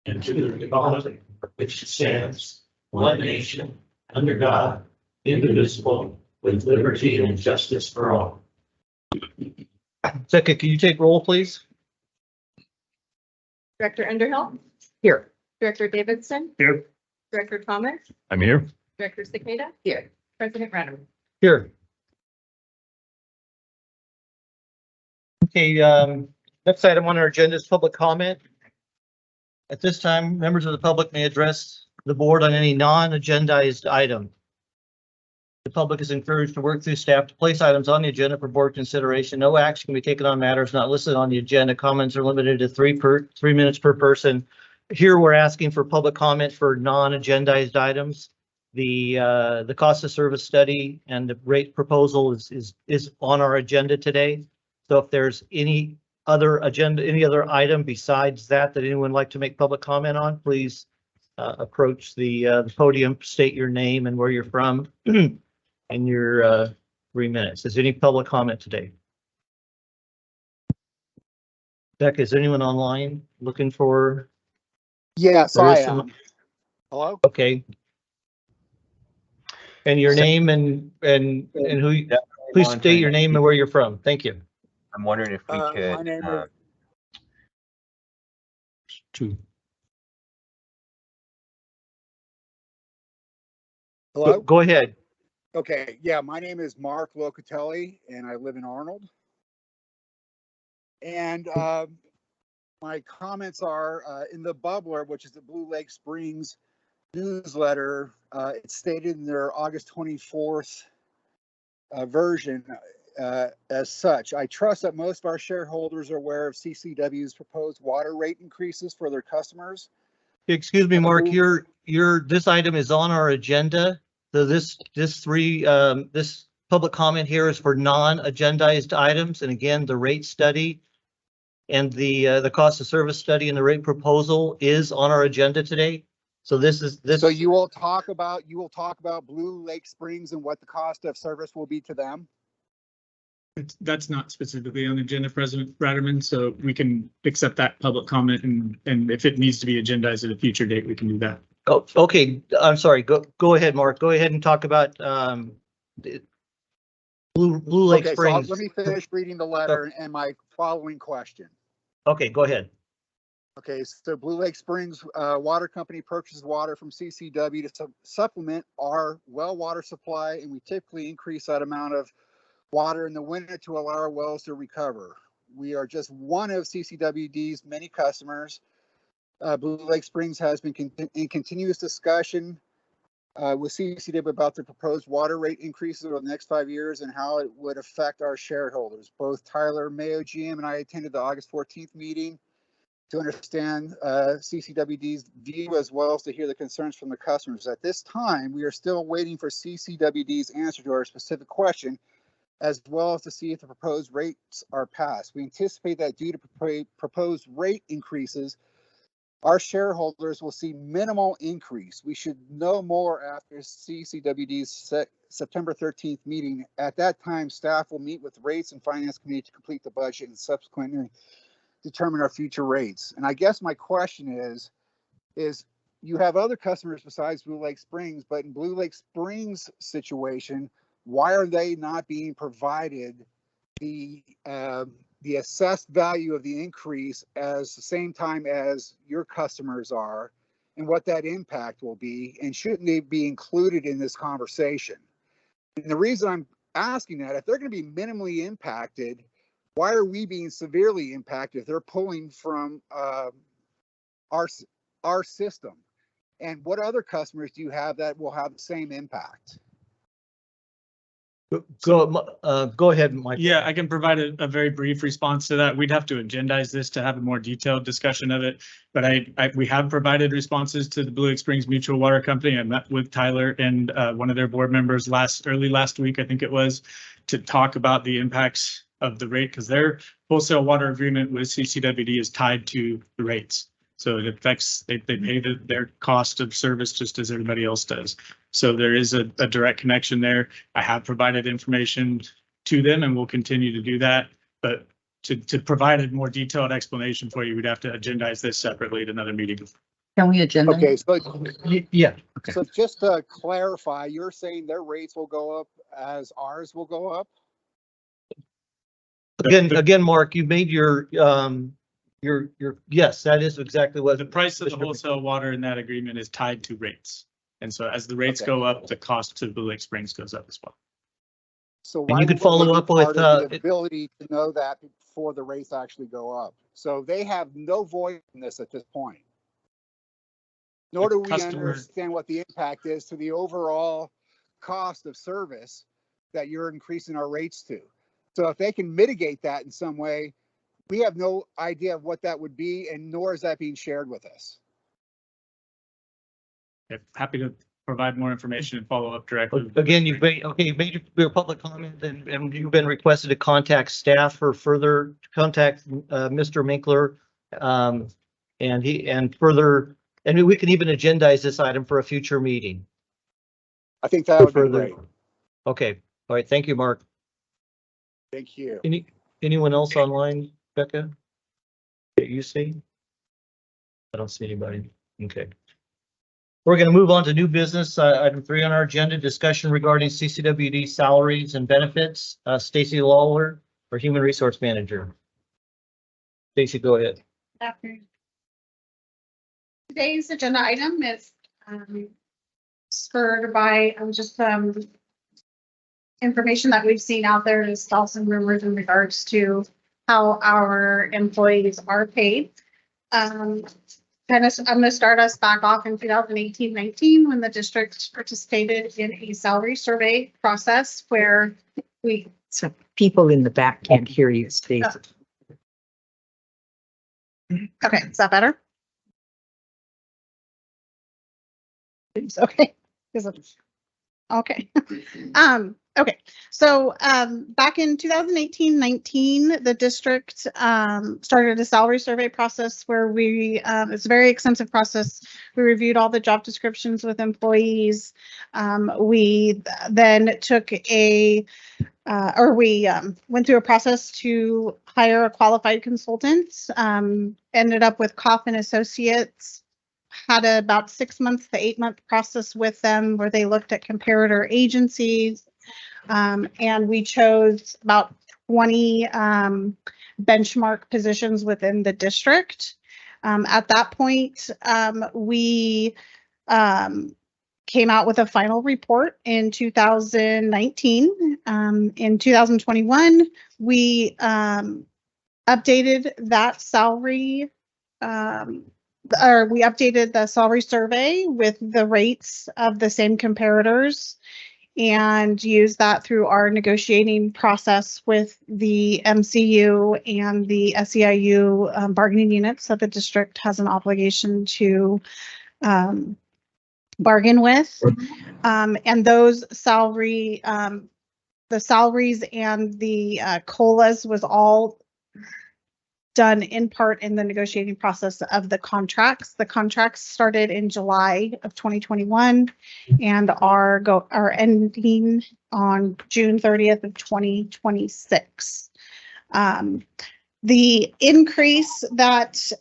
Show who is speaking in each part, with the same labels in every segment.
Speaker 1: and to the republic for which it stands, one nation, under God, indivisible, with liberty and justice for all.
Speaker 2: Second, can you take roll, please?
Speaker 3: Director Underhill,
Speaker 2: Here.
Speaker 3: Director Davidson.
Speaker 2: Here.
Speaker 3: Director Thomas,
Speaker 4: I'm here.
Speaker 3: Director Cicada. Here. President Radaman.
Speaker 2: Here. Okay, next item on our agenda is public comment. At this time, members of the public may address the board on any non-agendized item. The public is encouraged to work through staff to place items on the agenda for board consideration. No action can be taken on matters not listed on the agenda. Comments are limited to 3 minutes per person. Here, we're asking for public comment for non-agendized items. The cost of service study and the rate proposal is on our agenda today. So if there's any other item besides that anyone would like to make public comment on, please approach the podium, state your name and where you're from and your 3 minutes. Is any public comment today? Becca, is anyone online looking for?
Speaker 5: Yes,
Speaker 2: There
Speaker 5: I
Speaker 2: is some-
Speaker 5: am. Hello?
Speaker 2: Okay. And your name and who, please state your name and where you're from. Thank you.
Speaker 4: I'm wondering if we
Speaker 5: My
Speaker 4: could,
Speaker 5: name is Hello?
Speaker 2: Go ahead.
Speaker 5: Okay, yeah, my name is Mark Locatelli and I live in Arnold. And my comments are in the Bubbler, which is the Blue Lake Springs newsletter. It's stated in their August 24th version as such. I trust that most of our shareholders are aware of CCW's proposed water rate increases for their customers.
Speaker 2: Excuse me, Mark, this item is on our agenda. So this public comment here is for non-agendized items. And again, the rate study and the cost of service study and the rate proposal is on our agenda today. So this.
Speaker 5: So you will talk about Blue Lake Springs and what the cost of service will be to them?
Speaker 6: That's not specifically on the agenda, President Ratterman, so we can accept that public comment and if it needs to be agendized at a future date, we can do that.
Speaker 2: Oh, okay. I'm sorry. Go ahead, Mark. Go ahead and talk about Blue Lake
Speaker 5: Okay,
Speaker 2: Springs.
Speaker 5: so let me finish reading the letter and my following question.
Speaker 2: Okay, go ahead.
Speaker 5: Okay, so Blue Lake Springs Water Company purchases water from CCW to supplement our well water supply, and we typically increase that amount of water in the winter to allow our wells to recover. We are just one of CCWD's many customers. Blue Lake Springs has been in continuous discussion with CCW about the proposed water rate increases over the next 5 years and how it would affect our shareholders. Both Tyler Mayo GM and I attended the August 14th meeting to understand CCWD's view as well as to hear the concerns from the customers. At this time, we are still waiting for CCWD's answer to our specific question, as well as to see if the proposed rates are passed. We anticipate that due to proposed rate increases, our shareholders will see minimal increase. We should know more after CCWD's September 13th meeting. At that time, staff will meet with Rates and Finance Committee to complete the budget and subsequently determine our future rates. And I guess my question is you have other customers besides Blue Lake Springs, but in Blue Lake Springs situation, why are they not being provided the assessed value of the increase as the same time as your customers are, and what that impact will be, and shouldn't they be included in this conversation? And the reason I'm asking that, if they're going to be minimally impacted, why are we being severely impacted if they're pulling from our system? And what other customers do you have that will have the same impact?
Speaker 2: Go ahead, Mike.
Speaker 6: Yeah, I can provide a very brief response to that. We'd have to agendize this to have a more detailed discussion of it. But we have provided responses to the Blue Lake Springs Mutual Water Company. I met with Tyler and one of their board members early last week, I think it was, to talk about the impacts of the rate, because their wholesale water agreement with CCWD is tied to the rates. So it affects, they pay their cost of service just as everybody else does. So there is a direct connection there. I have provided information to them and will continue to do that. But to provide a more detailed explanation for you, we'd have to agendize this separately at another meeting.
Speaker 4: Can we agenda?
Speaker 5: Okay, so,
Speaker 2: Yeah,
Speaker 5: so just to clarify, you're saying their rates will go up as ours will go up?
Speaker 2: again, Mark, you made your, yes, that is exactly what.
Speaker 6: The price of the
Speaker 2: Mr.
Speaker 6: wholesale water in that agreement is tied to rates. And so as the rates
Speaker 5: Okay.
Speaker 6: go up, the cost to Blue Lake Springs goes up as well.
Speaker 5: So
Speaker 2: And
Speaker 5: why
Speaker 2: you could
Speaker 5: wouldn't
Speaker 2: follow
Speaker 5: they be
Speaker 2: up with,
Speaker 5: part of the ability to know that before the rates actually go up? So they have no voice in this at this point. Nor
Speaker 6: The
Speaker 5: do we
Speaker 6: customer-
Speaker 5: understand what the impact is to the overall cost of service that you're increasing our rates to. So if they can mitigate that in some way, we have no idea of what that would be, and nor is that being shared with us.
Speaker 6: Happy to provide more information and follow up directly.
Speaker 2: Again, you've made, okay, you've made your public comment and you've been requested to contact staff for further contact, Mr. Minkler. And further, and we can even agendize this item for a future meeting.
Speaker 5: I think that would be
Speaker 2: Further.
Speaker 5: great.
Speaker 2: Okay, all right, thank you, Mark.
Speaker 5: Thank you.
Speaker 2: Anyone else online, Becca? That you see? I don't see anybody. Okay. We're going to move on to new business. Item 3 on our agenda, discussion regarding CCWD salaries and benefits. Stacy Lawler, our Human Resource Manager. Stacy, go ahead.
Speaker 7: Afternoon. Today's agenda item is spurred by just information that we've seen out there. There's also rumors in regards to how our employees are paid. I'm going to start us back off in 2018-19 when the district participated in a salary survey process where we.
Speaker 4: So people in the back can't hear you, Stacey.
Speaker 7: Okay, is that better? Okay. Okay. Okay. So, back in 2018-19, the district, started a salary survey process where it's a very extensive process. We reviewed all the job descriptions with employees. We then took we went through a process to hire a qualified consultant, ended up with Coffin Associates, had about 6 months to 8 month process with them where they looked at comparator agencies. And we chose about 20 benchmark positions within the district. At that point, we came out with a final report in 2019. In 2021, we updated that salary, we updated the salary survey with the rates of the same comparators and used that through our negotiating process with the MCU and the SEIU bargaining units that the district has an obligation to bargain with. And those the salaries and the COLAs was all done in part in the negotiating process of the contracts. The contracts started in July of 2021 and are ending on June 30th of 2026. The increase that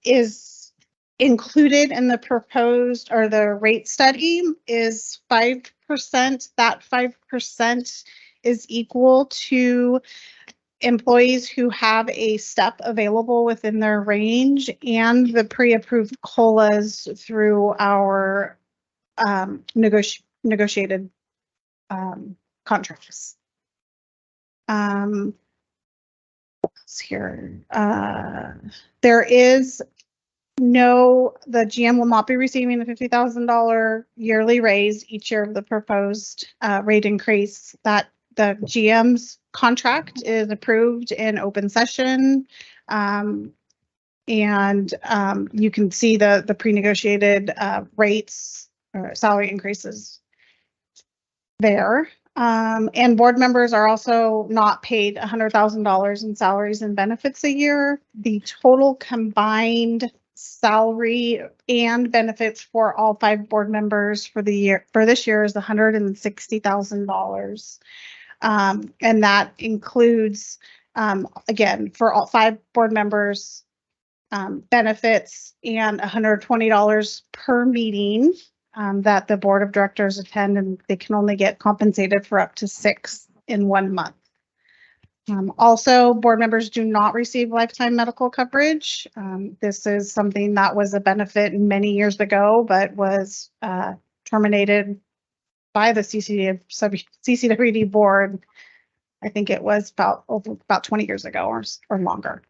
Speaker 7: is included in the proposed or the rate study is 5%. That 5% is equal to employees who have a step available within their range and the pre-approved COLAs through our negotiated contracts. What's here? There is the GM will not be receiving the $50,000 yearly raise each year of the proposed rate increase. That the GM's contract is approved in open session. And you can see the pre-negotiated rates or salary increases there. And board members are also not paid $100,000 in salaries and benefits a year. The total combined salary and benefits for all 5 board members for this year is $160,000. And that includes, again, for all 5 board members, benefits and $120 per meeting that the board of directors attend, and they can only get compensated for up to 6 in 1 month. Also, board members do not receive lifetime medical coverage. This is something that was a benefit many years ago, but was terminated by the CCWD board. I think it was about 20 years ago or longer.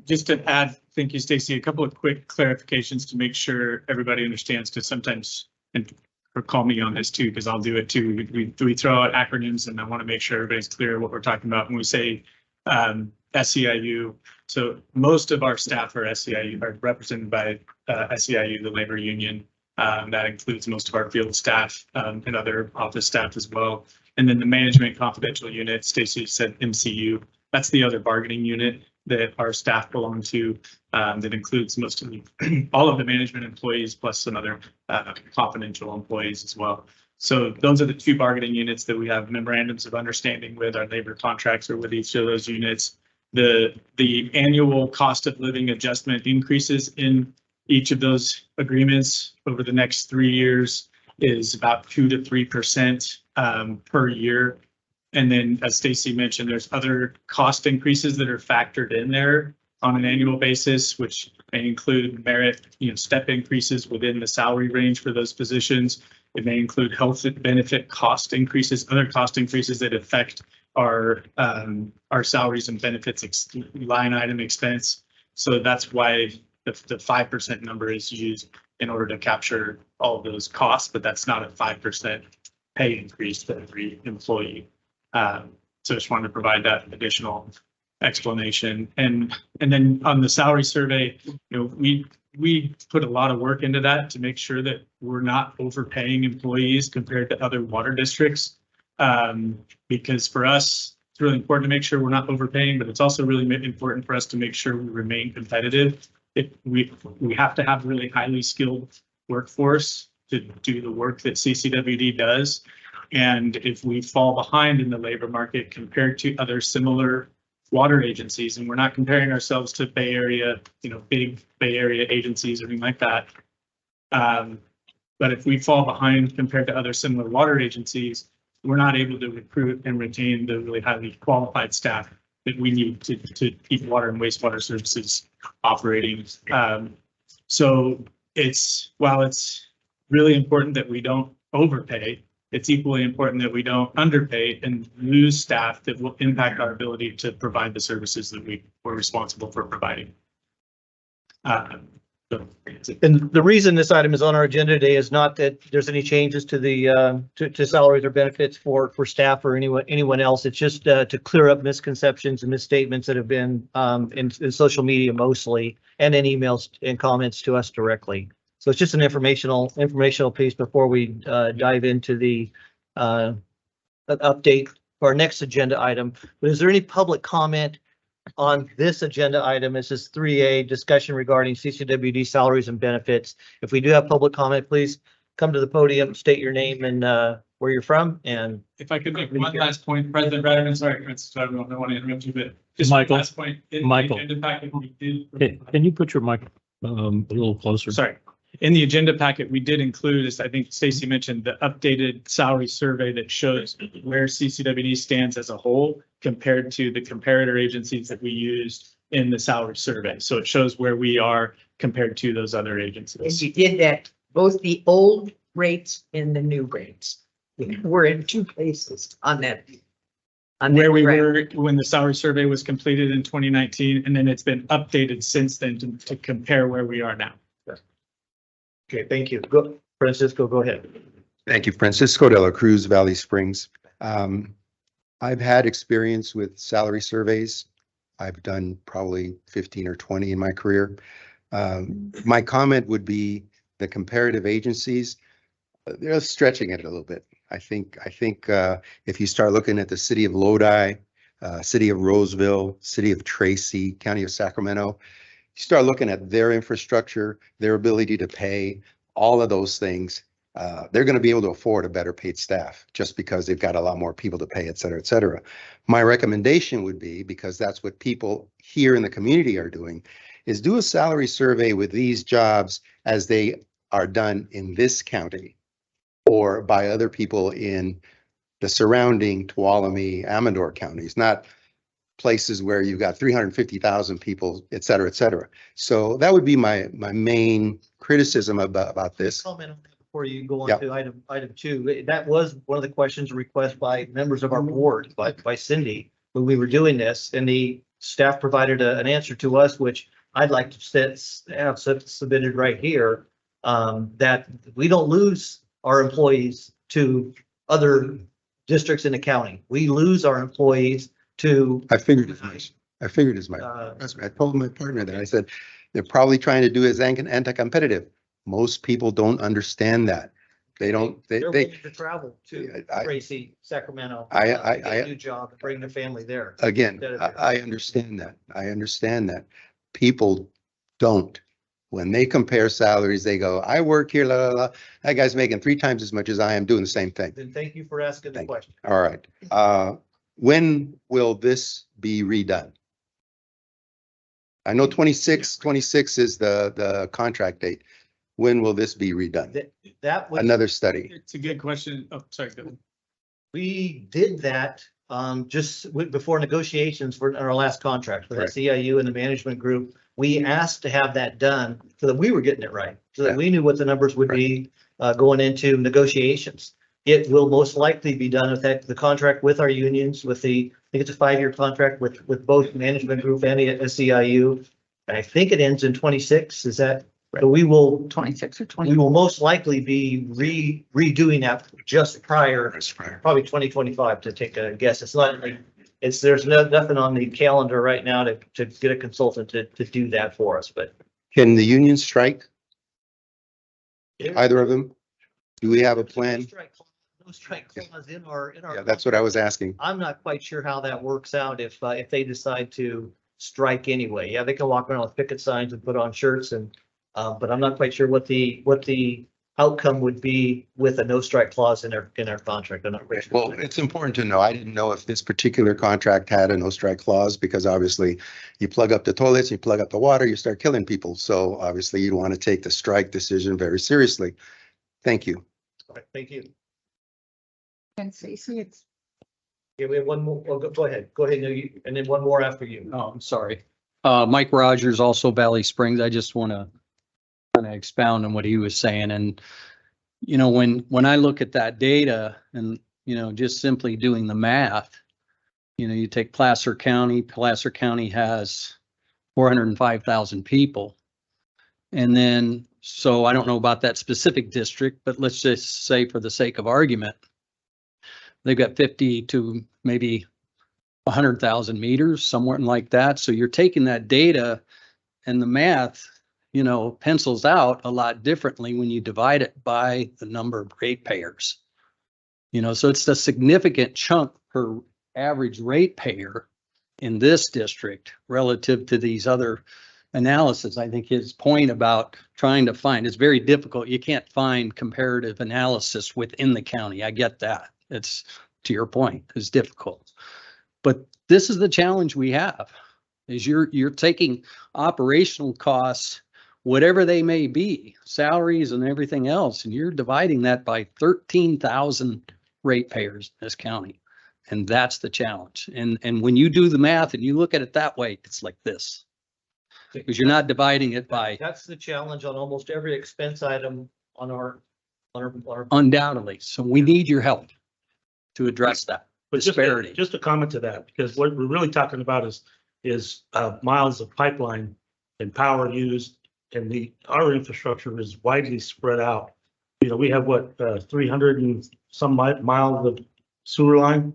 Speaker 6: Just to add, thank you, Stacy, a couple of quick clarifications to make sure everybody understands, because sometimes, and call me on this too, because I'll do it too. We throw out acronyms, and I want to make sure everybody's clear what we're talking about when we say SEIU. So most of our staff are SEIU, are represented by SEIU, the labor union. That includes most of our field staff and other office staff as well. And then the management confidential unit, Stacy said MCU, that's the other bargaining unit that our staff belong to, that includes most of the, all of the management employees plus some other confidential employees as well. So those are the 2 bargaining units that we have memorandums of understanding with. Our labor contracts or with each of those units. The annual cost of living adjustment increases in each of those agreements over the next 3 years is about 2 to 3% per year. And then, as Stacy mentioned, there's other cost increases that are factored in there on an annual basis, which may include merit, step increases within the salary range for those positions. It may include health benefit cost increases, other cost increases that affect our salaries and benefits line item expense. So that's why the 5% number is used in order to capture all of those costs, but that's not a 5% pay increase to every employee. So I just wanted to provide that additional explanation. And then on the salary survey, we put a lot of work into that to make sure that we're not overpaying employees compared to other water districts. Because for us, it's really important to make sure we're not overpaying, but it's also really important for us to make sure we remain competitive. We have to have a really highly skilled workforce to do the work that CCWD does. And if we fall behind in the labor market compared to other similar water agencies, and we're not comparing ourselves to Bay Area, big Bay Area agencies or anything like that. But if we fall behind compared to other similar water agencies, we're not able to recruit and retain the really highly qualified staff that we need to keep water and wastewater services operating. So while it's really important that we don't overpay, it's equally important that we don't underpay and lose staff that will impact our ability to provide the services that we're responsible for providing.
Speaker 2: And the reason this item is on our agenda today is not that there's any changes to the to salaries or benefits for staff or anyone else. It's just to clear up misconceptions and misstatements that have been in social media mostly, and in emails and comments to us directly. So it's just an informational piece before we dive into the update for our next agenda item. But is there any public comment on this agenda item? This is 3A, discussion regarding CCWD salaries and benefits. If we do have public comment, please come to the podium, state your name and where you're from. And
Speaker 6: if I could make one last point, President Ratterman, sorry, Francis, I don't want to interrupt you, but just
Speaker 8: Michael,
Speaker 6: one last point. In
Speaker 8: Michael,
Speaker 6: the agenda packet, we did.
Speaker 8: Can you put your mic a little closer?
Speaker 6: Sorry. In the agenda packet, we did include, as I think Stacy mentioned, the updated salary survey that shows where CCWD stands as a whole compared to the comparator agencies that we used in the salary survey. So it shows where we are compared to those other
Speaker 4: And
Speaker 6: agencies.
Speaker 4: you did that, both the old rates and the new rates. We're in 2 places on that.
Speaker 6: Where we
Speaker 4: graph.
Speaker 6: were when the salary survey was completed in 2019, and then it's been updated since then to compare where we are now.
Speaker 2: okay, thank you. Go, Francisco, go ahead.
Speaker 9: Thank you, Francisco de la Cruz, Valley Springs. I've had experience with salary surveys. I've done probably 15 or 20 in my career. My comment would be the comparative agencies, they're stretching it a little bit. I think if you start looking at the city of Lodi, city of Roseville, city of Tracy, county of Sacramento, you start looking at their infrastructure, their ability to pay, all of those things. they're going to be able to afford a better paid staff just because they've got a lot more people to pay, et cetera, et cetera. My recommendation would be, because that's what people here in the community are doing, is do a salary survey with these jobs as they are done in this county or by other people in the surrounding Tuolumne, Amador counties, not places where you've got 350,000 people, et cetera, et cetera. So that would be my main criticism about this.
Speaker 2: Comment on that before you go on
Speaker 9: Yeah.
Speaker 2: to item two. That was one of the questions requested by members of our board, by Cindy, when we were doing this, and the staff provided an answer to us, which I'd like to have submitted right here, that we don't lose our employees to other districts in the county. We lose our employees to,
Speaker 9: I figured as much. I told my partner that. I said, they're probably trying to do it as anti-competitive. Most people don't understand that. They don't,
Speaker 2: they're
Speaker 9: they,
Speaker 2: willing to travel to
Speaker 9: I-
Speaker 2: Tracy, Sacramento.
Speaker 9: I-
Speaker 2: to get a new job, and bring their family there.
Speaker 9: again, I understand that. I understand that. People don't. When they compare salaries, they go, I work here, la, la, la. That guy's making 3 times as much as I am doing the same thing.
Speaker 2: Then thank you for asking the
Speaker 9: Thank you.
Speaker 2: question.
Speaker 9: All right. When will this be redone? I know 26 is the contract date. When will this be redone?
Speaker 2: That was.
Speaker 9: Another study.
Speaker 6: It's a good question. Oh, sorry. Go ahead.
Speaker 2: We did that before negotiations for our last contract with the
Speaker 9: Right.
Speaker 2: CIU and the management group. We asked to have that done so that we were getting it right, so that
Speaker 9: Yeah.
Speaker 2: we knew what the numbers would be going into negotiations. It will most likely be done with the contract with our unions, with I think it's a 5-year contract with both management group and the SEIU. I think it ends in 26. Is that? So we will
Speaker 4: 26 or
Speaker 2: we
Speaker 4: 20.
Speaker 2: will most likely be redoing that just prior, probably 2025, to take a guess. It's not like, there's nothing on the calendar right now to get a consultant to do that for us, but.
Speaker 9: Can the union strike? Either of them? Do we have a plan?
Speaker 2: No strike clause in our.
Speaker 9: Yeah, that's what I was asking.
Speaker 2: I'm not quite sure how that works out if they decide to strike anyway. Yeah, they can walk around with picket signs and put on shirts but I'm not quite sure what the outcome would be with a no strike clause in our contract. I'm not quite sure.
Speaker 9: Well, it's important to know. I didn't know if this particular contract had a no strike clause because obviously you plug up the toilets, you plug up the water, you start killing people. So obviously you'd want to take the strike decision very seriously. Thank you.
Speaker 2: All right, thank you.
Speaker 4: And Stacy, it's.
Speaker 2: Yeah, we have one more. Well, go ahead. Go ahead. No, and then one more after you.
Speaker 8: Oh, I'm sorry. Mike Rogers, also Valley Springs. I just want to kind of expound on what he was saying. And, when I look at that data and, just simply doing the math, you take Placer County has 405,000 people. And then, so I don't know about that specific district, but let's just say for the sake of argument, they've got 50 to maybe 100,000 meters, somewhere like that. So you're taking that data and the math, pencils out a lot differently when you divide it by the number of ratepayers. So it's a significant chunk per average ratepayer in this district relative to these other analysis. I think his point about trying to find, it's very difficult. You can't find comparative analysis within the county. I get that. It's, to your point, it's difficult. But this is the challenge we have, is you're taking operational costs, whatever they may be, salaries and everything else, and you're dividing that by 13,000 ratepayers in this county. And that's the challenge. And when you do the math and you look at it that way, it's like this. Because you're not dividing it by.
Speaker 2: That's the challenge on almost every expense item on our.
Speaker 8: Undoubtedly. So we need your help to address that
Speaker 1: But
Speaker 8: disparity.
Speaker 1: just a comment to that, because what we're really talking about is miles of pipeline and power used, and our infrastructure is widely spread out. We have 300 and some miles of sewer line,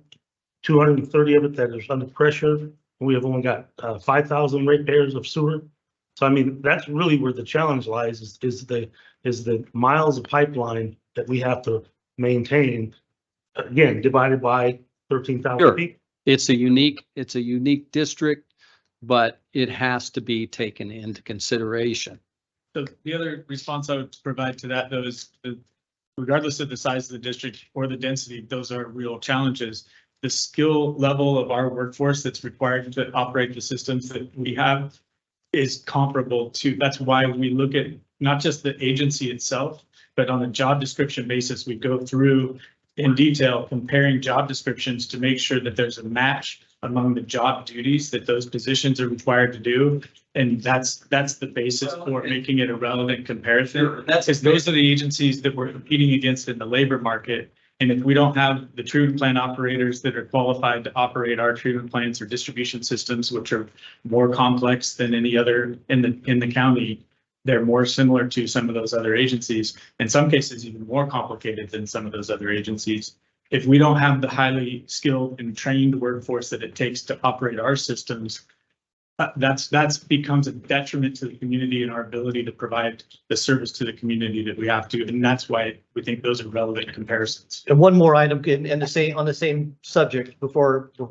Speaker 1: 230 of it that is under pressure. And we have only got 5,000 ratepayers of sewer. So I mean, that's really where the challenge lies, is the miles of pipeline that we have to maintain, again, divided by 13,000
Speaker 8: Sure.
Speaker 1: people.
Speaker 8: It's a unique district, but it has to be taken into consideration.
Speaker 6: So the other response I would provide to that, though, is regardless of the size of the district or the density, those are real challenges. The skill level of our workforce that's required to operate the systems that we have is comparable to, that's why we look at not just the agency itself, but on a job description basis, we go through in detail comparing job descriptions to make sure that there's a match among the job duties that those positions are required to do. And that's the basis for making it a relevant comparison. That's because those are the agencies that we're competing against in the labor market. And if we don't have the treatment plant operators that are qualified to operate our treatment plants or distribution systems, which are more complex than any other in the county, they're more similar to some of those other agencies, in some cases even more complicated than some of those other agencies. If we don't have the highly skilled and trained workforce that it takes to operate our systems, that's becomes a detriment to the community and our ability to provide the service to the community that we have to. And that's why we think those are relevant comparisons.
Speaker 2: And one more item in the same, on the same subject before you,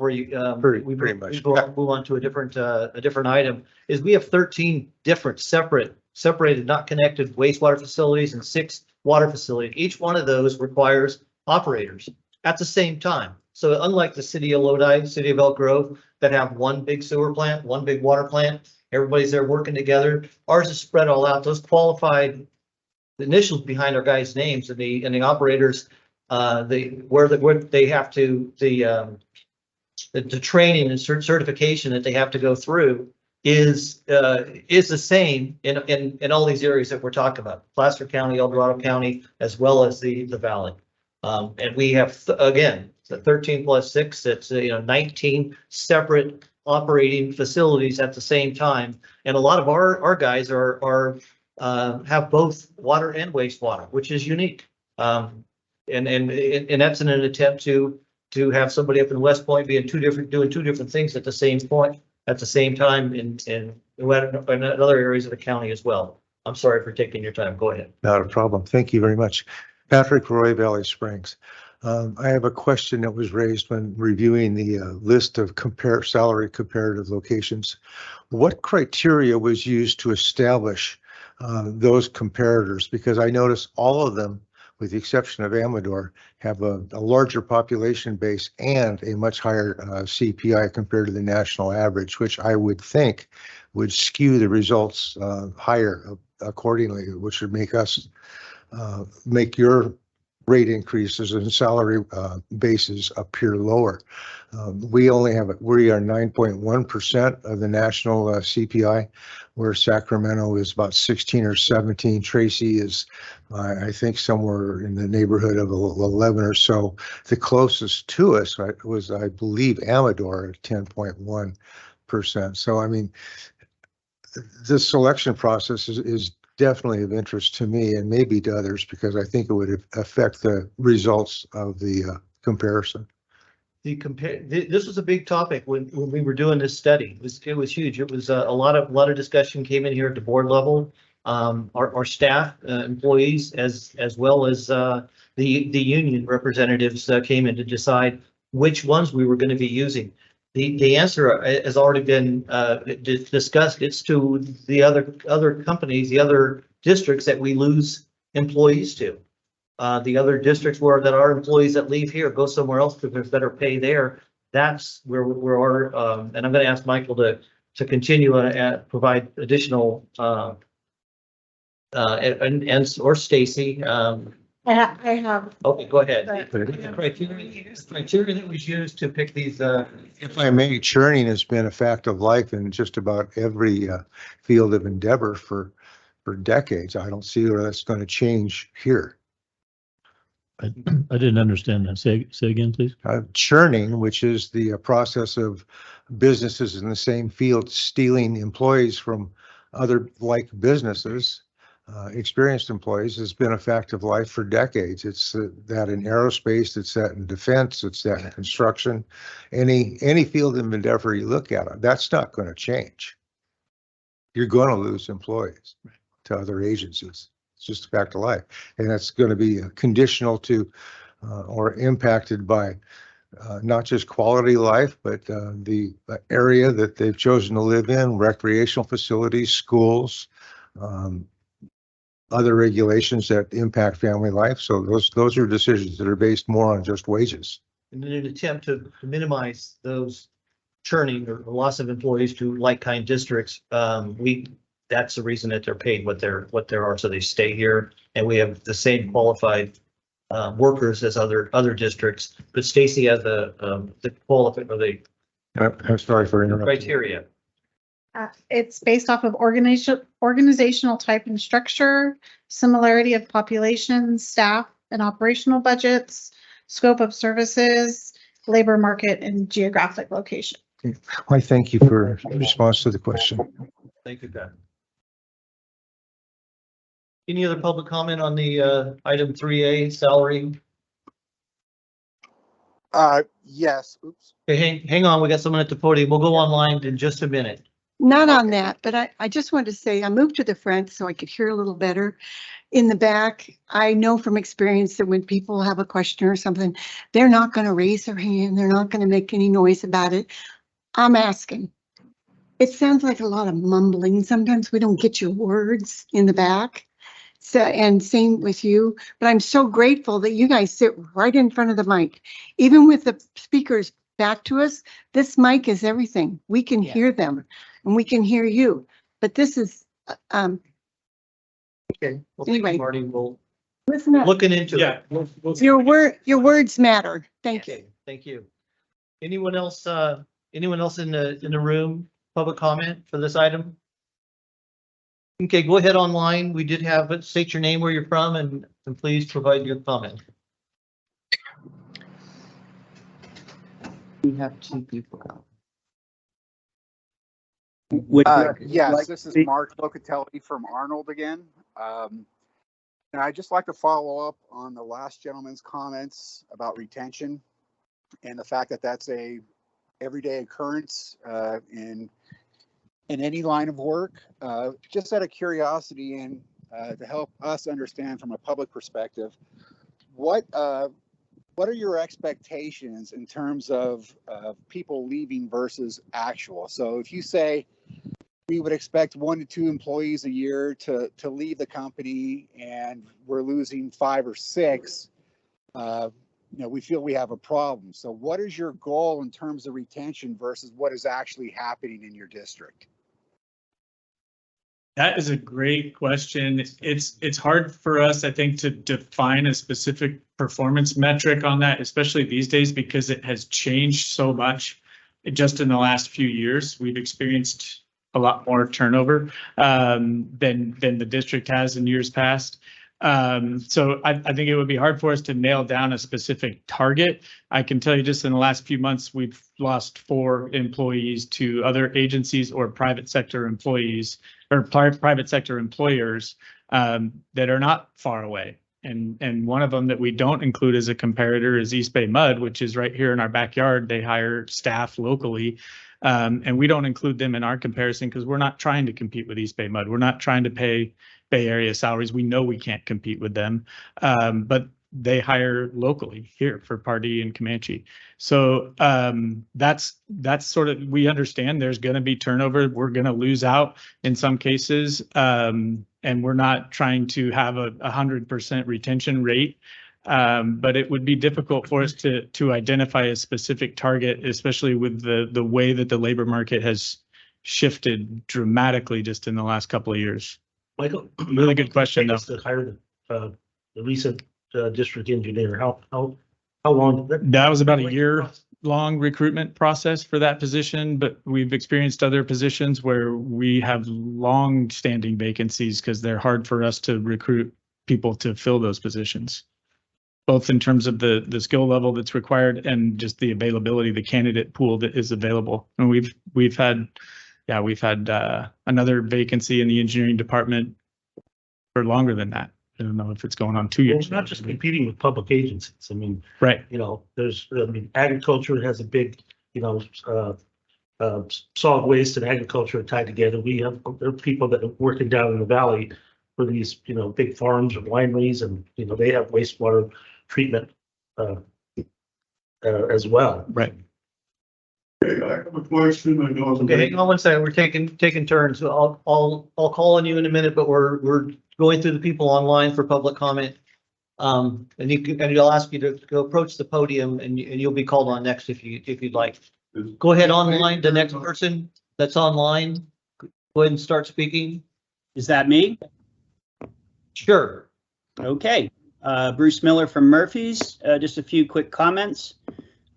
Speaker 2: we
Speaker 9: Pretty much.
Speaker 2: move on to a different item, is we have 13 different separated, not connected wastewater facilities and 6 water facilities. Each one of those requires operators at the same time. So unlike the city of Lodi, city of Elk Grove, that have one big sewer plant, one big water plant, everybody's there working together. Ours is spread all out. Those qualified initials behind our guys' names and the operators, where they have to, the training and certification that they have to go through is the same in all these areas that we're talking about, Placer County, El Dorado County, as well as the valley. And we have, again, the 13 plus 6, it's 19 separate operating facilities at the same time. And a lot of our guys are have both water and wastewater, which is unique. And that's in an attempt to have somebody up in West Point doing two different things at the same point, at the same time in other areas of the county as well. I'm sorry for taking your time. Go ahead.
Speaker 10: Not a problem. Thank you very much. Patrick Roy, Valley Springs. I have a question that was raised when reviewing the list of salary comparative locations. What criteria was used to establish those comparators? Because I noticed all of them, with the exception of Amador, have a larger population base and a much higher CPI compared to the national average, which I would think would skew the results higher accordingly, which would make us make your rate increases and salary bases appear lower. We are 9.1% of the national CPI, where Sacramento is about 16 or 17. Tracy is, I think, somewhere in the neighborhood of 11 or so. The closest to us was, I believe, Amador at 10.1%. So, I mean, the selection process is definitely of interest to me and maybe to others, because I think it would affect the results of the comparison.
Speaker 2: This was a big topic when we were doing this study. It was huge. It was a lot of discussion came in here at the board level. Our staff, employees, as well as the union representatives came in to decide which ones we were going to be using. The answer has already been discussed. It's to the other companies, the other districts that we lose employees to. The other districts that our employees that leave here go somewhere else because there's better pay there. That's where our and I'm going to ask Michael to continue and provide additional or Stacy.
Speaker 7: I have.
Speaker 2: Okay, go ahead.
Speaker 7: But-
Speaker 2: Criteria that was used to pick these.
Speaker 10: If I may, churning has been a fact of life in just about every field of endeavor for decades. I don't see where that's going to change here.
Speaker 11: I didn't understand that. Say again, please.
Speaker 10: Churning, which is the process of businesses in the same field stealing employees from other like businesses, experienced employees, has been a fact of life for decades. It's that in aerospace, it's that in defense, it's that in construction, any field of endeavor you look at, that's not going to change. You're going to lose employees to other agencies. It's just a fact of life. And that's going to be conditional to or impacted by not just quality of life, but the area that they've chosen to live in, recreational facilities, schools, other regulations that impact family life. So those are decisions that are based more on just wages.
Speaker 2: In an attempt to minimize those churning or loss of employees to like-kind districts, that's the reason that they're paid what they're are, so they stay here, and we have the same qualified workers as other districts. But Stacy has the
Speaker 10: I'm sorry for interrupting.
Speaker 2: criteria.
Speaker 7: It's based off of organizational type and structure, similarity of population, staff, and operational budgets, scope of services, labor market, and geographic location.
Speaker 10: I thank you for response to the question.
Speaker 2: Thank you, Ben. Any other public comment on the item 3A salary?
Speaker 5: Yes, oops.
Speaker 2: Okay, hang on, we got someone at the podium. We'll go online in just a minute.
Speaker 12: Not on that, but I just wanted to say, I moved to the front so I could hear a little better. In the back, I know from experience that when people have a question or something, they're not going to raise their hand. They're not going to make any noise about it. I'm asking. It sounds like a lot of mumbling. Sometimes we don't get your words in the back. So, and same with you, but I'm so grateful that you guys sit right in front of the mic. Even with the speakers back to us, this mic is everything. We can hear them and we can hear you, but this is,
Speaker 2: Okay. Well, thank
Speaker 12: Anyway.
Speaker 2: you, Marty. We'll
Speaker 12: listen up.
Speaker 2: looking into
Speaker 6: Yeah.
Speaker 2: it.
Speaker 12: Your words matter. Thank you.
Speaker 2: Okay, thank you. Anyone else in the room, public comment for this item? Okay, go ahead online. We did have it. State your name, where you're from, and please provide your comment.
Speaker 4: We have two people.
Speaker 5: Yes, this is Mark Locatelli from Arnold again. And I'd just like to follow up on the last gentleman's comments about retention and the fact that that's a everyday occurrence in any line of work. Just out of curiosity and to help us understand from a public perspective, what are your expectations in terms of people leaving versus actual? So if you say we would expect 1 to 2 employees a year to leave the company and we're losing 5 or 6, we feel we have a problem. So what is your goal in terms of retention versus what is actually happening in your district?
Speaker 6: That is a great question. It's hard for us, I think, to define a specific performance metric on that, especially these days, because it has changed so much just in the last few years. We've experienced a lot more turnover than the district has in years past. So I think it would be hard for us to nail down a specific target. I can tell you just in the last few months, we've lost 4 employees to other agencies or private sector employees or private sector employers that are not far away. And one of them that we don't include as a comparator is East Bay Mud, which is right here in our backyard. They hire staff locally. And we don't include them in our comparison because we're not trying to compete with East Bay Mud. We're not trying to pay Bay Area salaries. We know we can't compete with them, but they hire locally here for Pardee and Comanche. So that's sort of, we understand there's going to be turnover. We're going to lose out in some cases, and we're not trying to have a 100% retention rate. But it would be difficult for us to identify a specific target, especially with the way that the labor market has shifted dramatically just in the last couple of years.
Speaker 1: Michael,
Speaker 6: Really good question, though.
Speaker 1: to hire the recent district engineer. How long?
Speaker 6: That was about a year-long recruitment process for that position, but we've experienced other positions where we have long-standing vacancies because they're hard for us to recruit people to fill those positions, both in terms of the skill level that's required and just the availability, the candidate pool that is available. And we've had another vacancy in the engineering department for longer than that. I don't know if it's going on 2 years.
Speaker 1: It's not just competing with public agencies. I mean,
Speaker 6: Right.
Speaker 1: Agriculture has a big, solid waste and agriculture are tied together. There are people that are working down in the valley for these, big farms or wineries, and, they have wastewater treatment as well.
Speaker 6: Right.
Speaker 2: Okay, hang on one second. We're taking turns. So I'll call on you in a minute, but we're going through the people online for public comment. And I'll ask you to go approach the podium and you'll be called on next if you'd like. Go ahead online, the next person that's online, go ahead and start speaking.
Speaker 13: Is that me?
Speaker 2: Sure.
Speaker 13: Okay. Bruce Miller from Murphy's. Just a few quick comments.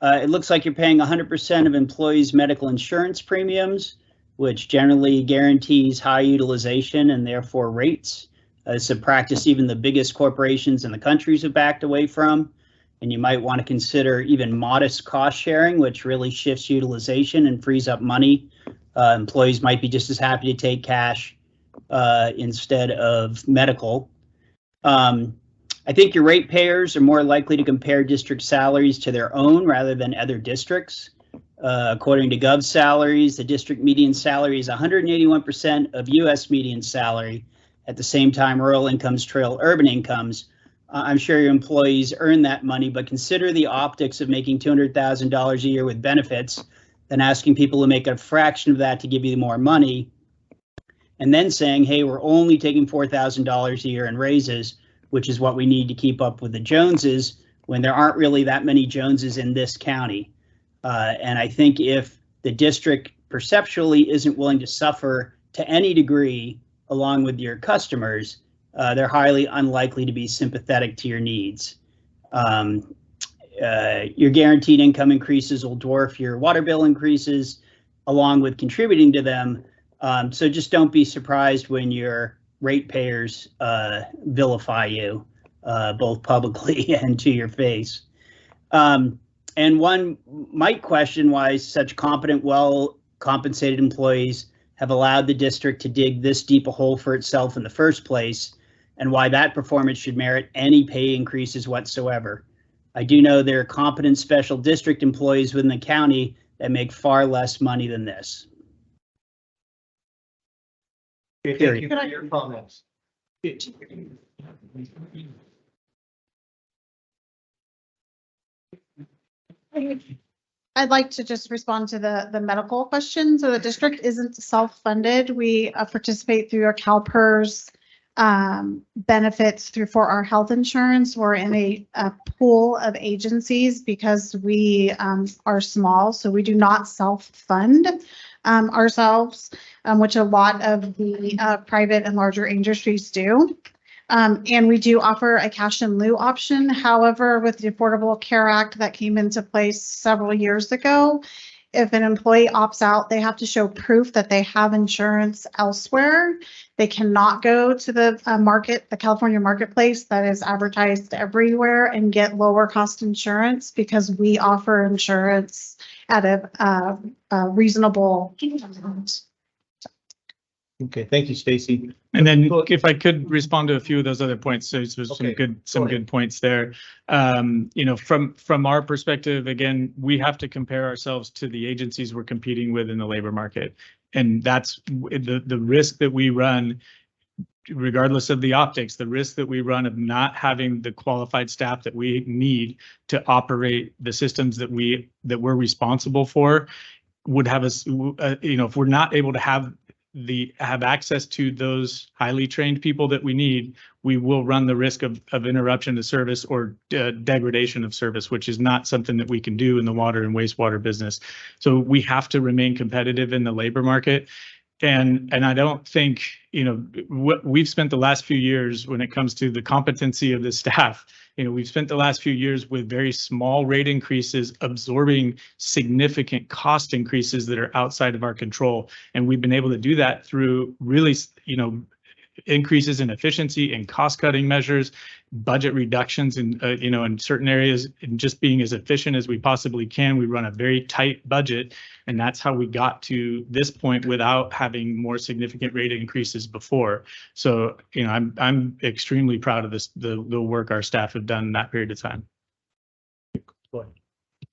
Speaker 13: It looks like you're paying 100% of employees' medical insurance premiums, which generally guarantees high utilization and therefore rates. It's a practice even the biggest corporations in the countries have backed away from. And you might want to consider even modest cost sharing, which really shifts utilization and frees up money. Employees might be just as happy to take cash instead of medical. I think your ratepayers are more likely to compare district salaries to their own rather than other districts. According to GovSalaries, the district median salary is 181% of US median salary. At the same time, rural incomes trail urban incomes. I'm sure your employees earn that money, but consider the optics of making $200,000 a year with benefits, then asking people to make a fraction of that to give you more money, and then saying, hey, we're only taking $4,000 a year in raises, which is what we need to keep up with the Joneses, when there aren't really that many Joneses in this county. And I think if the district perceptually isn't willing to suffer to any degree along with your customers, they're highly unlikely to be sympathetic to your needs. Your guaranteed income increases will dwarf your water bill increases along with contributing to them. So just don't be surprised when your ratepayers vilify you, both publicly and to your face. And one might question why such competent, well-compensated employees have allowed the district to dig this deep a hole for itself in the first place, and why that performance should merit any pay increases whatsoever. I do know there are competent special district employees within the county that make far less money than this.
Speaker 2: Thank you for your comments.
Speaker 7: I'd like to just respond to the medical question. So the district isn't self-funded. We participate through our CalPERS benefits for our health insurance. We're in a pool of agencies because we are small, so we do not self-fund ourselves, which a lot of the private and larger industries do. And we do offer a cash in lieu option. However, with the Affordable Care Act that came into place several years ago, if an employee opts out, they have to show proof that they have insurance elsewhere. They cannot go to the the California marketplace that is advertised everywhere and get lower cost insurance, because we offer insurance at a reasonable amount.
Speaker 2: Okay, thank you, Stacy.
Speaker 6: And then if I could respond to a few of those other points, so there's
Speaker 2: Okay,
Speaker 6: some good points there. You know, from our perspective, again, we have to compare ourselves to the agencies we're competing with in the labor market. And that's the risk that we run, regardless of the optics, the risk that we run of not having the qualified staff that we need to operate the systems that we're responsible for would have us, you know, if we're not able to have access to those highly trained people that we need, we will run the risk of interruption of service or degradation of service, which is not something that we can do in the water and wastewater business. So we have to remain competitive in the labor market. And I don't think, you know, what we've spent the last few years when it comes to the competency of the staff, you know, we've spent the last few years with very small rate increases, absorbing significant cost increases that are outside of our control. And we've been able to do that through really, you know, increases in efficiency and cost cutting measures, budget reductions in, you know, in certain areas, and just being as efficient as we possibly can. We run a very tight budget, and that's how we got to this point without having more significant rate increases before. So, you know, I'm extremely proud of this, the work our staff have done in that period of time.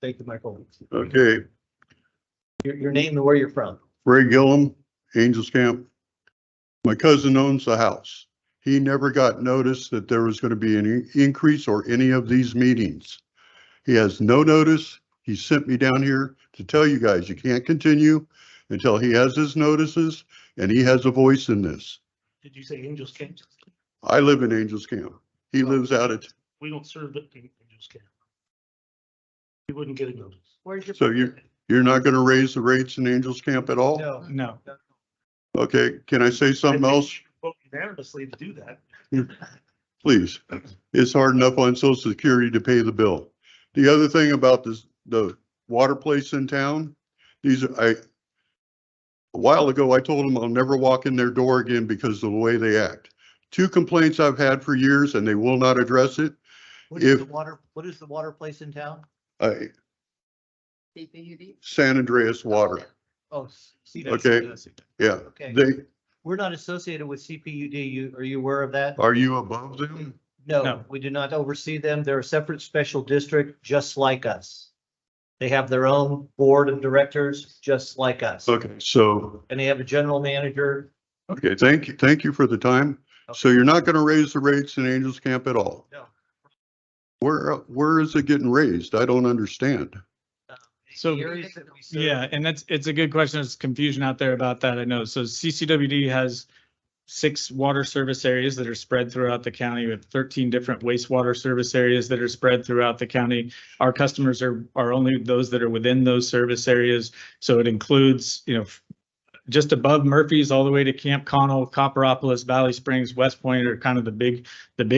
Speaker 2: Thank you, Michael.
Speaker 14: Okay,
Speaker 2: Your name and where you're from.
Speaker 14: Ray Gillum, Angels Camp. My cousin owns the house. He never got notice that there was going to be any increase or any of these meetings. He has no notice. He sent me down here to tell you guys you can't continue until he has his notices and he has a voice in this.
Speaker 1: Did you say Angels Camp?
Speaker 14: I live in Angels Camp. He lives out at,
Speaker 1: We don't serve it in Angels Camp. You wouldn't get a notice.
Speaker 2: Where's your?
Speaker 14: so you're not gonna raise the rates in Angels Camp at all?
Speaker 2: No.
Speaker 6: No.
Speaker 14: Okay, can I say
Speaker 1: I
Speaker 14: something
Speaker 1: think
Speaker 14: else?
Speaker 1: you should vote unanimously to do that.
Speaker 14: Please. It's hard enough on Social Security to pay the bill. The other thing about this, the water place in town, a while ago, I told them I'll never walk in their door again because of the way they act. 2 complaints I've had for years and they will not address it.
Speaker 2: What is the
Speaker 14: If-
Speaker 2: water, what is the water place in town?
Speaker 14: San Andreas Water,
Speaker 2: Oh,
Speaker 14: okay, yeah.
Speaker 2: Okay.
Speaker 14: They,
Speaker 2: We're not associated with CPUD. Are you aware of that?
Speaker 14: are you above them?
Speaker 2: No,
Speaker 6: No.
Speaker 2: we do not oversee them. They're a separate special district, just like us. They have their own board of directors, just like us.
Speaker 14: Okay, so,
Speaker 2: And they have a general manager.
Speaker 14: okay, thank you for the time. So you're not gonna raise the rates in Angels Camp at all?
Speaker 2: No.
Speaker 14: Where is it getting raised? I don't understand.
Speaker 6: So,
Speaker 2: The areas that we serve-
Speaker 6: yeah, and it's a good question. There's confusion out there about that, I know. So CCWD has 6 water service areas that are spread throughout the county. We have 13 different wastewater service areas that are spread throughout the county. Our customers are only those that are within those service areas. So it includes, just above Murphy's all the way to Camp Connell, Copperopolis, Valley Springs, West Point are kind of the big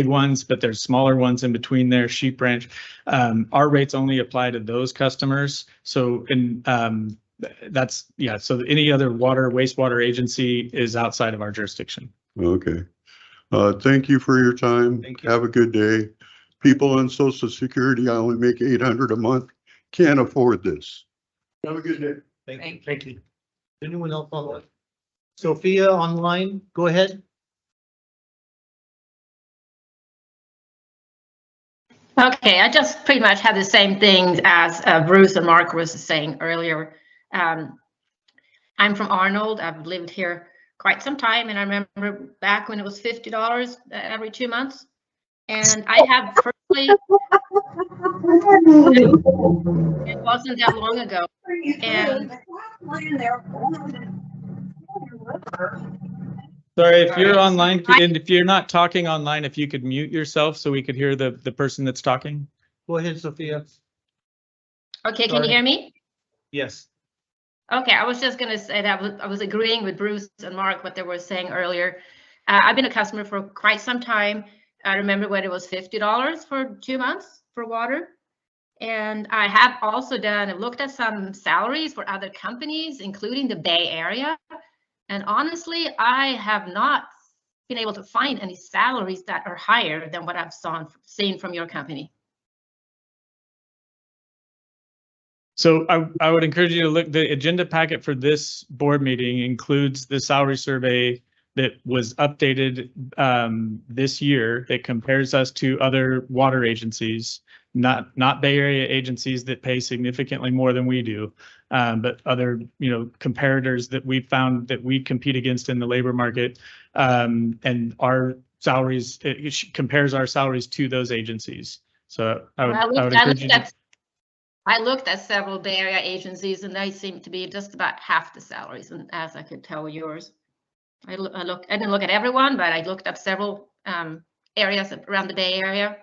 Speaker 6: ones, but there's smaller ones in between there, Sheep Ranch. Our rates only apply to those customers. So so any other wastewater agency is outside of our jurisdiction.
Speaker 14: Okay. Thank you for your time.
Speaker 2: Thank you.
Speaker 14: Have a good day. People on Social Security, I only make 800 a month. Can't afford this. Have a good day.
Speaker 1: Thank you.
Speaker 2: Anyone else online? Sophia online, go ahead.
Speaker 15: Okay, I just pretty much have the same things as Bruce and Mark was saying earlier. I'm from Arnold. I've lived here quite some time, and I remember back when it was $50 every 2 months. And I have personally, it wasn't that long ago. And
Speaker 6: Sorry, if you're online, and if you're not talking online, if you could mute yourself so we could hear the person that's talking.
Speaker 2: Go ahead, Sophia.
Speaker 15: okay, can you hear me?
Speaker 2: Yes.
Speaker 15: Okay, I was just gonna say that I was agreeing with Bruce and Mark, what they were saying earlier. I've been a customer for quite some time. I remember when it was $50 for 2 months for water. And I have also looked at some salaries for other companies, including the Bay Area. And honestly, I have not been able to find any salaries that are higher than what I've seen from your company.
Speaker 6: So I would encourage you to look, the agenda packet for this board meeting includes the salary survey that was updated this year that compares us to other water agencies, not Bay Area agencies that pay significantly more than we do, but other, comparators that we found that we compete against in the labor market. And our salaries, it compares our salaries to those agencies. So I would encourage you to.
Speaker 15: I looked at several Bay Area agencies and they seem to be just about half the salaries, and as I could tell yours. I didn't look at everyone, but I looked up several areas around the Bay Area.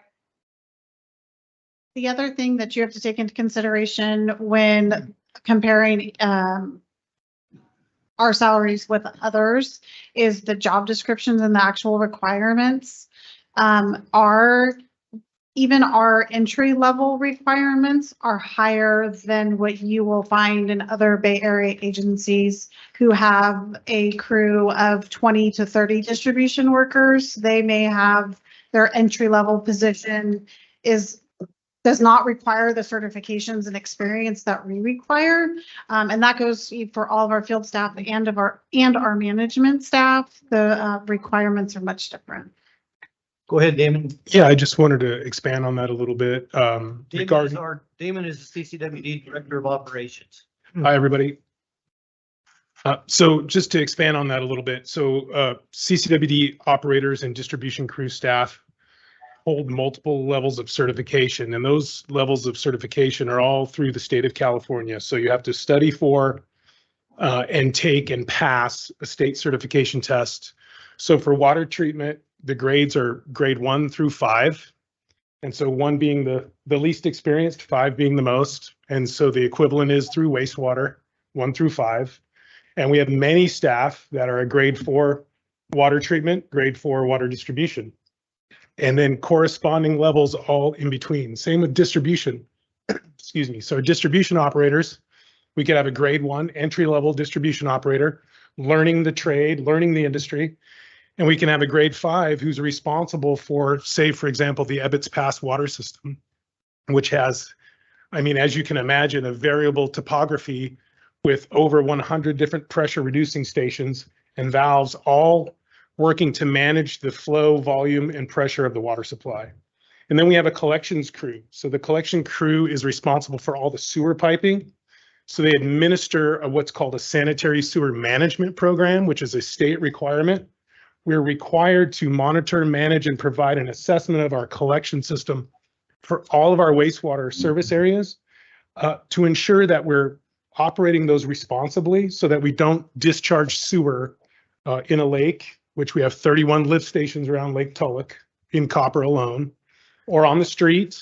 Speaker 7: The other thing that you have to take into consideration when comparing our salaries with others is the job descriptions and the actual requirements. Even our entry level requirements are higher than what you will find in other Bay Area agencies who have a crew of 20 to 30 distribution workers. They may have their entry level position does not require the certifications and experience that we require. And that goes for all of our field staff and our management staff. The requirements are much different.
Speaker 2: Go ahead, Damon.
Speaker 16: Yeah, I just wanted to expand on that a little bit.
Speaker 2: Damon
Speaker 16: Regarding,
Speaker 2: is the CCWD Director of Operations.
Speaker 16: hi, everybody. So just to expand on that a little bit. So CCWD operators and distribution crew staff hold multiple levels of certification, and those levels of certification are all through the state of California. So you have to study for and take and pass a state certification test. So for water treatment, the grades are grade 1 through 5. And so 1 being the least experienced, 5 being the most. And so the equivalent is through wastewater, 1 through 5. And we have many staff that are a grade 4 water treatment, grade 4 water distribution, and then corresponding levels all in between. Same with distribution. Excuse me. So distribution operators, we could have a grade 1 entry-level distribution operator learning the trade, learning the industry. And we can have a grade 5 who's responsible for, say, for example, the Ebbets Pass water system, which has, I mean, as you can imagine, a variable topography with over 100 different pressure reducing stations and valves, all working to manage the flow, volume, and pressure of the water supply. And then we have a collections crew. So the collection crew is responsible for all the sewer piping. So they administer what's called a sanitary sewer management program, which is a state requirement. We're required to monitor, manage, and provide an assessment of our collection system for all of our wastewater service areas to ensure that we're operating those responsibly so that we don't discharge sewer in a lake, which we have 31 lift stations around Lake Tulloch in Copper alone, or on the street,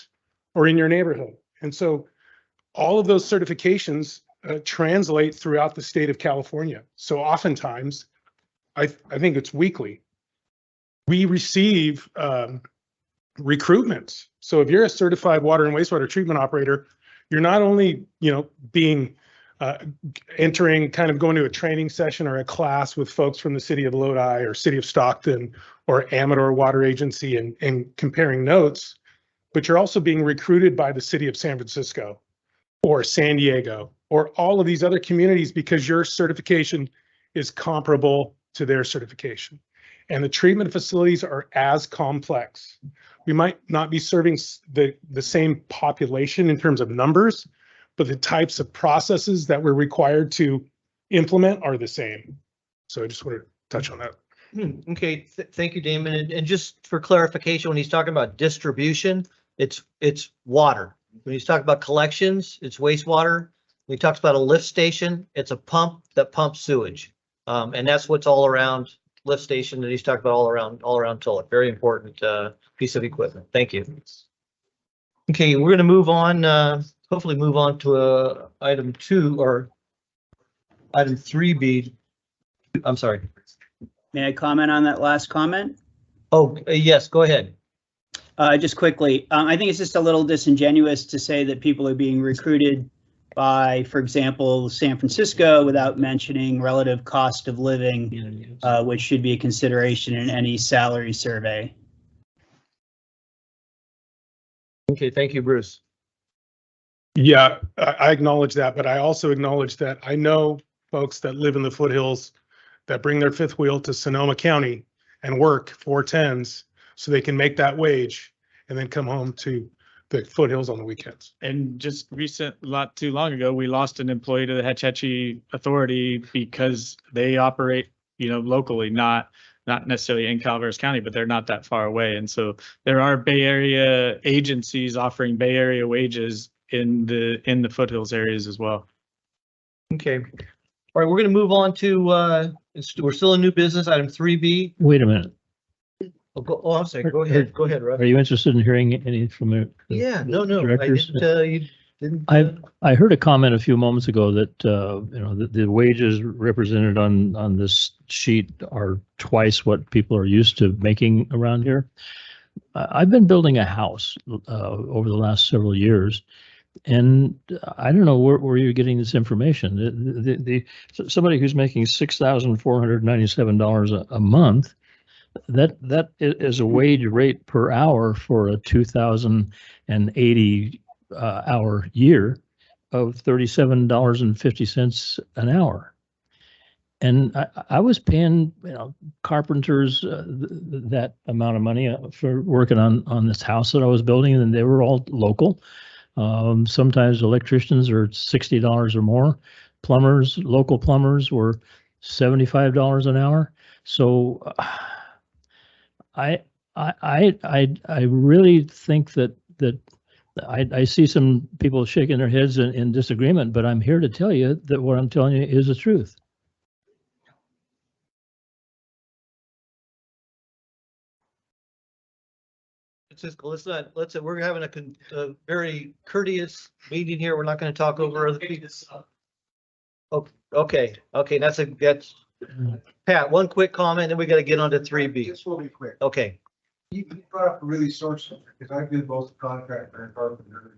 Speaker 16: or in your neighborhood. And so all of those certifications translate throughout the state of California. So oftentimes, I think it's weekly, we receive recruitment. So if you're a certified water and wastewater treatment operator, you're not only, being entering, kind of going to a training session or a class with folks from the city of Lodi or city of Stockton or Amador Water Agency and comparing notes, but you're also being recruited by the city of San Francisco or San Diego or all of these other communities because your certification is comparable to their certification. And the treatment facilities are as complex. We might not be serving the same population in terms of numbers, but the types of processes that we're required to implement are the same. So I just wanted to touch on that.
Speaker 2: Okay, thank you, Damon. And just for clarification, when he's talking about distribution, it's water. When he's talking about collections, it's wastewater. When he talks about a lift station, it's a pump that pumps sewage. And that's what's all around lift station that he's talking about all around Tulloch. Very important piece of equipment. Thank you. Okay, we're going to move on, hopefully move on to item 2 or item 3B. I'm sorry.
Speaker 13: May I comment on that last comment?
Speaker 2: Oh, yes, go ahead.
Speaker 13: Just quickly, I think it's just a little disingenuous to say that people are being recruited by, for example, San Francisco without mentioning relative cost of living, which should be a consideration in any salary survey.
Speaker 2: Okay, thank you, Bruce.
Speaker 16: Yeah, I acknowledge that, but I also acknowledge that I know folks that live in the foothills that bring their fifth wheel to Sonoma County and work 410s so they can make that wage and then come home to the foothills on the weekends.
Speaker 6: And just not too long ago, we lost an employee to the Hetch Hetchy Authority because they operate, locally, not necessarily in Calaveras County, but they're not that far away. And so there are Bay Area agencies offering Bay Area wages in the foothills areas as well.
Speaker 2: Okay. All right, we're going to move on to, we're still in new business, item 3B.
Speaker 11: Wait a minute.
Speaker 2: Oh, I'm sorry. Go ahead. Go ahead, Russ.
Speaker 11: Are you interested in hearing any from the
Speaker 2: Yeah, no,
Speaker 11: directors?
Speaker 2: I didn't.
Speaker 11: I heard a comment a few moments ago that the wages represented on this sheet are twice what people are used to making around here. I've been building a house over the last several years, and I don't know where you're getting this information. Somebody who's making $6,497 a month. That is a wage rate per hour for a 2,080 hour year of $37.50 an hour. And I was paying carpenters that amount of money for working on this house that I was building, and they were all local. Sometimes electricians are $60 or more. Plumbers, local plumbers, were $75 an hour. So I really think that I see some people shaking their heads in disagreement, but I'm here to tell you that what I'm telling you is the truth.
Speaker 2: we're having a very courteous meeting here. We're not going to talk over other people. Okay, that's Pat, one quick comment, then we got to get on to 3B.
Speaker 10: This will be quick.
Speaker 2: Okay.
Speaker 10: You brought up a really sore subject, because I've been both a contractor and carpenter.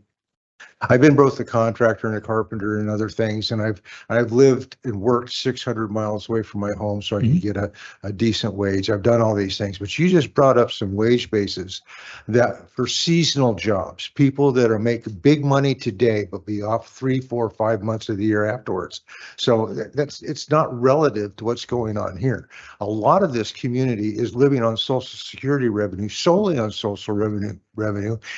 Speaker 10: I've been both a contractor and a carpenter and other things, and I've lived and worked 600 miles away from my home so I can get a decent wage. I've done all these things, but you just brought up some wage bases that for seasonal jobs, people that are making big money today, but be off 3, 4, 5 months of the year afterwards. So it's not relative to what's going on here. A lot of this community is living on Social Security revenue, solely on social revenue.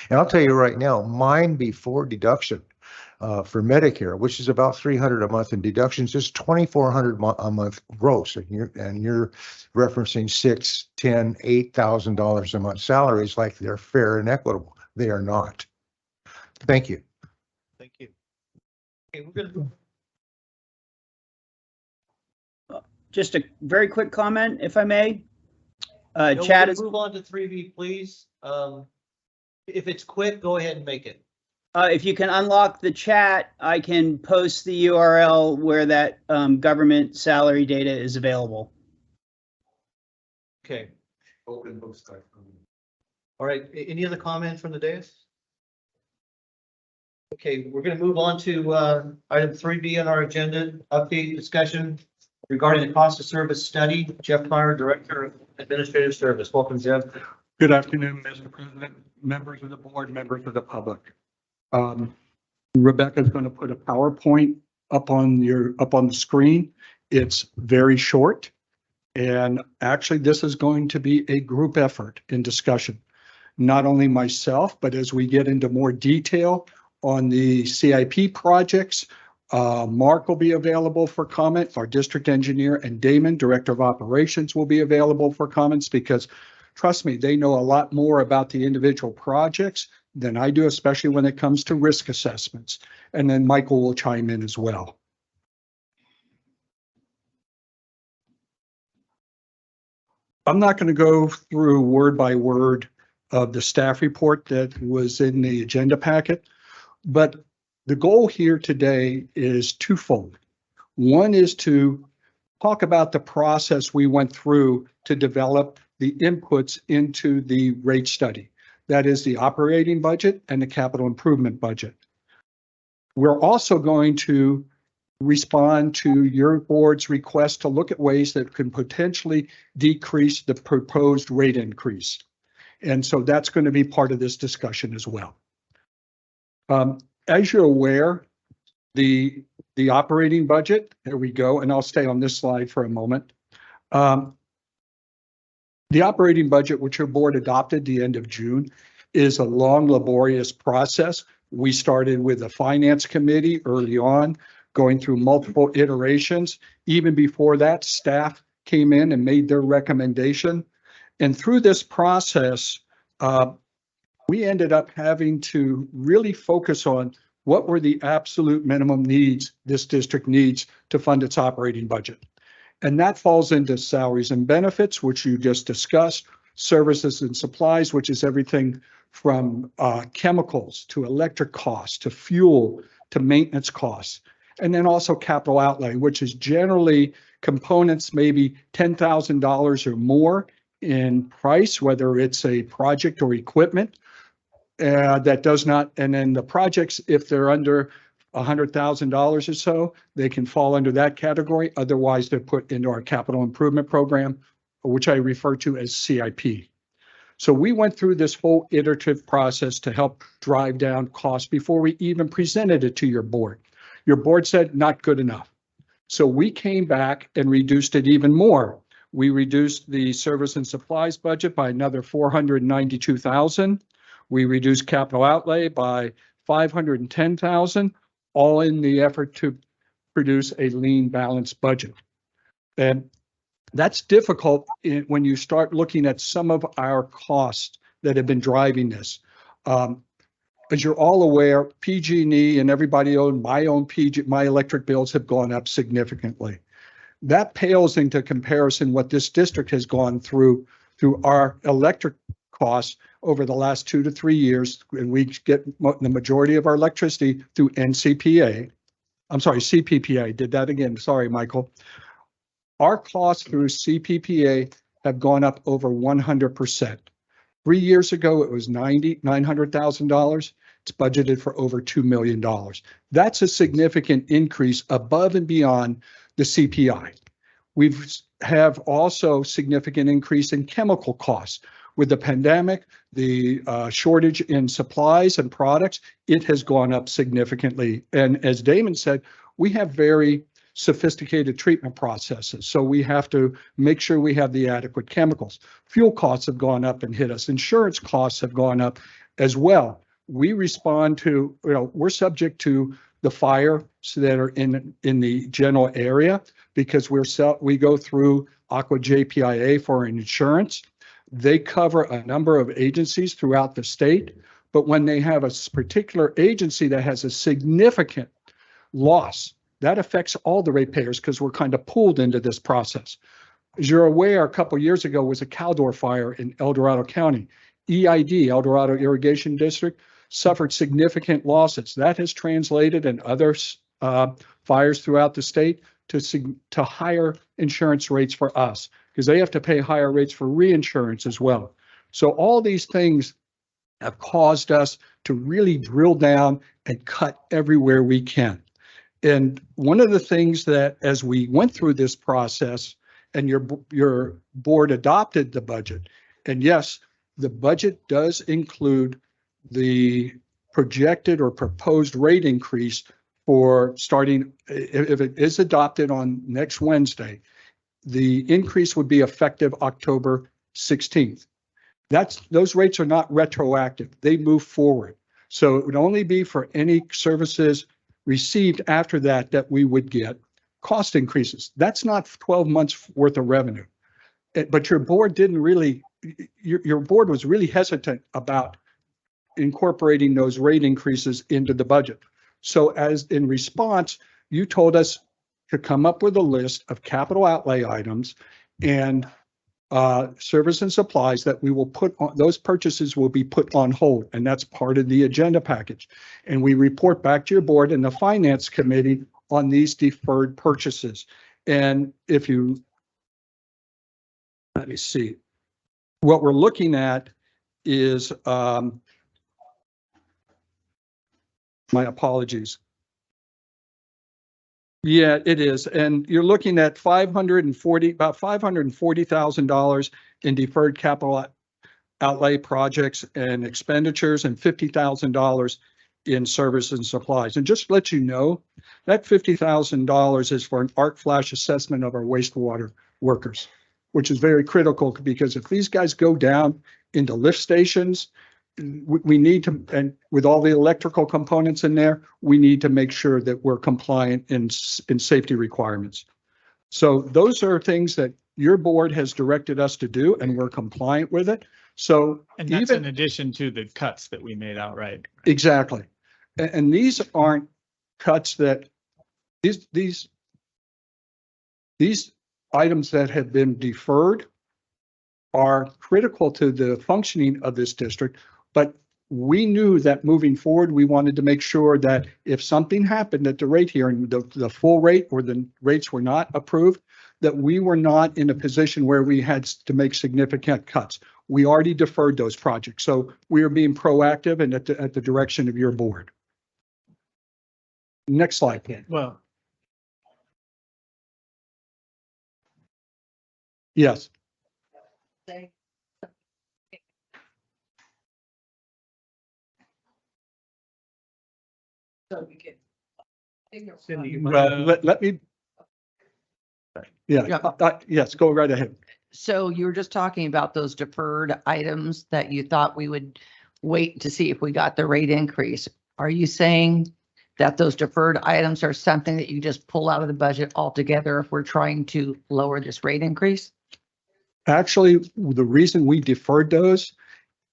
Speaker 10: And I'll tell you right now, mine before deduction for Medicare, which is about $300 a month in deductions, is $2,400 a month gross. And you're referencing $6,000, $10,000, $8,000 a month salaries like they're fair and equitable. They are not. Thank you.
Speaker 2: Thank you. Okay, we're going to
Speaker 13: Just a very quick comment, if I may.
Speaker 2: Chat
Speaker 13: Chat is.
Speaker 2: Move on to 3B, please. If it's quick, go ahead and make it.
Speaker 13: If you can unlock the chat, I can post the URL where that government salary data is available.
Speaker 2: Okay. Open book start. All right. Any other comments from the dais? Okay, we're going to move on to item 3B on our agenda, update discussion regarding the cost of service study. Jeff Meyer, Director of Administrative Service. Welcome, Jeff.
Speaker 17: Good afternoon, Mr. President, members of the board, members of the public. Rebecca's going to put a PowerPoint up on the screen. It's very short. And actually, this is going to be a group effort in discussion. Not only myself, but as we get into more detail on the CIP projects, Mark will be available for comment. Our district engineer and Damon, Director of Operations, will be available for comments because trust me, they know a lot more about the individual projects than I do, especially when it comes to risk assessments. And then Michael will chime in as well. I'm not going to go through word by word of the staff report that was in the agenda packet, but the goal here today is twofold. One is to talk about the process we went through to develop the inputs into the rate study. That is the operating budget and the capital improvement budget. We're also going to respond to your board's request to look at ways that can potentially decrease the proposed rate increase. And so that's going to be part of this discussion as well. As you're aware, the operating budget, there we go, and I'll stay on this slide for a moment. The operating budget, which your board adopted the end of June, is a long, laborious process. We started with a finance committee early on, going through multiple iterations. Even before that, staff came in and made their recommendation. And through this process, we ended up having to really focus on what were the absolute minimum needs this district needs to fund its operating budget. And that falls into salaries and benefits, which you just discussed, services and supplies, which is everything from chemicals to electric costs to fuel to maintenance costs. And then also capital outlay, which is generally components maybe $10,000 or more in price, whether it's a project or equipment that does not, and then the projects, if they're under $100,000 or so, they can fall under that category. Otherwise, they're put into our capital improvement program, which I refer to as CIP. So we went through this whole iterative process to help drive down costs before we even presented it to your board. Your board said not good enough. So we came back and reduced it even more. We reduced the service and supplies budget by another $492,000. We reduced capital outlay by $510,000, all in the effort to produce a lean, balanced budget. And that's difficult when you start looking at some of our costs that have been driving this. As you're all aware, PG&E and everybody owned my electric bills have gone up significantly. That pales into comparison what this district has gone through our electric costs over the last 2 to 3 years, and we get the majority of our electricity through NCPA. I'm sorry, CPPA, did that again. Sorry, Michael. Our costs through CPPA have gone up over 100%. 3 years ago, it was $900,000. It's budgeted for over $2 million. That's a significant increase above and beyond the CPI. We've have also significant increase in chemical costs. With the pandemic, the shortage in supplies and products, it has gone up significantly. And as Damon said, we have very sophisticated treatment processes. So we have to make sure we have the adequate chemicals. Fuel costs have gone up and hit us. Insurance costs have gone up as well. We respond to, we're subject to the fires that are in the general area because we go through Aqua JPIA for insurance. They cover a number of agencies throughout the state, but when they have a particular agency that has a significant loss, that affects all the ratepayers because we're kind of pulled into this process. As you're aware, a couple of years ago was a Caldor fire in El Dorado County. EID, El Dorado Irrigation District, suffered significant losses. That has translated in other fires throughout the state to higher insurance rates for us because they have to pay higher rates for reinsurance as well. So all these things have caused us to really drill down and cut everywhere we can. And one of the things that as we went through this process and your board adopted the budget, and yes, the budget does include the projected or proposed rate increase for starting, if it is adopted on next Wednesday, the increase would be effective October 16th. Those rates are not retroactive. They move forward. So it would only be for any services received after that we would get cost increases. That's not 12 months worth of revenue. But your board didn't really, your board was really hesitant about incorporating those rate increases into the budget. So as in response, you told us to come up with a list of capital outlay items and service and supplies that we will put on, those purchases will be put on hold, and that's part of the agenda package. And we report back to your board and the finance committee on these deferred purchases. And if you, let me see, what we're looking at is, my apologies. Yeah, it is. And you're looking at about $540,000 in deferred capital outlay projects and expenditures and $50,000 in service and supplies. And just to let you know, that $50,000 is for an arc flash assessment of our wastewater workers, which is very critical because if these guys go down into lift stations, we need to, and with all the electrical components in there, we need to make sure that we're compliant in safety requirements. So those are things that your board has directed us to do, and we're compliant with it. So
Speaker 6: and that's in addition to the cuts that we made outright.
Speaker 17: Exactly. And these aren't cuts that these items that have been deferred are critical to the functioning of this district. But we knew that moving forward, we wanted to make sure that if something happened at the rate hearing, the full rate or the rates were not approved, that we were not in a position where we had to make significant cuts. We already deferred those projects. So we are being proactive and at the direction of your board. Next slide, please.
Speaker 6: Well,
Speaker 17: yes.
Speaker 4: So we can.
Speaker 17: Let me. Yeah, yes, go right ahead.
Speaker 4: So you were just talking about those deferred items that you thought we would wait to see if we got the rate increase. Are you saying that those deferred items are something that you just pull out of the budget altogether if we're trying to lower this rate increase?
Speaker 17: Actually, the reason we deferred those,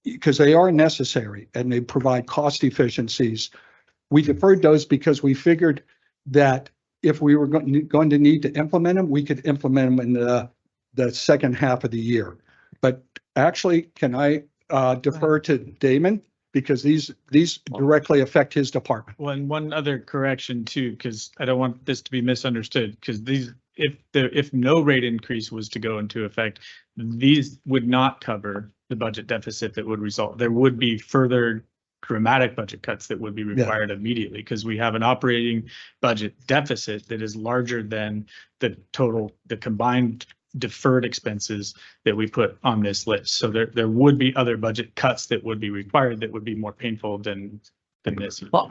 Speaker 17: because they are necessary and they provide cost efficiencies. We deferred those because we figured that if we were going to need to implement them, we could implement them in the second half of the year. But actually, can I defer to Damon because these directly affect his department.
Speaker 6: Well, and one other correction too, because I don't want this to be misunderstood, because if no rate increase was to go into effect, these would not cover the budget deficit that would result. There would be further dramatic budget cuts that would be required immediately, because we have an operating budget deficit that is larger than the combined deferred expenses that we put on this list. So there would be other budget cuts that would be required that would be more painful than this.
Speaker 4: Well,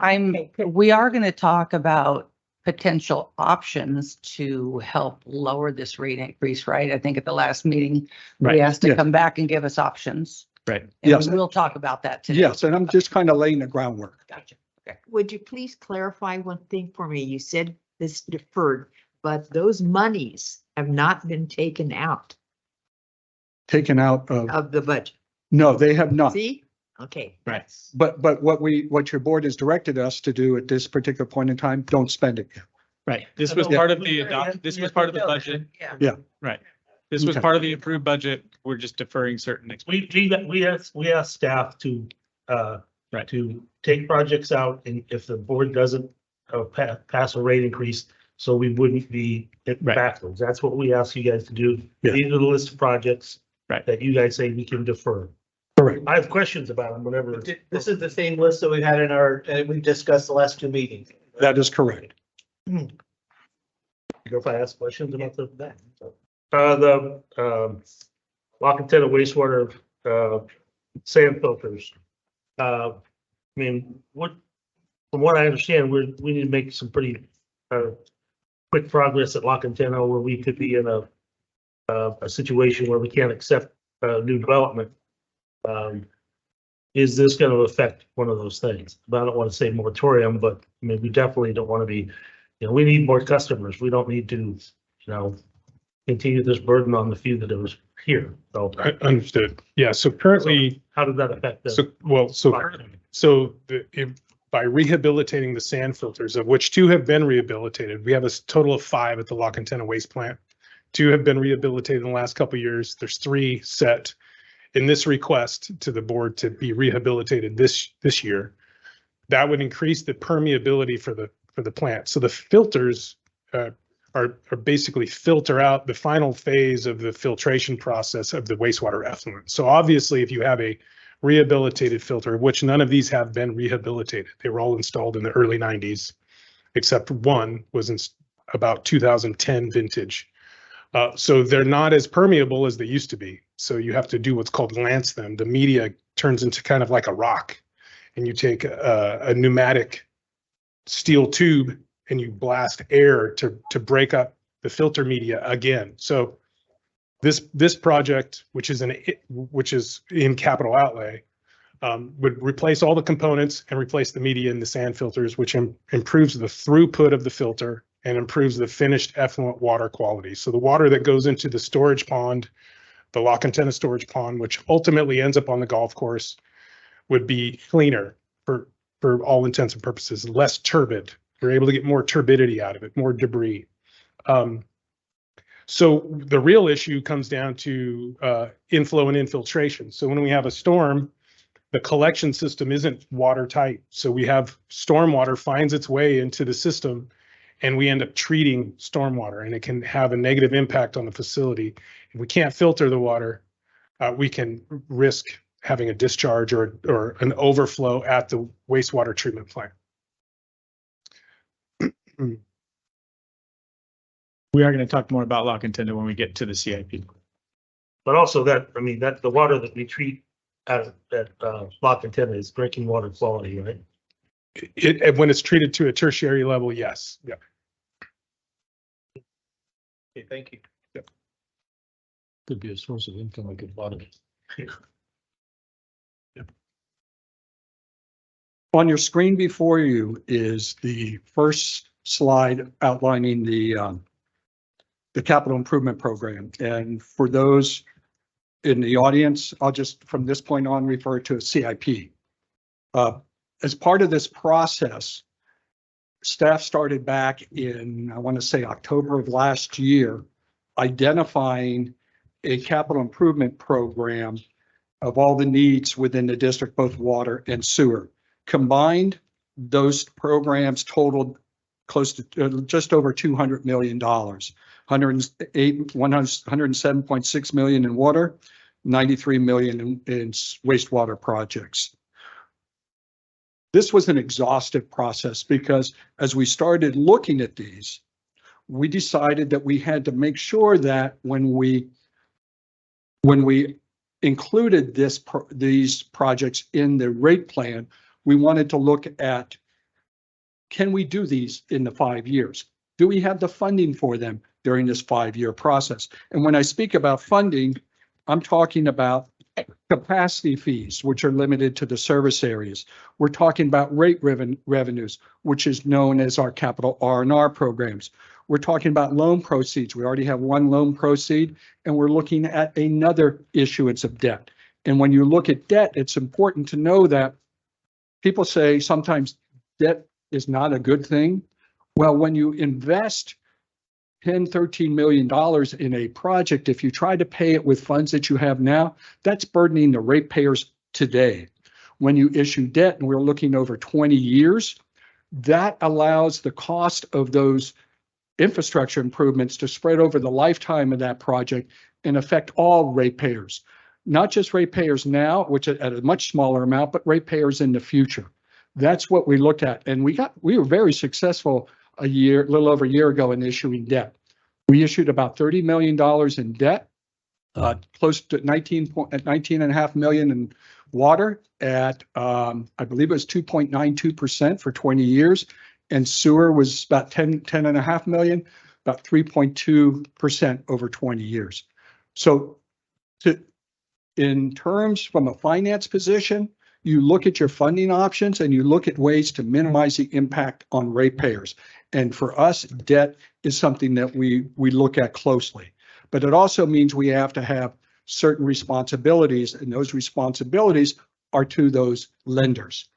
Speaker 4: we are going to talk about potential options to help lower this rate increase, right? I think at the last meeting,
Speaker 6: Right.
Speaker 4: we asked to
Speaker 17: Yeah.
Speaker 4: come back and give us options.
Speaker 6: Right.
Speaker 4: And
Speaker 17: Yes.
Speaker 4: we'll talk about that today.
Speaker 17: Yes, and I'm just kind of laying the groundwork.
Speaker 4: Gotcha.
Speaker 18: Would you please clarify one thing for me? You said this deferred, but those monies have not been taken out
Speaker 17: Taken out
Speaker 18: of the budget.
Speaker 17: no, they have not.
Speaker 18: See? Okay.
Speaker 6: Right.
Speaker 17: But what your board has directed us to do at this particular point in time, don't spend it.
Speaker 6: Right. This was part of the this was part of the budget.
Speaker 4: Yeah.
Speaker 17: Yeah.
Speaker 6: Right. This was
Speaker 17: Okay.
Speaker 6: part of the approved budget. We're just deferring certain expenses.
Speaker 1: We asked staff to,
Speaker 6: Right.
Speaker 1: to take projects out, and if the board doesn't pass a rate increase, so we wouldn't be
Speaker 6: Right.
Speaker 1: backwards. That's what we ask you guys to do.
Speaker 17: Yeah.
Speaker 1: These are the list of projects
Speaker 6: Right.
Speaker 1: that you guys say we can defer.
Speaker 17: Correct.
Speaker 1: I have questions about them whenever.
Speaker 2: This is the same list that we've had in our, we've discussed the last two meetings.
Speaker 17: That is correct.
Speaker 1: If I ask questions about that. The La Cantera wastewater, sand filters. I mean, from what I understand, we need to make some pretty, quick progress at La Cantera where we could be in a situation where we can't accept, new development. Is this going to affect one of those things? But I don't want to say moratorium, but I mean, we definitely don't want to be, we need more customers. We don't need to, continue this burden on the few that are here. So
Speaker 16: Understood. Yeah, so currently,
Speaker 1: how does that affect us?
Speaker 16: By rehabilitating the sand filters, of which 2 have been rehabilitated, we have a total of 5 at the La Cantera waste plant. 2 have been rehabilitated in the last couple of years. There's 3 set in this request to the board to be rehabilitated this year. That would increase the permeability for the plant. So the filters are basically filter out the final phase of the filtration process of the wastewater effluent. So obviously, if you have a rehabilitated filter, which none of these have been rehabilitated, they were all installed in the early 90s, except one was in about 2010 vintage. So they're not as permeable as they used to be. So you have to do what's called lance them. The media turns into kind of like a rock, and you take a pneumatic steel tube and you blast air to break up the filter media again. So this project, which is in capital outlay, would replace all the components and replace the media in the sand filters, which improves the throughput of the filter and improves the finished effluent water quality. So the water that goes into the storage pond, the La Cantera storage pond, which ultimately ends up on the golf course, would be cleaner for all intents and purposes, less turbid. We're able to get more turbidity out of it, more debris. So the real issue comes down to inflow and infiltration. So when we have a storm, the collection system isn't watertight. So we have stormwater finds its way into the system, and we end up treating stormwater, and it can have a negative impact on the facility. If we can't filter the water, we can risk having a discharge or an overflow at the wastewater treatment plant.
Speaker 6: We are going to talk more about La Cantera when we get to the CIP.
Speaker 1: But also the water that we treat at La Cantera is drinking water quality, right?
Speaker 16: When it's treated to a tertiary level, yes. Yeah.
Speaker 2: Okay, thank you.
Speaker 16: Yep.
Speaker 11: Could be a source of income, like a lot of it.
Speaker 17: On your screen before you is the first slide outlining the capital improvement program. And for those in the audience, I'll just from this point on refer to a CIP. As part of this process, staff started back in, I want to say October of last year, identifying a capital improvement program of all the needs within the district, both water and sewer. Combined, those programs totaled close to just over $200 million. 107.6 million in water, 93 million in wastewater projects. This was an exhaustive process because as we started looking at these, we decided that we had to make sure that when we included these projects in the rate plan, we wanted to look at, can we do these in the 5 years? Do we have the funding for them during this 5-year process? And when I speak about funding, I'm talking about capacity fees, which are limited to the service areas. We're talking about rate revenues, which is known as our capital R&R programs. We're talking about loan proceeds. We already have one loan proceed, and we're looking at another issuance of debt. And when you look at debt, it's important to know that people say sometimes debt is not a good thing. Well, when you invest $10, $13 million in a project, if you try to pay it with funds that you have now, that's burdening the ratepayers today. When you issue debt, and we're looking over 20 years, that allows the cost of those infrastructure improvements to spread over the lifetime of that project and affect all ratepayers, not just ratepayers now, which are at a much smaller amount, but ratepayers in the future. That's what we looked at, and we were very successful a little over a year ago in issuing debt. We issued about $30 million in debt, close to 19.5 million in water at, I believe it was 2.92% for 20 years. And sewer was about 10.5 million, about 3.2% over 20 years. So in terms from a finance position, you look at your funding options and you look at ways to minimize the impact on ratepayers. And for us, debt is something that we look at closely. But it also means we have to have certain responsibilities, and those responsibilities are to those lenders.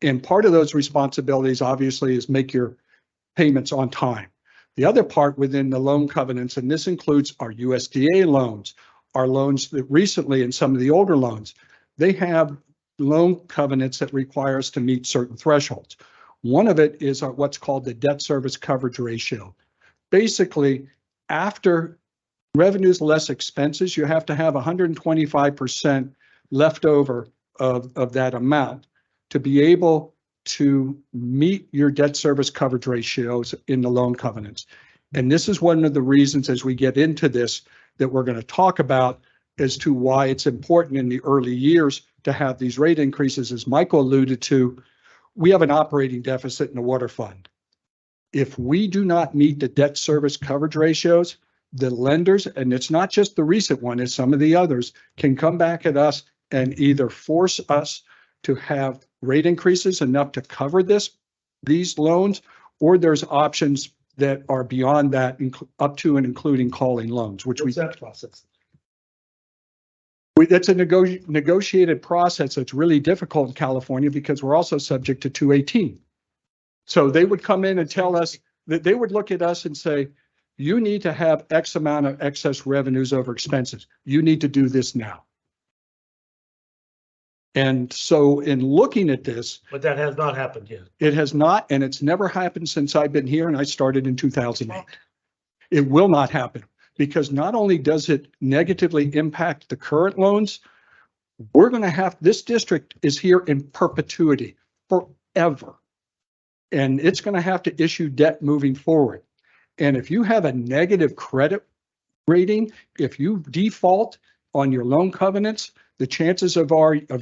Speaker 17: And part of those responsibilities, obviously, is make your payments on time. The other part within the loan covenants, and this includes our USDA loans, our loans that recently, and some of the older loans, they have loan covenants that require us to meet certain thresholds. One of it is what's called the debt service coverage ratio. Basically, after revenues less expenses, you have to have 125% left over of that amount to be able to meet your debt service coverage ratios in the loan covenants. And this is one of the reasons as we get into this that we're going to talk about as to why it's important in the early years to have these rate increases. As Michael alluded to, we have an operating deficit in the water fund. If we do not meet the debt service coverage ratios, the lenders, and it's not just the recent one, it's some of the others, can come back at us and either force us to have rate increases enough to cover these loans, or there's options that are beyond that, up to and including calling loans, which
Speaker 1: What's that process?
Speaker 17: That's a negotiated process that's really difficult in California because we're also subject to 218. So they would come in and tell us that they would look at us and say, you need to have X amount of excess revenues over expenses. You need to do this now. And so in looking at this.
Speaker 1: But that has not happened yet.
Speaker 17: It has not, and it's never happened since I've been here, and I started in 2008. It will not happen because not only does it negatively impact the current loans, we're going to have, this district is here in perpetuity forever. And it's going to have to issue debt moving forward. And if you have a negative credit rating, if you default on your loan covenants, the chances of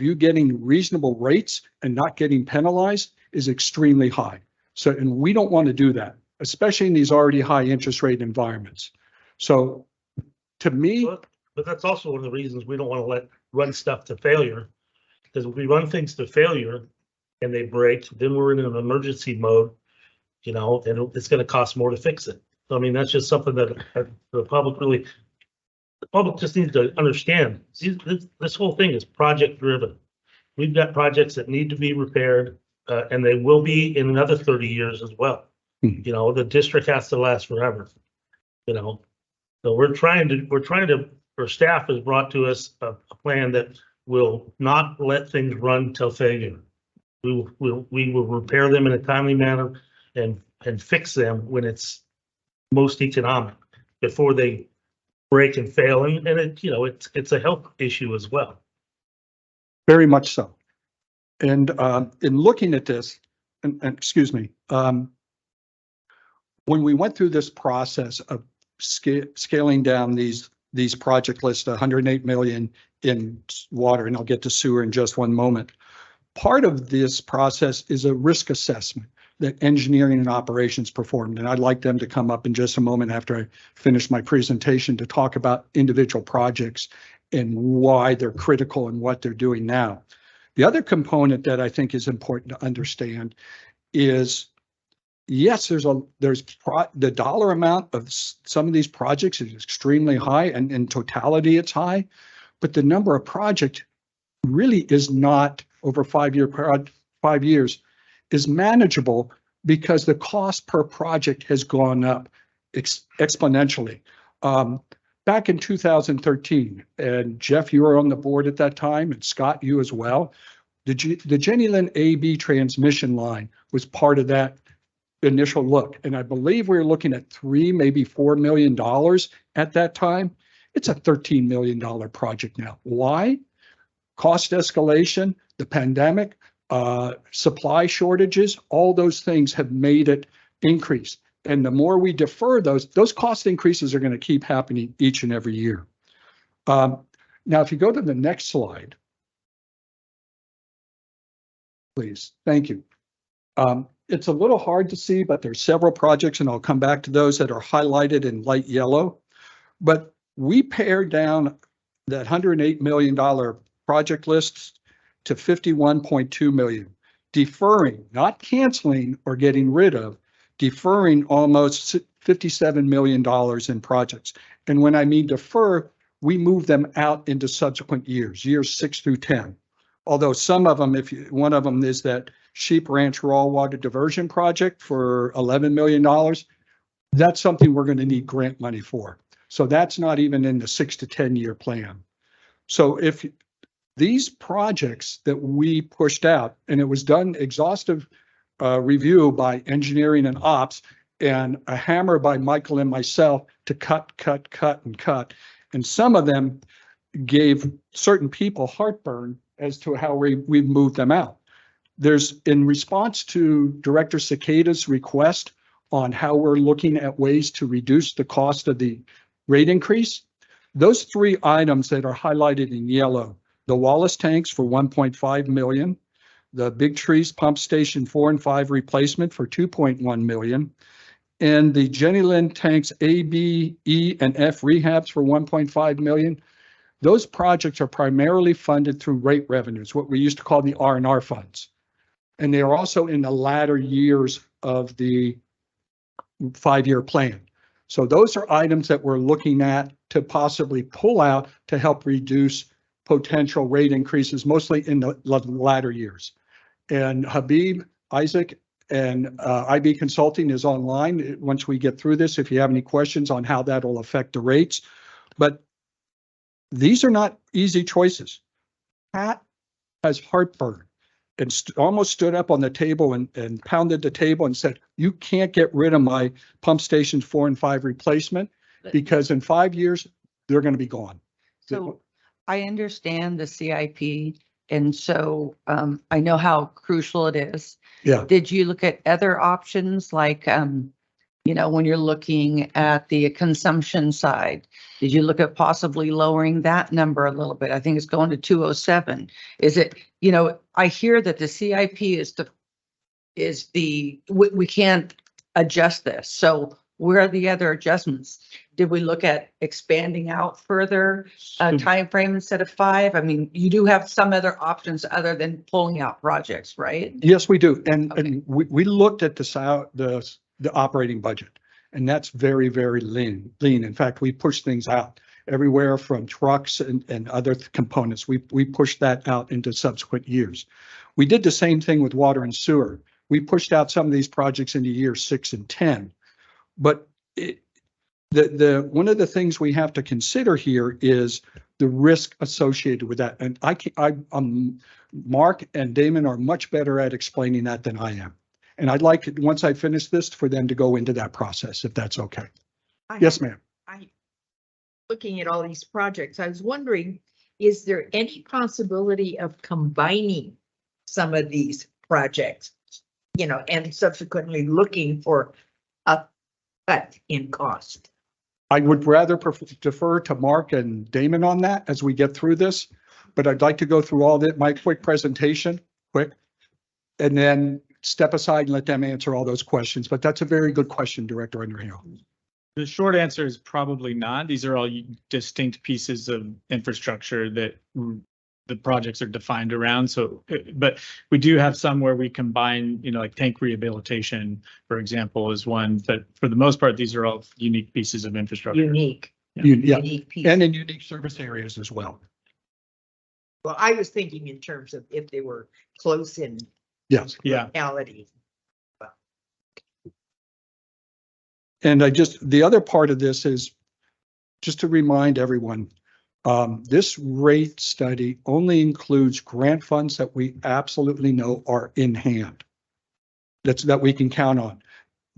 Speaker 17: you getting reasonable rates and not getting penalized is extremely high. So, and we don't want to do that, especially in these already high interest rate environments. So to me.
Speaker 1: But that's also one of the reasons we don't want to run stuff to failure. Because if we run things to failure and they break, then we're in an emergency mode, and it's going to cost more to fix it. So, I mean, that's just something that the public just needs to understand. This whole thing is project driven. We've got projects that need to be repaired, and they will be in another 30 years as well. The district has to last forever. So we're trying to, our staff has brought to us a plan that will not let things run till failure. We will repair them in a timely manner and fix them when it's most economic before they break and fail. And it, you know, it's a health issue as well.
Speaker 17: Very much so. And in looking at this, and excuse me, when we went through this process of scaling down these project lists, 108 million in water, and I'll get to sewer in just one moment. Part of this process is a risk assessment that engineering and operations performed. And I'd like them to come up in just a moment after I finish my presentation to talk about individual projects and why they're critical and what they're doing now. The other component that I think is important to understand is, yes, the dollar amount of some of these projects is extremely high, and in totality it's high, but the number of projects really is not over 5 years is manageable because the cost per project has gone up exponentially. Back in 2013, and Jeff, you were on the board at that time, and Scott, you as well, the Jenny Lind AB transmission line was part of that initial look. And I believe we were looking at $3, maybe $4 million at that time. It's a $13 million project now. Why? Cost escalation, the pandemic, supply shortages, all those things have made it increase. And the more we defer those cost increases are going to keep happening each and every year. Now, if you go to the next slide, please. Thank you. It's a little hard to see, but there's several projects, and I'll come back to those that are highlighted in light yellow. But we pared down that $108 million project list to $51.2 million, deferring, not canceling or getting rid of, deferring almost $57 million in projects. And when I mean defer, we move them out into subsequent years 6 through 10. Although some of them, one of them is that Sheep Ranch Raw Water Diversion Project for $11 million. That's something we're going to need grant money for. So that's not even in the 6 to 10 year plan. So if these projects that we pushed out, and it was done exhaustive review by engineering and ops, and a hammer by Michael and myself to cut. And some of them gave certain people heartburn as to how we moved them out. There's, in response to Director Cicada's request on how we're looking at ways to reduce the cost of the rate increase, those 3 items that are highlighted in yellow, the Wallace tanks for $1.5 million, the Big Trees Pump Station 4 and 5 replacement for $2.1 million, and the Jenny Lind tanks A, B, E, and F rehabs for $1.5 million. Those projects are primarily funded through rate revenues, what we used to call the R&R funds. And they are also in the latter years of the 5-year plan. So those are items that we're looking at to possibly pull out to help reduce potential rate increases, mostly in the latter years. And Habib, Isaac, and IB Consulting is online once we get through this, if you have any questions on how that will affect the rates. But these are not easy choices. Pat has heartburn and almost stood up on the table and pounded the table and said, you can't get rid of my pump stations 4 and 5 replacement because in 5 years, they're going to be gone.
Speaker 4: So I understand the CIP. And so I know how crucial it is.
Speaker 17: Yeah.
Speaker 4: Did you look at other options like, you know, when you're looking at the consumption side, did you look at possibly lowering that number a little bit? I think it's going to 207. Is it, you know, I hear that the CIP we can't adjust this. So where are the other adjustments? Did we look at expanding out further time frame instead of 5? I mean, you do have some other options other than pulling out projects, right?
Speaker 17: Yes, we do. And we looked at the operating budget, and that's very, very lean. In fact, we push things out everywhere from trucks and other components. We pushed that out into subsequent years. We did the same thing with water and sewer. We pushed out some of these projects into year 6 and 10. But one of the things we have to consider here is the risk associated with that. And Mark and Damon are much better at explaining that than I am. And I'd like, once I finish this, for them to go into that process, if that's okay. Yes, ma'am.
Speaker 18: Looking at all these projects, I was wondering, is there any possibility of combining some of these projects, you know, and subsequently looking for a cut in cost?
Speaker 17: I would rather defer to Mark and Damon on that as we get through this, but I'd like to go through all that, my quick presentation, and then step aside and let them answer all those questions. But that's a very good question, Director Underhill.
Speaker 6: The short answer is probably not. These are all distinct pieces of infrastructure that the projects are defined around. So, but we do have some where we combine, you know, like tank rehabilitation, for example, is one. But for the most part, these are all unique pieces of infrastructure.
Speaker 18: Unique.
Speaker 17: Unique pieces. And in unique service areas as well.
Speaker 18: Well, I was thinking in terms of if they were close in locality.
Speaker 17: And the other part of this is just to remind everyone, this rate study only includes grant funds that we absolutely know are in hand. That we can count on.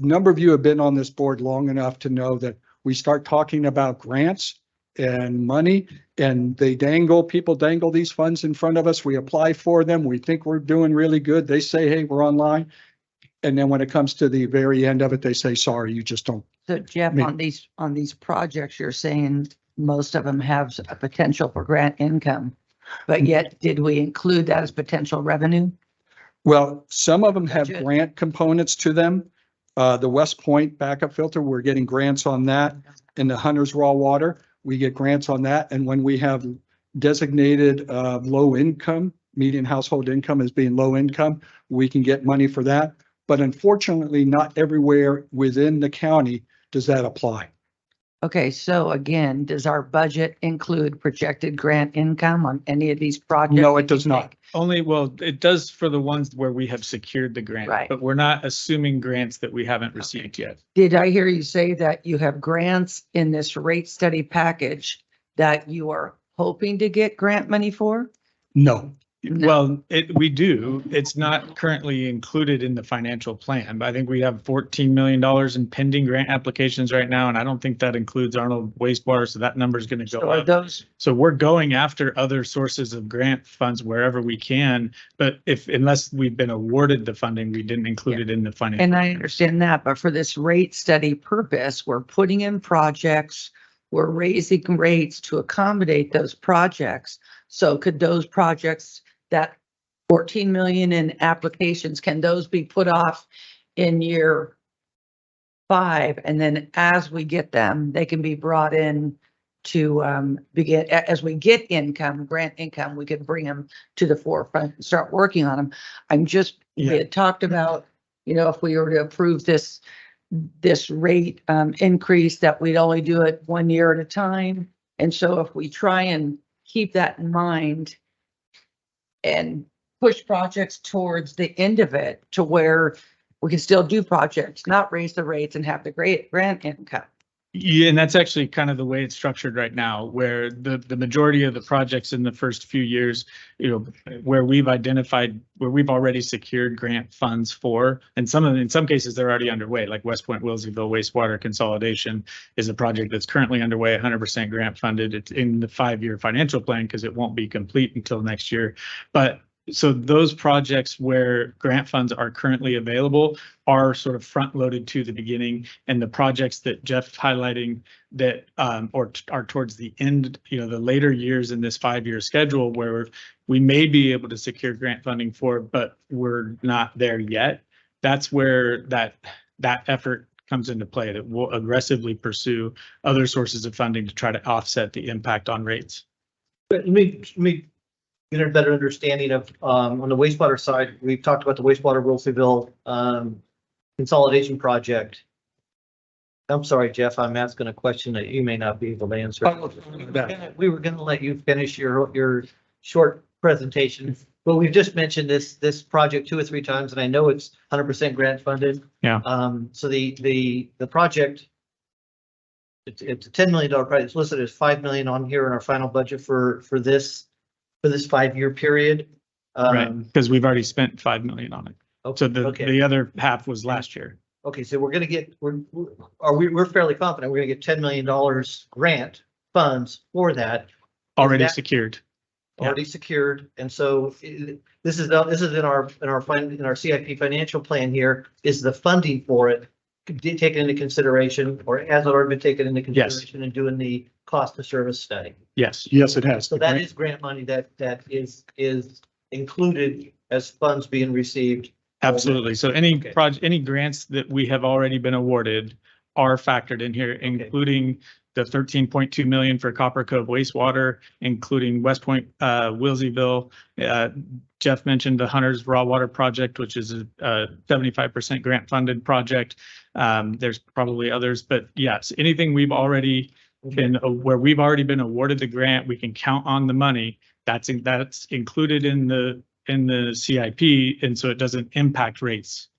Speaker 17: A number of you have been on this board long enough to know that we start talking about grants and money and people dangle these funds in front of us. We apply for them. We think we're doing really good. They say, hey, we're online. And then when it comes to the very end of it, they say, sorry, you just don't.
Speaker 4: So Jeff, on these projects, you're saying most of them have a potential for grant income, but yet did we include that as potential revenue?
Speaker 17: Well, some of them have grant components to them. The West Point backup filter, we're getting grants on that. In the Hunter's Raw Water, we get grants on that. And when we have designated low income, median household income as being low income, we can get money for that. But unfortunately, not everywhere within the county does that apply.
Speaker 4: Okay, so again, does our budget include projected grant income on any of these projects?
Speaker 17: No, it does not.
Speaker 6: Well, it does for the ones where we have secured the grant,
Speaker 4: right,
Speaker 6: but we're not assuming grants that we haven't received yet.
Speaker 4: Did I hear you say that you have grants in this rate study package that you are hoping to get grant money for?
Speaker 17: No.
Speaker 6: Well, we do. It's not currently included in the financial plan, but I think we have $14 million in pending grant applications right now, and I don't think that includes Arnold wastewater, so that number is going to go up. So we're going after other sources of grant funds wherever we can, but unless we've been awarded the funding, we didn't include it in the financial.
Speaker 4: And I understand that, but for this rate study purpose, we're putting in projects, we're raising rates to accommodate those projects. So could those projects, that 14 million in applications, can those be put off in year 5? And then as we get them, they can be brought in to begin, as we get income, grant income, we could bring them to the forefront and start working on them. We had talked about, you know, if we were to approve this rate increase, that we'd only do it 1 year at a time. And so if we try and keep that in mind and push projects towards the end of it to where we can still do projects, not raise the rates and have the great grant income.
Speaker 6: Yeah, and that's actually kind of the way it's structured right now, where the majority of the projects in the first few years, you know, where we've already secured grant funds for, and in some cases they're already underway, like West Point Wilseyville wastewater consolidation is a project that's currently underway, 100% grant funded. It's in the 5-year financial plan because it won't be complete until next year. But so those projects where grant funds are currently available are sort of front loaded to the beginning, and the projects that Jeff's highlighting that are towards the end, you know, the later years in this 5-year schedule where we may be able to secure grant funding for, but we're not there yet. That's where that effort comes into play, that we'll aggressively pursue other sources of funding to try to offset the impact on rates.
Speaker 2: Let me get a better understanding of, on the wastewater side, we've talked about the wastewater Wilseyville consolidation project. I'm sorry, Jeff, I'm asking a question that you may not be able to answer. We were going to let you finish your short presentation, but we've just mentioned this project 2 or 3 times, and I know it's 100% grant funded.
Speaker 6: Yeah.
Speaker 2: So the project It's a $10 million project. It's listed as 5 million on here in our final budget for this 5-year period.
Speaker 6: Right, because we've already spent 5 million on it. So
Speaker 2: okay.
Speaker 6: the other half was last year.
Speaker 2: Okay, so we're gonna get, we're fairly confident we're gonna get $10 million grant funds for that.
Speaker 6: Already
Speaker 2: that
Speaker 6: secured.
Speaker 2: already secured. And so this is in our CIP financial plan here is the funding for it taken into consideration, or has it already been taken into consideration in doing the cost of service study?
Speaker 6: Yes.
Speaker 17: Yes, it has.
Speaker 2: So that is grant money that is included as funds being received.
Speaker 6: Absolutely. So any
Speaker 2: Okay.
Speaker 6: project, any grants that we have already been awarded are factored in here, including the 13.2 million for Copper Cove wastewater, including West Point, Wilseyville. Jeff mentioned the Hunter's Raw Water Project, which is a 75% grant funded project. There's probably others, but yes, anything we've already been, where we've already been awarded the grant, we can count on the money. That's included in the CIP, and so it doesn't impact rates.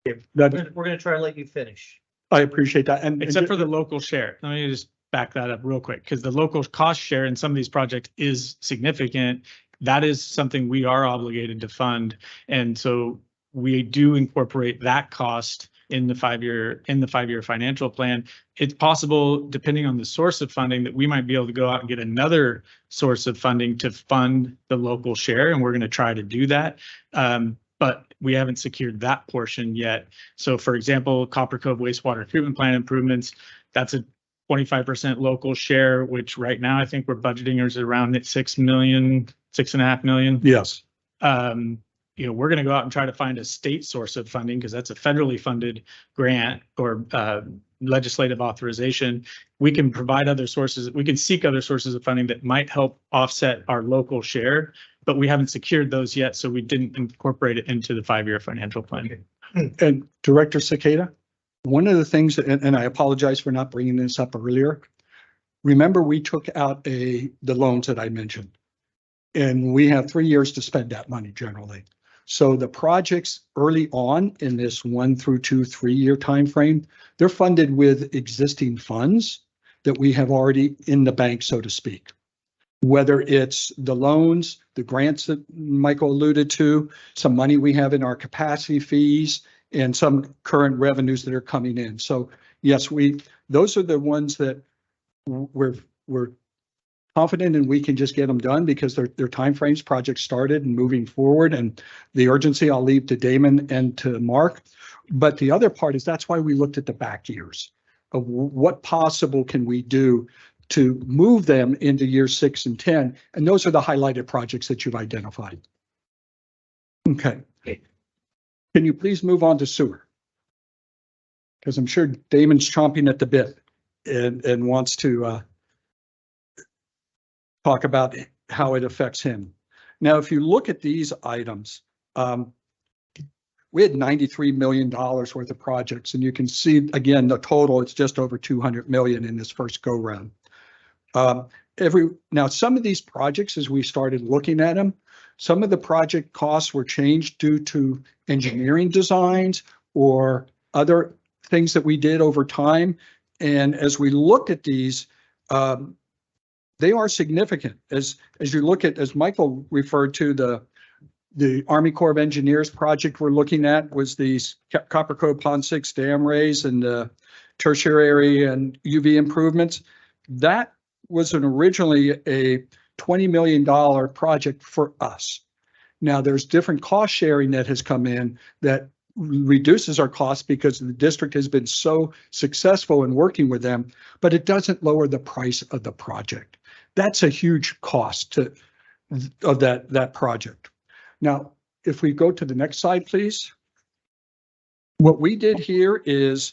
Speaker 2: We're gonna try to let you finish.
Speaker 17: I appreciate that. And
Speaker 6: Except for the local share. Let me just back that up real quick, because the local cost share in some of these projects is significant. That is something we are obligated to fund. And so we do incorporate that cost in the 5-year financial plan. It's possible, depending on the source of funding, that we might be able to go out and get another source of funding to fund the local share, and we're going to try to do that. But we haven't secured that portion yet. So for example, Copper Cove wastewater treatment plant improvements, that's a 25% local share, which right now I think we're budgeting is around $6 million, $6.5 million.
Speaker 17: Yes.
Speaker 6: We're going to go out and try to find a state source of funding, because that's a federally funded grant or legislative authorization. We can provide other sources. We can seek other sources of funding that might help offset our local share, but we haven't secured those yet. So we didn't incorporate it into the 5-year financial plan.
Speaker 17: And Director Cicada, one of the things, and I apologize for not bringing this up earlier. Remember, we took out the loans that I mentioned, and we have 3 years to spend that money generally. So the projects early on in this 1 through 2, 3-year time frame, they're funded with existing funds that we have already in the bank, so to speak. Whether it's the loans, the grants that Michael alluded to, some money we have in our capacity fees, and some current revenues that are coming in. So yes, those are the ones that we're confident and we can just get them done because they're timeframes, projects started and moving forward, and the urgency I'll leave to Damon and to Mark. But the other part is that's why we looked at the back years of what possible can we do to move them into year 6 and 10. And those are the highlighted projects that you've identified. Okay. Can you please move on to sewer? Because I'm sure Damon's chomping at the bit and wants to talk about how it affects him. Now, if you look at these items, we had $93 million worth of projects, and you can see again the total. It's just over 200 million in this first go round. Now, some of these projects, as we started looking at them, some of the project costs were changed due to engineering designs or other things that we did over time. And as we looked at these, they are significant. As you look at, as Michael referred to, the Army Corps of Engineers project we're looking at was these Copper Cove Pond 6 dam raise and the tertiary and UV improvements. That was originally a $20 million project for us. Now there's different cost sharing that has come in that reduces our costs because the district has been so successful in working with them, but it doesn't lower the price of the project. That's a huge cost of that project. Now, if we go to the next slide, please. What we did here is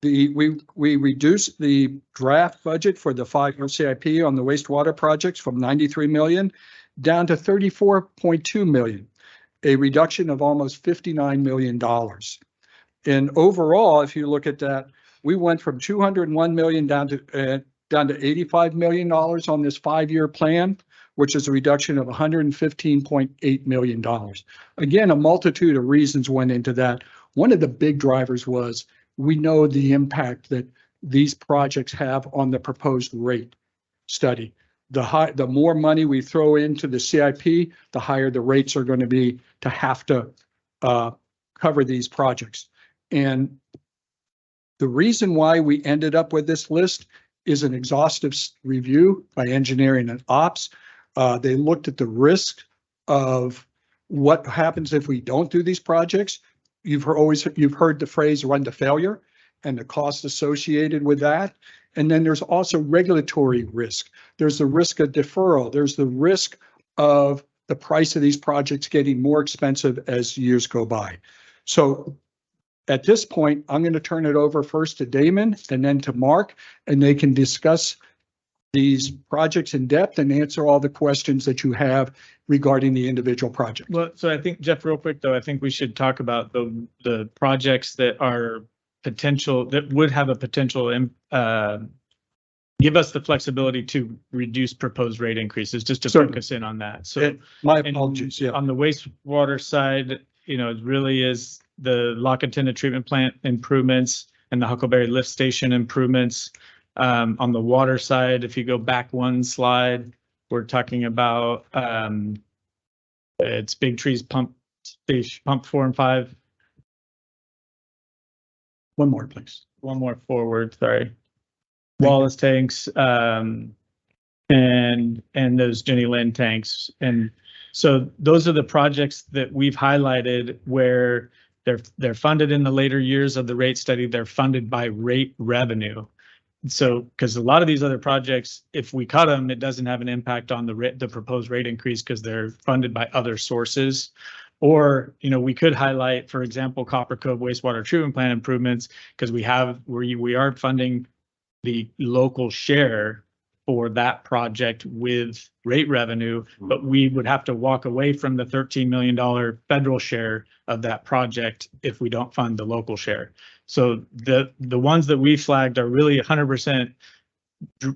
Speaker 17: we reduced the draft budget for the 5-year CIP on the wastewater projects from 93 million down to 34.2 million, a reduction of almost $59 million. And overall, if you look at that, we went from 201 million down to $85 million on this 5-year plan, which is a reduction of $115.8 million. Again, a multitude of reasons went into that. One of the big drivers was we know the impact that these projects have on the proposed rate study. The more money we throw into the CIP, the higher the rates are going to be to have to cover these projects. And the reason why we ended up with this list is an exhaustive review by engineering and ops. They looked at the risk of what happens if we don't do these projects. You've heard the phrase run to failure and the cost associated with that. And then there's also regulatory risk. There's the risk of deferral. There's the risk of the price of these projects getting more expensive as years go by. So at this point, I'm going to turn it over first to Damon and then to Mark, and they can discuss these projects in depth and answer all the questions that you have regarding the individual project.
Speaker 6: Well, so I think, Jeff, real quick though, I think we should talk about the projects that are potential, that would have a potential, give us the flexibility to reduce proposed rate increases, just to focus in on that. So
Speaker 17: my apologies, yeah.
Speaker 6: On the wastewater side, you know, it really is the La Contina treatment plant improvements and the Huckleberry lift station improvements. On the water side, if you go back one slide, we're talking about it's Big Trees pump 4 and 5.
Speaker 17: One more, please.
Speaker 6: One more forward, sorry. Wallace tanks, and those Jenny Lind tanks. And so those are the projects that we've highlighted where they're funded in the later years of the rate study. They're funded by rate revenue. So, because a lot of these other projects, if we cut them, it doesn't have an impact on the proposed rate increase because they're funded by other sources. Or, you know, we could highlight, for example, Copper Cove wastewater treatment plant improvements because we are funding the local share for that project with rate revenue, but we would have to walk away from the $13 million federal share of that project if we don't fund the local share. So the ones that we flagged are really 100%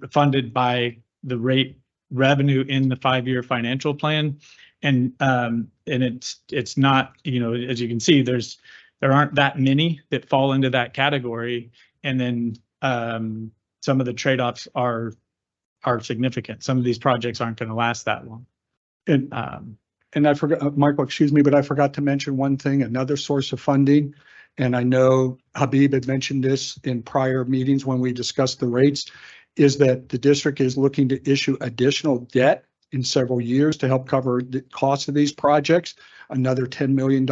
Speaker 6: funded by the rate revenue in the 5-year financial plan. And it's not, you know, as you can see, there aren't that many that fall into that category. And then some of the trade-offs are significant. Some of these projects aren't going to last that long.
Speaker 17: And I forgot, Michael, excuse me, but I forgot to mention one thing, another source of funding. And I know Habib had mentioned this in prior meetings when we discussed the rates, is that the district is looking to issue additional debt in several years to help cover the cost of these projects, another $10 million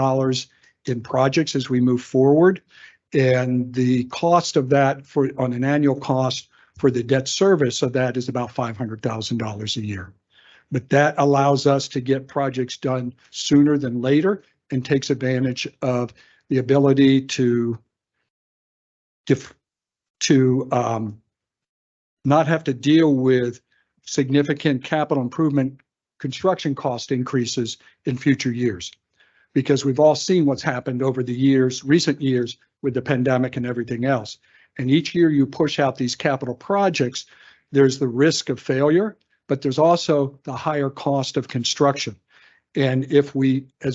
Speaker 17: in projects as we move forward. And the cost of that on an annual cost for the debt service of that is about $500,000 a year. But that allows us to get projects done sooner than later and takes advantage of the ability to not have to deal with significant capital improvement construction cost increases in future years. Because we've all seen what's happened over the years, recent years with the pandemic and everything else. And each year you push out these capital projects, there's the risk of failure, but there's also the higher cost of construction. And as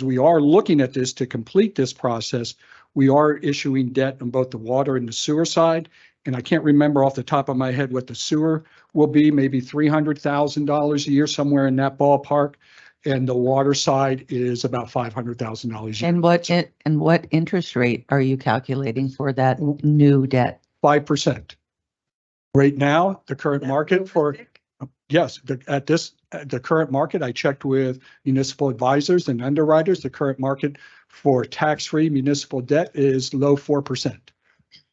Speaker 17: we are looking at this to complete this process, we are issuing debt on both the water and the sewer side. And I can't remember off the top of my head what the sewer will be, maybe $300,000 a year, somewhere in that ballpark. And the water side is about $500,000 a year.
Speaker 4: And what interest rate are you calculating for that new debt?
Speaker 17: 5%. Right now, the current market for, yes, the current market, I checked with municipal advisors and underwriters, the current market for tax-free municipal debt is low 4%.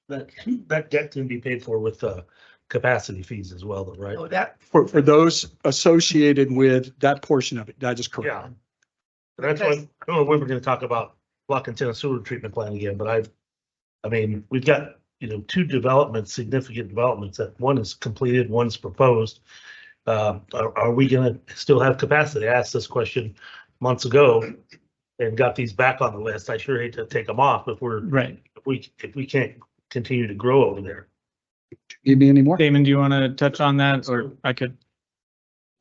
Speaker 1: That debt can be paid for with capacity fees as well, though, right?
Speaker 18: Oh, that.
Speaker 17: For those associated with that portion of it, that is correct.
Speaker 1: Yeah. That's why, I don't know when we're going to talk about La Contina sewer treatment plant again, but I mean, we've got, you know, two significant developments that one is completed, one's proposed. Are we going to still have capacity? I asked this question months ago and got these back on the list. I sure hate to take them off if we can't continue to grow over there.
Speaker 17: Give me any more?
Speaker 6: Damon, do you want to touch on that, or I could?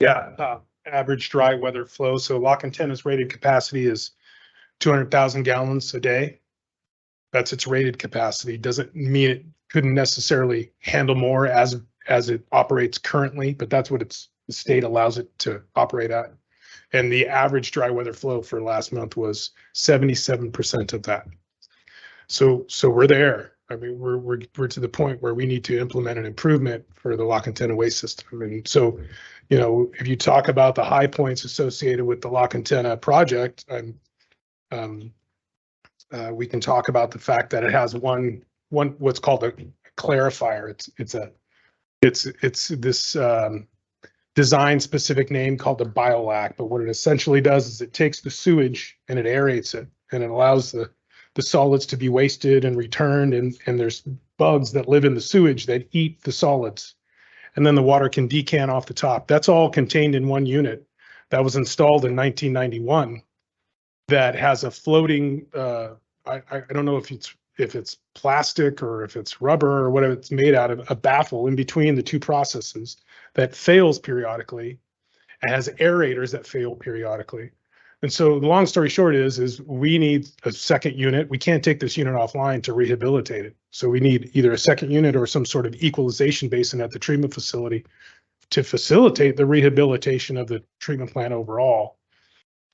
Speaker 16: Yeah, average dry weather flow. So La Contina's rated capacity is 200,000 gallons a day. That's its rated capacity. Doesn't mean it couldn't necessarily handle more as it operates currently, but that's what the state allows it to operate at. And the average dry weather flow for last month was 77% of that. So we're there. I mean, we're to the point where we need to implement an improvement for the La Cantera waste system. And so, you know, if you talk about the high points associated with the La Cantera project, we can talk about the fact that it has one what's called a clarifier. It's this design specific name called the biolac, but what it essentially does is it takes the sewage and it aerates it, and it allows the solids to be wasted and returned, and there's bugs that live in the sewage that eat the solids, and then the water can decant off the top. That's all contained in one unit that was installed in 1991 that has a floating, I don't know if it's plastic or if it's rubber or whatever it's made out of, a baffle in between the two processes that fails periodically and has aerators that fail periodically. And so the long story short is we need a second unit. We can't take this unit offline to rehabilitate it. So we need either a second unit or some sort of equalization basin at the treatment facility to facilitate the rehabilitation of the treatment plant overall.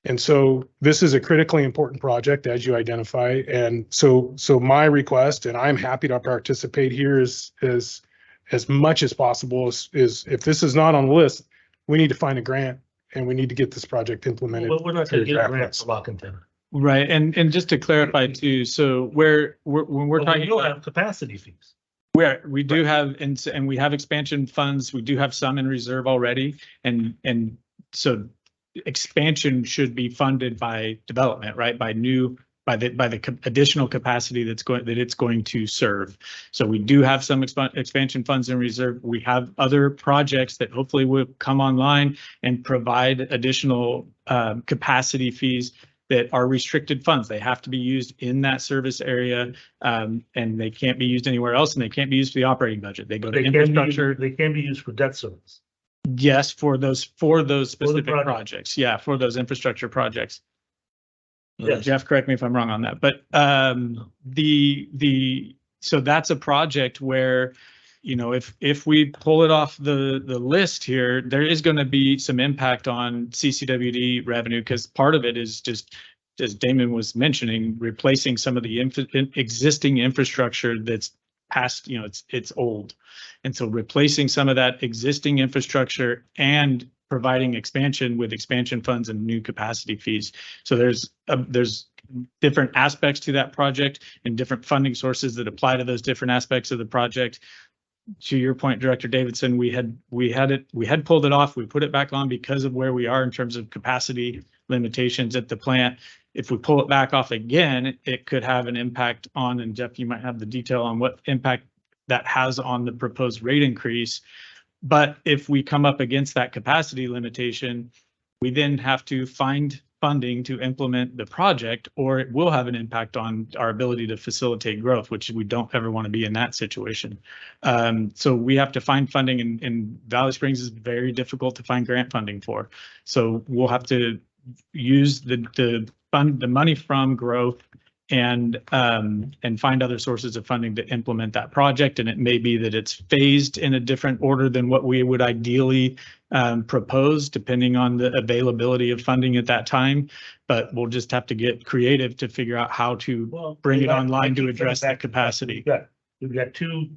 Speaker 16: And so this is a critically important project, as you identify. And so my request, and I'm happy to participate here, is as much as possible is if this is not on the list, we need to find a grant and we need to get this project implemented.
Speaker 1: Well, we're not going to get a grant for La Cantera.
Speaker 6: Right, and just to clarify too, so when we're talking
Speaker 1: You'll have capacity fees.
Speaker 6: We do have, and we have expansion funds. We do have some in reserve already, and so expansion should be funded by development, right? By the additional capacity that it's going to serve. So we do have some expansion funds in reserve. We have other projects that hopefully will come online and provide additional capacity fees that are restricted funds. They have to be used in that service area, and they can't be used anywhere else, and they can't be used for the operating budget. They go to infrastructure.
Speaker 1: They can be used for debt service.
Speaker 6: Yes, for those specific projects. Yeah, for those infrastructure projects.
Speaker 1: Yes.
Speaker 6: Jeff, correct me if I'm wrong on that, but so that's a project where, you know, if we pull it off the list here, there is going to be some impact on CCWD revenue, because part of it is just, as Damon was mentioning, replacing some of the existing infrastructure that's past, you know, it's old. And so replacing some of that existing infrastructure and providing expansion with expansion funds and new capacity fees. So there's different aspects to that project and different funding sources that apply to those different aspects of the project. To your point, Director Davidson, we had pulled it off. We put it back on because of where we are in terms of capacity limitations at the plant. If we pull it back off again, it could have an impact on, and Jeff, you might have the detail on what impact that has on the proposed rate increase. But if we come up against that capacity limitation, we then have to find funding to implement the project, or it will have an impact on our ability to facilitate growth, which we don't ever want to be in that situation. So we have to find funding, and Valley Springs is very difficult to find grant funding for. So we'll have to use the money from growth and find other sources of funding to implement that project. And it may be that it's phased in a different order than what we would ideally propose, depending on the availability of funding at that time. But we'll just have to get creative to figure out how to bring it online to address that capacity.
Speaker 1: We've got two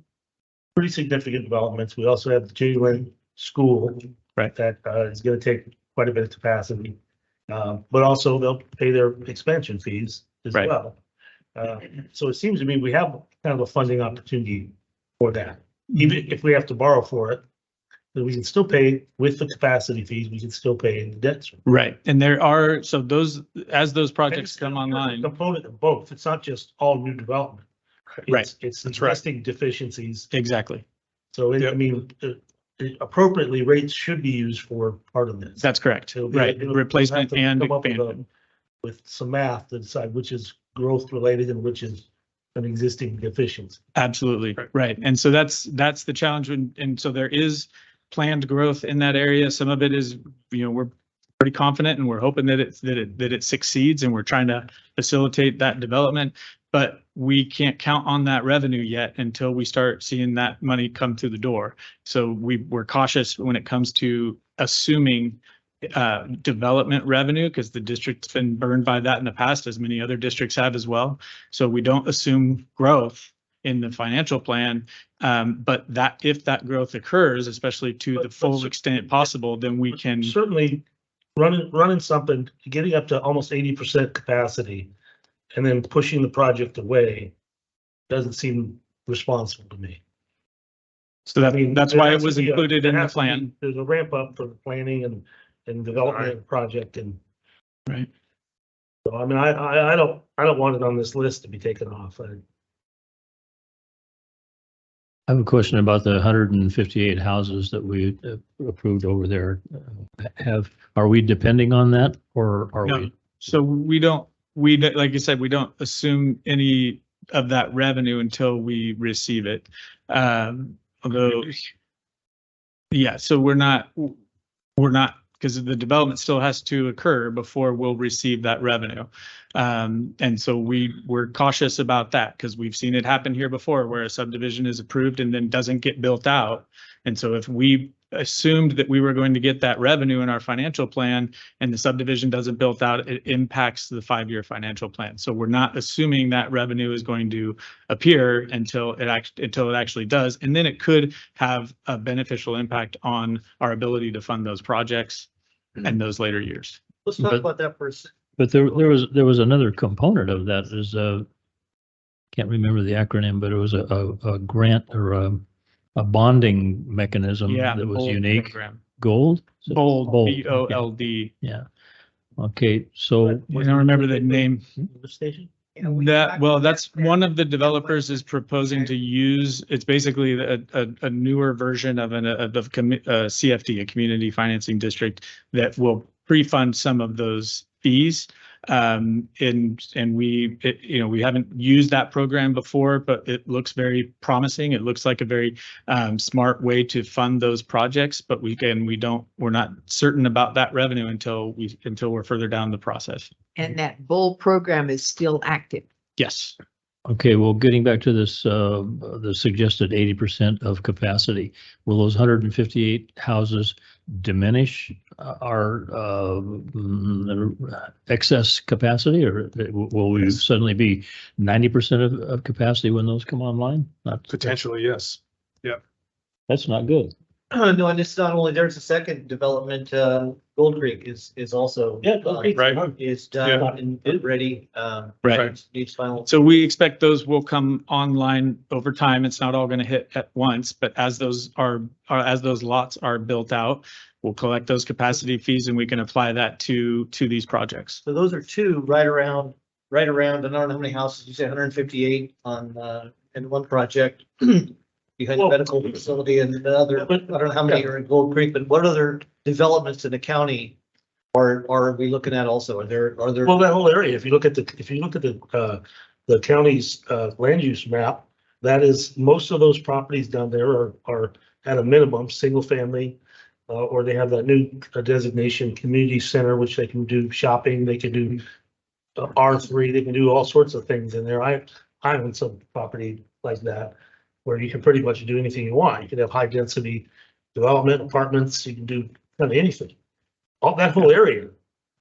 Speaker 1: pretty significant developments. We also have the J-Lin School,
Speaker 6: right, that
Speaker 1: is going to take quite a bit of capacity, but also they'll pay their expansion fees as well. So it seems to me we have kind of a funding opportunity for that. Even if we have to borrow for it, then we can still pay with the capacity fees. We can still pay in the debt service.
Speaker 6: Right, and there are, so those, as those projects come online,
Speaker 1: component of both. It's not just all new development. It's investing deficiencies.
Speaker 6: Exactly.
Speaker 1: So I mean, appropriately, rates should be used for part of this.
Speaker 6: That's correct. Right, replacement and expansion.
Speaker 1: With some math to decide which is growth related and which is an existing deficiency.
Speaker 6: Absolutely, right. And so that's the challenge. And so there is planned growth in that area. Some of it is, you know, we're pretty confident and we're hoping that it succeeds, and we're trying to facilitate that development. but we can't count on that revenue yet until we start seeing that money come through the door. So we're cautious when it comes to assuming development revenue, because the district's been burned by that in the past, as many other districts have as well. So we don't assume growth in the financial plan, but that if that growth occurs, especially to the full extent possible, then we can
Speaker 1: certainly running something, getting up to almost 80% capacity and then pushing the project away doesn't seem responsible to me.
Speaker 6: So that's why it was included in the plan.
Speaker 1: There's a ramp up for the planning and development of the project and.
Speaker 6: Right.
Speaker 1: So I mean, I don't want it on this list to be taken off.
Speaker 11: I have a question about the 158 houses that we approved over there. Are we depending on that or are
Speaker 6: No.
Speaker 11: we?
Speaker 6: So like you said, we don't assume any of that revenue until we receive it. Although, yeah, so we're not, because the development still has to occur before we'll receive that revenue. And so we're cautious about that because we've seen it happen here before where a subdivision is approved and then doesn't get built out. And so if we assumed that we were going to get that revenue in our financial plan and the subdivision doesn't build out, it impacts the 5-year financial plan. So we're not assuming that revenue is going to appear until it actually does. And then it could have a beneficial impact on our ability to fund those projects in those later years.
Speaker 2: Let's talk about that for a second.
Speaker 11: But there was another component of that is can't remember the acronym, but it was a grant or a bonding mechanism that was unique.
Speaker 6: Program.
Speaker 11: Gold?
Speaker 6: Bold,
Speaker 11: okay.
Speaker 6: BOLD.
Speaker 11: Yeah. Okay, so
Speaker 6: I don't remember the name.
Speaker 1: The station?
Speaker 6: That's one of the developers is proposing to use, it's basically a newer version of a CFD, a community financing district that will pre-fund some of those fees. And we haven't used that program before, but it looks very promising. It looks like a very smart way to fund those projects, but we're not certain about that revenue until we're further down the process.
Speaker 18: And that BOLD program is still active.
Speaker 6: Yes.
Speaker 11: Okay, well, getting back to this, the suggested 80% of capacity, will those 158 houses diminish our excess capacity, or will we suddenly be 90% of capacity when those come online?
Speaker 16: Potentially, yes. Yeah.
Speaker 11: That's not good.
Speaker 2: No, and it's not only, there's a second development, Gold Creek is also.
Speaker 16: Right.
Speaker 2: Is done and ready.
Speaker 6: Right.
Speaker 2: Needs final.
Speaker 6: So we expect those will come online over time. It's not all going to hit at once, but as those lots are built out, we'll collect those capacity fees and we can apply that to these projects.
Speaker 2: So those are two right around, I don't know how many houses, you say 158 on, in one project. Behind the medical facility and the other, I don't know how many are in Gold Creek, but what other developments in the county are we looking at also? Are there?
Speaker 1: Well, that whole area, if you look at the county's land use map, that is, most of those properties down there are at a minimum, single family, or they have that new designation community center, which they can do shopping, they can do R3, they can do all sorts of things in there. I own some property like that, where you can pretty much do anything you want. You can have high density development, apartments, you can do kind of anything. All that whole area,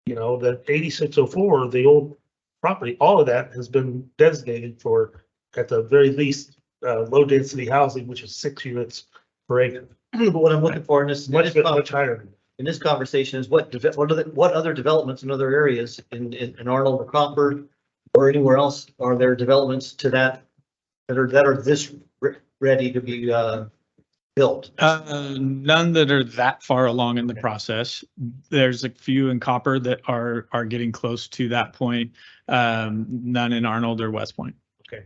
Speaker 1: the 8604, the old property, all of that has been designated for, at the very least, low density housing, which is 6 units per acre.
Speaker 2: But what I'm looking for in this,
Speaker 1: Much higher.
Speaker 2: In this conversation is what other developments in other areas in Arnold or Concord or anywhere else are there developments to that are this ready to be built?
Speaker 6: None that are that far along in the process. There's a few in Copper that are getting close to that point. None in Arnold or West Point.
Speaker 2: Okay.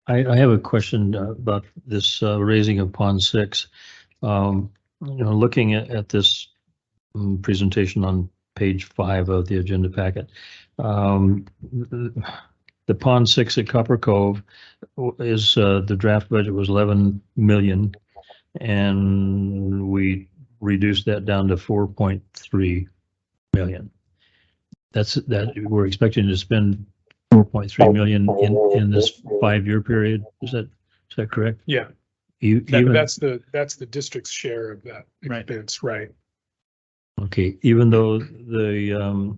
Speaker 11: I have a question about this raising of Pond 6. Looking at this presentation on page 5 of the agenda packet, the Pond 6 at Copper Cove is the draft budget was 11 million, and we reduced that down to 4.3 million. that we're expecting to spend 4.3 million in this 5-year period. Is that correct?
Speaker 16: Yeah,
Speaker 11: Even,
Speaker 16: that's the district's share of that expense, right?
Speaker 11: okay, even though the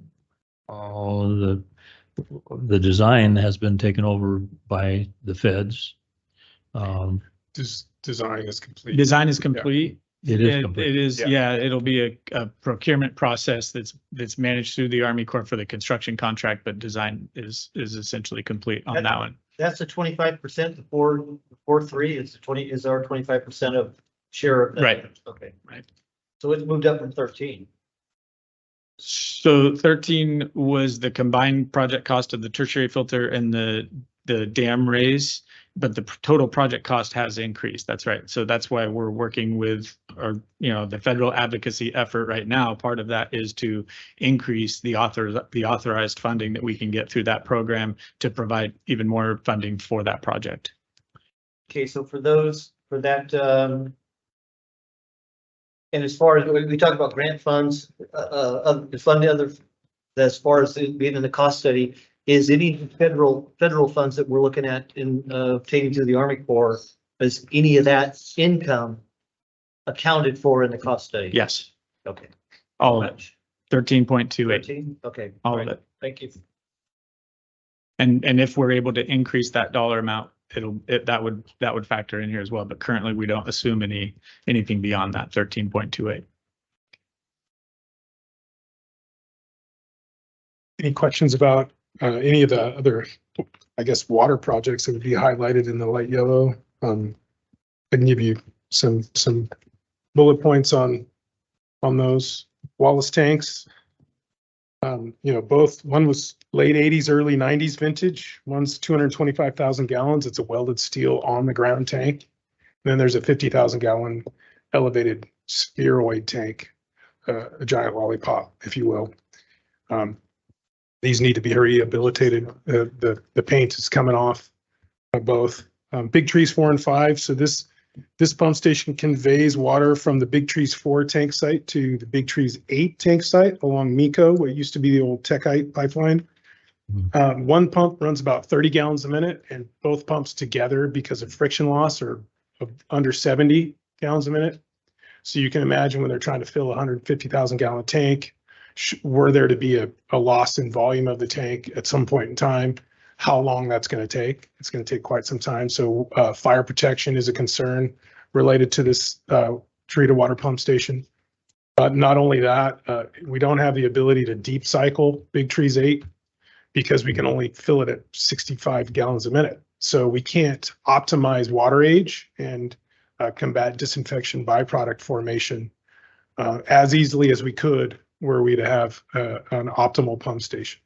Speaker 11: design has been taken over by the feds.
Speaker 16: Design is complete.
Speaker 6: Design is complete.
Speaker 11: It is complete.
Speaker 6: It is, yeah, it'll be a procurement process that's managed through the Army Corps for the construction contract, but design is essentially complete on that one.
Speaker 2: That's the 25%, the 4.3 is our 25% of share of that.
Speaker 6: Right.
Speaker 2: Okay.
Speaker 6: Right.
Speaker 2: So it's moved up from 13.
Speaker 6: So 13 was the combined project cost of the tertiary filter and the dam raise, but the total project cost has increased. That's right. So that's why we're working with the federal advocacy effort right now. Part of that is to increase the authorized funding that we can get through that program to provide even more funding for that project.
Speaker 2: Okay, so for that, and as far as we talk about grant funds, the funding other, as far as being in the cost study, is any federal funds that we're looking at in obtaining through the Army Corps, is any of that income accounted for in the cost study?
Speaker 6: Yes.
Speaker 2: Okay.
Speaker 6: All of it. 13.28.
Speaker 2: 13? Okay.
Speaker 6: All of it.
Speaker 2: Thank you.
Speaker 6: And if we're able to increase that dollar amount, that would factor in here as well. But currently we don't assume anything beyond that 13.28.
Speaker 16: Any questions about any of the other, I guess, water projects that would be highlighted in the light yellow? I can give you some bullet points on those. Wallace tanks. Both, one was late 80s, early 90s vintage. One's 225,000 gallons. It's a welded steel on the ground tank. And then there's a 50,000 gallon elevated spheroid tank, a giant lollipop, if you will. These need to be rehabilitated. The paint is coming off both. Big Trees 4 and 5. So this pump station conveys water from the Big Trees 4 tank site to the Big Trees 8 tank site along MECO, what used to be the old Techite pipeline. One pump runs about 30 gallons a minute, and both pumps together, because of friction loss, are under 70 gallons a minute. So you can imagine when they're trying to fill a 150,000 gallon tank, were there to be a loss in volume of the tank at some point in time, how long that's going to take. It's going to take quite some time. So fire protection is a concern related to this treated water pump station. Not only that, we don't have the ability to deep cycle Big Trees 8 because we can only fill it at 65 gallons a minute. So we can't optimize water age and combat disinfection byproduct formation as easily as we could were we to have an optimal pump station.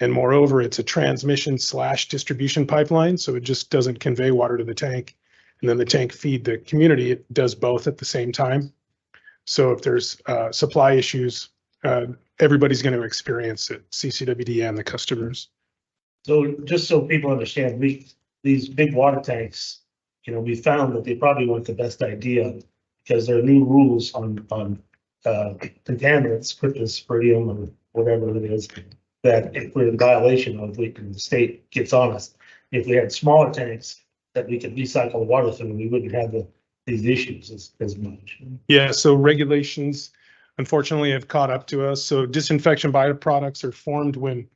Speaker 16: And moreover, it's a transmission / distribution pipeline, so it just doesn't convey water to the tank and then the tank feed the community. It does both at the same time. So if there's supply issues, everybody's going to experience it, CCWD and the customers.
Speaker 1: So just so people understand, these big water tanks, we found that they probably weren't the best idea because there are new rules on contaminants, cryptosporidium or whatever it is, that if we're in violation of, the state gets on us. If we had smaller tanks that we could recycle the water through, we wouldn't have these issues as much.
Speaker 16: Yeah, so regulations unfortunately have caught up to us. So disinfection byproducts are formed when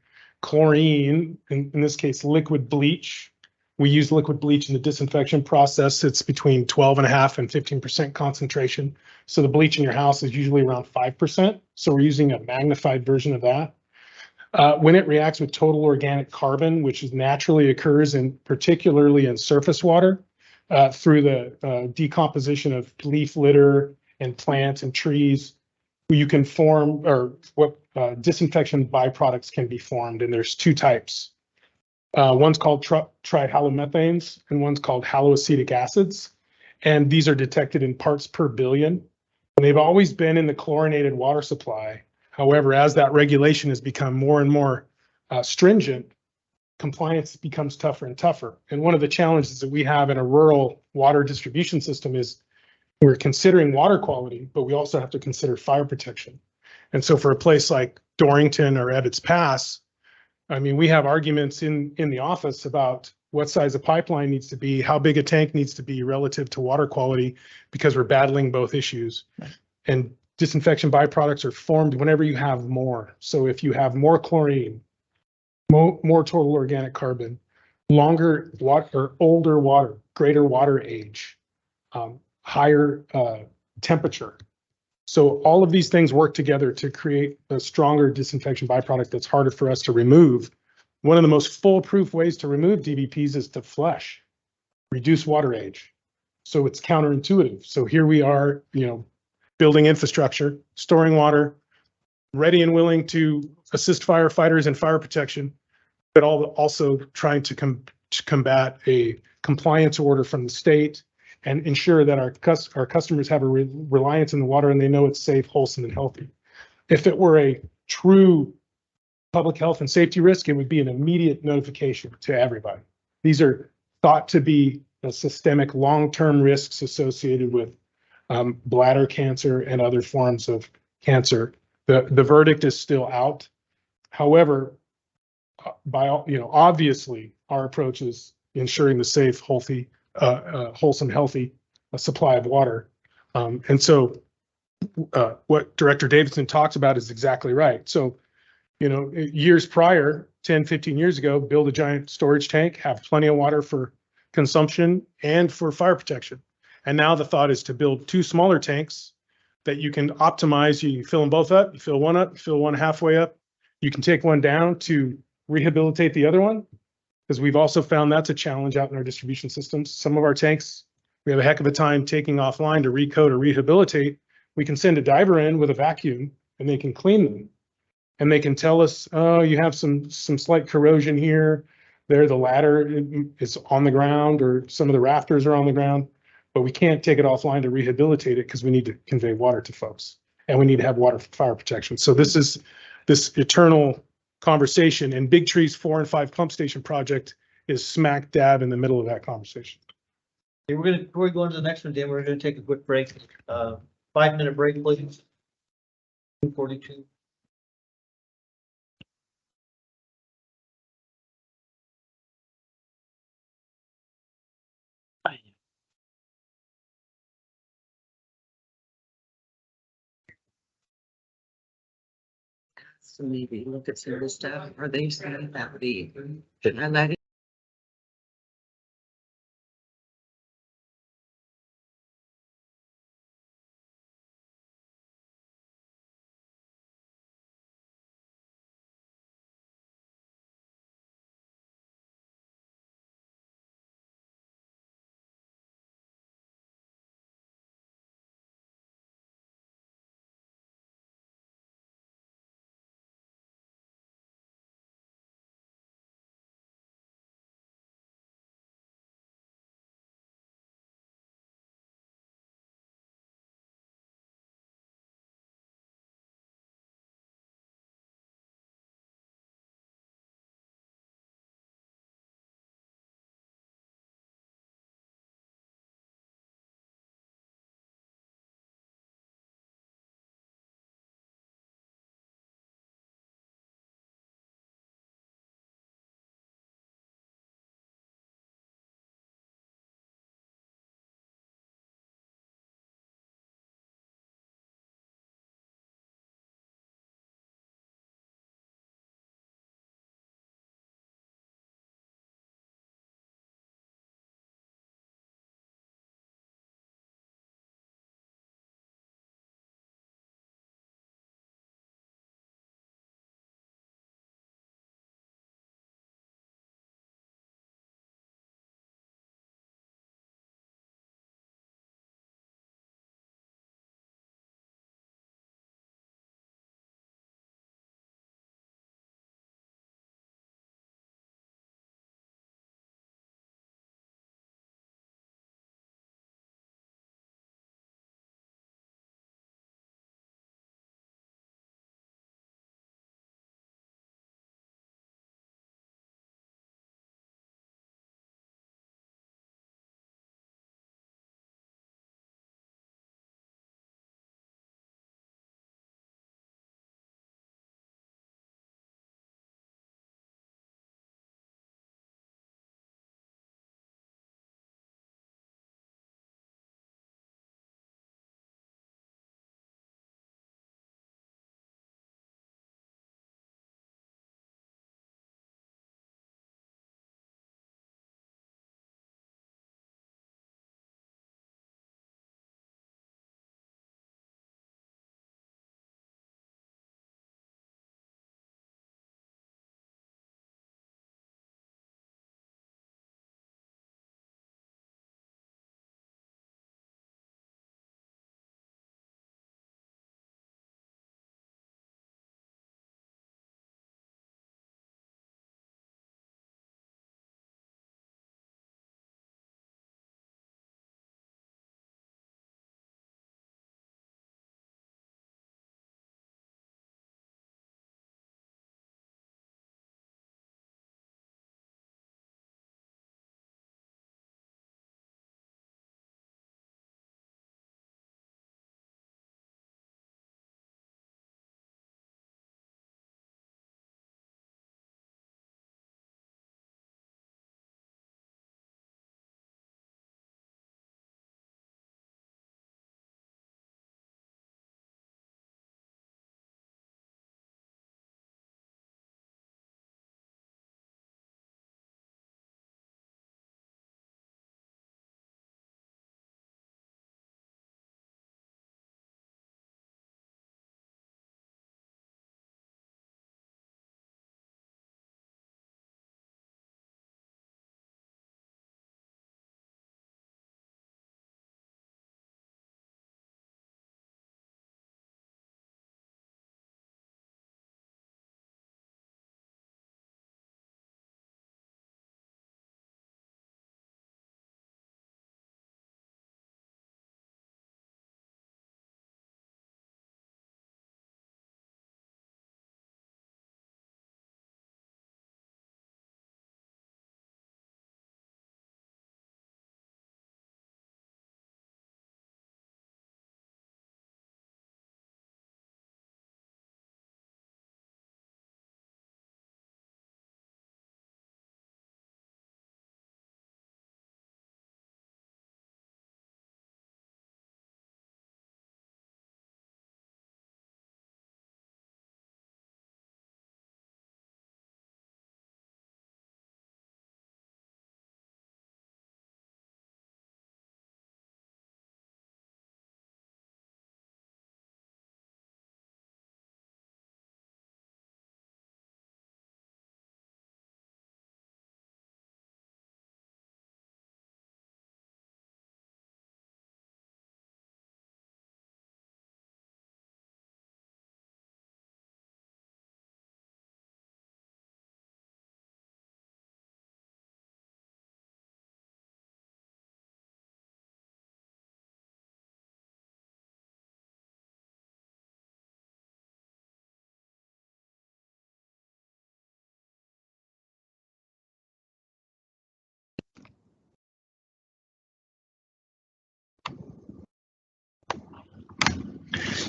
Speaker 16: chlorine, in this case liquid bleach, we use liquid bleach in the disinfection process. It's between 12.5% and 15% concentration. So the bleach in your house is usually around 5%. So we're using a magnified version of that. When it reacts with total organic carbon, which naturally occurs particularly in surface water, through the decomposition of leaf litter and plants and trees, you can form, or what disinfection byproducts can be formed, and there's two types. One's called trihalomethanes and one's called haloacetic acids, and these are detected in parts per billion. And they've always been in the chlorinated water supply. However, as that regulation has become more and more stringent, compliance becomes tougher and tougher. And one of the challenges that we have in a rural water distribution system is we're considering water quality, but we also have to consider fire protection. And so for a place like Dorrington or Ebbets Pass, I mean, we have arguments in the office about what size a pipeline needs to be, how big a tank needs to be relative to water quality, because we're battling both issues. And disinfection byproducts are formed whenever you have more. So if you have more chlorine, more total organic carbon, longer water or older water, greater water age, higher temperature. So all of these things work together to create a stronger disinfection byproduct that's harder for us to remove. One of the most foolproof ways to remove DBPs is to flush, reduce water age. So it's counterintuitive. So here we are, building infrastructure, storing water, ready and willing to assist firefighters in fire protection, but also trying to combat a compliance order from the state and ensure that our customers have a reliance in the water and they know it's safe, wholesome, and healthy. If it were a true public health and safety risk, it would be an immediate notification to everybody. These are thought to be systemic long-term risks associated with bladder cancer and other forms of cancer. The verdict is still out. However, obviously our approach is ensuring the safe, healthy, wholesome, healthy supply of water. And so what Director Davidson talks about is exactly right. So, years prior, 10, 15 years ago, build a giant storage tank, have plenty of water for consumption and for fire protection. And now the thought is to build 2 smaller tanks that you can optimize. You fill them both up, you fill one up, you fill one halfway up. You can take one down to rehabilitate the other one, because we've also found that's a challenge out in our distribution systems. Some of our tanks, we have a heck of a time taking offline to recoat or rehabilitate. We can send a diver in with a vacuum and they can clean them. And they can tell us, oh, you have some slight corrosion here. There, the ladder is on the ground, or some of the rafters are on the ground, but we can't take it offline to rehabilitate it because we need to convey water to folks, and we need to have water for fire protection. So this is this eternal conversation, and Big Tree's 4 and 5 pump station project is smack dab in the middle of that conversation.
Speaker 2: Okay, before we go into the next one, Dan, we're gonna take a quick break. 5-minute break, please. 2:42.
Speaker 18: So maybe look at some of the stuff. Are they saying that the highlighting?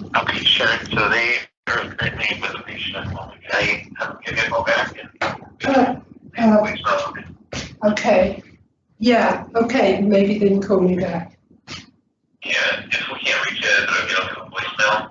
Speaker 19: Okay, sure. So they are currently with a patient. I give you a call back and
Speaker 20: Okay. Yeah, okay, maybe then call me back.
Speaker 19: yeah, if we can't reach it, it'll get a voicemail.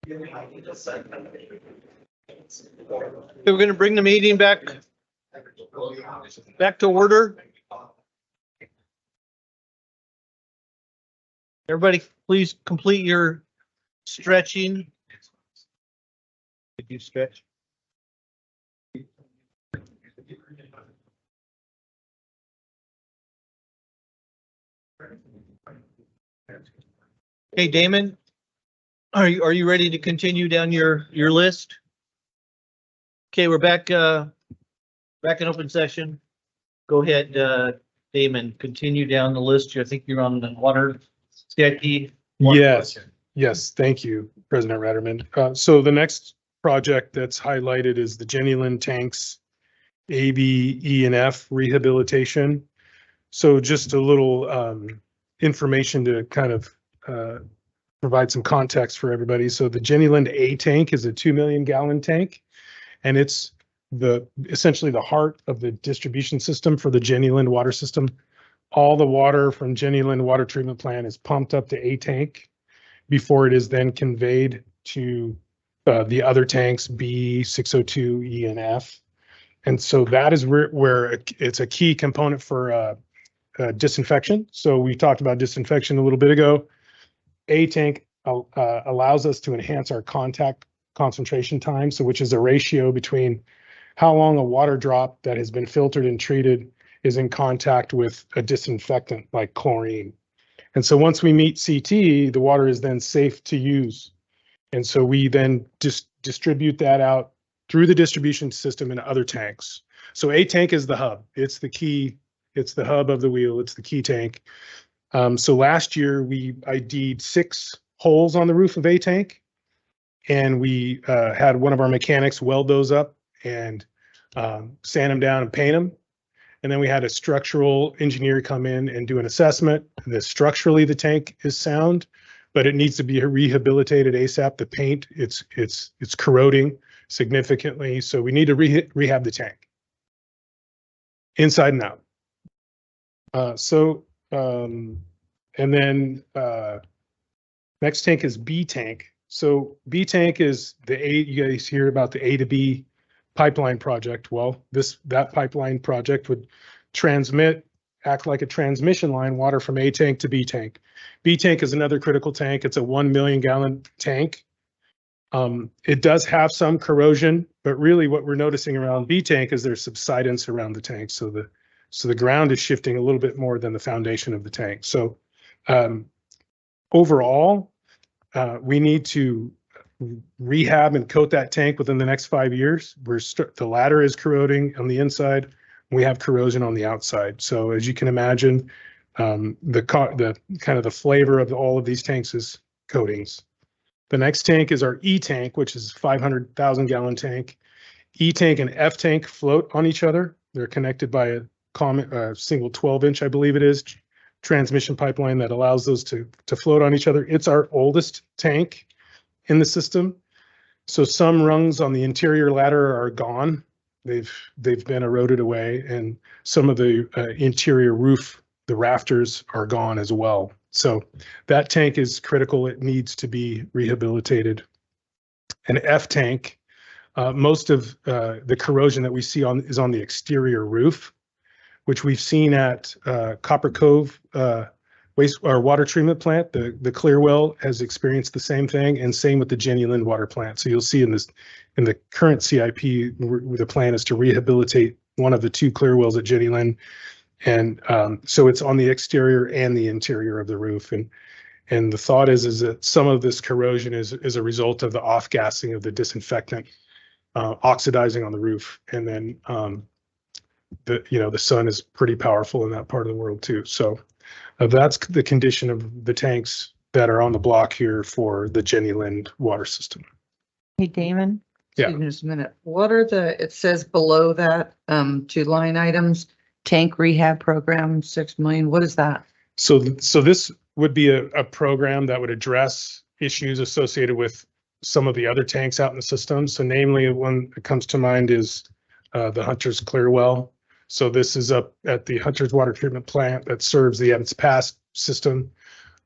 Speaker 2: We're going to bring the meeting back to order. Everybody, please complete your stretching. Did you stretch? Hey, Damon, are you ready to continue down your list? Okay, we're back in open session. Go ahead, Damon, continue down the list. I think you're on the water CIP.
Speaker 16: Yes, thank you, President Ratterman. So the next project that's highlighted is the Jenny Lind tanks, A, B, E, and F rehabilitation. So just a little information to kind of provide some context for everybody. So the Jenny Lind A tank is a 2 million gallon tank, and it's essentially the heart of the distribution system for the Jenny Lind water system. All the water from Jenny Lind water treatment plant is pumped up to A tank before it is then conveyed to the other tanks, B, 602, E, and F. And so that is where it's a key component for disinfection. So we talked about disinfection a little bit ago. A tank allows us to enhance our contact concentration time, so which is a ratio between how long a water drop that has been filtered and treated is in contact with a disinfectant like chlorine. And so once we meet CT, the water is then safe to use. And so we then distribute that out through the distribution system in other tanks. So A tank is the hub. It's the key. It's the hub of the wheel. It's the key tank. So last year we ID'd 6 holes on the roof of A tank, and we had one of our mechanics weld those up and sand them down and paint them. And then we had a structural engineer come in and do an assessment. Structurally, the tank is sound, but it needs to be rehabilitated ASAP. The paint, it's corroding significantly. So we need to rehab the tank inside and out. And then next tank is B tank. So B tank is you guys hear about the A to B pipeline project. Well, that pipeline project would act like a transmission line, water from A tank to B tank. B tank is another critical tank. It's a 1 million gallon tank. It does have some corrosion, but really what we're noticing around B tank is there's subsidence around the tank. So the ground is shifting a little bit more than the foundation of the tank. So overall, we need to rehab and coat that tank within the next 5 years. The ladder is corroding on the inside. We have corrosion on the outside. So as you can imagine, the kind of the flavor of all of these tanks is coatings. The next tank is our E tank, which is 500,000 gallon tank. E tank and F tank float on each other. They're connected by a single 12-inch, I believe it is, transmission pipeline that allows those to float on each other. It's our oldest tank in the system. So some rungs on the interior ladder are gone. They've been eroded away, and some of the interior roof, the rafters, are gone as well. So that tank is critical. It needs to be rehabilitated. An F tank, most of the corrosion that we see is on the exterior roof, which we've seen at Copper Cove water treatment plant. The Clearwell has experienced the same thing, and same with the Jenny Lind water plant. So you'll see in the current CIP, the plan is to rehabilitate one of the 2 Clearwells at Jenny Lind. And so it's on the exterior and the interior of the roof. And the thought is that some of this corrosion is a result of the off-gassing of the disinfectant oxidizing on the roof. And then the sun is pretty powerful in that part of the world too. So that's the condition of the tanks that are on the block here for the Jenny Lind water system.
Speaker 4: Hey, Damon.
Speaker 16: Yeah.
Speaker 4: Excuse me just a minute. What are it says below that, 2 line items, tank rehab program, 6 million. What is that?
Speaker 16: So this would be a program that would address issues associated with some of the other tanks out in the system. So namely, one that comes to mind is the Hunter's Clearwell. So this is up at the Hunter's water treatment plant that serves the Ebbets Pass system.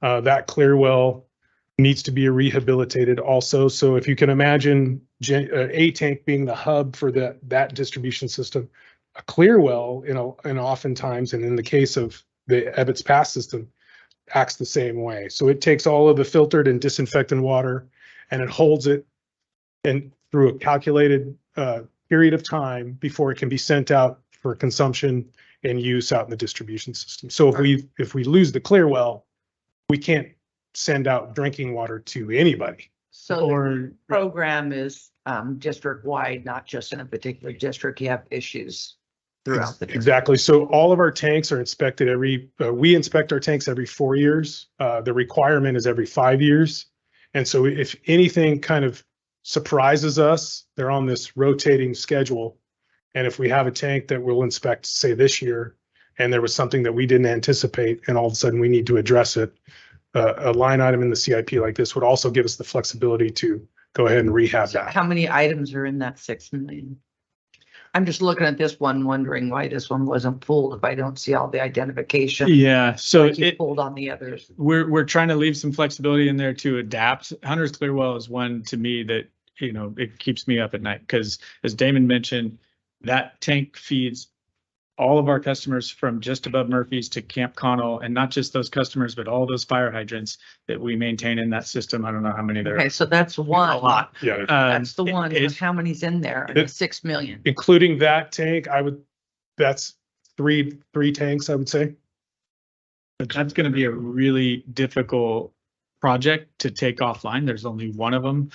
Speaker 16: That Clearwell needs to be rehabilitated also. So if you can imagine a tank being the hub for that distribution system, a Clearwell, and oftentimes, and in the case of the Ebbets Pass system, acts the same way. So it takes all of the filtered and disinfectant water and it holds it and through a calculated period of time before it can be sent out for consumption and use out in the distribution system. So if we lose the Clearwell, we can't send out drinking water to anybody.
Speaker 4: So the program is district wide, not just in a particular district. You have issues throughout the district.
Speaker 16: Exactly. So all of our tanks are inspected we inspect our tanks every 4 years. The requirement is every 5 years. And so if anything kind of surprises us, they're on this rotating schedule. And if we have a tank that we'll inspect, say this year, and there was something that we didn't anticipate, and all of a sudden we need to address it, a line item in the CIP like this would also give us the flexibility to go ahead and rehab that.
Speaker 4: How many items are in that 6 million? I'm just looking at this one, wondering why this one wasn't pulled if I don't see all the identification.
Speaker 6: Yeah, so
Speaker 4: like you pulled on the others.
Speaker 6: We're trying to leave some flexibility in there to adapt. Hunter's Clearwell is one to me that, it keeps me up at night because as Damon mentioned, that tank feeds all of our customers from just above Murphy's to Camp Connell, and not just those customers, but all those fire hydrants that we maintain in that system. I don't know how many there are.
Speaker 4: Okay, so that's one.
Speaker 6: A lot.
Speaker 16: Yeah.
Speaker 4: That's the one. How many's in there? The 6 million.
Speaker 16: Including that tank, that's three tanks, I would say.
Speaker 6: But that's going to be a really difficult project to take offline. There's only one of them.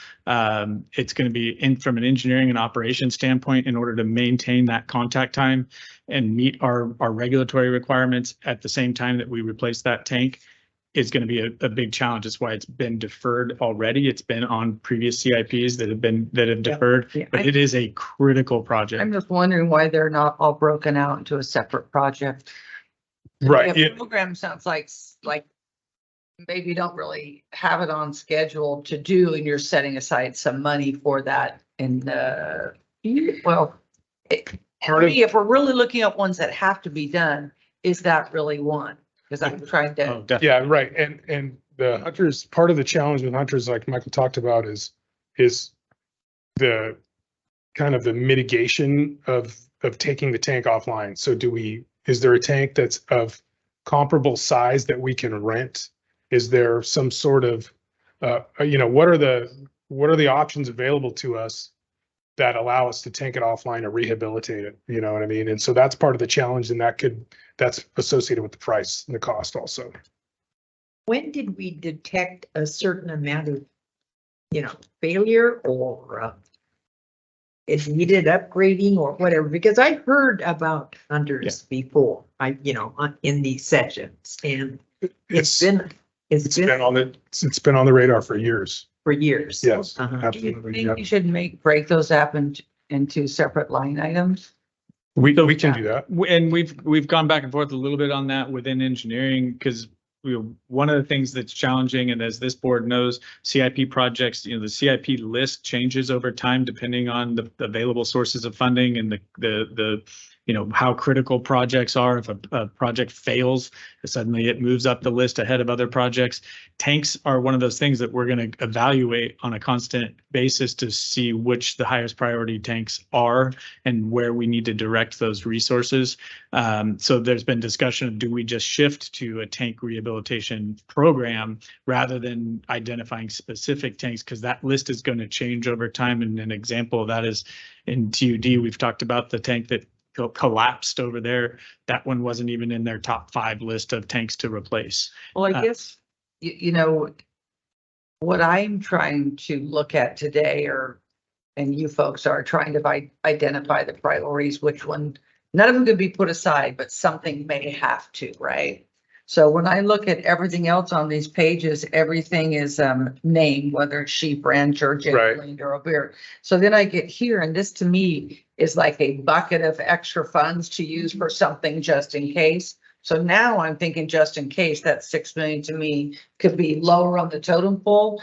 Speaker 6: It's going to be from an engineering and operations standpoint, in order to maintain that contact time and meet our regulatory requirements at the same time that we replace that tank. is going to be a big challenge. That's why it's been deferred already. It's been on previous CIPs that have deferred,
Speaker 4: Yeah.
Speaker 6: but it is a critical project.
Speaker 4: I'm just wondering why they're not all broken out into a separate project.
Speaker 16: Right.
Speaker 4: The
Speaker 16: Yeah.
Speaker 4: program sounds like maybe you don't really have it on schedule to do, and you're setting aside some money for that. And well, if we're really looking at ones that have to be done, is that really one? Because I'm trying to.
Speaker 16: Yeah, right. And the hunters, part of the challenge with hunters, like Michael talked about, is the kind of the mitigation of taking the tank offline. So is there a tank that's of comparable size that we can rent? Is there some sort of, what are the options available to us that allow us to take it offline or rehabilitate it? You know what I mean? And so that's part of the challenge, and that's associated with the price and the cost also.
Speaker 18: When did we detect a certain amount of, failure or it needed upgrading or whatever? Because I heard about hunters before, in these sessions, and it's been
Speaker 16: on the radar for years.
Speaker 18: For years.
Speaker 16: Yes,
Speaker 4: Do you
Speaker 16: absolutely.
Speaker 4: think
Speaker 16: Yep.
Speaker 4: you should break those up into separate line items?
Speaker 16: We can do that.
Speaker 6: And we've gone back and forth a little bit on that within engineering, because one of the things that's challenging, and as this board knows, CIP projects, the CIP list changes over time depending on the available sources of funding and the how critical projects are. If a project fails, suddenly it moves up the list ahead of other projects. Tanks are one of those things that we're going to evaluate on a constant basis to see which the highest priority tanks are and where we need to direct those resources. So there's been discussion of, do we just shift to a tank rehabilitation program rather than identifying specific tanks, because that list is going to change over time. And an example of that is in TUD, we've talked about the tank that collapsed over there. That one wasn't even in their top 5 list of tanks to replace.
Speaker 4: Well, I guess, what I'm trying to look at today, and you folks are trying to identify the priorities, which one, none of them could be put aside, but something may have to, right? So when I look at everything else on these pages, everything is named, whether it's sheep ranch or Jacqueline or a beer. So then I get here, and this to me is like a bucket of extra funds to use for something just in case. So now I'm thinking just in case, that 6 million to me could be lower on the totem pole.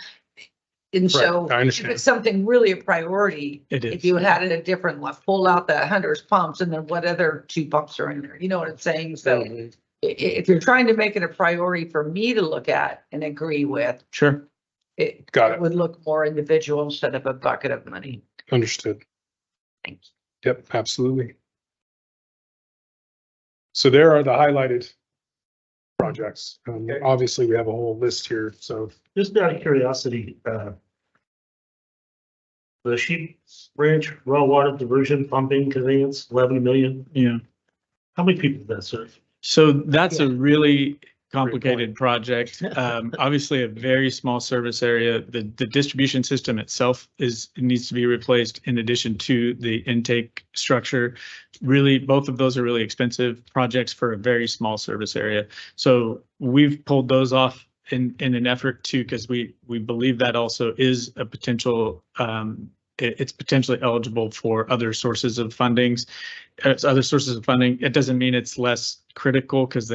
Speaker 4: And so if it's something really a priority, if you had it a different, pull out the hunter's pumps and then what other 2 pumps are in there, you know what I'm saying? So if you're trying to make it a priority for me to look at and agree with,
Speaker 6: sure,
Speaker 4: it would look more individual instead of a bucket of money.
Speaker 16: Understood.
Speaker 4: Thank you.
Speaker 16: Yep, absolutely. So there are the highlighted projects. Obviously, we have a whole list here, so.
Speaker 1: Just out of curiosity, the Sheep Ranch raw water diversion pumping conveyance, 11 million.
Speaker 6: Yeah.
Speaker 1: How many people does that serve?
Speaker 6: So that's a really complicated project. Obviously a very small service area. The distribution system itself needs to be replaced in addition to the intake structure. Really, both of those are really expensive projects for a very small service area. So we've pulled those off in an effort to, because we believe that also is a potential, it's potentially eligible for other sources of fundings. Other sources of funding. It doesn't mean it's less critical, because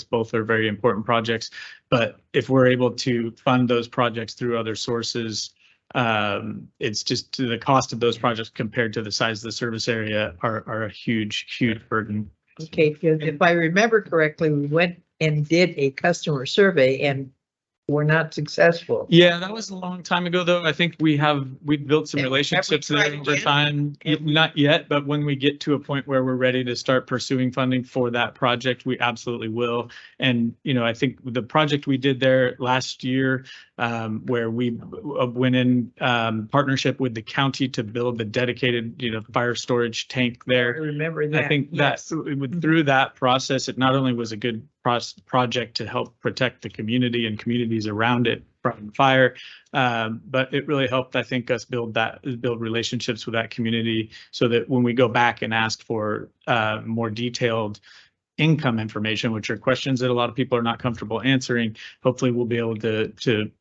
Speaker 6: both are very important projects. But if we're able to fund those projects through other sources, it's just the cost of those projects compared to the size of the service area are a huge burden.
Speaker 18: Okay, if I remember correctly, we went and did a customer survey and were not successful.
Speaker 6: Yeah, that was a long time ago, though. I think we've built some relationships there over time. Not yet, but when we get to a point where we're ready to start pursuing funding for that project, we absolutely will. And, I think the project we did there last year, where we went in partnership with the county to build the dedicated, fire storage tank there.
Speaker 18: I remember that.
Speaker 6: I think that through that process, it not only was a good project to help protect the community and communities around it from fire, but it really helped, I think, us build relationships with that community, so that when we go back and ask for more detailed income information, which are questions that a lot of people are not comfortable answering. Hopefully we'll be able to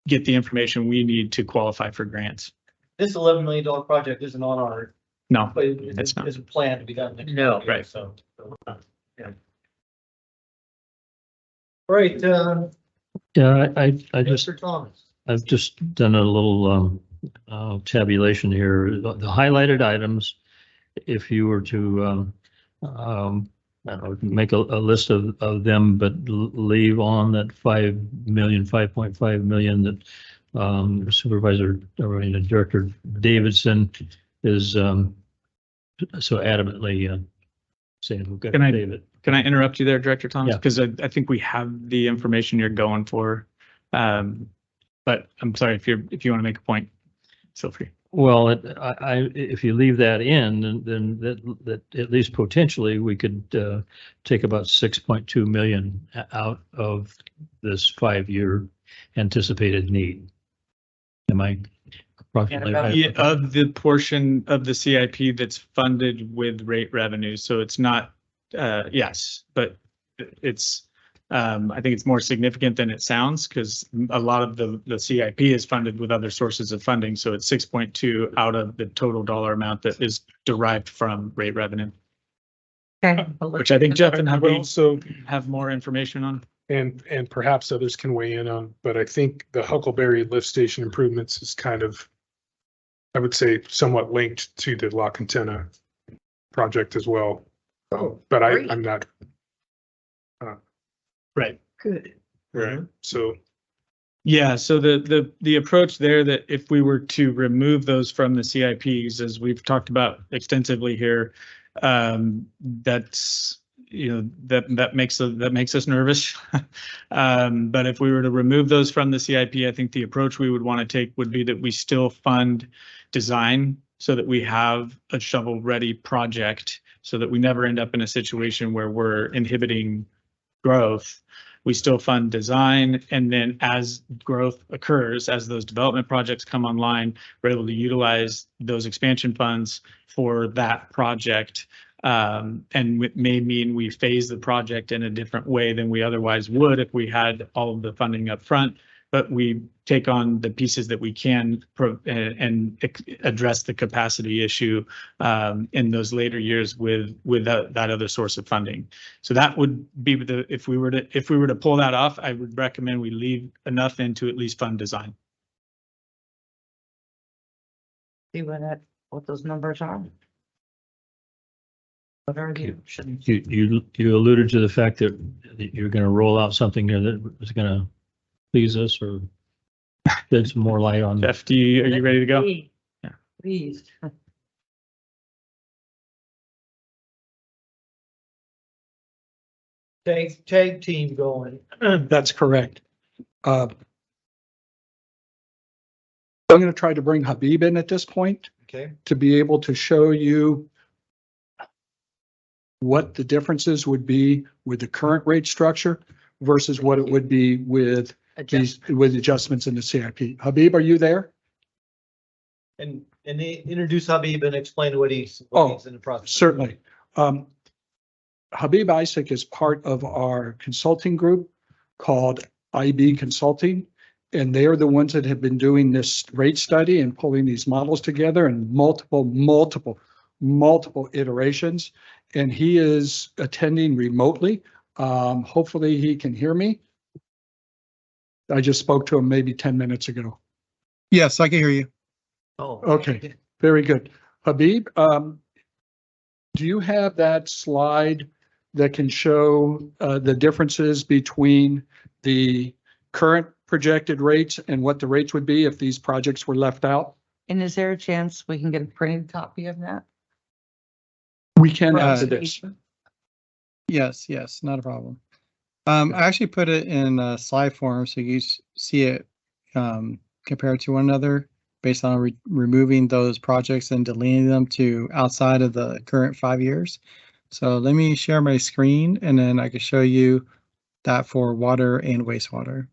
Speaker 6: get the information we need to qualify for grants.
Speaker 2: This $11 million project isn't on our,
Speaker 6: No,
Speaker 2: but
Speaker 6: it's not.
Speaker 2: it's a plan to be done next
Speaker 18: No.
Speaker 2: year,
Speaker 6: Right.
Speaker 2: so. Yeah. All right,
Speaker 11: Yeah, I just,
Speaker 2: Mr. Thomas.
Speaker 11: I've just done a little tabulation here. The highlighted items, if you were to I don't know, make a list of them, but leave on that 5.5 million that Supervisor, Director Davidson is so adamantly saying we've got to save it.
Speaker 6: Can I interrupt you there, Director Thomas?
Speaker 11: Yeah.
Speaker 6: Because I think we have the information you're going for. But I'm sorry, if you want to make a point, feel free.
Speaker 11: Well, if you leave that in, then that at least potentially we could take about 6.2 million out of this 5-year anticipated need. Am I approximately right?
Speaker 6: Yeah, of the portion of the CIP that's funded with rate revenue, so it's not, yes, but it's, I think it's more significant than it sounds because a lot of the CIP is funded with other sources of funding. So it's 6.2 out of the total dollar amount that is derived from rate revenue.
Speaker 18: Okay.
Speaker 6: Which I think Jeff and
Speaker 16: I would also,
Speaker 6: have more information on.
Speaker 16: and perhaps others can weigh in on, but I think the Huckleberry lift station improvements is kind of, I would say, somewhat linked to the La Cantena project as well.
Speaker 18: Oh,
Speaker 16: But
Speaker 18: great.
Speaker 16: I'm not.
Speaker 6: Right.
Speaker 18: Good.
Speaker 16: Right. So
Speaker 6: Yeah, so the approach there that if we were to remove those from the CIPs, as we've talked about extensively here, that's, that makes us nervous. But if we were to remove those from the CIP, I think the approach we would want to take would be that we still fund design so that we have a shovel-ready project so that we never end up in a situation where we're inhibiting growth. We still fund design, and then as growth occurs, as those development projects come online, we're able to utilize those expansion funds for that project. And it may mean we phase the project in a different way than we otherwise would if we had all of the funding up front. But we take on the pieces that we can and address the capacity issue in those later years with that other source of funding. So that would be if we were to pull that off, I would recommend we leave enough in to at least fund design.
Speaker 4: See what those numbers are? What are the options?
Speaker 11: You alluded to the fact that you're going to roll out something here that is going to please us or shed some more light on.
Speaker 6: Jeff, are you ready to go?
Speaker 4: Yeah. Please.
Speaker 2: Tag team going.
Speaker 17: That's correct. I'm going to try to bring Habib in at this point
Speaker 2: Okay.
Speaker 17: to be able to show you what the differences would be with the current rate structure versus what it would be with with adjustments in the CIP. Habib, are you there?
Speaker 2: And introduce Habib and explain what he's in the process.
Speaker 17: Certainly. Habib Isaac is part of our consulting group called IB Consulting. And they are the ones that have been doing this rate study and pulling these models together in multiple iterations. And he is attending remotely. Hopefully he can hear me. I just spoke to him maybe 10 minutes ago.
Speaker 21: Yes, I can hear you.
Speaker 2: Oh,
Speaker 17: okay. Very good. Habib, do you have that slide that can show the differences between the current projected rates and what the rates would be if these projects were left out?
Speaker 4: And is there a chance we can get a printed copy of that?
Speaker 17: We can after this.
Speaker 21: Yes, not a problem. I actually put it in slide form so you see it compared to one another based on removing those projects and deleting them to outside of the current 5 years. So let me share my screen and then I can show you that for water and wastewater.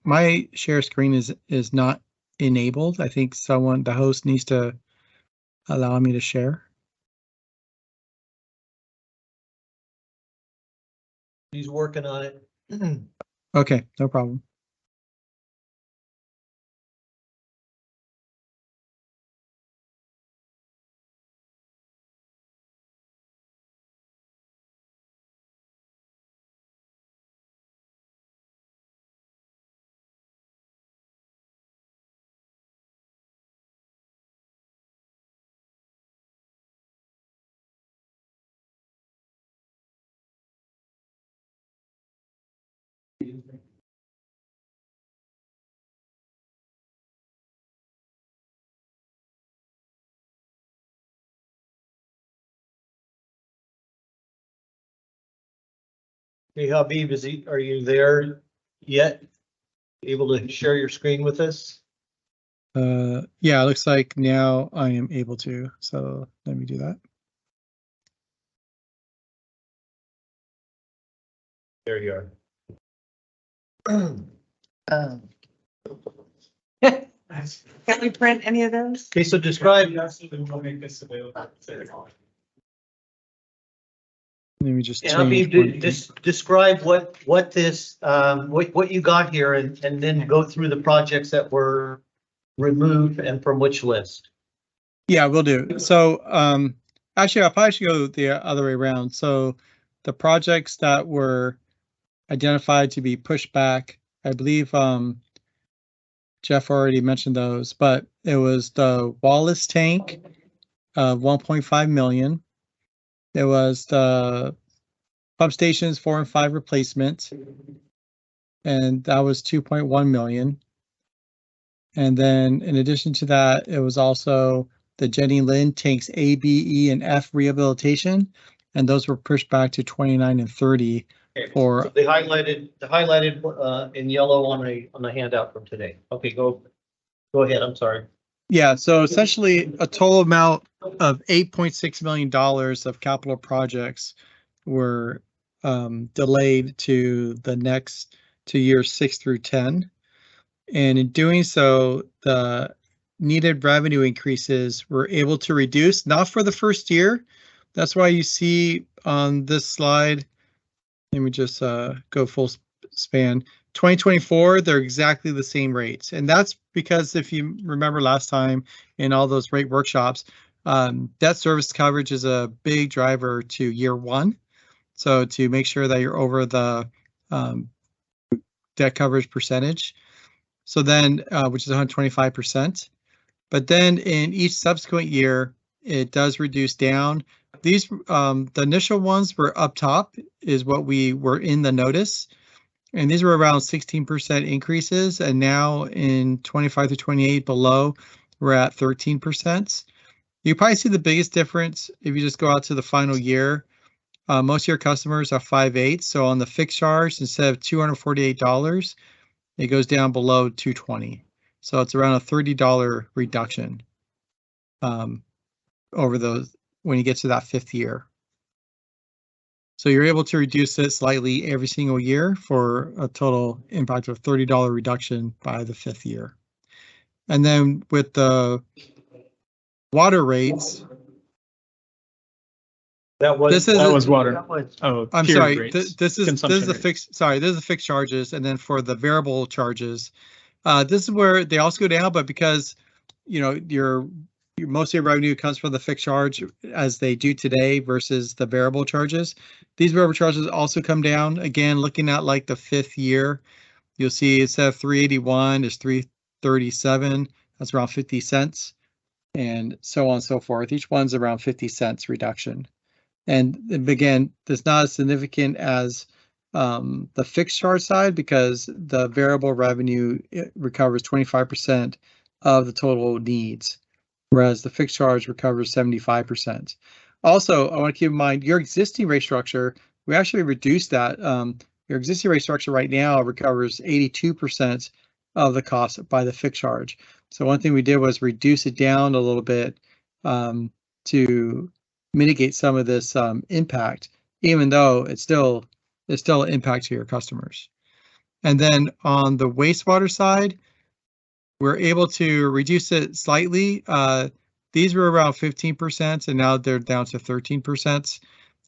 Speaker 21: My share screen is not enabled. I think the host needs to allow me to share.
Speaker 2: He's working on it.
Speaker 21: Okay, no problem.
Speaker 2: Hey, Habib, are you there yet? Able to share your screen with us?
Speaker 21: Yeah, it looks like now I am able to, so let me do that.
Speaker 2: There you are.
Speaker 18: Can we print any of those?
Speaker 2: Okay, so describe.
Speaker 6: We'll make this available.
Speaker 21: Let me just
Speaker 2: Yeah, Habib,
Speaker 21: change.
Speaker 2: describe what this, what you got here and then go through the projects that were removed and from which list.
Speaker 21: Yeah, we'll do. So, actually, I'll probably should go the other way around. So the projects that were identified to be pushed back, I believe, Jeff already mentioned those, but it was the Wallace tank, 1.5 million. There was the pump stations 4 and 5 replacement, and that was 2.1 million. And then in addition to that, it was also the Jenny Lind tanks A, B, E, and F rehabilitation, and those were pushed back to 29 and 30 for.
Speaker 2: So they highlighted in yellow on the handout from today. Okay, go ahead. I'm sorry.
Speaker 21: Yeah, so essentially a total amount of $8.6 million of capital projects were delayed to the next to years 6 through 10. And in doing so, the needed revenue increases were able to reduce, not for the first year. That's why you see on this slide, let me just go full span. 2024, they're exactly the same rates. And that's because if you remember last time in all those rate workshops, debt service coverage is a big driver to year one. So to make sure that you're over the debt coverage percentage. So then, which is 125%. But then in each subsequent year, it does reduce down. These, the initial ones were up top is what we were in the notice. And these were around 16% increases. And now in 25 to 28 below, we're at 13%. You probably see the biggest difference if you just go out to the final year. Most of your customers are 5/8. So on the fixed charge, instead of $248, it goes down below $220. So it's around a $30 reduction over those when you get to that 5th year. So you're able to reduce it slightly every single year for a total impact of $30 reduction by the 5th year. And then with the water rates.
Speaker 2: That was
Speaker 6: water. Oh,
Speaker 21: I'm
Speaker 6: tiered
Speaker 21: sorry.
Speaker 6: rates,
Speaker 21: This is
Speaker 6: consumption
Speaker 21: the
Speaker 6: rates.
Speaker 21: fixed. Sorry, this is the fixed charges, and then for the variable charges, this is where they also go down. But because you know your most of your revenue comes from the fixed charge, as they do today, versus the variable charges, these variable charges also come down. Again, looking at like the 5th year, you'll see instead of 381 is 337. That's around 50 cents, and so on and so forth. Each one's around 50 cents reduction. And again, that's not as significant as the fixed charge side because the variable revenue recovers 25% of the total needs, whereas the fixed charge recovers 75%. Also, I want to keep in mind your existing rate structure, we actually reduced that. Your existing rate structure right now recovers 82% of the cost by the fixed charge. So one thing we did was reduce it down a little bit to mitigate some of this impact, even though it's still an impact to your customers. And then on the wastewater side, we're able to reduce it slightly. These were around 15%, and now they're down to 13%.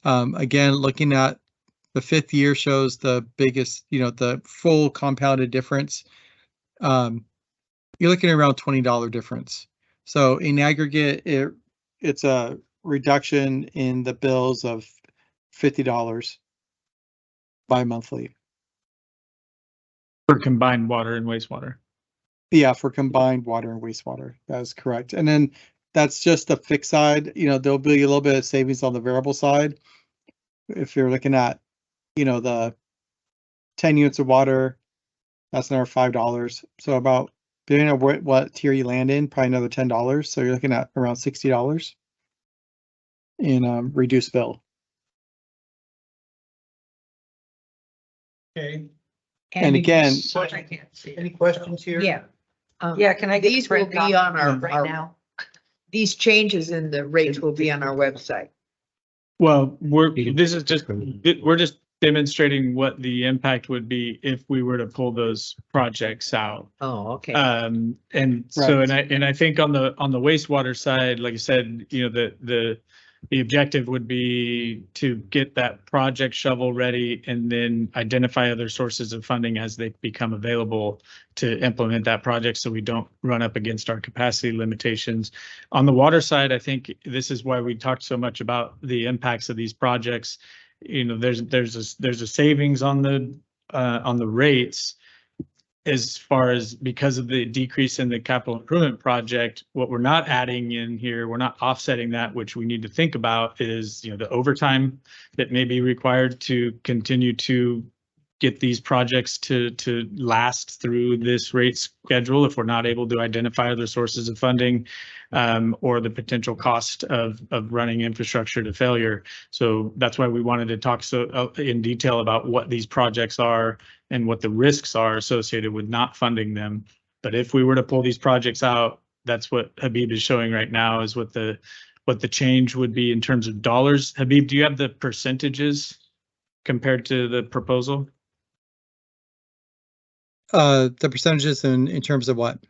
Speaker 21: Again, looking at The 5th year shows the biggest, the full compounded difference. You're looking at around $20 difference. So in aggregate, it's a reduction in the bills of $50 bi-monthly.
Speaker 6: For combined water and wastewater.
Speaker 21: Yeah, for combined water and wastewater. That is correct. And then that's just the fixed side. There'll be a little bit of savings on the variable side. If you're looking at, the 10 units of water, that's another $5. So about, depending on what tier you land in, probably another $10. So you're looking at around $60 in reduced bill.
Speaker 2: Okay.
Speaker 21: And again,
Speaker 2: Any questions here?
Speaker 18: Yeah.
Speaker 4: Yeah, can I get
Speaker 18: These
Speaker 4: the
Speaker 18: will
Speaker 4: print
Speaker 18: be on our,
Speaker 4: right now?
Speaker 18: these changes in the rates will be on our website.
Speaker 6: Well, we're just demonstrating what the impact would be if we were to pull those projects out.
Speaker 18: Oh, okay.
Speaker 6: And so, and I think on the wastewater side, like I said, the objective would be to get that project shovel ready and then identify other sources of funding as they become available to implement that project so we don't run up against our capacity limitations. On the water side, I think this is why we talked so much about the impacts of these projects. There's a savings on the rates as far as because of the decrease in the capital improvement project. What we're not adding in here, we're not offsetting that, which we need to think about is, the overtime that may be required to continue to get these projects to last through this rate schedule if we're not able to identify other sources of funding, or the potential cost of running infrastructure to failure. So that's why we wanted to talk in detail about what these projects are and what the risks are associated with not funding them. But if we were to pull these projects out, that's what Habib is showing right now is what the change would be in terms of dollars. Habib, do you have the percentages compared to the proposal?
Speaker 21: The percentages in terms of what?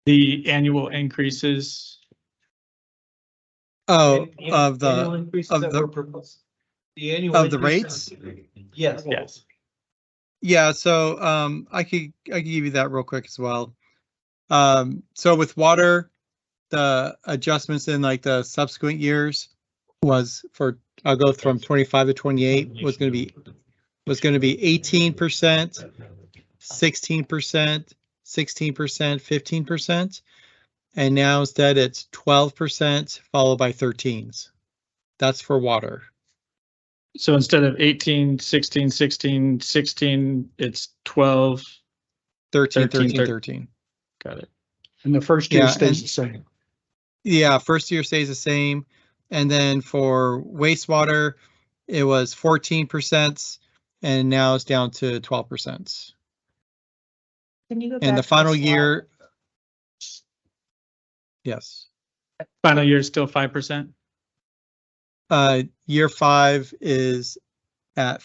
Speaker 6: The annual increases.
Speaker 21: Oh, of
Speaker 2: Annual increases that were proposed. The annual
Speaker 21: of the
Speaker 2: increases-
Speaker 21: rates?
Speaker 2: Yes.
Speaker 6: Yes.
Speaker 21: Yeah, so I could give you that real quick as well. So with water, the adjustments in like the subsequent years was I'll go from 25 to 28 was going to be 18%, 16%, 16%, 15%. And now instead it's 12% followed by 13s. That's for water.
Speaker 6: So instead of 18, 16, 16, 16, it's 12,
Speaker 21: 13, 13, 13.
Speaker 6: Got it.
Speaker 17: And the first year
Speaker 21: Yeah,
Speaker 17: stays the same.
Speaker 21: Yeah, first year stays the same. And then for wastewater, it was 14% and now it's down to 12%.
Speaker 18: Can you go
Speaker 21: And the
Speaker 18: back to
Speaker 21: final
Speaker 18: slide?
Speaker 21: year, yes.
Speaker 6: Final year is still 5%.
Speaker 21: Year 5 is at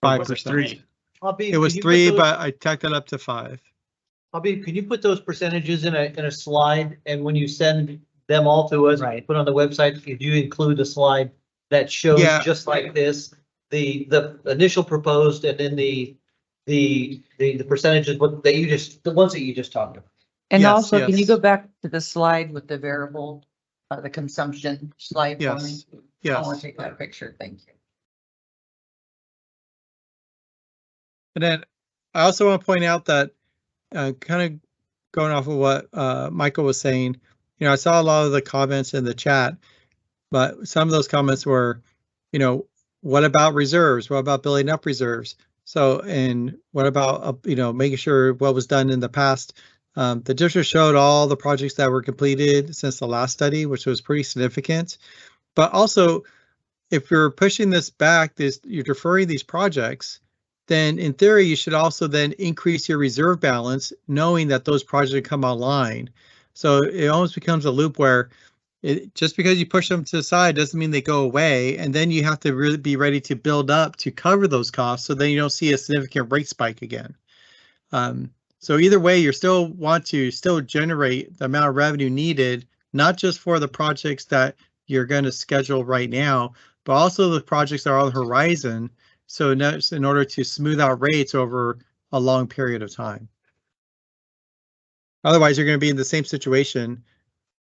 Speaker 6: Or was it
Speaker 21: 5%.
Speaker 6: 3?
Speaker 21: It was 3, but I tacked it up to 5.
Speaker 2: Habib, can you put those percentages in a slide, and when you send them all to us, put on the website, if you include a slide that shows just like this, the initial proposed and then the percentages that you just, the ones that you just talked about.
Speaker 4: And
Speaker 21: Yes,
Speaker 4: also, can you
Speaker 21: yes.
Speaker 4: go back to the slide with the variable, the consumption slide for me?
Speaker 21: Yes,
Speaker 4: I
Speaker 21: yes.
Speaker 4: want to take that picture. Thank you.
Speaker 21: And then I also want to point out that kind of going off of what Michael was saying, I saw a lot of the comments in the chat, but some of those comments were, what about reserves? What about building up reserves? So, and what about, making sure what was done in the past? The district showed all the projects that were completed since the last study, which was pretty significant. But also, if you're pushing this back, you're deferring these projects, then in theory, you should also then increase your reserve balance, knowing that those projects come online. So it almost becomes a loop where just because you push them to the side doesn't mean they go away. And then you have to really be ready to build up to cover those costs. So then you don't see a significant rate spike again. So either way, you still want to generate the amount of revenue needed, not just for the projects that you're going to schedule right now, but also the projects that are on the horizon. So in order to smooth out rates over a long period of time. Otherwise, you're going to be in the same situation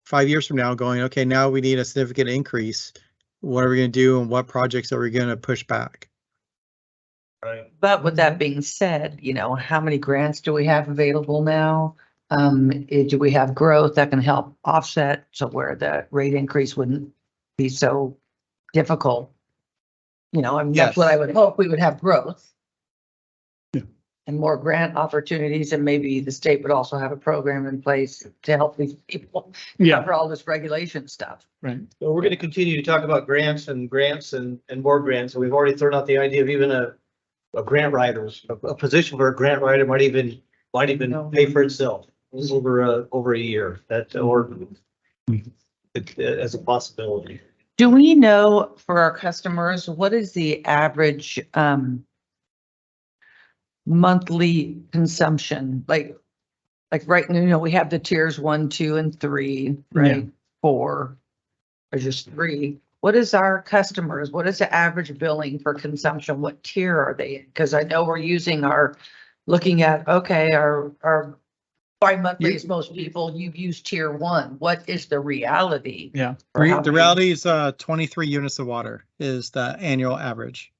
Speaker 21: 5 years from now going, okay, now we need a significant increase. What are we going to do and what projects are we going to push back?
Speaker 2: Right.
Speaker 4: But with that being said, you know, how many grants do we have available now? Do we have growth that can help offset so where the rate increase wouldn't be so difficult? You know, I mean, that's what I would hope. We would have growth. And more grant opportunities, and maybe the state would also have a program in place to help these people cover all this regulation stuff.
Speaker 6: Right.
Speaker 2: So we're going to continue to talk about grants and more grants. And we've already thrown out the idea of even a grant writer, a position for a grant writer might even pay for itself over a year. As a possibility.
Speaker 4: Do we know for our customers, what is the average monthly consumption? Like right now, you know, we have the tiers 1, 2, and 3, right?
Speaker 6: Yeah.
Speaker 4: 4, or just 3. What is our customers? What is the average billing for consumption? What tier are they in? Because I know we're looking at, okay, our bi-monthly is most people, you've used tier 1. What is the reality?
Speaker 6: Yeah.
Speaker 21: The reality is 23 units of water is the annual average.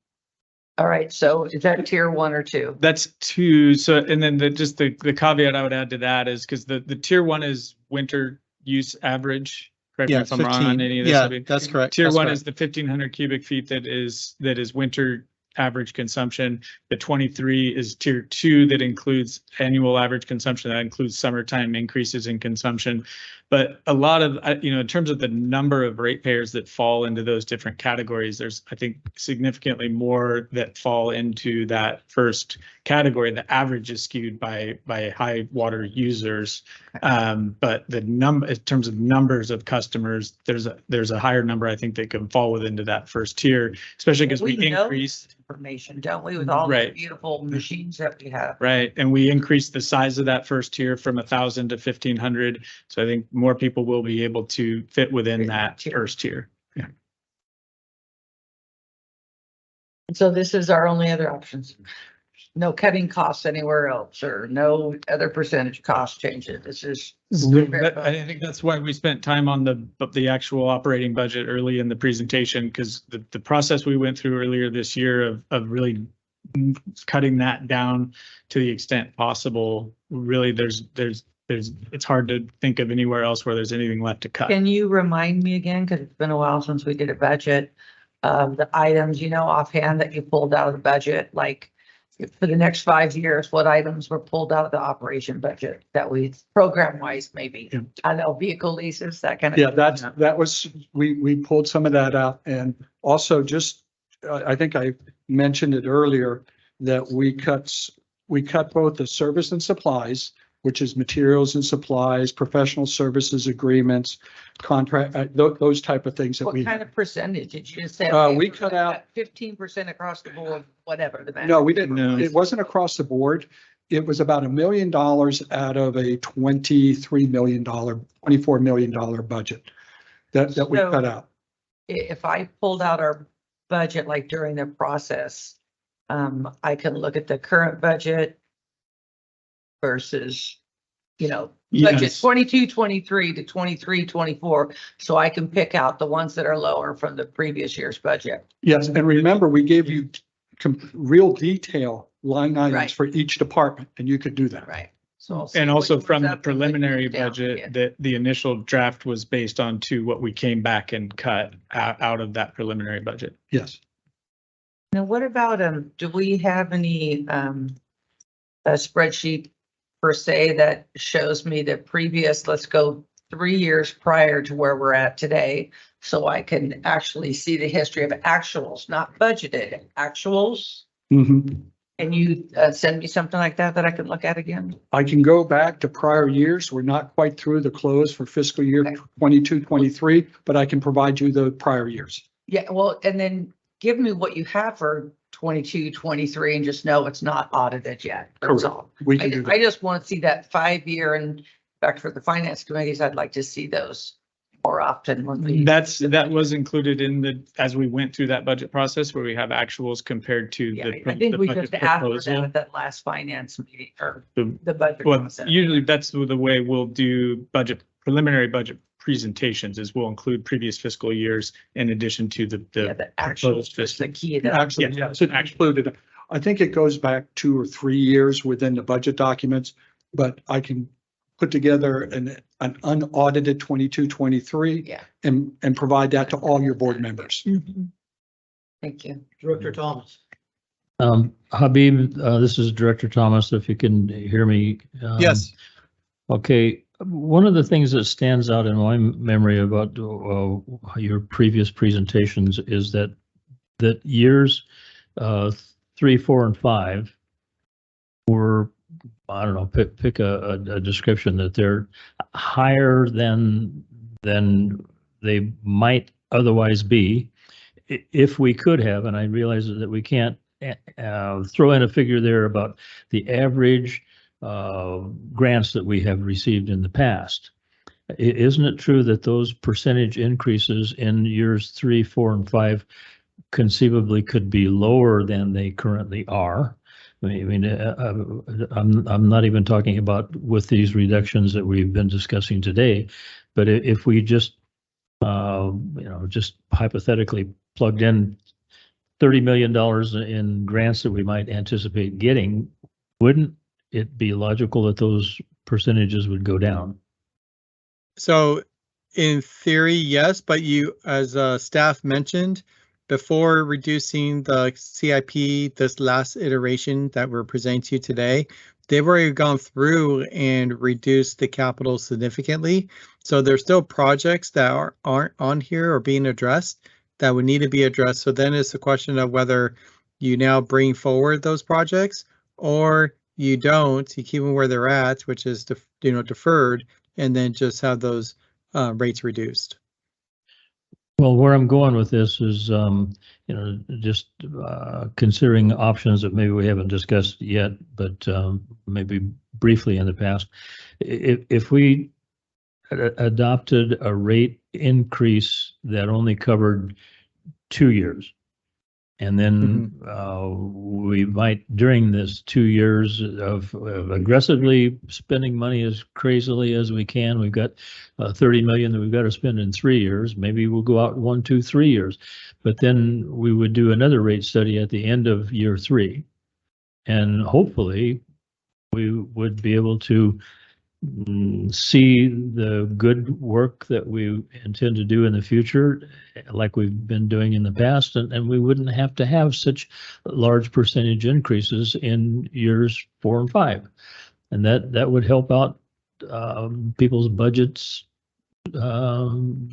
Speaker 4: All right, so is that tier 1 or 2?
Speaker 6: That's 2. So, and then the caveat I would add to that is because the tier 1 is winter use average. Correct me if I'm wrong on any of this.
Speaker 21: Yeah, that's correct.
Speaker 6: Tier 1 is the 1,500 cubic feet that is winter average consumption. The 23 is tier 2 that includes annual average consumption. That includes summertime increases in consumption. But a lot of, in terms of the number of ratepayers that fall into those different categories, there's, I think, significantly more that fall into that first category. The average is skewed by high water users. But in terms of numbers of customers, there's a higher number, I think, that can fall within that first tier, especially because we increase
Speaker 4: information, don't we, with all the beautiful machines that we have?
Speaker 6: Right. And we increased the size of that first tier from 1,000 to 1,500. So I think more people will be able to fit within that first tier. Yeah.
Speaker 4: And so this is our only other options. No cutting costs anywhere else or no other percentage cost changes. This is.
Speaker 6: I think that's why we spent time on the actual operating budget early in the presentation, because the process we went through earlier this year of really cutting that down to the extent possible. Really, it's hard to think of anywhere else where there's anything left to cut.
Speaker 4: Can you remind me again, because it's been a while since we did a budget, the items, offhand that you pulled out of the budget, like for the next 5 years, what items were pulled out of the operation budget that we program wise, maybe?
Speaker 6: Yeah.
Speaker 4: I know vehicle leases, that kind of.
Speaker 17: Yeah, that was, we pulled some of that out, and also just, I think I mentioned it earlier, that we cut both the service and supplies, which is materials and supplies, professional services agreements, contract, those type of things that
Speaker 4: What kind of percentage did you just say?
Speaker 17: We cut out
Speaker 4: 15% across the board, whatever the matter.
Speaker 17: No, we didn't. It wasn't across the board. It was about $1 million out of a $24 million budget that we cut out.
Speaker 4: If I pulled out our budget, like during the process, I can look at the current budget versus, budget 22, 23 to 23, 24. So I can pick out the ones that are lower from the previous year's budget.
Speaker 17: Yes, and remember, we gave you real detail line items for each department, and you could do that.
Speaker 4: Right. So
Speaker 6: and also from the preliminary budget, that the initial draft was based on what we came back and cut out of that preliminary budget.
Speaker 17: Yes.
Speaker 4: Now, what about, do we have any, a spreadsheet per se that shows me the previous, let's go 3 years prior to where we're at today, so I can actually see the history of actuals, not budgeted, actuals?
Speaker 17: Mm-hmm.
Speaker 4: Can you send me something like that I can look at again?
Speaker 17: I can go back to prior years. We're not quite through the close for fiscal year 22, 23, but I can provide you the prior years.
Speaker 4: Yeah, well, and then give me what you have for 22, 23, and just know it's not audited yet. That's all.
Speaker 17: We can do that.
Speaker 4: I just want to see that 5 year, and back for the finance committees, I'd like to see those more often when we.
Speaker 6: That was included in as we went through that budget process where we have actuals compared to
Speaker 4: Yeah,
Speaker 6: the.
Speaker 4: I think we
Speaker 6: budget
Speaker 4: just asked for
Speaker 6: proposal.
Speaker 4: that at that last finance meeting or
Speaker 6: The-
Speaker 4: the budget
Speaker 6: Well,
Speaker 4: process.
Speaker 6: usually that's the way we'll do preliminary budget presentations is we'll include previous fiscal years in addition to the.
Speaker 4: Yeah, the actual,
Speaker 6: proposed
Speaker 4: just the
Speaker 6: fiscal.
Speaker 4: key. that-
Speaker 17: Actually, yes, it included. I think it goes back 2 or 3 years within the budget documents, but I can put together an unaudited 22, 23
Speaker 4: Yeah.
Speaker 17: and provide that to all your board members.
Speaker 4: Mhm. Thank you.
Speaker 2: Director Thomas.
Speaker 11: Habib, this is Director Thomas, if you can hear me.
Speaker 21: Yes.
Speaker 11: Okay, one of the things that stands out in my memory about your previous presentations is that years 3, 4, and 5 were, I don't know, pick a description, that they're higher than they might otherwise be if we could have, and I realize that we can't throw in a figure there about the average grants that we have received in the past. Isn't it true that those percentage increases in years 3, 4, and 5 conceivably could be lower than they currently are? I mean, I'm not even talking about with these reductions that we've been discussing today, but if we just, just hypothetically plugged in $30 million in grants that we might anticipate getting, wouldn't it be logical that those percentages would go down?
Speaker 21: So in theory, yes, but you, as staff mentioned, before reducing the CIP, this last iteration that we're presenting to you today, they've already gone through and reduced the capital significantly. So there's still projects that aren't on here or being addressed that would need to be addressed. So then it's a question of whether you now bring forward those projects or you don't, you keep them where they're at, which is deferred, and then just have those rates reduced.
Speaker 11: Well, where I'm going with this is, just considering options that maybe we haven't discussed yet, but maybe briefly in the past. If we adopted a rate increase that only covered 2 years, and then we might, during this 2 years of aggressively spending money as crazily as we can, we've got 30 million that we've got to spend in 3 years. Maybe we'll go out 1, 2, 3 years, but then we would do another rate study at the end of year 3. And hopefully we would be able to see the good work that we intend to do in the future, like we've been doing in the past, and we wouldn't have to have such large percentage increases in years 4 and 5. And that would help out people's budgets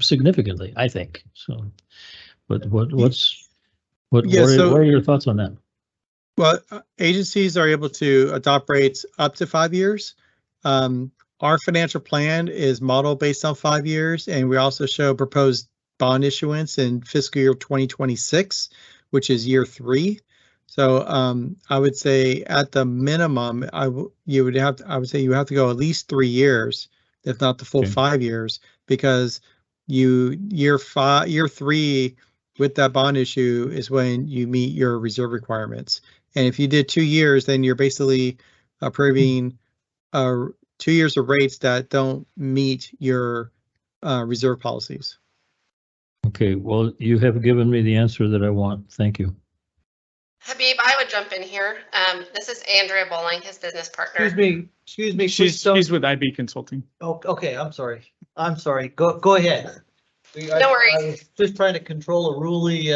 Speaker 11: significantly, I think. So, but what are your thoughts on that?
Speaker 21: Well, agencies are able to adopt rates up to 5 years. Our financial plan is modeled based on 5 years, and we also show proposed bond issuance in fiscal year 2026, which is year 3. So I would say at the minimum, I would say you have to go at least 3 years, if not the full 5 years, because year 3 with that bond issue is when you meet your reserve requirements. And if you did 2 years, then you're basically approving 2 years of rates that don't meet your reserve policies.
Speaker 11: Okay, well, you have given me the answer that I want. Thank you.
Speaker 3: Habib, I would jump in here. This is Andrea Bowling, his business partner.
Speaker 2: Excuse me.
Speaker 6: She's with IB Consulting.
Speaker 2: Oh, okay, I'm sorry. Go ahead.
Speaker 3: No worries.
Speaker 2: I was just trying to control a ruly,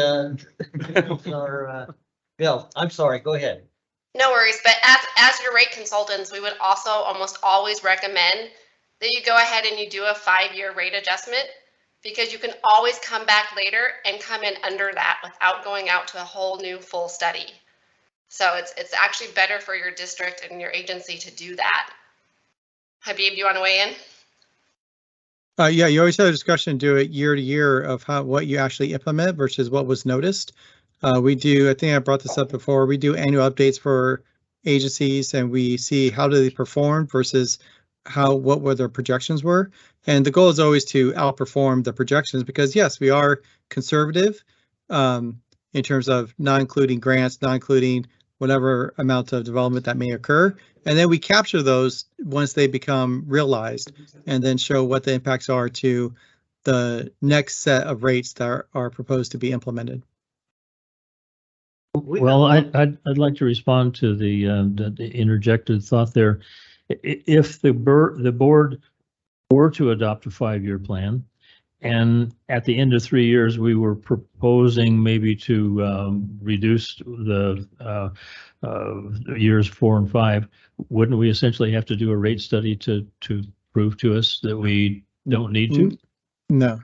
Speaker 2: Bill, I'm sorry, go ahead.
Speaker 3: No worries, but as your rate consultants, we would also almost always recommend that you go ahead and you do a 5-year rate adjustment, because you can always come back later and come in under that without going out to a whole new full study. So it's actually better for your district and your agency to do that. Habib, do you want to weigh in?
Speaker 21: Yeah, you always have a discussion, do it year to year of what you actually implement versus what was noticed. We do, I think I brought this up before, we do annual updates for agencies and we see how do they perform versus what were their projections were. And the goal is always to outperform the projections because yes, we are conservative in terms of not including grants, not including whatever amount of development that may occur. And then we capture those once they become realized and then show what the impacts are to the next set of rates that are proposed to be implemented.
Speaker 11: Well, I'd like to respond to the interjected thought there. If the board were to adopt a 5-year plan, and at the end of 3 years, we were proposing maybe to reduce the years 4 and 5, wouldn't we essentially have to do a rate study to prove to us that we don't need to?
Speaker 21: No.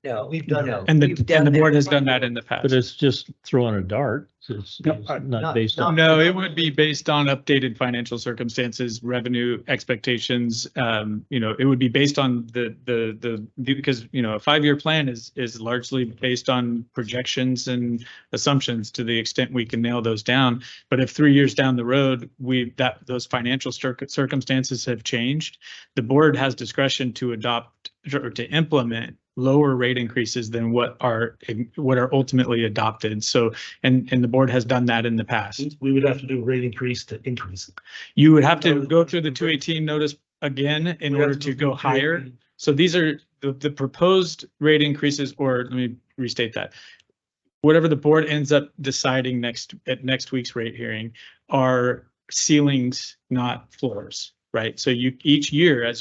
Speaker 2: No, we've done that.
Speaker 6: And the board has done that in the past.
Speaker 11: But it's just throwing a dart. It's not based on.
Speaker 6: No, it would be based on updated financial circumstances, revenue expectations. It would be based on because, a 5-year plan is largely based on projections and assumptions to the extent we can nail those down. But if 3 years down the road, those financial circumstances have changed, the board has discretion to adopt or to implement lower rate increases than what are ultimately adopted. So, and the board has done that in the past.
Speaker 1: We would have to do a rate increase to increase it.
Speaker 6: You would have to go through the 218 notice again in order to go higher. So these are the proposed rate increases, or let me restate that. Whatever the board ends up deciding at next week's rate hearing are ceilings, not floors. Right. So each year, as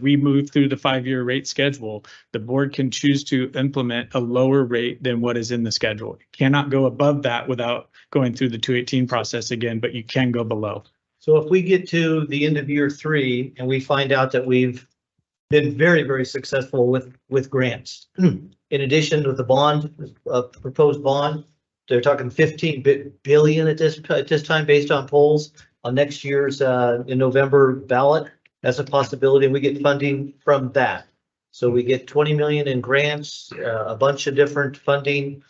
Speaker 6: we move through the 5-year rate schedule, the board can choose to implement a lower rate than what is in the schedule. It cannot go above that without going through the 218 process again, but you can go below.
Speaker 2: So if we get to the end of year 3 and we find out that we've been very, very successful with grants, in addition to the bond, proposed bond, they're talking 15 billion at this time based on polls. On next year's in November ballot, that's a possibility, and we get funding from that. So we get 20 million in grants, a bunch of different funding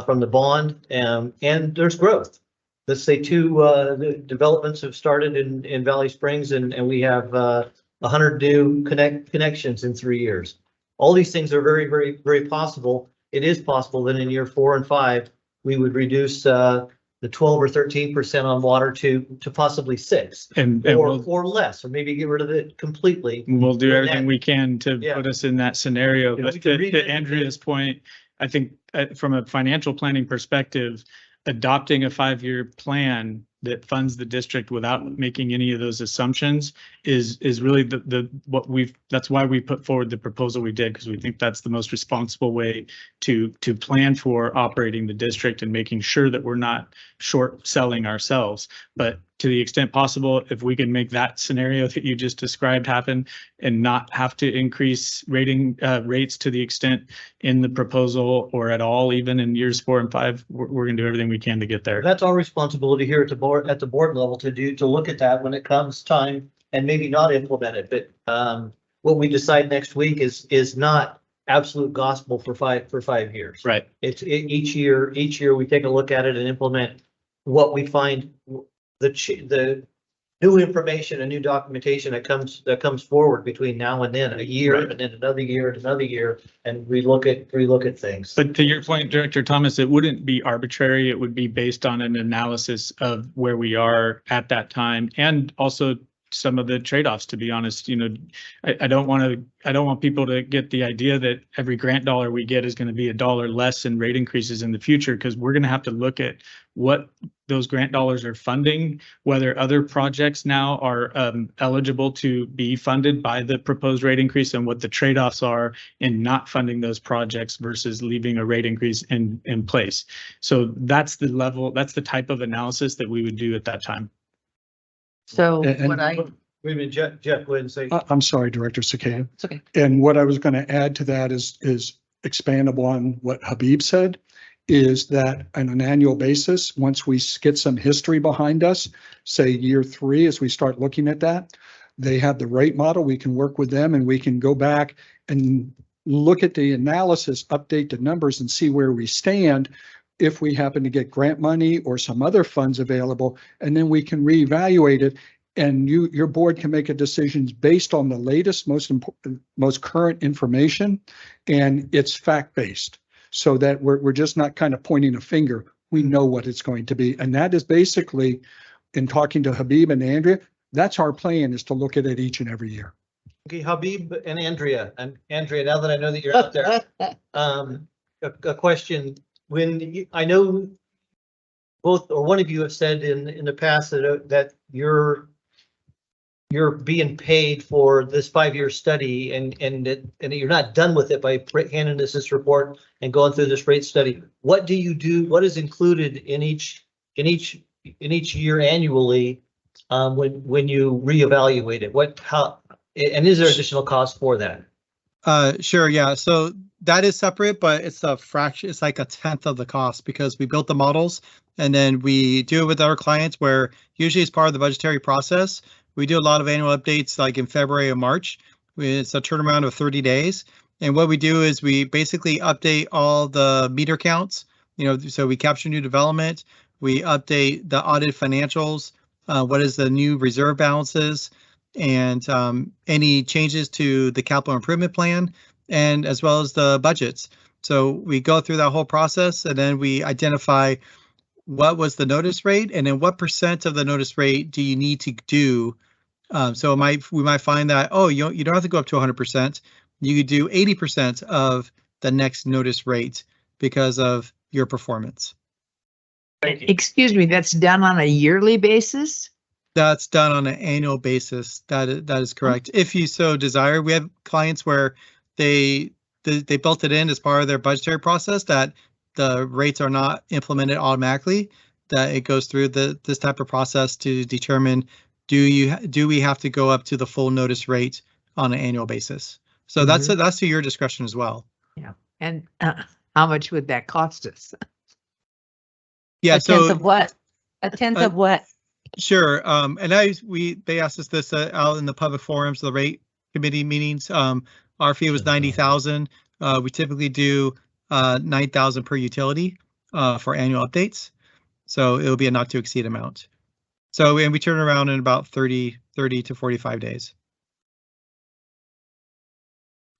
Speaker 2: from the bond, and there's growth. Let's say 2 developments have started in Valley Springs, and we have 100 new connections in 3 years. All these things are very, very, very possible. It is possible that in year 4 and 5, we would reduce the 12 or 13% on water to possibly 6 or less, or maybe get rid of it completely.
Speaker 6: We'll do everything we can to put us in that scenario. But to Andrea's point, I think from a financial planning perspective, adopting a 5-year plan that funds the district without making any of those assumptions is really that's why we put forward the proposal we did, because we think that's the most responsible way to plan for operating the district and making sure that we're not short selling ourselves. But to the extent possible, if we can make that scenario that you just described happen and not have to increase rates to the extent in the proposal or at all, even in years 4 and 5, we're going to do everything we can to get there.
Speaker 2: That's our responsibility here at the board level to look at that when it comes time and maybe not implement it. But what we decide next week is not absolute gospel for 5 years.
Speaker 6: Right.
Speaker 2: It's each year we take a look at it and implement what we find, the new information and new documentation that comes forward between now and then, a year and then another year and another year, and we look at things.
Speaker 6: But to your point, Director Thomas, it wouldn't be arbitrary. It would be based on an analysis of where we are at that time, and also some of the trade-offs, to be honest. I don't want people to get the idea that every grant dollar we get is going to be $1 less in rate increases in the future, because we're going to have to look at what those grant dollars are funding, whether other projects now are eligible to be funded by the proposed rate increase, and what the trade-offs are in not funding those projects versus leaving a rate increase in place. So that's the type of analysis that we would do at that time.
Speaker 4: So
Speaker 17: Wait a
Speaker 2: minute, Jeff, go ahead and say.
Speaker 17: I'm sorry, Director Sakaya.
Speaker 4: It's okay.
Speaker 17: And what I was going to add to that is expandable on what Habib said, is that on an annual basis, once we get some history behind us, say year 3, as we start looking at that, they have the rate model, we can work with them and we can go back and look at the analysis, update the numbers and see where we stand if we happen to get grant money or some other funds available, and then we can reevaluate it And your board can make a decision based on the latest, most important, most current information, and it's fact-based. So that we're just not kind of pointing a finger. We know what it's going to be. And that is basically, in talking to Habib and Andrea, that's our plan, is to look at it each and every year.
Speaker 2: Okay, Habib and Andrea, now that I know that you're out there, a question. I know both or one of you have said in the past that you're being paid for this 5-year study and that you're not done with it by handing us this report and going through this rate study. What do you do? What is included in each year annually when you reevaluate it? And is there additional cost for that?
Speaker 21: Sure, yeah. So that is separate, but it's a fraction. It's like a tenth of the cost because we built the models and then we do it with our clients where usually it's part of the budgetary process. We do a lot of annual updates like in February or March. It's a turnaround of 30 days. And what we do is we basically update all the meter counts, so we capture new development. We update the audited financials. What is the new reserve balances? And any changes to the capital improvement plan, and as well as the budgets. So we go through that whole process and then we identify what was the notice rate and then what % of the notice rate do you need to do. So we might find that, oh, you don't have to go up to 100%. You could do 80% of the next notice rate because of your performance.
Speaker 18: Excuse me, that's done on a yearly basis?
Speaker 21: That's done on an annual basis. That is correct. If you so desire, we have clients where they built it in as part of their budgetary process that the rates are not implemented automatically, that it goes through this type of process to determine do we have to go up to the full notice rate on an annual basis. So that's to your discretion as well.
Speaker 18: Yeah. And how much would that cost us?
Speaker 21: Yeah.
Speaker 4: A tenth of what? A tenth of what?
Speaker 21: Sure. And they asked us this out in the public forums, the rate committee meetings. Our fee was 90,000. We typically do 9,000 per utility for annual updates. So it will be a not to exceed amount. So, and we turn around in about 30 to 45 days.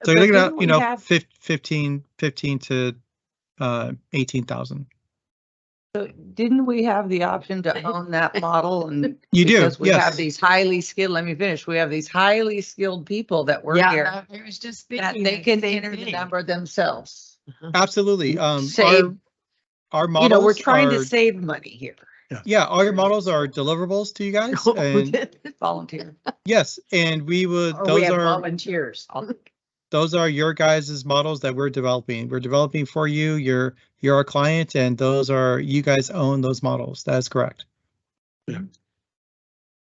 Speaker 21: So you're looking at, 15 to 18,000.
Speaker 4: So didn't we have the option to own that model? And
Speaker 21: you do,
Speaker 4: because we
Speaker 21: yes.
Speaker 4: have these highly skilled, let me finish. We have these highly skilled people that work here.
Speaker 18: I was just
Speaker 4: that
Speaker 18: thinking
Speaker 4: they can enter the number themselves.
Speaker 21: Absolutely.
Speaker 4: Save,
Speaker 21: our models
Speaker 4: we're trying to save money here.
Speaker 21: Yeah, all your models are deliverables to you guys. And
Speaker 4: volunteer.
Speaker 21: Yes, and we would.
Speaker 18: Or
Speaker 21: those
Speaker 18: we have
Speaker 21: are
Speaker 18: volunteers.
Speaker 21: those are your guys' models that we're developing. We're developing for you. You're our client, and those are you guys own those models. That is correct.
Speaker 17: Yeah.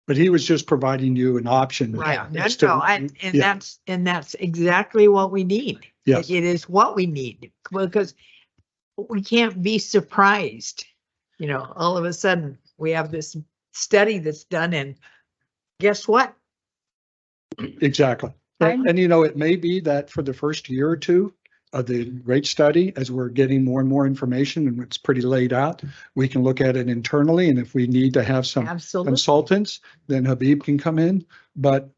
Speaker 17: But he was just providing you an option.
Speaker 18: Right.
Speaker 17: That's
Speaker 18: And that's exactly what we need.
Speaker 17: Yes.
Speaker 18: It is what we need because we can't be surprised. All of a sudden we have this study that's done and guess what?
Speaker 17: Exactly. And it may be that for the first year or two of the rate study, as we're getting more and more information and it's pretty laid out, we can look at it internally. And if we need to have some consultants, then Habib can come in. But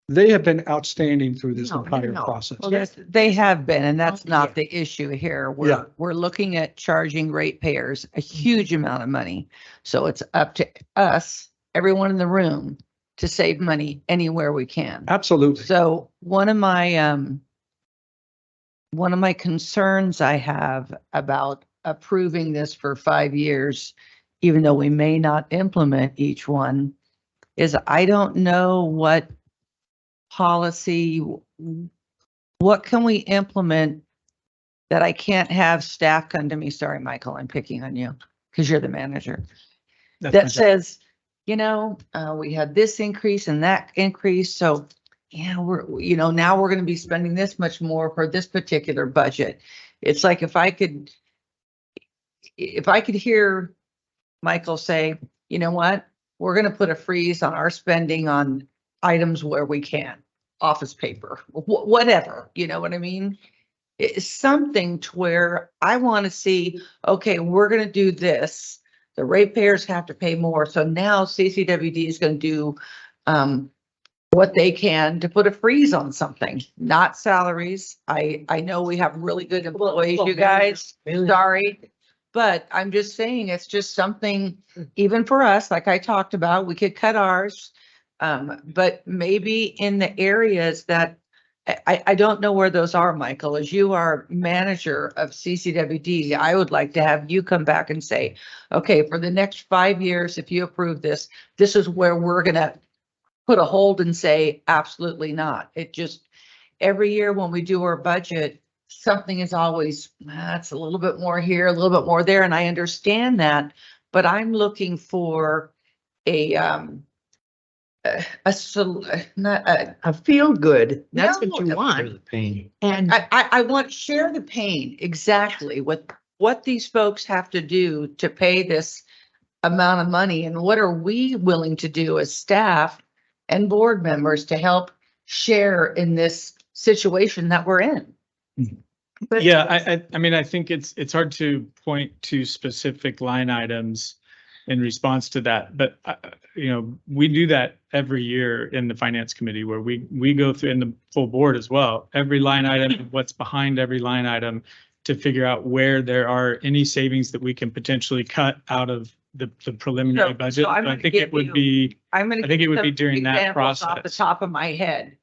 Speaker 17: they have been outstanding through this entire process.
Speaker 4: Well, they have been, and that's not the issue here. We're looking at charging ratepayers a huge amount of money. So it's up to us, everyone in the room, to save money anywhere we can.
Speaker 17: Absolutely.
Speaker 4: So one of my concerns I have about approving this for 5 years, even though we may not implement each one, is I don't know what policy, what can we implement that I can't have staff come to me? Sorry, Michael, I'm picking on you because you're the manager. That says, we had this increase and that increase. So, now we're going to be spending this much more for this particular budget. It's like if I could hear Michael say, you know what, we're going to put a freeze on our spending on items where we can, office paper, whatever, you know what I mean? It's something to where I want to see, okay, we're going to do this. The ratepayers have to pay more. So now CCWD is going to do what they can to put a freeze on something, not salaries. I know we have really good employees, you guys, sorry. But I'm just saying, it's just something, even for us, like I talked about, we could cut ours. But maybe in the areas that, I don't know where those are, Michael, as you are manager of CCWD, I would like to have you come back and say, okay, for the next 5 years, if you approve this, this is where we're gonna put a hold and say, absolutely not. It just, every year when we do our budget, something is always, it's a little bit more here, a little bit more there, and I understand that, but I'm looking for not
Speaker 18: A feel good, that's
Speaker 4: No,
Speaker 18: what you want.
Speaker 10: Pain.
Speaker 18: And
Speaker 4: I want share the pain exactly with what these folks have to do to pay this amount of money, and what are we willing to do as staff and board members to help share in this situation that we're in.
Speaker 18: but
Speaker 6: Yeah, I mean, I think it's hard to point to specific line items in response to that, but you know, we do that every year in the finance committee where we go through, in the full board as well, every line item, what's behind every line item, to figure out where there are any savings that we can potentially cut out of the preliminary budget.
Speaker 4: So I'm
Speaker 6: So I
Speaker 4: gonna
Speaker 6: think
Speaker 4: give
Speaker 6: it would
Speaker 4: you-
Speaker 6: be,
Speaker 4: I'm gonna
Speaker 6: I think
Speaker 4: give
Speaker 6: it would
Speaker 4: some
Speaker 6: be during that
Speaker 4: examples off the
Speaker 6: process.
Speaker 4: top of my head.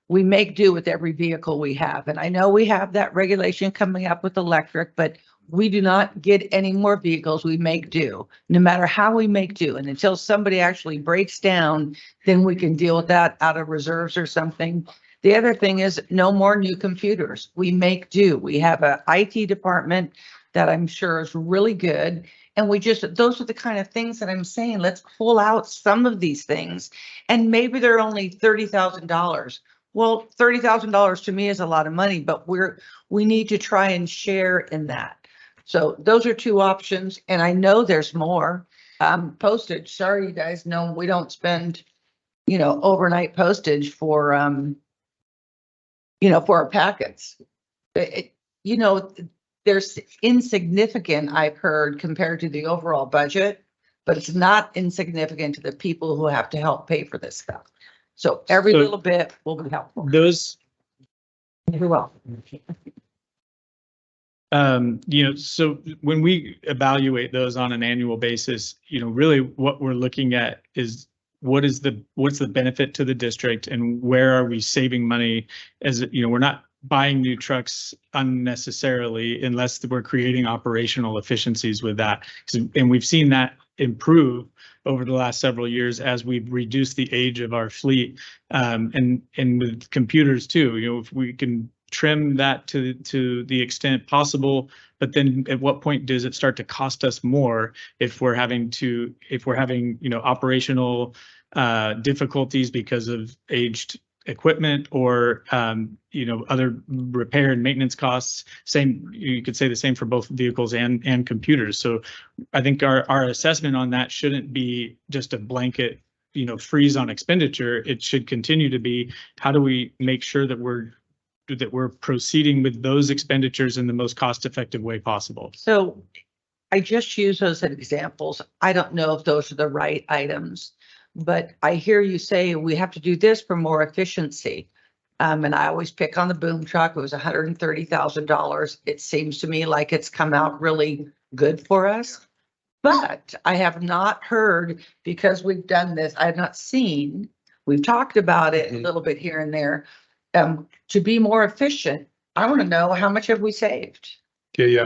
Speaker 4: We make do with every vehicle we have, and I know we have that regulation coming up with electric, but we do not get any more vehicles. We make do, no matter how we make do. And until somebody actually breaks down, then we can deal with that out of reserves or something. The other thing is no more new computers. We make do. We have a IT department that I'm sure is really good. And we just, those are the kind of things that I'm saying, let's pull out some of these things. And maybe they're only $30,000. Well, $30,000 to me is a lot of money, but we need to try and share in that. So those are two options, and I know there's more. Postage, sorry, you guys know we don't spend, overnight postage for, for our packets. There's insignificant, I've heard, compared to the overall budget, but it's not insignificant to the people who have to help pay for this stuff. So every
Speaker 6: So-
Speaker 4: little bit will be helpful.
Speaker 6: Those,
Speaker 4: You're welcome.
Speaker 6: so when we evaluate those on an annual basis, really what we're looking at is what's the benefit to the district and where are we saving money? As we're not buying new trucks unnecessarily unless we're creating operational efficiencies with that. And we've seen that improve over the last several years as we've reduced the age of our fleet, and with computers too. If we can trim that to the extent possible, but then at what point does it start to cost us more if we're having operational difficulties because of aged equipment or other repair and maintenance costs? You could say the same for both vehicles and computers. So I think our assessment on that shouldn't be just a blanket freeze on expenditure. It should continue to be, how do we make sure that we're proceeding with those expenditures in the most cost-effective way possible?
Speaker 4: So I just use those as examples. I don't know if those are the right items, but I hear you say we have to do this for more efficiency. And I always pick on the boom truck. It was $130,000. It seems to me like it's come out really good for us. But I have not heard, because we've done this, I have not seen, we've talked about it a little bit here and there. To be more efficient, I want to know how much have we saved?
Speaker 16: Yeah.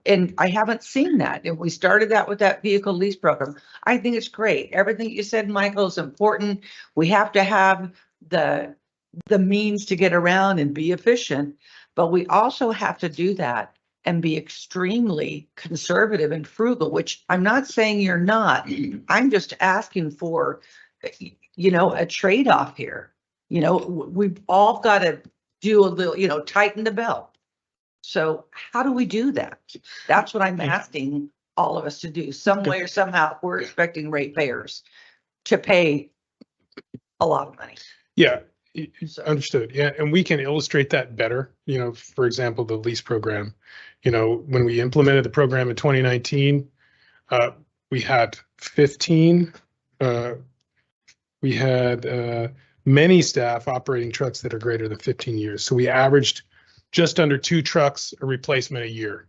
Speaker 4: And I haven't seen that. And we started that with that vehicle lease program. I think it's great. Everything you said, Michael, is important. We have to have the means to get around and be efficient, but we also have to do that and be extremely conservative and frugal, which I'm not saying you're not. I'm just asking for, a trade-off here. We've all got to do a little, tighten the belt. So how do we do that? That's what I'm asking all of us to do. Some way or somehow, we're expecting ratepayers to pay a lot of money.
Speaker 16: Yeah,
Speaker 4: So-
Speaker 16: understood. Yeah, and we can illustrate that better. For example, the lease program. When we implemented the program in 2019, we had 15, we had many staff operating trucks that are greater than 15 years. So we averaged just under 2 trucks a replacement a year.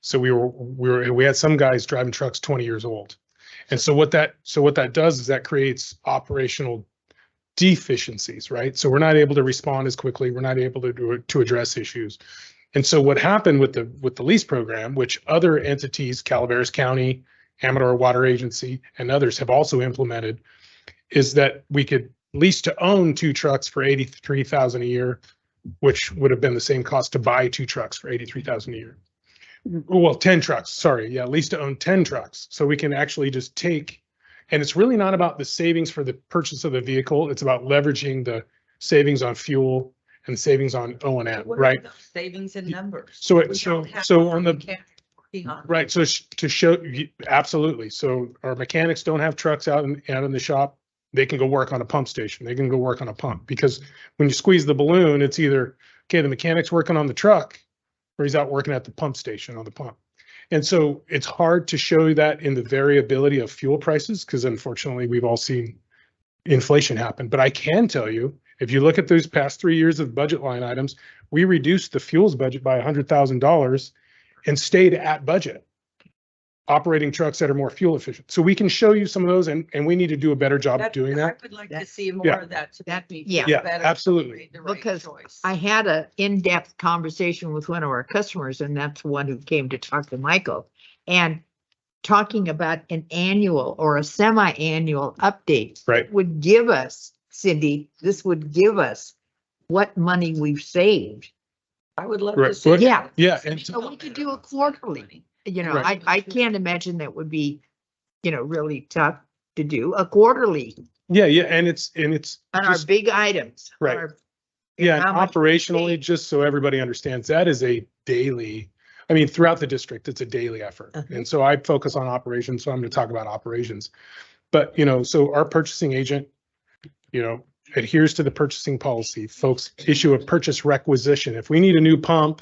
Speaker 16: So we had some guys driving trucks 20 years old. And so what that does is that creates operational deficiencies, right? So we're not able to respond as quickly. We're not able to address issues. And so what happened with the lease program, which other entities, Calaveras County, Amador Water Agency, and others have also implemented, is that we could lease to own 2 trucks for $83,000 a year, which would have been the same cost to buy 2 trucks for $83,000 a year. Well, 10 trucks, sorry. Yeah, lease to own 10 trucks. So we can actually just take, and it's really not about the savings for the purchase of the vehicle. It's about leveraging the savings on fuel and savings on O&M, right?
Speaker 18: Savings in numbers.
Speaker 16: So on the, right, so to show, absolutely. So our mechanics don't have trucks out in the shop. They can go work on a pump station. They can go work on a pump, because when you squeeze the balloon, it's either, okay, the mechanic's working on the truck or he's out working at the pump station on the pump. And so it's hard to show that in the variability of fuel prices, because unfortunately we've all seen inflation happen. But I can tell you, if you look at those past 3 years of budget line items, we reduced the fuels budget by $100,000 and stayed at budget, operating trucks that are more fuel efficient. So we can show you some of those, and we need to do a better job of doing that.
Speaker 18: I would like to see more of that. So that means
Speaker 16: Yeah, absolutely.
Speaker 18: Because I had a in-depth conversation with one of our customers, and that's the one who came to talk to Michael. And talking about an annual or a semi-annual update would give us, Cindy, this would give us what money we've saved. I would love to see. Yeah.
Speaker 16: Yeah. And
Speaker 18: so we could do a quarterly. I can't imagine that would be, really tough to do a quarterly.
Speaker 16: Yeah. And it's
Speaker 18: on our big items.
Speaker 16: Right. Yeah. Operationally, just so everybody understands, that is a daily, throughout the district, it's a daily effort. And so I focus on operations. So I'm going to talk about operations, but, so our purchasing agent, adheres to the purchasing policy. Folks issue a purchase requisition. If we need a new pump,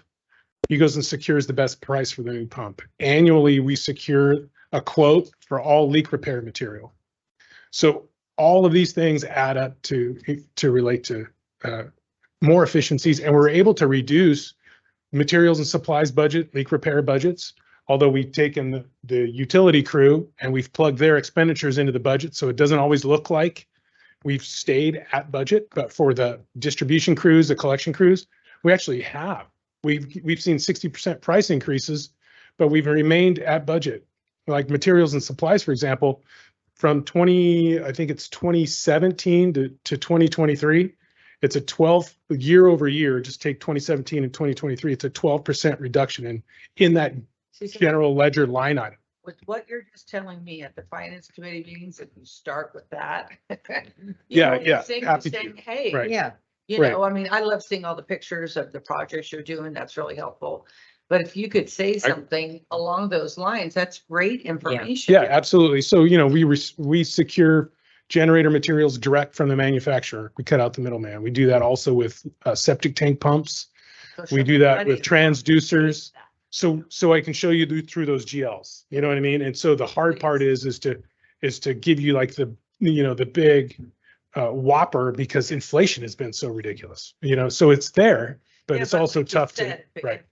Speaker 16: he goes and secures the best price for the new pump. Annually, we secure a quote for all leak repair material. So all of these things add up to relate to more efficiencies, and we're able to reduce materials and supplies budget, leak repair budgets, although we've taken the utility crew and we've plugged their expenditures into the budget, so it doesn't always look like we've stayed at budget. But for the distribution crews, the collection crews, we actually have. We've seen 60% price increases, but we've remained at budget. Like materials and supplies, for example, from 2017 to 2023, it's a 12 year over year. Just take 2017 and 2023. It's a 12% reduction in that general ledger line item.
Speaker 18: With what you're just telling me at the finance committee meetings, if you start with that.
Speaker 16: Happy to.
Speaker 18: Hey,
Speaker 16: right.
Speaker 18: Yeah. I love seeing all the pictures of the projects you're doing. That's really helpful. But if you could say something along those lines, that's great information.
Speaker 16: Yeah, absolutely. So, we secure generator materials direct from the manufacturer. We cut out the middleman. We do that also with septic tank pumps. We do that with transducers. So I can show you through those GLs, you know what I mean? And so the hard part is to give you like the big whopper, because inflation has been so ridiculous, so it's there, but it's also tough to, right.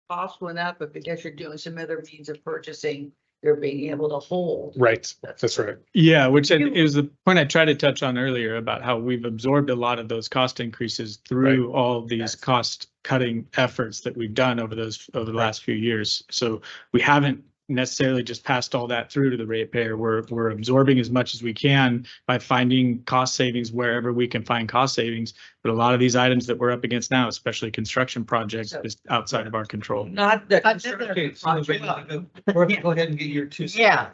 Speaker 18: Costs went up, but because you're doing some other means of purchasing, you're being able to hold.
Speaker 16: Right. That's right.
Speaker 6: Yeah, which is the point I tried to touch on earlier about how we've absorbed a lot of those cost increases through all these cost cutting efforts that we've done over the last few years. So we haven't necessarily just passed all that through to the ratepayer. We're absorbing as much as we can by finding cost savings wherever we can find cost savings. But a lot of these items that we're up against now, especially construction projects, is outside of our control.
Speaker 18: Not the
Speaker 2: Go ahead and get your 2 cents.
Speaker 18: Yeah.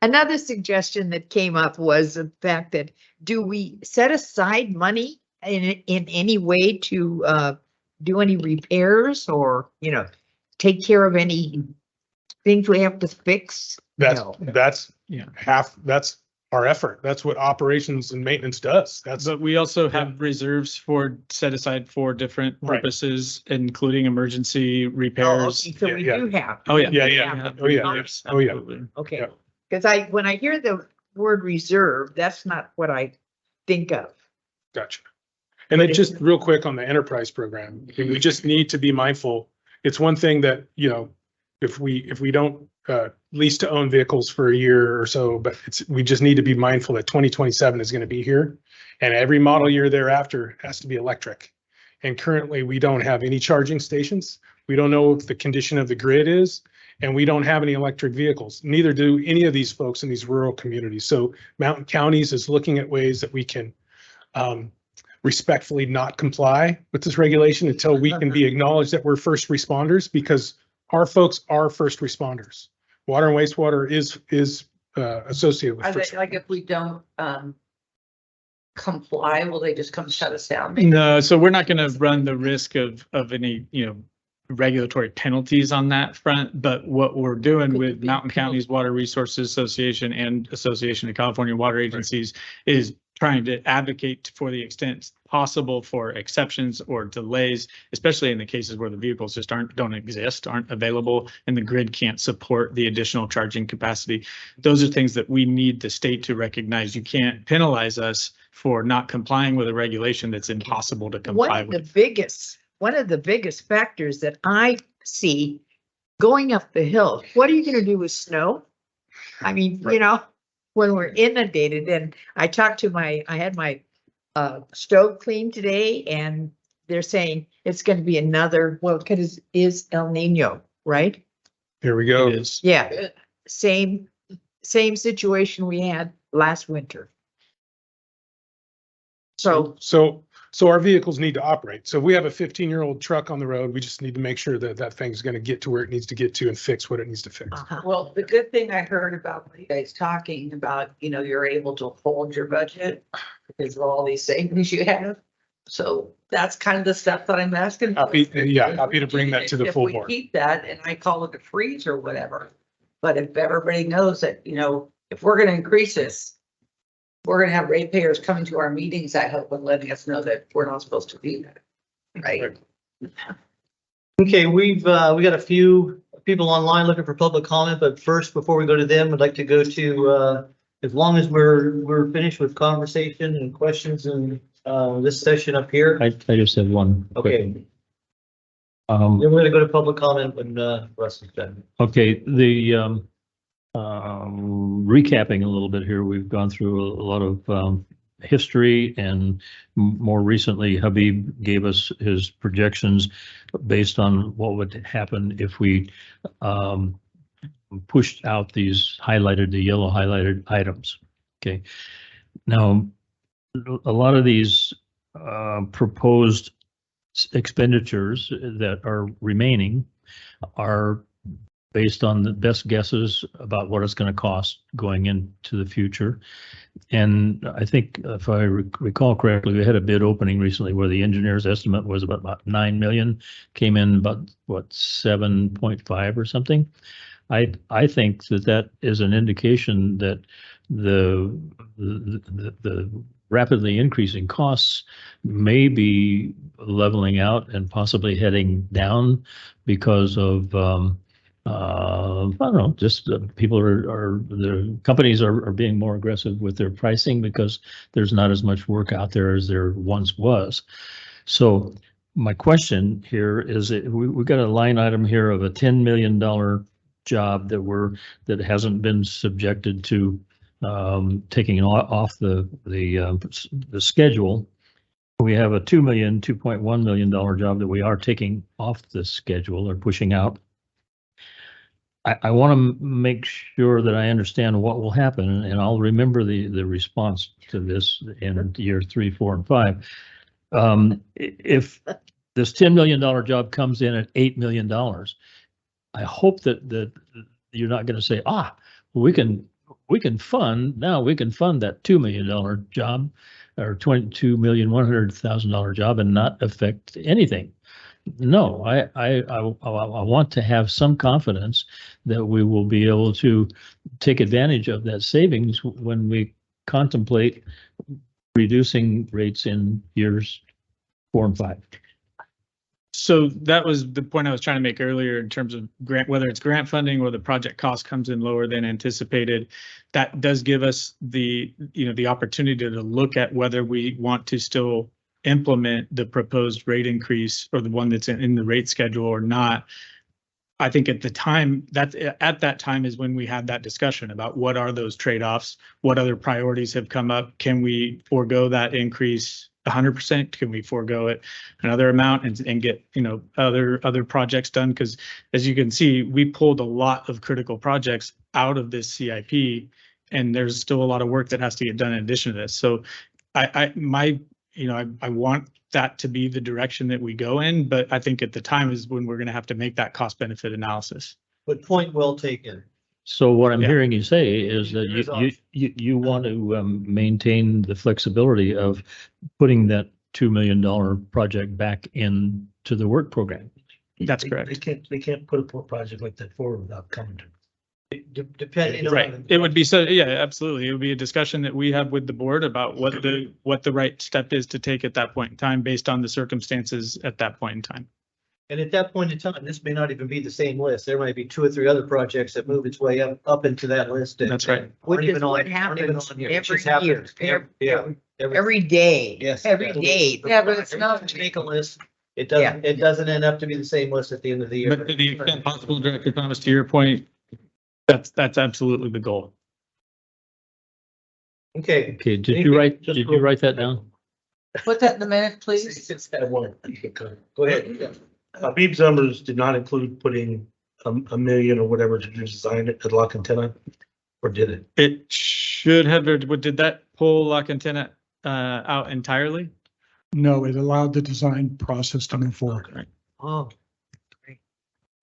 Speaker 18: Another suggestion that came up was the fact that, do we set aside money in any way to do any repairs or, take care of any things we have to fix?
Speaker 16: That's half. That's our effort. That's what operations and maintenance does. That's,
Speaker 6: But we also have reserves set aside for different
Speaker 16: Right.
Speaker 6: purposes, including emergency
Speaker 18: Oh,
Speaker 6: repairs.
Speaker 18: okay, so we
Speaker 16: Yeah,
Speaker 18: do have.
Speaker 6: Oh, yeah.
Speaker 16: yeah,
Speaker 18: we
Speaker 16: yeah,
Speaker 18: have
Speaker 16: oh, yeah,
Speaker 18: reserves.
Speaker 16: oh, yeah.
Speaker 6: Absolutely.
Speaker 18: Okay,
Speaker 16: Yeah.
Speaker 18: because when I hear the word reserve, that's not what I think of.
Speaker 16: Gotcha. And then just real quick on the enterprise program, we just need to be mindful. It's one thing that, if we don't lease to own vehicles for a year or so, but we just need to be mindful that 2027 is going to be here. And every model year thereafter has to be electric. And currently we don't have any charging stations. We don't know what the condition of the grid is, and we don't have any electric vehicles. Neither do any of these folks in these rural communities. So Mountain Counties is looking at ways that we can respectfully not comply with this regulation until we can be acknowledged that we're first responders, because our folks are first responders. Water and wastewater is associated with
Speaker 4: Are
Speaker 16: first.
Speaker 4: they, like, if we don't comply, will they just come shut us down?
Speaker 6: No, so we're not going to run the risk of any, regulatory penalties on that front. But what we're doing with Mountain Counties Water Resources Association and Association of California Water Agencies is trying to advocate for the extent possible for exceptions or delays, especially in the cases where the vehicles just don't exist, aren't available, and the grid can't support the additional charging capacity. Those are things that we need the state to recognize. You can't penalize us for not complying with a regulation that's impossible to comply with.
Speaker 18: One of the biggest factors that I see going up the hill, what are you gonna do with snow? I mean, when we're inundated, and I had my stove cleaned today, and they're saying it's gonna be another, because is El Nino, right?
Speaker 16: Here we go.
Speaker 18: Yeah, same situation we had last winter.
Speaker 16: So our vehicles need to operate. So if we have a 15-year-old truck on the road, we just need to make sure that that thing's going to get to where it needs to get to and fix what it needs to fix.
Speaker 4: Well, the good thing I heard about you guys talking about, you're able to hold your budget because of all these savings you have. So that's kind of the stuff that I'm asking.
Speaker 16: Happy to bring that to the full board.
Speaker 4: If we keep that, and I call it a freeze or whatever, but if everybody knows that, if we're gonna increase this, we're gonna have ratepayers coming to our meetings, I hope, and letting us know that we're not supposed to do that, right?
Speaker 2: Okay, we got a few people online looking for public comment, but first, before we go to them, I'd like to go to, as long as we're finished with conversation and questions and this session up here.
Speaker 11: I just have one.
Speaker 2: Okay.
Speaker 11: quick.
Speaker 2: Then we're gonna go to public comment when Russ is done.
Speaker 11: Okay, the recapping a little bit here, we've gone through a lot of history, and more recently Habib gave us his projections based on what would happen if we pushed out these the yellow highlighted items. Okay, now a lot of these proposed expenditures that are remaining are based on the best guesses about what it's going to cost going into the future. And I think if I recall correctly, we had a bid opening recently where the engineer's estimate was about 9 million, came in about 7.5 or something. I think that is an indication that the rapidly increasing costs may be leveling out and possibly heading down because of I don't know, just people the companies are being more aggressive with their pricing because there's not as much work out there as there once was. So my question here is, we got a line item here of a $10 million job that hasn't been subjected to taking off the schedule. We have a $2.1 million job that we are taking off the schedule or pushing out. I want to make sure that I understand what will happen, and I'll remember the response to this in year 3, 4, and 5. If this $10 million job comes in at $8 million, I hope that you're not going to say, we can fund that $2 million job or $22,100,000 job and not affect anything. No, I want to have some confidence that we will be able to take advantage of that savings when we contemplate reducing rates in years 4 and 5?
Speaker 6: So that was the point I was trying to make earlier in terms of grant, whether it's grant funding or the project cost comes in lower than anticipated. That does give us the, the opportunity to look at whether we want to still implement the proposed rate increase or the one that's in the rate schedule or not. I think at the time, at that time is when we had that discussion about what are those trade-offs, what other priorities have come up, can we forego that increase 100%? Can we forego it another amount and get other projects done? Because as you can see, we pulled a lot of critical projects out of this CIP, and there's still a lot of work that has to get done in addition to this. So I want that to be the direction that we go in, but I think at the time is when we're going to have to make that cost benefit analysis.
Speaker 2: But point well taken.
Speaker 11: So what I'm hearing you say is that you want to maintain the flexibility of putting that $2 million project back into the work program.
Speaker 6: That's correct.
Speaker 1: They can't put a project like that forward without coming to.
Speaker 2: Depending
Speaker 6: Right.
Speaker 2: on.
Speaker 6: It would be absolutely. It would be a discussion that we have with the board about what the right step is to take at that point in time based on the circumstances at that point in time.
Speaker 2: And at that point in time, this may not even be the same list. There might be 2 or 3 other projects that move its way up into that list.
Speaker 6: That's right.
Speaker 18: Which is what happens every year, every day.
Speaker 2: Yes.
Speaker 18: Every day.
Speaker 2: Yeah, but it's not to make a list. It doesn't end up to be the same list at the end of the year.
Speaker 6: But to the extent possible, Director Thomas, to your point, that's absolutely the goal.
Speaker 2: Okay.
Speaker 11: Okay, did you write that down?
Speaker 4: Put that in the minute, please.
Speaker 2: Go ahead.
Speaker 1: Beeb's numbers did not include putting a million or whatever to design it at La Quintana, or did it?
Speaker 6: It should have. Did that pull La Quintana out entirely?
Speaker 17: No, it allowed the design process to move forward.
Speaker 6: Right.
Speaker 2: Oh, great.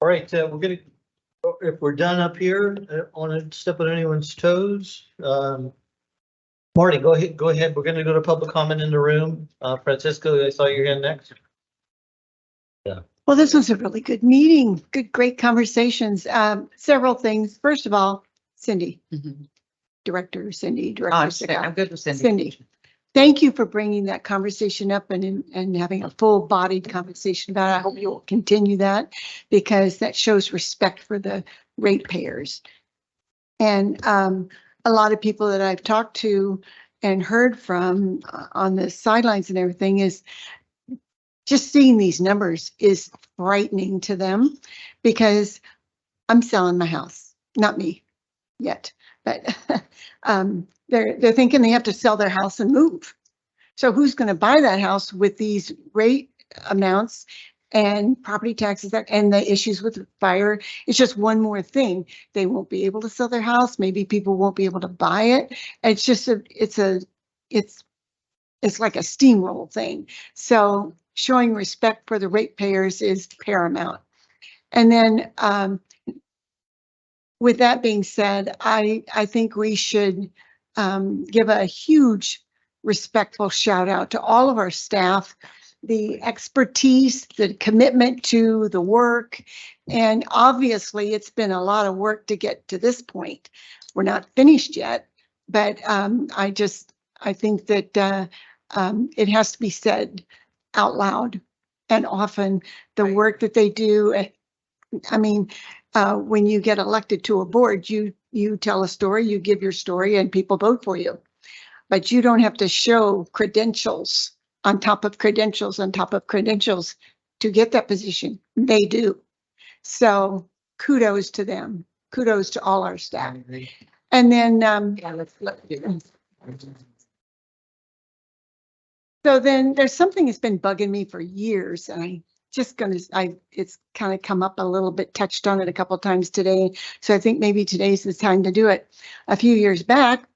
Speaker 2: All right, if we're done up here, want to step on anyone's toes. Marty, go ahead. We're going to go to public comment in the room. Francisco, I saw your hand next. Yeah.
Speaker 12: Well, this was a really good meeting. Great conversations. Several things. First of all, Cindy, Director Cindy, Director.
Speaker 4: I'm good with Cindy.
Speaker 12: Cindy, thank you for bringing that conversation up and having a full-bodied conversation about it. I hope you will continue that because that shows respect for the ratepayers. And a lot of people that I've talked to and heard from on the sidelines and everything is just seeing these numbers is frightening to them because I'm selling my house, not me yet, but they're thinking they have to sell their house and move. So who's going to buy that house with these rate amounts and property taxes and the issues with fire? It's just one more thing. They won't be able to sell their house. Maybe people won't be able to buy it. It's just it's like a steamroll thing. So showing respect for the ratepayers is paramount. And then with that being said, I think we should give a huge respectful shout out to all of our staff, the expertise, the commitment to the work. And obviously it's been a lot of work to get to this point. We're not finished yet, but I think that it has to be said out loud and often the work that they do. I mean, when you get elected to a board, you tell a story, you give your story and people vote for you, but you don't have to show credentials on top of credentials on top of credentials to get that position. They do. So kudos to them. Kudos to all our staff. And then, so then there's something that's been bugging me for years, and it's kind of come up a little bit, touched on it a couple of times today. So I think maybe today's the time to do it. A few years back,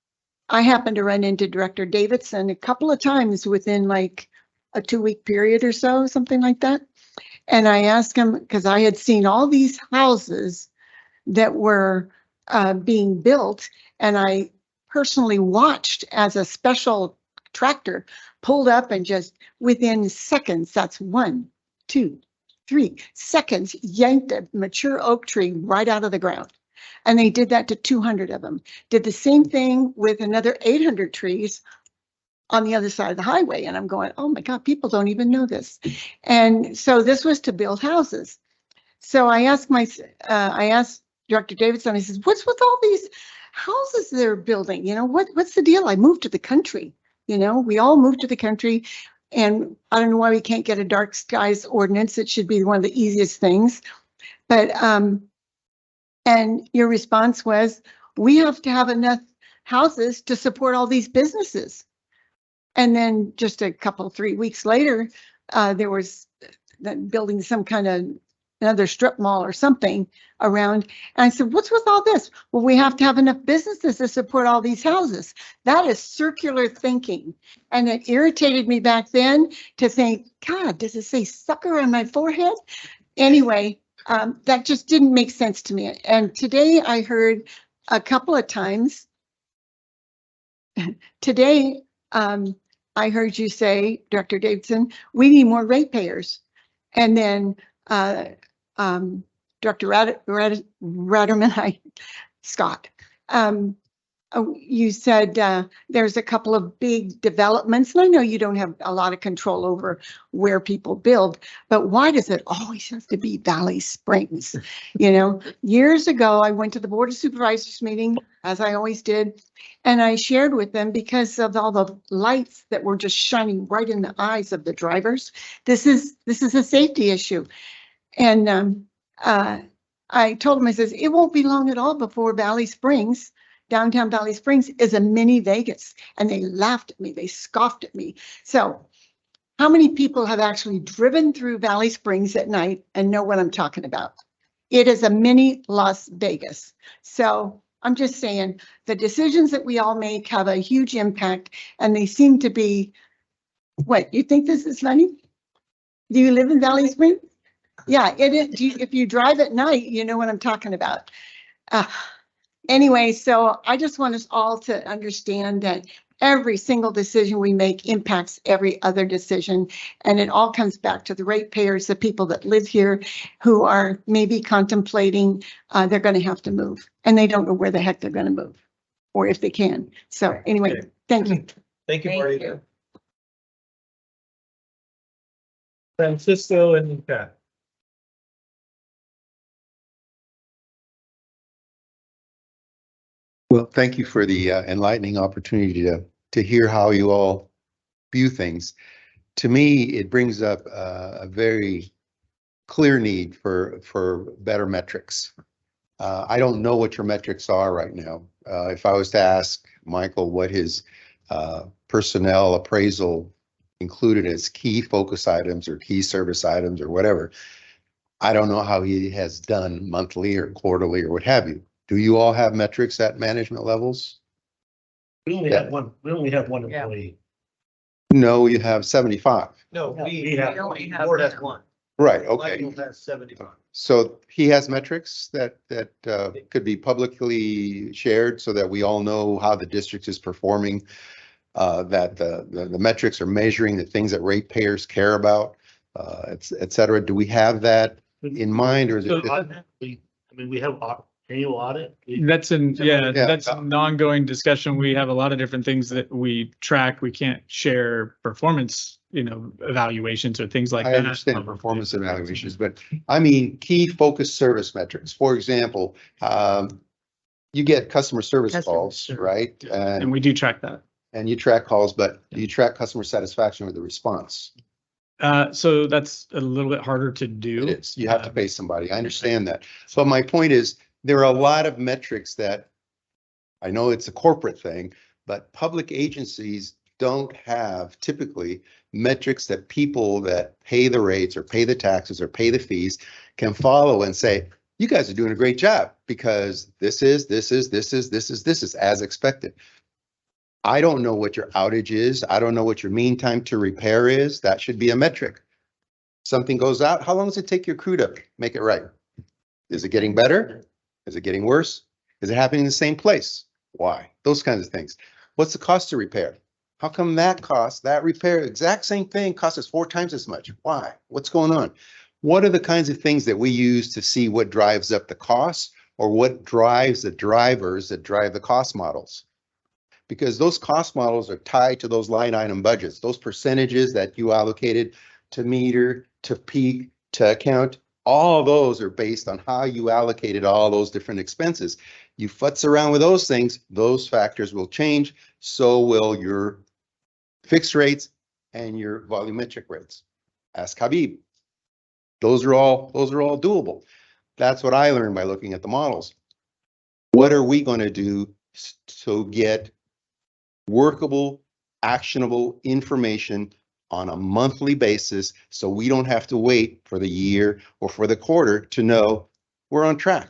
Speaker 12: I happened to run into Director Davidson a couple of times within like a 2-week period or so, something like that. And I asked him, because I had seen all these houses that were being built, and I personally watched as a special tractor pulled up and just within seconds, that's 1, 2, 3 seconds, yanked a mature oak tree right out of the ground. And they did that to 200 of them. Did the same thing with another 800 trees on the other side of the highway. And I'm going, oh my God, people don't even know this. And so this was to build houses. So I asked Director Davidson, I says, what's with all these houses they're building? You know, what's the deal? I moved to the country. You know, we all moved to the country, and I don't know why we can't get a dark skies ordinance. It should be one of the easiest things. But, and your response was, we have to have enough houses to support all these businesses. And then just a couple, 3 weeks later, there was building some kind of another strip mall or something around. And I said, what's with all this? Well, we have to have enough businesses to support all these houses. That is circular thinking. And it irritated me back then to think, God, does it say sucker on my forehead? Anyway, that just didn't make sense to me. And today I heard a couple of times, I heard you say, Director Davidson, we need more ratepayers. And then Director Ratterman, Scott, you said there's a couple of big developments, and I know you don't have a lot of control over where people build, but why does it always have to be Valley Springs? You know, years ago, I went to the Board of Supervisors meeting, as I always did, and I shared with them because of all the lights that were just shining right in the eyes of the drivers. This is a safety issue. And I told them, I says, it won't be long at all before Valley Springs, downtown Valley Springs, is a mini Vegas. And they laughed at me, they scoffed at me. So how many people have actually driven through Valley Springs at night and know what I'm talking about? It is a mini Las Vegas. So I'm just saying the decisions that we all make have a huge impact, and they seem to be, what, you think this is funny? Do you live in Valley Springs? Yeah, it is. If you drive at night, you know what I'm talking about. Anyway, so I just want us all to understand that every single decision we make impacts every other decision. And it all comes back to the ratepayers, the people that live here who are maybe contemplating they're going to have to move, and they don't know where the heck they're going to move or if they can. So anyway,
Speaker 2: Okay.
Speaker 12: Thank you.
Speaker 2: Thank you,
Speaker 4: Thank
Speaker 2: Marty.
Speaker 4: you.
Speaker 2: Francisco and Pat.
Speaker 9: Well, thank you for the enlightening opportunity to hear how you all view things. To me, it brings up a very clear need for better metrics. I don't know what your metrics are right now. If I was to ask Michael what his personnel appraisal included as key focus items or key service items or whatever, I don't know how he has done monthly or quarterly or what have you. Do you all have metrics at management levels?
Speaker 1: We only have one,
Speaker 4: Yeah.
Speaker 1: employee.
Speaker 9: No, you have 75.
Speaker 2: No,
Speaker 1: We have
Speaker 4: only
Speaker 2: the
Speaker 4: have
Speaker 2: board has
Speaker 4: one.
Speaker 2: one.
Speaker 9: Right, okay.
Speaker 2: Michael has 75.
Speaker 9: So he has metrics that could be publicly shared so that we all know how the district is performing, that the metrics are measuring the things that ratepayers care about, et cetera. Do we have that in mind, or is it?
Speaker 1: We have annual audit.
Speaker 6: That's
Speaker 9: Yeah.
Speaker 6: that's an ongoing discussion. We have a lot of different things that we track. We can't share performance, evaluations or things like
Speaker 9: I
Speaker 6: that.
Speaker 9: understand performance evaluations, but I mean, key focus service metrics. For example, you get customer service calls, right?
Speaker 6: And we do track that.
Speaker 9: And you track calls, but do you track customer satisfaction with the response?
Speaker 6: So that's a little bit harder to do.
Speaker 9: It is. You have to pay somebody. I understand that. So my point is, there are a lot of metrics that I know it's a corporate thing, but public agencies don't have typically metrics that people that pay the rates or pay the taxes or pay the fees can follow and say, you guys are doing a great job because this is as expected. I don't know what your outage is. I don't know what your mean time to repair is. That should be a metric. Something goes out, how long does it take your crew to make it right? Is it getting better? Is it getting worse? Is it happening in the same place? Why? Those kinds of things. What's the cost to repair? How come that repair, exact same thing, costs us 4 times as much? Why? What's going on? What are the kinds of things that we use to see what drives up the cost or what drives the drivers that drive the cost models. Because those cost models are tied to those line item budgets, those percentages that you allocated to meter, to peak, to account, all those are based on how you allocated all those different expenses. You futz around with those things, those factors will change, so will your fixed rates and your volumetric rates. Ask Habib. Those are all doable. That's what I learned by looking at the models. What are we going to do to get workable, actionable information on a monthly basis so we don't have to wait for the year or for the quarter to know we're on track?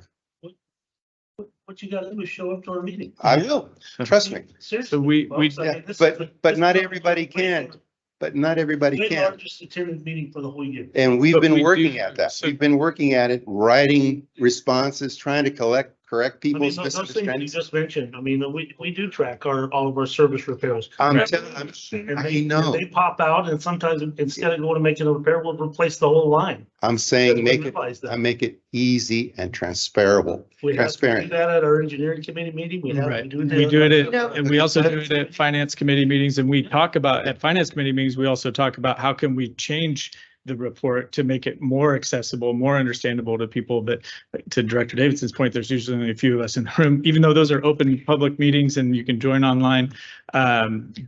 Speaker 1: What you gotta do is show up to our meeting.
Speaker 9: I will, trust me.
Speaker 1: Seriously.
Speaker 6: So we,
Speaker 1: folks, I mean, this is
Speaker 9: But
Speaker 1: the-
Speaker 9: not
Speaker 1: this is
Speaker 9: everybody
Speaker 1: the-
Speaker 9: can. But not everybody
Speaker 1: the
Speaker 9: can.
Speaker 1: largest attended meeting for the whole year.
Speaker 9: And we've
Speaker 6: But
Speaker 9: been
Speaker 6: we
Speaker 9: working
Speaker 6: do-
Speaker 9: at that.
Speaker 6: so-
Speaker 9: We've been working at it, writing responses, trying to correct
Speaker 1: I mean,
Speaker 9: people's
Speaker 1: those things you
Speaker 9: misunderstandings.
Speaker 1: just mentioned, I mean, we do track all of our service repairs.
Speaker 9: I'm
Speaker 1: And
Speaker 9: telling, I
Speaker 1: they-
Speaker 9: know,
Speaker 1: They pop out and sometimes instead of going to making a repair, we'll replace the whole line.
Speaker 9: I'm saying
Speaker 1: We
Speaker 9: make it,
Speaker 1: realize that.
Speaker 9: I make it easy and transparable,
Speaker 1: We have to do
Speaker 9: transparent.
Speaker 1: that at our engineering committee meeting.
Speaker 6: Right.
Speaker 1: We do
Speaker 6: We do it
Speaker 1: that.
Speaker 6: at, and we also do it at finance committee meetings, and we talk about, at finance committee meetings, we also talk about how can we change the report to make it more accessible, more understandable to people. But to Director Davidson's point, there's usually only a few of us in the room, even though those are open public meetings and you can join online.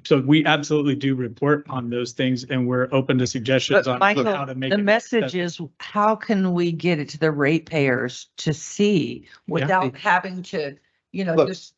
Speaker 6: So we absolutely do report on those things, and we're open to suggestions
Speaker 4: But
Speaker 6: on
Speaker 4: Michael,
Speaker 6: how to make
Speaker 4: the
Speaker 6: it.
Speaker 4: message is, how can we get it to the ratepayers to see without having to,
Speaker 9: Look.
Speaker 4: just,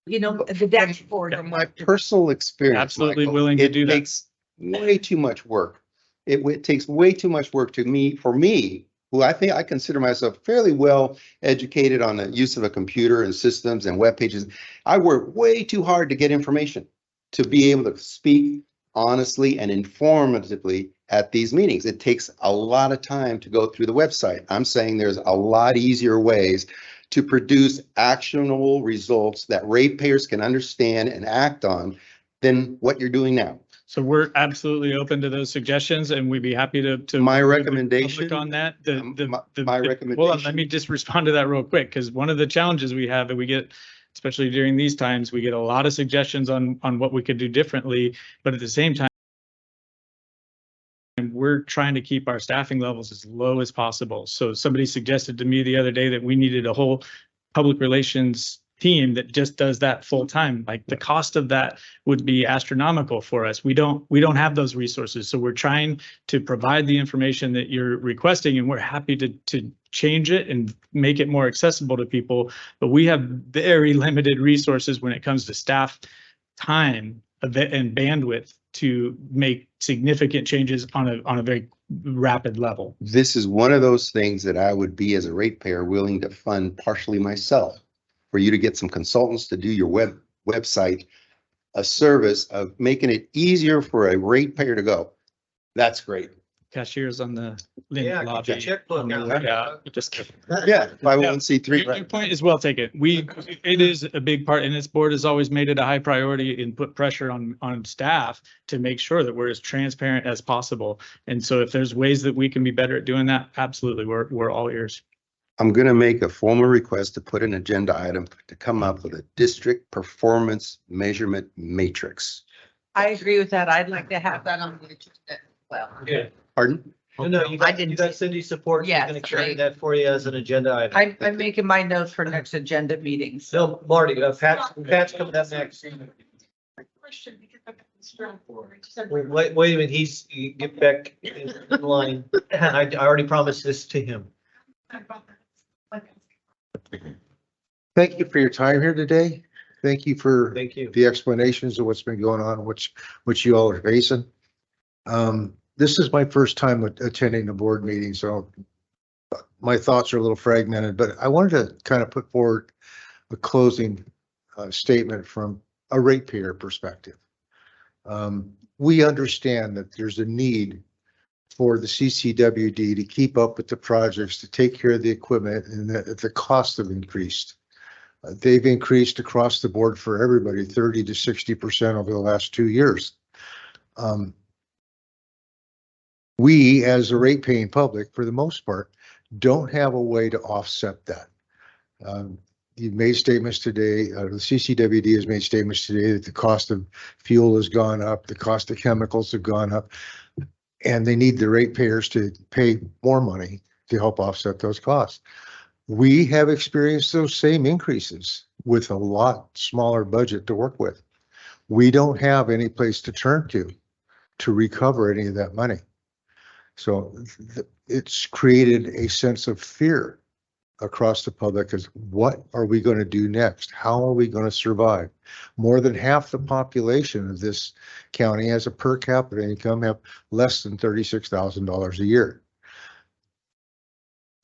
Speaker 4: the dashboard. and
Speaker 9: My
Speaker 4: what-
Speaker 9: personal experience.
Speaker 6: Absolutely
Speaker 9: Michael,
Speaker 6: willing to do that.
Speaker 9: It takes way too much work. It takes way too much work for me, who I think I consider myself fairly well educated on the use of a computer and systems and web pages. I work way too hard to get information, to be able to speak honestly and informatively at these meetings. It takes a lot of time to go through the website. I'm saying there's a lot easier ways to produce actionable results that ratepayers can understand and act on than what you're doing now.
Speaker 6: So we're absolutely open to those suggestions, and we'd be happy to.
Speaker 9: My
Speaker 6: move the
Speaker 9: recommendation-
Speaker 6: public on that,
Speaker 9: my
Speaker 6: hold on, let
Speaker 9: recommendation-
Speaker 6: me just respond to that real quick, because one of the challenges we have, and we get, especially during these times, we get a lot of suggestions on what we could do differently, but at the same time, we're trying to keep our staffing levels as low as possible. So somebody suggested to me the other day that we needed a whole public relations team that just does that full time. Like, the cost of that would be astronomical for us. We don't have those resources. So we're trying to provide the information that you're requesting, and we're happy to change it and make it more accessible to people. But we have very limited resources when it comes to staff time and bandwidth to make significant changes on a very rapid level.
Speaker 9: This is one of those things that I would be, as a ratepayer, willing to fund partially myself, for you to get some consultants to do your website, a service of making it easier for a ratepayer to go. That's great.
Speaker 6: Cashiers on the
Speaker 2: Yeah,
Speaker 6: lobby.
Speaker 2: get your checkbook out.
Speaker 6: Yeah, just kidding.
Speaker 9: Yeah, 501c3,
Speaker 6: Your point is well taken. It is a big part, and this board has always made it a high priority and put pressure on staff to make sure that we're as transparent as possible. And so if there's ways that we can be better at doing that, absolutely, we're all ears.
Speaker 9: I'm going to make a formal request to put an agenda item to come up with a district performance measurement matrix.
Speaker 4: I agree with that. I'd like to have that on the agenda. Well,
Speaker 9: Pardon?
Speaker 2: No, you got Cindy's support.
Speaker 4: Yes,
Speaker 2: We're gonna carry
Speaker 4: right.
Speaker 2: that for you as an agenda item.
Speaker 4: I'm making my notes for next agenda meetings.
Speaker 2: So Marty, Pat's coming up next. Wait a minute, you get back in line. I already promised this to him.
Speaker 10: Thank you for your time here today. Thank you for
Speaker 2: Thank you.
Speaker 10: the explanations of what's been going on, which you all are facing. This is my first time attending a board meeting, so my thoughts are a little fragmented, but I wanted to kind of put forward a closing statement from a ratepayer perspective. We understand that there's a need for the CCWD to keep up with the projects, to take care of the equipment, and that the costs have increased. They've increased across the board for everybody, 30 to 60% over the last 2 years. We, as a rate paying public, for the most part, don't have a way to offset that. You've made statements today, the CCWD has made statements today that the cost of fuel has gone up, the cost of chemicals have gone up, and they need the ratepayers to pay more money to help offset those costs. We have experienced those same increases with a lot smaller budget to work with. We don't have any place to turn to recover any of that money. So it's created a sense of fear across the public as what are we going to do next? How are we going to survive? More than half the population of this county has a per capita income have less than $36,000 a year.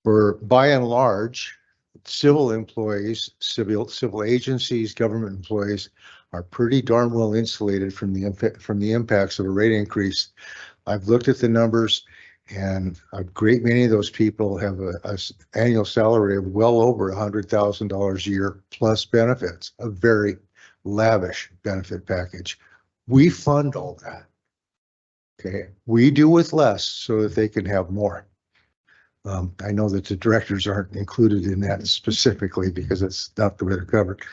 Speaker 10: For by and large, civil employees, civil agencies, government employees are pretty darn well insulated from the impacts of a rate increase. I've looked at the numbers, and a great many of those people have a annual salary of well over $100,000 a year plus benefits, a very lavish benefit package. We fund all that. Okay, we do with less so that they can have more. I know that the directors aren't included in that specifically because it's not the way they're covered.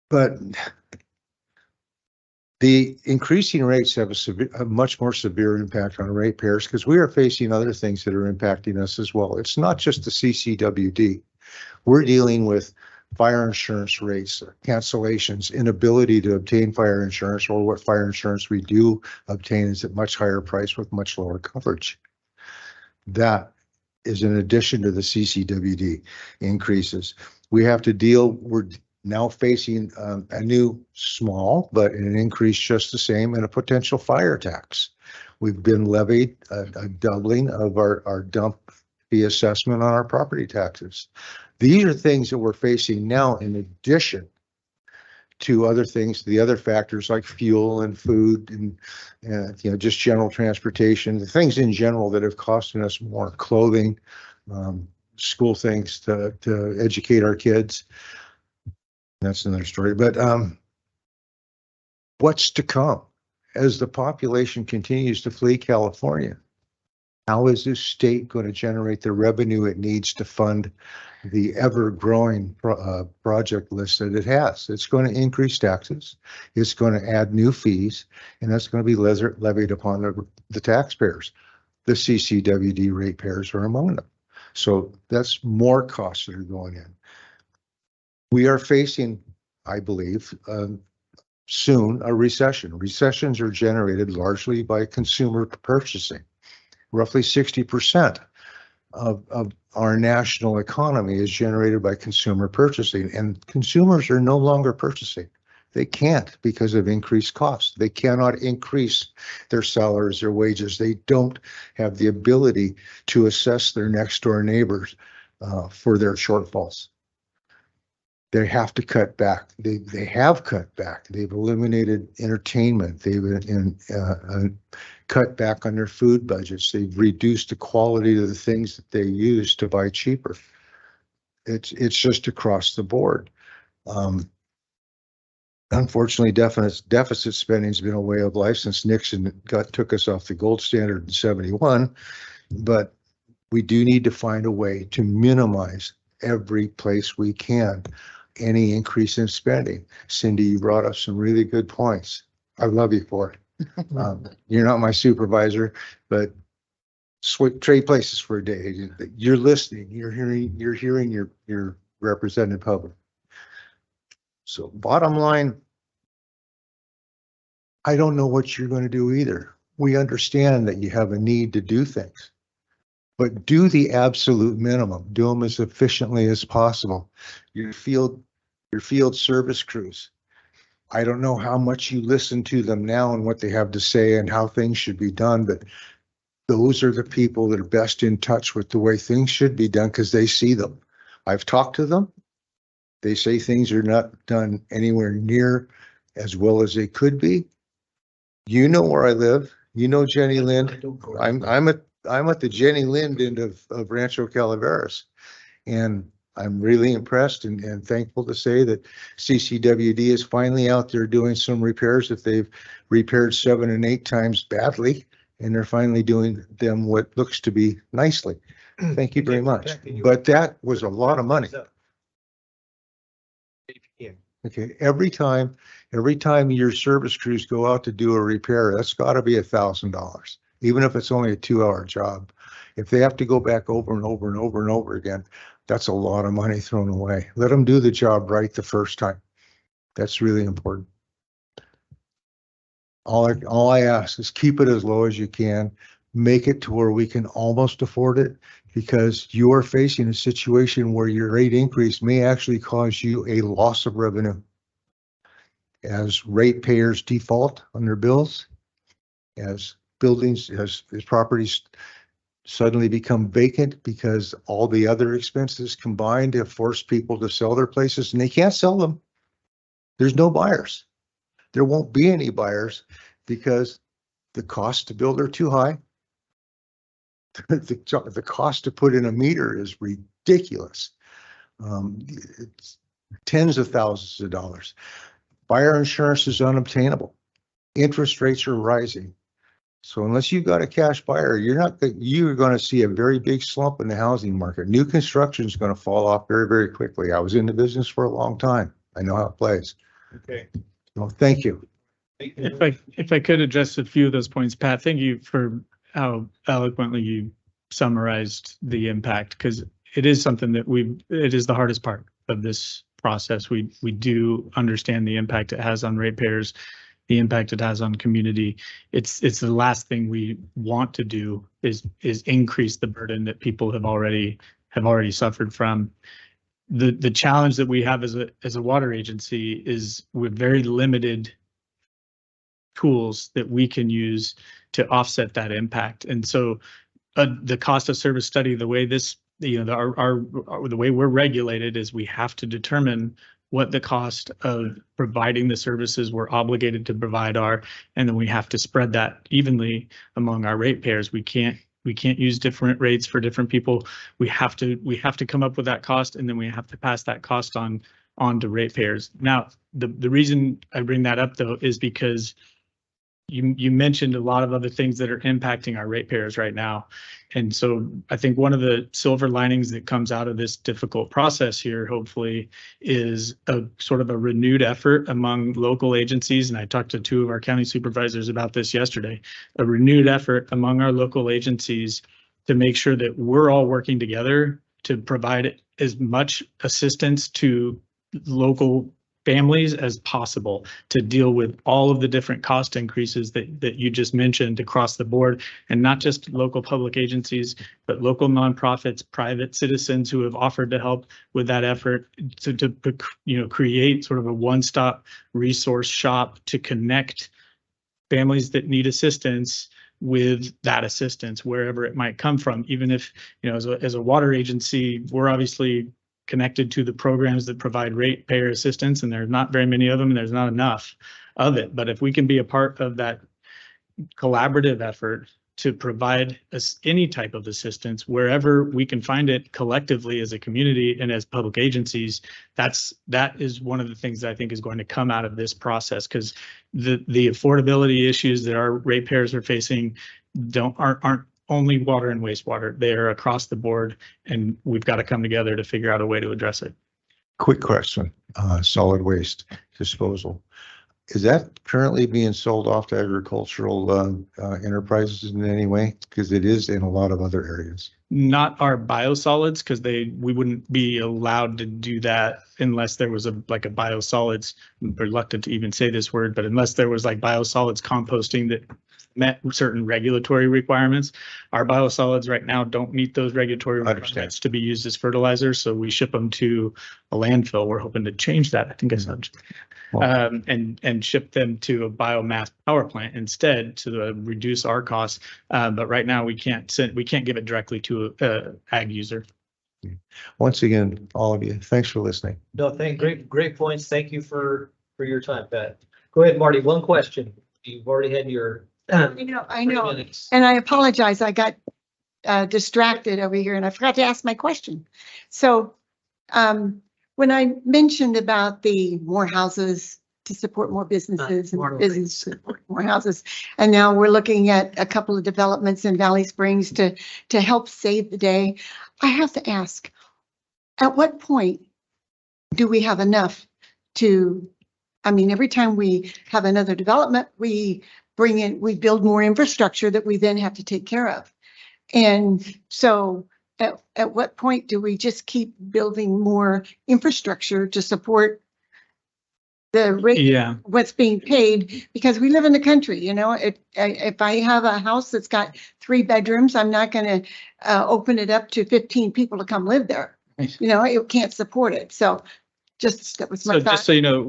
Speaker 10: But the increasing rates have a much more severe impact on ratepayers because we are facing other things that are impacting us as well. It's not just the CCWD. We're dealing with fire insurance rates, cancellations, inability to obtain fire insurance, or what fire insurance we do obtain is at much higher price with much lower coverage. That is in addition to the CCWD increases. We have to deal, we're now facing a new small, but an increase just the same in a potential fire tax. We've been levied a doubling of our dump fee assessment on our property taxes. These are things that we're facing now in addition to other things, the other factors like fuel and food and you know, just general transportation, the things in general that have costed us more, clothing, school things to educate our kids. That's another story. But what's to come as the population continues to flee California? How is this state going to generate the revenue it needs to fund the ever-growing project list that it has? It's going to increase taxes. It's going to add new fees, and that's going to be levied upon the taxpayers. The CCWD ratepayers are among them. So that's more costs that are going in. We are facing, I believe, soon a recession. Recessions are generated largely by consumer purchasing. Roughly 60% of our national economy is generated by consumer purchasing, and consumers are no longer purchasing. They can't because of increased costs. They cannot increase their salaries or wages. They don't have the ability to assess their next door neighbors for their shortfalls. They have to cut back. They have cut back. They've eliminated entertainment. They've cut back on their food budgets. They've reduced the quality of the things that they use to buy cheaper. It's just across the board. Unfortunately, deficit spending has been a way of life since Nixon took us off the gold standard in '71. But we do need to find a way to minimize every place we can any increase in spending. Cindy, you brought up some really good points. I love you for it. You're not my supervisor, but trade places for a day. You're listening. You're hearing your represented public. So bottom line, I don't know what you're going to do either. We understand that you have a need to do things, but do the absolute minimum. Do them as efficiently as possible. Your field service crews. I don't know how much you listen to them now and what they have to say and how things should be done, but those are the people that are best in touch with the way things should be done because they see them. I've talked to them. They say things are not done anywhere near as well as they could be. You know where I live. You know Jenny Lind. I'm at the Jenny Lind end of Rancho Calaveras, and I'm really impressed and thankful to say that CCWD is finally out there doing some repairs that they've repaired 7 and 8 times badly, and they're finally doing them what looks to be nicely. Thank you very much. But that was a lot of money. Okay, every time your service crews go out to do a repair, that's gotta be $1,000, even if it's only a 2-hour job. If they have to go back over and over and over and over again, that's a lot of money thrown away. Let them do the job right the first time. That's really important. All I ask is keep it as low as you can, make it to where we can almost afford it, because you are facing a situation where your rate increase may actually cause you a loss of revenue. As ratepayers default on their bills, as buildings, as properties suddenly become vacant because all the other expenses combined have forced people to sell their places and they can't sell them. There's no buyers. There won't be any buyers because the cost to build are too high. The cost to put in a meter is ridiculous. It's tens of thousands of dollars. Buyer insurance is unobtainable. Interest rates are rising. So unless you've got a cash buyer, you're going to see a very big slump in the housing market. New construction is going to fall off very, very quickly. I was in the business for a long time. I know how it plays.
Speaker 6: Okay.
Speaker 10: Well, thank you.
Speaker 6: If I could address a few of those points, Pat, thank you for how eloquently you summarized the impact, because it is something that it is the hardest part of this process. We do understand the impact it has on ratepayers, the impact it has on community. It's the last thing we want to do is increase the burden that people have already suffered from. The challenge that we have as a water agency is with very limited tools that we can use to offset that impact. And so the cost of service study, the way this, the way we're regulated is we have to determine what the cost of providing the services we're obligated to provide are, and then we have to spread that evenly among our ratepayers. We can't use different rates for different people. We have to come up with that cost, and then we have to pass that cost on to ratepayers. Now, the reason I bring that up though is because you mentioned a lot of other things that are impacting our ratepayers right now. And so I think one of the silver linings that comes out of this difficult process here, hopefully, is a sort of a renewed effort among local agencies. And I talked to 2 of our county supervisors about this yesterday, a renewed effort among our local agencies to make sure that we're all working together to provide as much assistance to local families as possible to deal with all of the different cost increases that you just mentioned across the board, and not just local public agencies, but local nonprofits, private citizens who have offered to help with that effort to create sort of a one-stop resource shop to connect families that need assistance with that assistance wherever it might come from. Even if, as a water agency, we're obviously connected to the programs that provide ratepayer assistance, and there's not very many of them, and there's not enough of it. But if we can be a part of that collaborative effort to provide us any type of assistance wherever we can find it collectively as a community and as public agencies, that is one of the things that I think is going to come out of this process, because the affordability issues that our ratepayers are facing aren't only water and wastewater. They're across the board, and we've got to come together to figure out a way to address it.
Speaker 10: Quick question, solid waste disposal. Is that currently being sold off to agricultural enterprises in any way? Because it is in a lot of other areas.
Speaker 6: Not our biosolids, because we wouldn't be allowed to do that unless there was a biosolids, I'm reluctant to even say this word, but unless there was like biosolids composting that met certain regulatory requirements. Our biosolids right now don't meet those regulatory requirements to be used as fertilizer, so we ship them to a landfill. We're hoping to change that. I think I said, and ship them to a biomass power plant instead to reduce our costs. But right now we can't give it directly to a ag user.
Speaker 10: Once again, all of you, thanks for listening.
Speaker 2: No, great points. Thank you for your time, Pat. Go ahead, Marty. One question. You've already had your
Speaker 12: I know, and I apologize. I got distracted over here and I forgot to ask my question. So when I mentioned about the more houses to support more businesses and business to support more houses. And now we're looking at a couple of developments in Valley Springs to help save the day. I have to ask, at what point do we have enough to, I mean, every time we have another development, we build more infrastructure that we then have to take care of. And so at what point do we just keep building more infrastructure to support the rate, what's being paid? Because we live in the country, you know, if I have a house that's got 3 bedrooms, I'm not going to open it up to 15 people to come live there. You know, it can't support it. So that was my
Speaker 6: So
Speaker 12: thought.
Speaker 6: just so you know,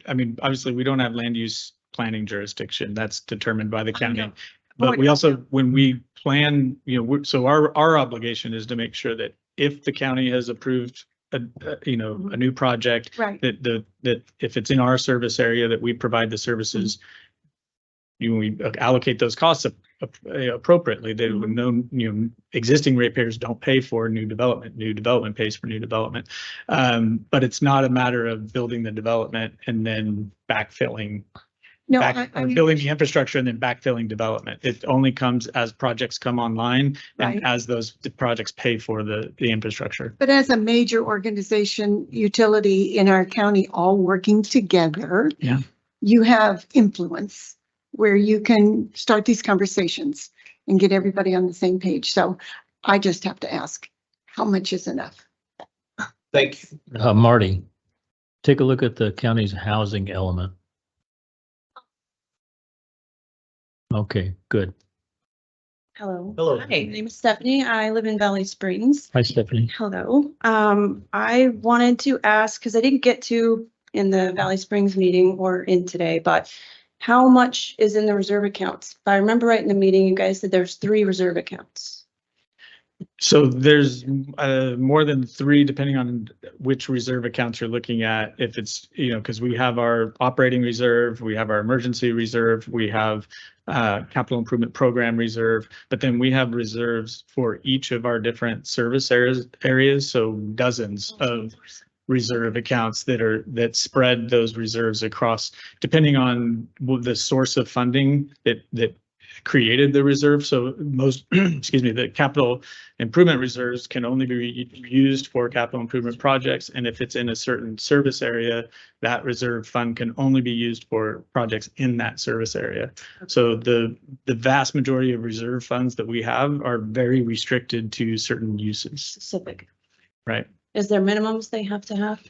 Speaker 6: I mean, obviously we don't have land use planning jurisdiction. That's determined by the county. But we also, when we plan, you know, so our obligation is to make sure that if the county has approved a new project,
Speaker 12: Right.
Speaker 6: that if it's in our service area, that we provide the services, we allocate those costs appropriately. They would know, existing ratepayers don't pay for new development pays for new development. But it's not a matter of building the development and then backfilling.
Speaker 12: No,
Speaker 6: Building the infrastructure and then backfilling development. It only comes as projects come online and
Speaker 12: Right.
Speaker 6: as those projects pay for the infrastructure.
Speaker 12: But as a major organization, utility in our county, all working together, you have influence where you can start these conversations and get everybody on the same page. So I just have to ask, how much is enough?
Speaker 11: Thank you. Marty, take a look at the county's housing element. Okay, good.
Speaker 8: Hello.
Speaker 1: Hello.
Speaker 8: Hi, my name is Stephanie. I live in Valley Springs.
Speaker 11: Hi, Stephanie.
Speaker 8: Hello. I wanted to ask, because I didn't get to in the Valley Springs meeting or in today, but how much is in the reserve accounts? If I remember right in the meeting, you guys said there's 3 reserve accounts.
Speaker 6: So there's more than 3, depending on which reserve accounts you're looking at. If it's, because we have our operating reserve, we have our emergency reserve, we have capital improvement program reserve, but then we have reserves for each of our different service areas. So dozens of reserve accounts that spread those reserves across, depending on the source of funding that created the reserve. So most, the capital improvement reserves can only be used for capital improvement projects. And if it's in a certain service area, that reserve fund can only be used for projects in that service area. So the vast majority of reserve funds that we have are very restricted to certain uses.
Speaker 8: Specific.
Speaker 6: Right.
Speaker 8: Is there minimums they have to have?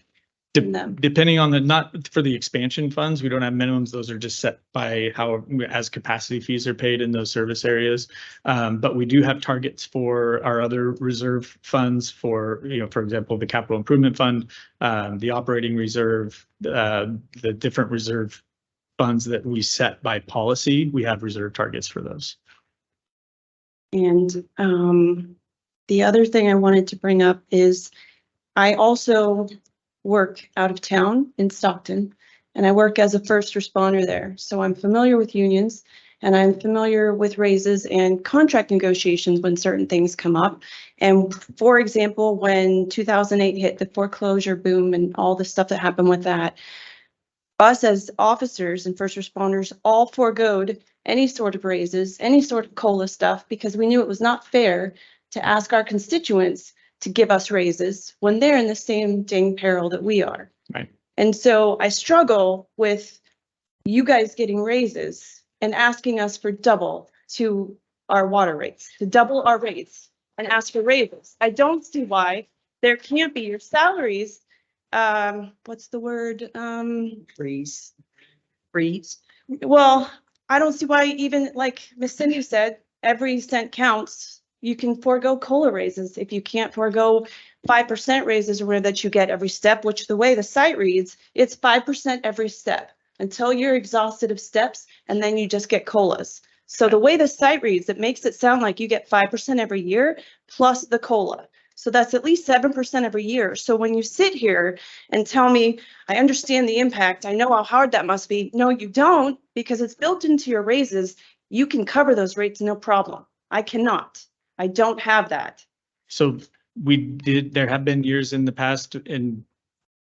Speaker 6: Depending on not for the expansion funds, we don't have minimums. Those are just set by as capacity fees are paid in those service areas. But we do have targets for our other reserve funds for, for example, the capital improvement fund, the operating reserve, the different reserve funds that we set by policy. We have reserve targets for those.
Speaker 8: And the other thing I wanted to bring up is I also work out of town in Stockton, and I work as a first responder there. So I'm familiar with unions and I'm familiar with raises and contract negotiations when certain things come up. And for example, when 2008 hit, the foreclosure boom and all the stuff that happened with that, us as officers and first responders all foregoed any sort of raises, any sort of COLA stuff, because we knew it was not fair to ask our constituents to give us raises when they're in the same dang peril that we are.
Speaker 6: Right.
Speaker 8: And so I struggle with you guys getting raises and asking us for double to our water rates, to double our rates and ask for raises. I don't see why there can't be your salaries. What's the word?
Speaker 18: Freeze.
Speaker 8: Well, I don't see why, even like Miss Cindy said, every cent counts. You can forego COLA raises if you can't forego 5% raises or whatever that you get every step, which the way the site reads, it's 5% every step until you're exhausted of steps, and then you just get COLAs. So the way the site reads, it makes it sound like you get 5% every year plus the COLA. So that's at least 7% every year. So when you sit here and tell me, I understand the impact, I know how hard that must be. No, you don't, because it's built into your raises. You can cover those rates, no problem. I cannot. I don't have that.
Speaker 6: So there have been years in the past,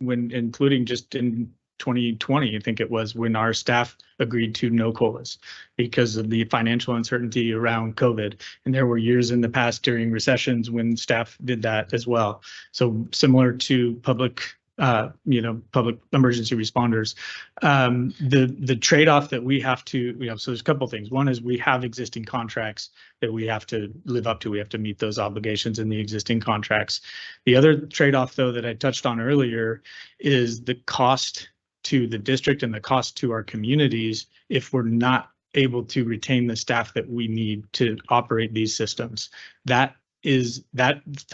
Speaker 6: including just in 2020, I think it was, when our staff agreed to no COLAs because of the financial uncertainty around COVID. And there were years in the past during recessions when staff did that as well. So similar to public emergency responders. The trade-off that we have to, so there's a couple of things. One is we have existing contracts that we have to live up to. We have to meet those obligations in the existing contracts. The other trade-off, though, that I touched on earlier is the cost to the district and the cost to our communities if we're not able to retain the staff that we need to operate these systems. That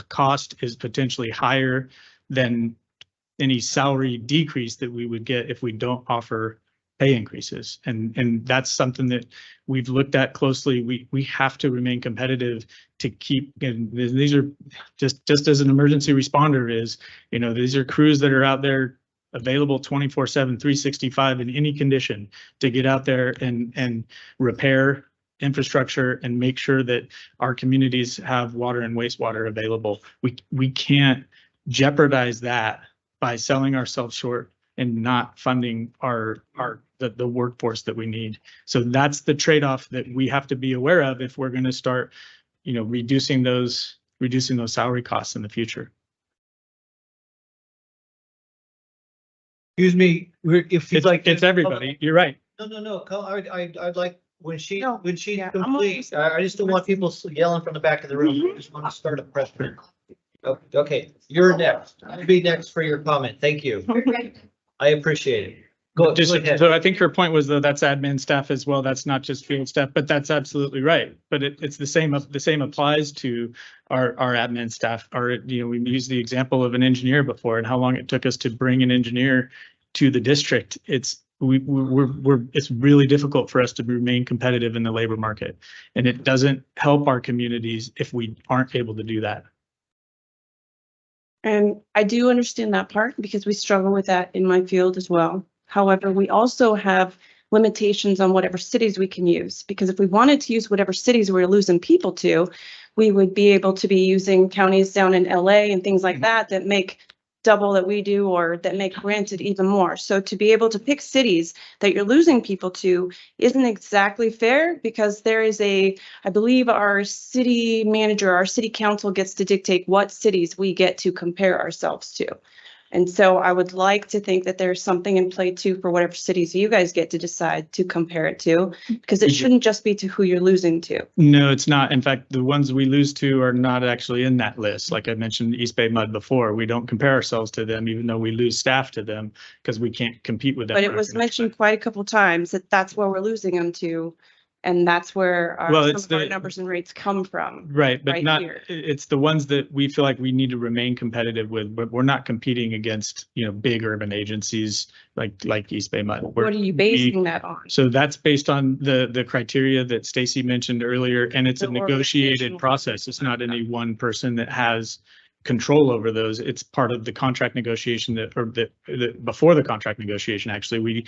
Speaker 6: cost is potentially higher than any salary decrease that we would get if we don't offer pay increases. And that's something that we've looked at closely. We have to remain competitive to keep, and these are just as an emergency responder is, these are crews that are out there available 24/7, 365 in any condition to get out there and repair infrastructure and make sure that our communities have water and wastewater available. We can't jeopardize that by selling ourselves short and not funding the workforce that we need. So that's the trade-off that we have to be aware of if we're going to start, reducing those salary costs in the future.
Speaker 2: Excuse me, if you'd like.
Speaker 6: It's everybody. You're right.
Speaker 2: No. I'd like, when she
Speaker 8: yeah,
Speaker 2: completes, I just don't want people yelling from the back of the room. I just want to start a pressure. Okay, you're next. I'll be next for your comment. Thank you. I appreciate it. Go ahead.
Speaker 6: So I think her point was, though, that's admin staff as well. That's not just field staff, but that's absolutely right. But it's the same. The same applies to our admin staff. We used the example of an engineer before and how long it took us to bring an engineer to the district. It's really difficult for us to remain competitive in the labor market, and it doesn't help our communities if we aren't able to do that.
Speaker 8: And I do understand that part because we struggle with that in my field as well. However, we also have limitations on whatever cities we can use, because if we wanted to use whatever cities we're losing people to, we would be able to be using counties down in LA and things like that that make double that we do, or that make granted even more. So to be able to pick cities that you're losing people to isn't exactly fair, because there is I believe our city manager, our city council gets to dictate what cities we get to compare ourselves to. And so I would like to think that there's something in play too for whatever cities you guys get to decide to compare it to, because it shouldn't just be to who you're losing to.
Speaker 6: No, it's not. In fact, the ones we lose to are not actually in that list. Like I mentioned, East Bay Mud before, we don't compare ourselves to them, even though we lose staff to them because we can't compete with them.
Speaker 8: But it was mentioned quite a couple of times that that's where we're losing them to. And that's where some of our numbers and rates come from.
Speaker 6: Right, but not,
Speaker 8: here.
Speaker 6: It's the ones that we feel like we need to remain competitive with, but we're not competing against, big urban agencies like East Bay Mud.
Speaker 8: What are you basing that on?
Speaker 6: So that's based on the criteria that Stacy mentioned earlier, and it's a negotiated process. It's not any one person that has control over those. It's part of the contract negotiation before the contract negotiation, actually,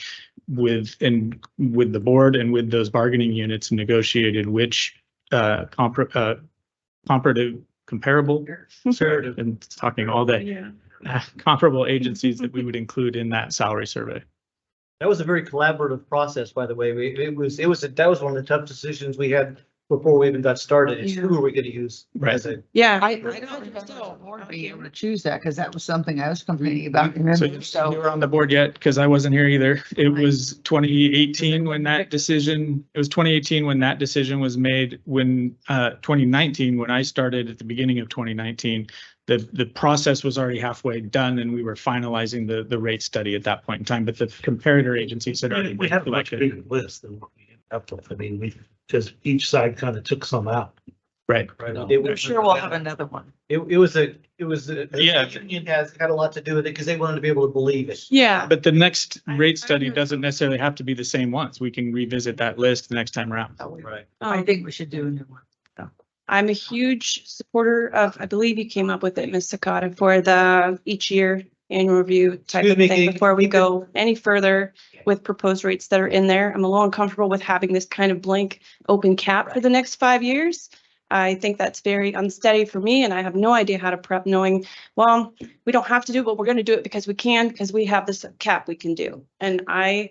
Speaker 6: with the board and with those bargaining units negotiated which comparable and talking all day, comparable agencies that we would include in that salary survey.
Speaker 2: That was a very collaborative process, by the way. That was one of the tough decisions we had before we even got started. Is who are we going to use?
Speaker 6: Right.
Speaker 2: As a,
Speaker 8: yeah.
Speaker 4: I don't know more to be able to choose that, because that was something I was complaining about.
Speaker 6: So you were on the board yet? Because I wasn't here either. It was 2018 when that decision, was made. When 2019, when I started at the beginning of 2019, the process was already halfway done and we were finalizing the rate study at that point in time, but the comparator agencies had already.
Speaker 1: We had a much bigger list than what we have to. I mean, because each side kind of took some out.
Speaker 6: Right.
Speaker 4: I'm sure we'll have another one.
Speaker 2: The union had a lot to do with it because they wanted to be able to believe it.
Speaker 8: Yeah.
Speaker 6: But the next rate study doesn't necessarily have to be the same ones. We can revisit that list the next time around.
Speaker 2: Right.
Speaker 4: I think we should do a new one.
Speaker 8: I'm a huge supporter of, I believe you came up with it, Ms. Sakata, for the each year annual review type of thing before we go any further with proposed rates that are in there. I'm a little uncomfortable with having this kind of blank open cap for the next 5 years. I think that's very unsteady for me, and I have no idea how to prep knowing, well, we don't have to do it, but we're going to do it because we can, because we have this cap we can do. And I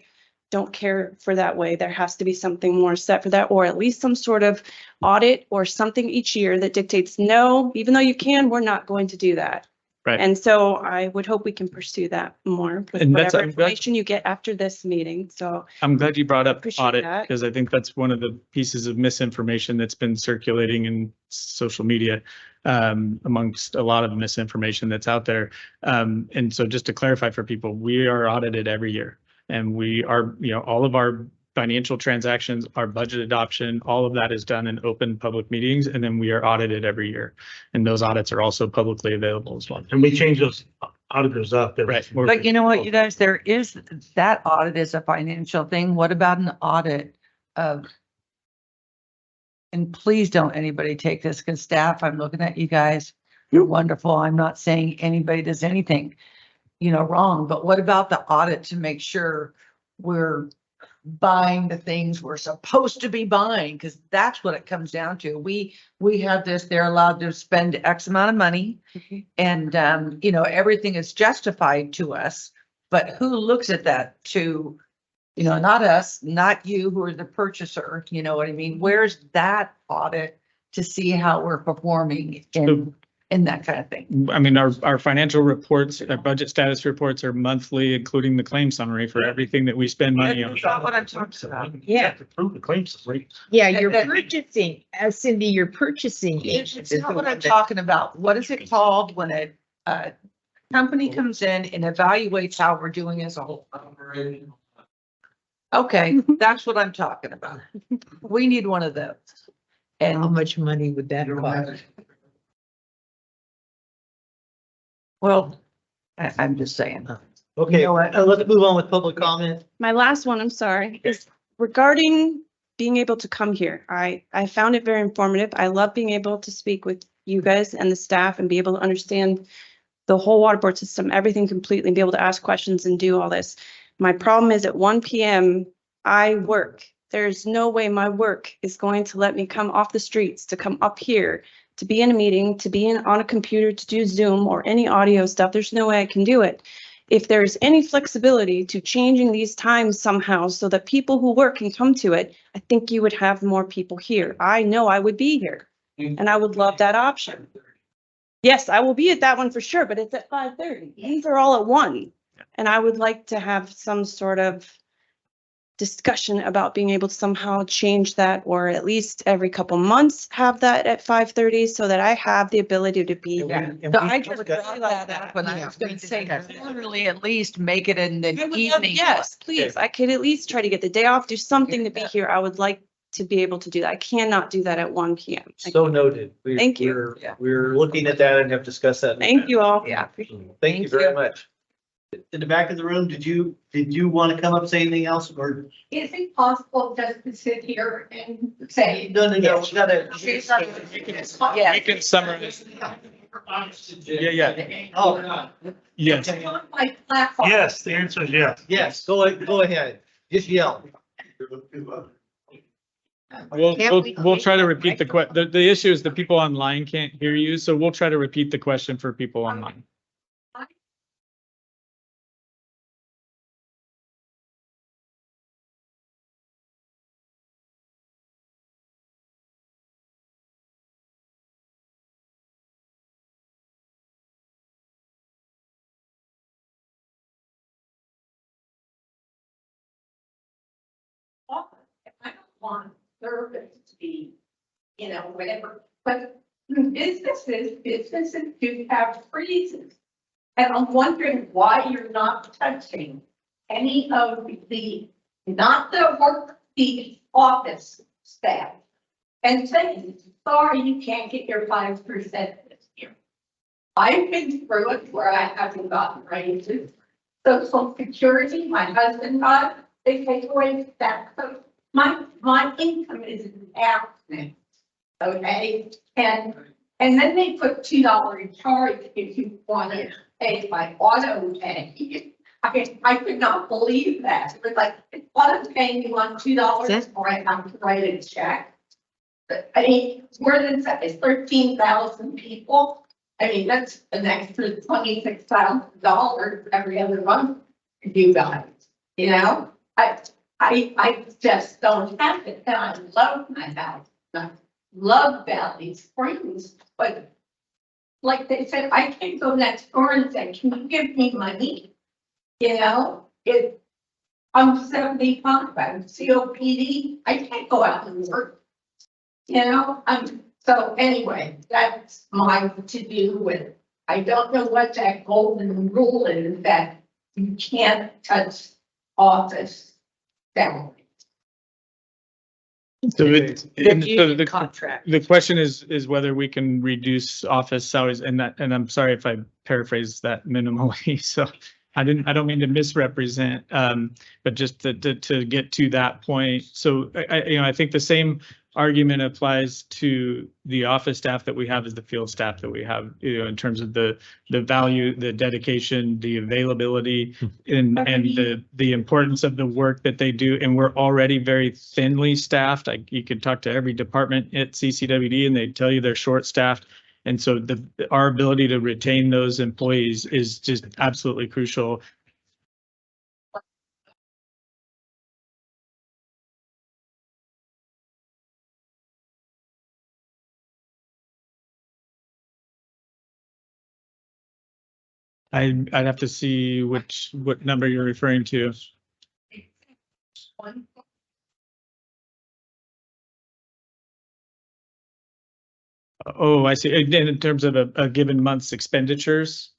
Speaker 8: don't care for that way. There has to be something more set for that, or at least some sort of audit or something each year that dictates, no, even though you can, we're not going to do that.
Speaker 6: Right.
Speaker 8: And so I would hope we can pursue that more with
Speaker 6: And that's-
Speaker 8: whatever
Speaker 6: I'm glad-
Speaker 8: information you get after this meeting. So
Speaker 6: I'm glad you brought up
Speaker 8: Appreciate
Speaker 6: audit
Speaker 8: that.
Speaker 6: because I think that's one of the pieces of misinformation that's been circulating in social media amongst a lot of misinformation that's out there. And so just to clarify for people, we are audited every year and we are, all of our financial transactions, our budget adoption, all of that is done in open public meetings, and then we are audited every year. And those audits are also publicly available as well.
Speaker 1: And we change those auditors up.
Speaker 6: Right.
Speaker 4: But you know what, you guys, there is, that audit is a financial thing. What about an audit of, and please don't anybody take this, because staff, I'm looking at you guys, you're wonderful. I'm not saying anybody does anything, wrong, but what about the audit to make sure we're buying the things we're supposed to be buying? Because that's what it comes down to. We have this, they're allowed to spend X amount of money and, everything is justified to us, but who looks at that to, not us, not you who are the purchaser, you know what I mean? Where's that audit to see how we're performing in that kind of thing?
Speaker 6: I mean, our financial reports, our budget status reports are monthly, including the claim summary for everything that we spend money on.
Speaker 4: That's not what I'm talking about.
Speaker 18: Yeah.
Speaker 1: To prove the claims rate.
Speaker 18: Yeah, you're purchasing, Cindy, you're purchasing.
Speaker 4: It's not what I'm talking about. What is it called when a company comes in and evaluates how we're doing as a whole? Okay, that's what I'm talking about. We need one of those. And
Speaker 18: How much money would that cost?
Speaker 4: well, I'm just saying.
Speaker 2: Okay, let's move on with public comment.
Speaker 8: my last one, I'm sorry, is regarding being able to come here. I found it very informative. I love being able to speak with you guys and the staff and be able to understand the whole water board system, everything completely, and be able to ask questions and do all this. My problem is at 1 PM, I work. There's no way my work is going to let me come off the streets to come up here, to be in a meeting, to be on a computer, to do Zoom or any audio stuff. There's no way I can do it. If there's any flexibility to changing these times somehow so that people who work can come to it, I think you would have more people here. I know I would be here and I would love that option. Yes, I will be at that one for sure, but it's at 5:30. These are all at 1. And I would like to have some sort of discussion about being able to somehow change that, or at least every couple months have that at 5:30 so that I have the ability to be there.
Speaker 4: So I just brought that up and I was going to say, literally at least make it in the
Speaker 8: I would love-
Speaker 4: evening.
Speaker 8: Yes, please. I could at least try to get the day off, do something to be here. I would like to be able to do that. I cannot do that at 1 PM.
Speaker 2: So noted.
Speaker 8: Thank you.
Speaker 2: We're looking at that and have discussed that.
Speaker 8: Thank you all.
Speaker 4: Yeah.
Speaker 2: Thank you very much. In the back of the room, did you want to come up, say anything else, or?
Speaker 20: Is it possible just to sit here and say?
Speaker 2: No, we gotta.
Speaker 4: Yeah.
Speaker 6: We can summarize. Yeah.
Speaker 2: Oh,
Speaker 6: Yes.
Speaker 20: My platform.
Speaker 1: Yes, the answer is yes.
Speaker 2: yes, go ahead. Just yell.
Speaker 6: We'll try to repeat the issue is the people online can't hear you, so we'll try to repeat the question for people online.
Speaker 20: I don't want service to be, whatever, but businesses do have freezes. And I'm wondering why you're not touching any of not the office staff. And saying, sorry, you can't get your 5% this year. I've been through it where I haven't gotten raises. Social Security, my husband got, they take away that. So my income is down now. Okay, and then they put $2 charge if you want to pay by auto pay. I could not believe that. It was like, auto paying you on $2 or I have to write a check. I mean, more than that, it's 13,000 people. I mean, that's an extra $26,000 every other month for you guys, you know? I just don't have it, and I love my house. I love Valley Springs, but like they said, I can't go next door and say, can you give me money? You know, I'm 75, I'm COPD, I can't go out and work. You know, so anyway, that's my to-do with. I don't know what that golden rule is that you can't touch office salary.
Speaker 6: So
Speaker 18: union
Speaker 6: the
Speaker 18: contract.
Speaker 6: the question is whether we can reduce office salaries, and I'm sorry if I paraphrase that minimally. So I don't mean to misrepresent, but just to get to that point. So I think the same argument applies to the office staff that we have as the field staff that we have, in terms of the value, the dedication, the availability, and the importance of the work that they do. And we're already very thinly staffed. You could talk to every department at CCWD and they tell you they're short staffed. And so our ability to retain those employees is just absolutely crucial. I'd have to see what number you're referring to. Oh, I see. Again, in terms of a given month's expenditures.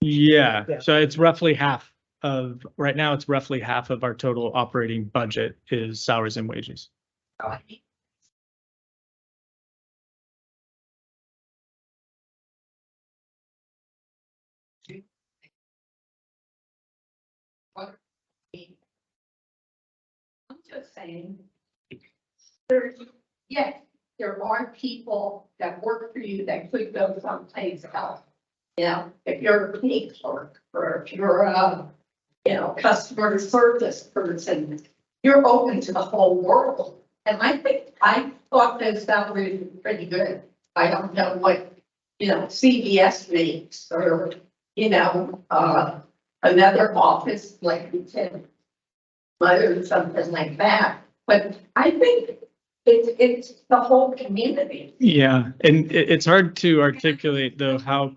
Speaker 6: Yeah, so it's roughly half of, right now it's roughly half of our total operating budget is salaries and wages.
Speaker 20: I'm just saying, there are people that work for you that could go someplace else. You know, if you're a paint clerk or if you're a, customer service person, you're open to the whole world. And I thought those salaries were pretty good. I don't know what, CVS makes or, another office like Lieutenant Mother or something like that. But I think it's the whole community.
Speaker 6: Yeah, and it's hard to articulate though how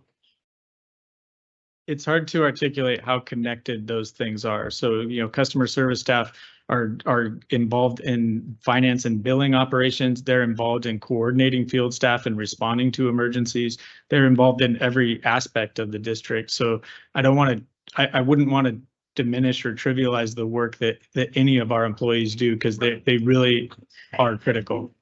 Speaker 6: connected those things are. So, customer service staff are involved in finance and billing operations. They're involved in coordinating field staff and responding to emergencies. They're involved in every aspect of the district. So I wouldn't want to diminish or trivialize the work that any of our employees do, because they really are critical.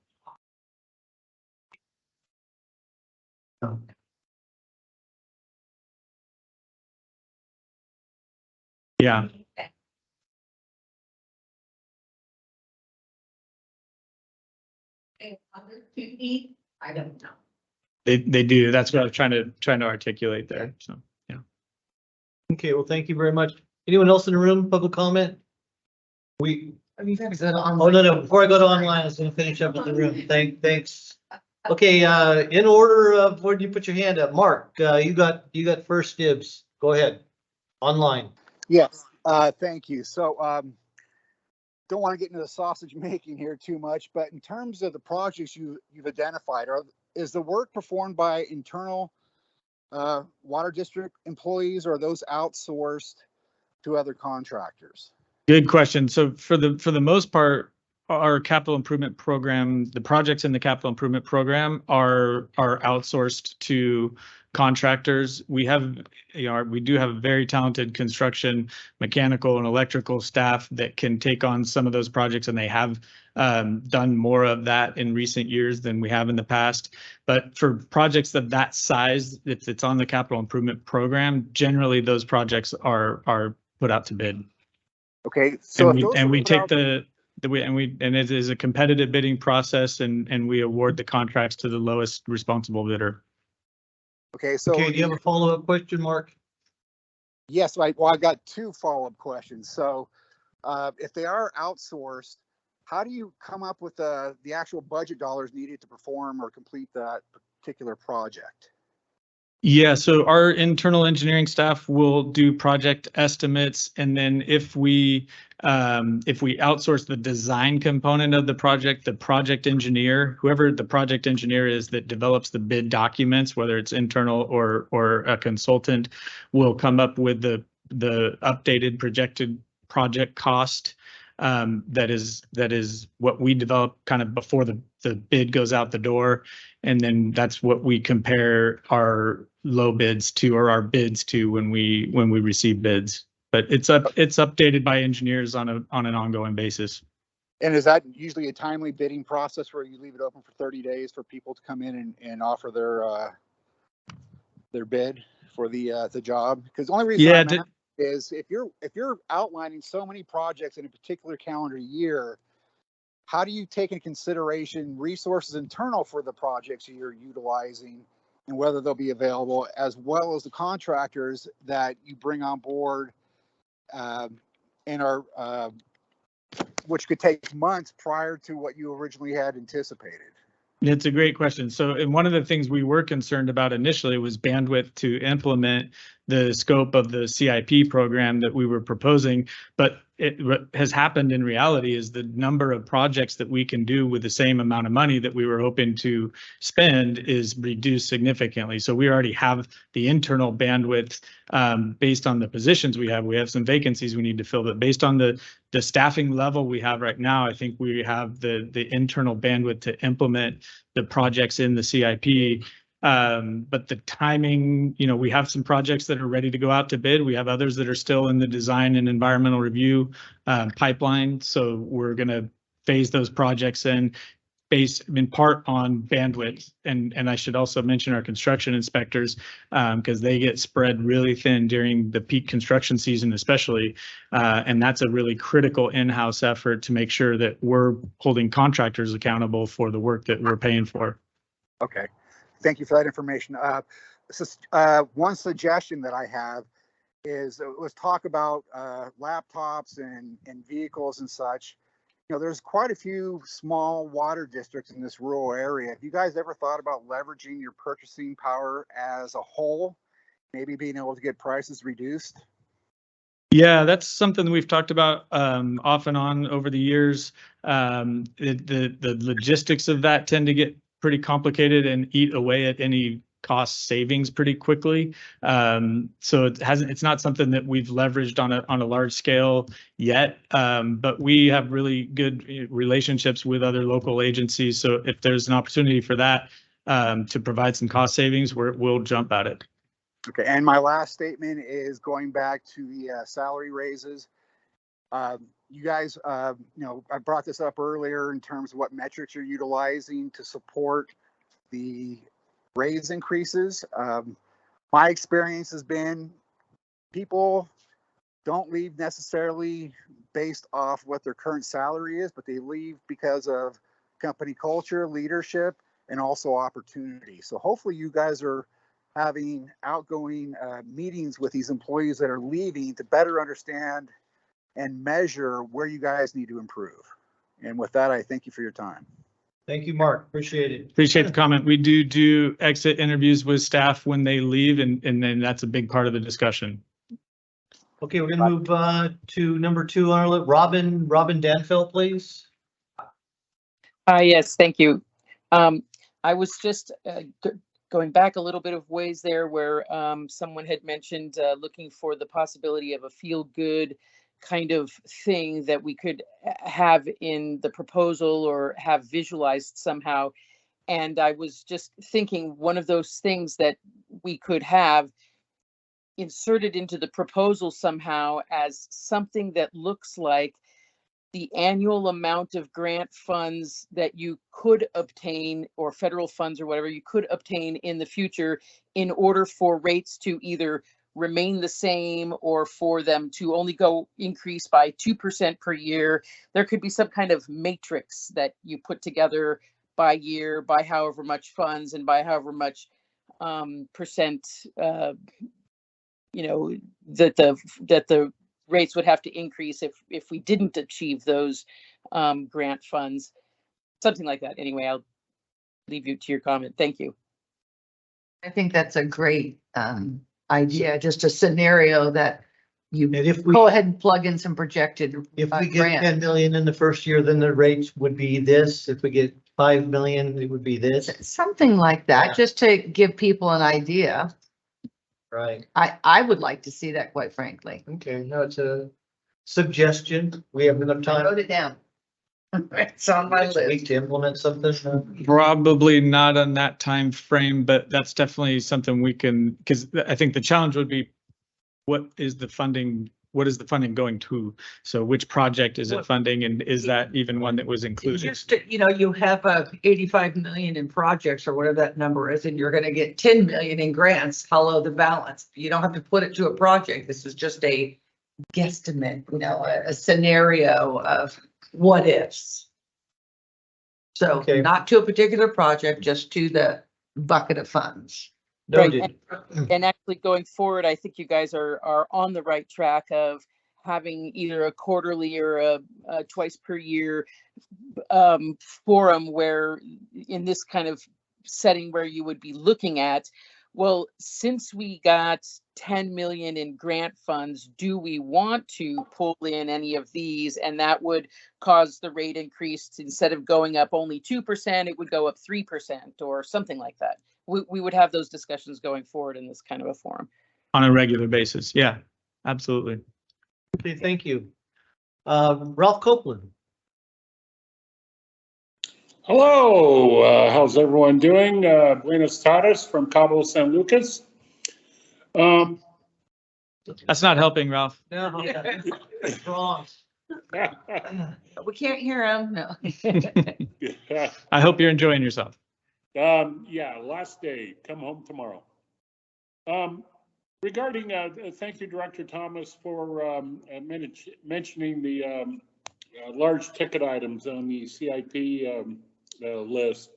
Speaker 6: Yeah.
Speaker 20: I don't know.
Speaker 6: They do. That's what I was trying to articulate there. So yeah.
Speaker 2: Okay, well, thank you very much. Anyone else in the room, public comment? Oh, no, before I go to online, I was gonna finish up with the room. Thanks. Okay, in order of where do you put your hand up? Mark, you got first dibs. Go ahead. Online.
Speaker 5: Yes, thank you. So, don't want to get into the sausage making here too much, but in terms of the projects you've identified, is the work performed by internal water district employees, or are those outsourced to other contractors?
Speaker 6: Good question. So for the most part, our capital improvement program, the projects in the capital improvement program are outsourced to contractors. We have, we do have a very talented construction, mechanical and electrical staff that can take on some of those projects, and they have done more of that in recent years than we have in the past. But for projects of that size, it's on the capital improvement program. Generally, those projects are put out to bid.
Speaker 5: Okay, so
Speaker 6: we take and it is a competitive bidding process, and we award the contracts to the lowest responsible bidder.
Speaker 5: Okay, so
Speaker 2: do you have a follow-up question, Mark?
Speaker 5: Yes, I've got two follow-up questions. So if they are outsourced, how do you come up with the actual budget dollars needed to perform or complete that particular project?
Speaker 6: Yeah, so our internal engineering staff will do project estimates, and then if we outsource the design component of the project engineer, whoever the project engineer is that develops the bid documents, whether it's internal or a consultant, will come up with the updated projected project cost. That is what we develop kind of before the bid goes out the door. And then that's what we compare our low bids to, or our bids to, when we receive bids. But it's updated by engineers on an ongoing basis.
Speaker 5: And is that usually a timely bidding process where you leave it open for 30 days for people to come in and offer their bid for the job? Because the only reason is if you're outlining so many projects in a particular calendar year, how do you take into consideration resources internal for the projects you're utilizing and whether they'll be available, as well as the contractors that you bring on board and are which could take months prior to what you originally had anticipated?
Speaker 6: It's a great question. So, and one of the things we were concerned about initially was bandwidth to implement the scope of the CIP program that we were proposing. But what has happened in reality is the number of projects that we can do with the same amount of money that we were hoping to spend is reduced significantly. So we already have the internal bandwidth based on the positions we have. We have some vacancies we need to fill, but based on the staffing level we have right now, I think we have the internal bandwidth to implement the projects in the CIP. But the timing, we have some projects that are ready to go out to bid. We have others that are still in the design and environmental review pipeline. So we're going to phase those projects in based in part on bandwidth. And I should also mention our construction inspectors, because they get spread really thin during the peak construction season, especially. And that's a really critical in-house effort to make sure that we're holding contractors accountable for the work that we're paying for.
Speaker 5: Okay. Thank you for that information. One suggestion that I have is let's talk about laptops and vehicles and such. There's quite a few small water districts in this rural area. Have you guys ever thought about leveraging your purchasing power as a whole, maybe being able to get prices reduced?
Speaker 6: Yeah, that's something we've talked about off and on over the years. The logistics of that tend to get pretty complicated and eat away at any cost savings pretty quickly. So it's not something that we've leveraged on a large scale yet. But we have really good relationships with other local agencies. So if there's an opportunity for that to provide some cost savings, we'll jump at it.
Speaker 5: Okay, and my last statement is going back to the salary raises. You guys, I brought this up earlier in terms of what metrics you're utilizing to support the raise increases. My experience has been people don't leave necessarily based off what their current salary is, but they leave because of company culture, leadership, and also opportunity. So hopefully you guys are having outgoing meetings with these employees that are leaving to better understand and measure where you guys need to improve. And with that, I thank you for your time.
Speaker 2: Thank you, Mark. Appreciate it.
Speaker 6: Appreciate the comment. We do exit interviews with staff when they leave, and then that's a big part of the discussion.
Speaker 2: Okay, we're going to move to number 2 on our list. Robin Danfeld, please.
Speaker 14: Yes, thank you. I was just going back a little bit of ways there where someone had mentioned looking for the possibility of a feel-good kind of thing that we could have in the proposal or have visualized somehow. And I was just thinking one of those things that we could have inserted into the proposal somehow as something that looks like the annual amount of grant funds that you could obtain, or federal funds or whatever you could obtain in the future, in order for rates to either remain the same or for them to only go increase by 2% per year. There could be some kind of matrix that you put together by year, by however much funds and by however much percent, that the rates would have to increase if we didn't achieve those grant funds, something like that. Anyway, I'll leave you to your comment. Thank you.
Speaker 4: I think that's a great idea, just a scenario that you
Speaker 2: And if we,
Speaker 4: go ahead and plug in some projected
Speaker 2: if we get
Speaker 4: grant.
Speaker 2: 10 million in the first year, then the rates would be this. If we get 5 million, it would be this.
Speaker 4: Something like that,
Speaker 2: Yeah.
Speaker 4: just to give people an idea.
Speaker 2: Right.
Speaker 4: I would like to see that, quite frankly.
Speaker 2: Okay, no, it's a suggestion. We have enough
Speaker 4: I
Speaker 2: time
Speaker 4: wrote it down. It's on my
Speaker 2: next week
Speaker 4: list.
Speaker 2: to implement something.
Speaker 6: Probably not on that time frame, but that's definitely something we can, because I think the challenge would be, what is the funding going to? So which project is it funding, and is that even one that was included?
Speaker 18: Just, you have 85 million in projects or whatever that number is, and you're gonna get 10 million in grants. Follow the balance. You don't have to put it to a project. This is just a guesstimate, a scenario of what ifs. So
Speaker 2: Okay.
Speaker 18: not to a particular project, just to the
Speaker 4: Bucket of funds.
Speaker 2: Noted.
Speaker 14: And actually going forward, I think you guys are on the right track of having either a quarterly or a twice per year forum where, in this kind of setting, where you would be looking at, well, since we got 10 million in grant funds, do we want to pull in any of these? And that would cause the rate increase to, instead of going up only 2%, it would go up 3% or something like that. We would have those discussions going forward in this kind of a forum.
Speaker 6: On a regular basis. Yeah, absolutely.
Speaker 2: Okay, thank you. Ralph Copeland.
Speaker 15: Hello, how's everyone doing? Buenos tardes from Cabo San Lucas.
Speaker 6: That's not helping, Ralph.
Speaker 2: No, it's wrong.
Speaker 4: We can't hear him, no.
Speaker 6: I hope you're enjoying yourself.
Speaker 15: Yeah, last day, come home tomorrow. Regarding, thank you, Director Thomas, for mentioning the large ticket items on the CIP list.